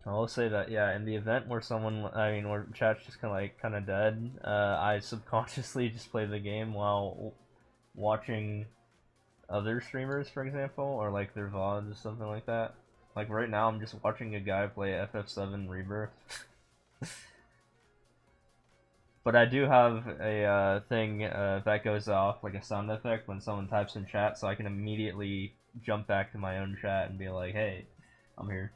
I will say that, yeah, in the event where where chat's just kind of dead, I subconsciously just play the game while watching other streamers, for example, or like their VODs or something like that. Like right now, I'm just watching a guy play FF7 Rebirth. But I do have a thing that goes off, like a sound effect when someone types in chat, so I can immediately jump back to my own chat and be like, hey, I'm here.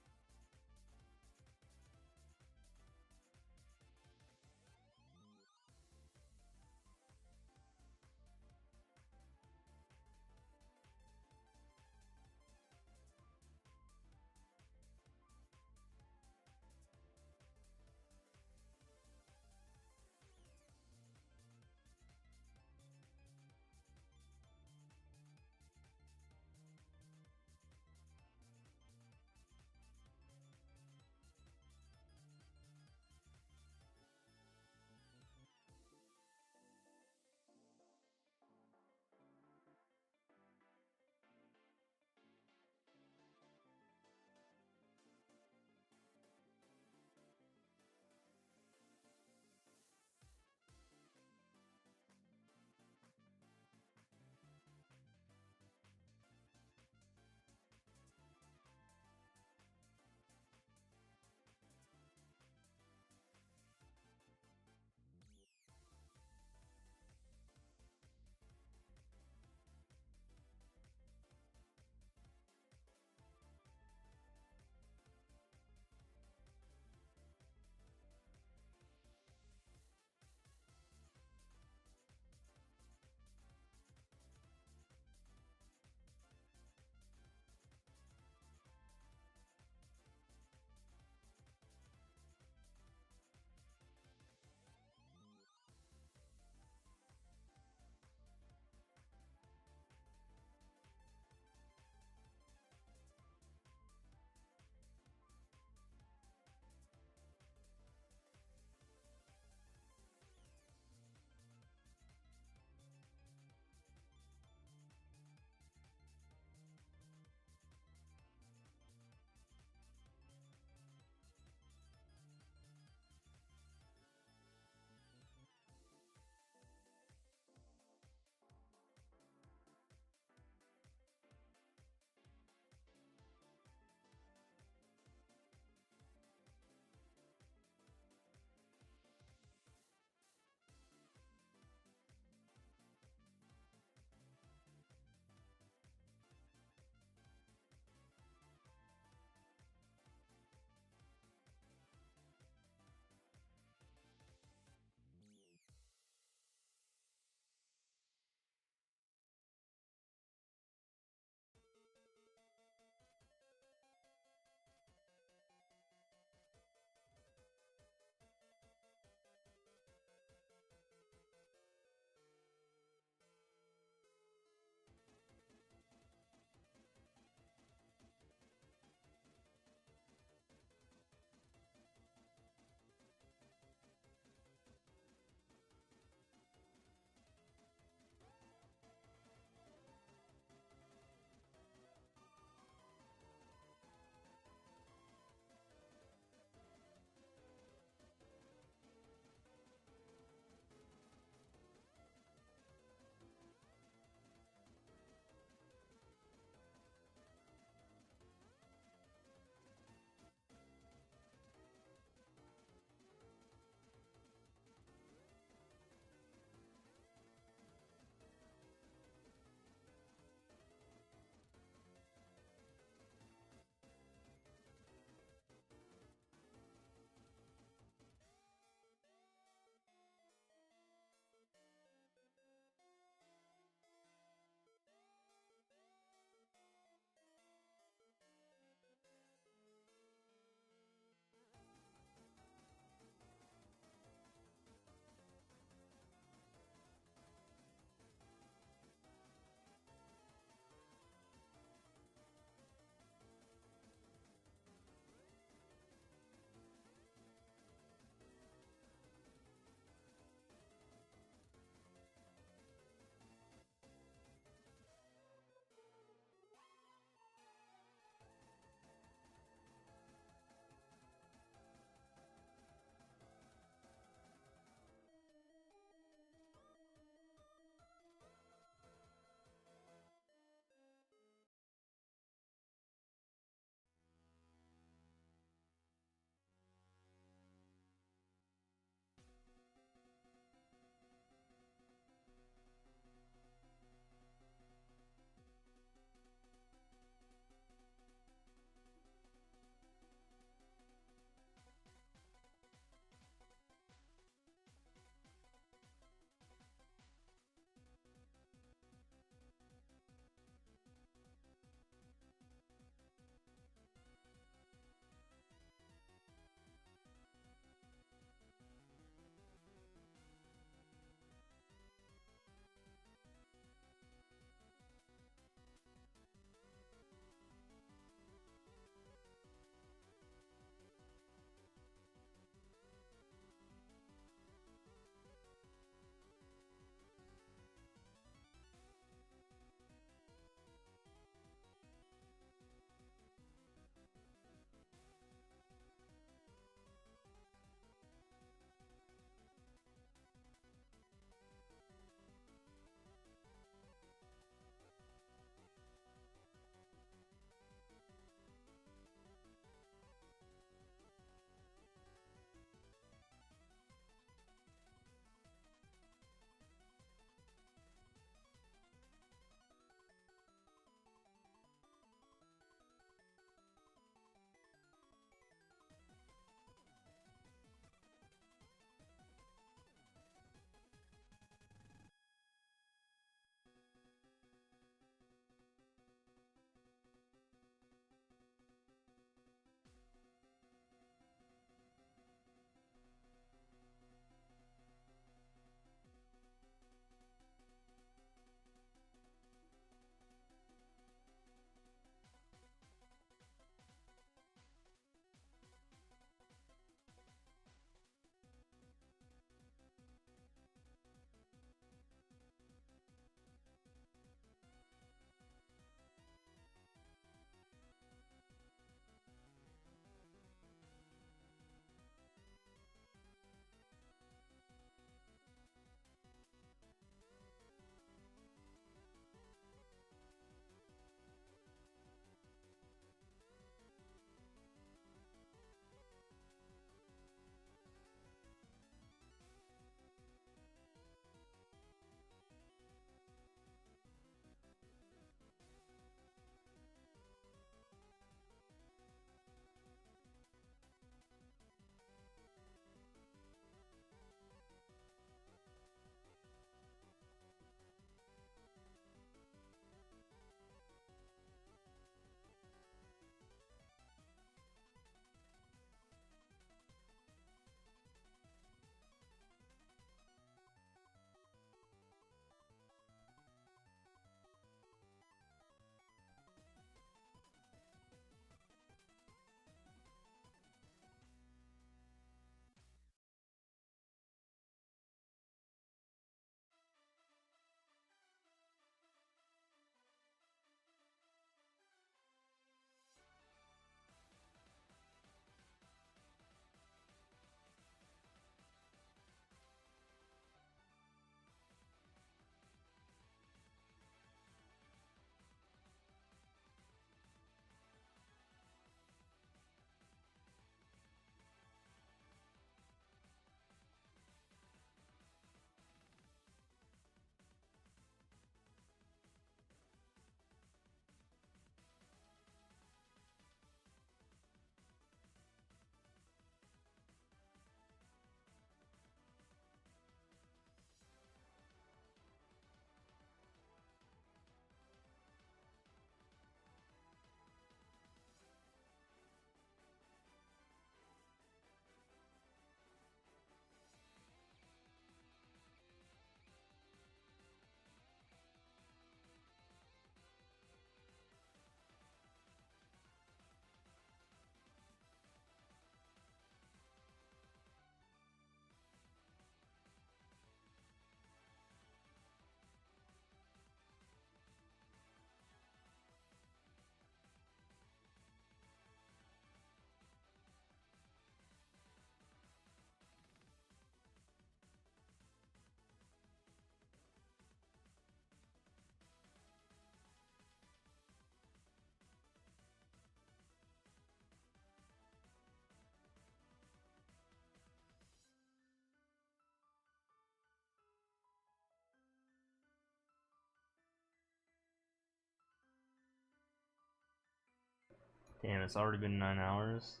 Damn, it's already been 9 hours.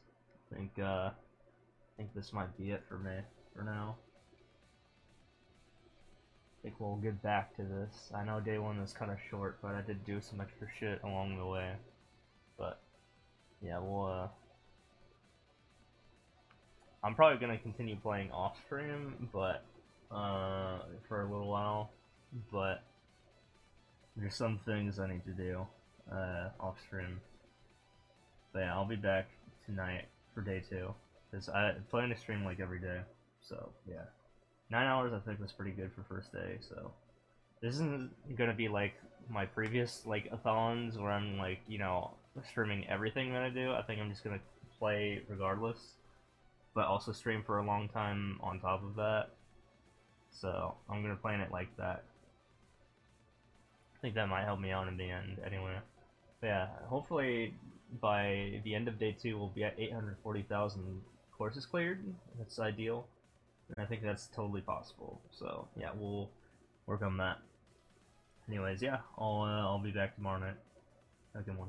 I think this might be it for me for now. I think we'll get back to this. I know day 1 was kind of short, but I did do some extra shit along the way. But yeah, I'm probably gonna continue playing off stream, but for a little while. But there's some things I need to do off stream. But yeah, I'll be back tonight for day 2 because I plan to stream like every day. So yeah, 9 hours I think was pretty good for first day. So this isn't gonna be like my previous like athons where I'm like, you know, streaming everything that I do. I think I'm just gonna play regardless, but also stream for a long time on top of that. So I'm gonna plan it like that. I think that might help me out in the end anyway. But yeah, hopefully by the end of day 2 we'll be at 840,000 courses cleared. That's ideal. And I think that's totally possible. So yeah, we'll work on that. Anyways, yeah, I'll be back tomorrow night. Have a good one.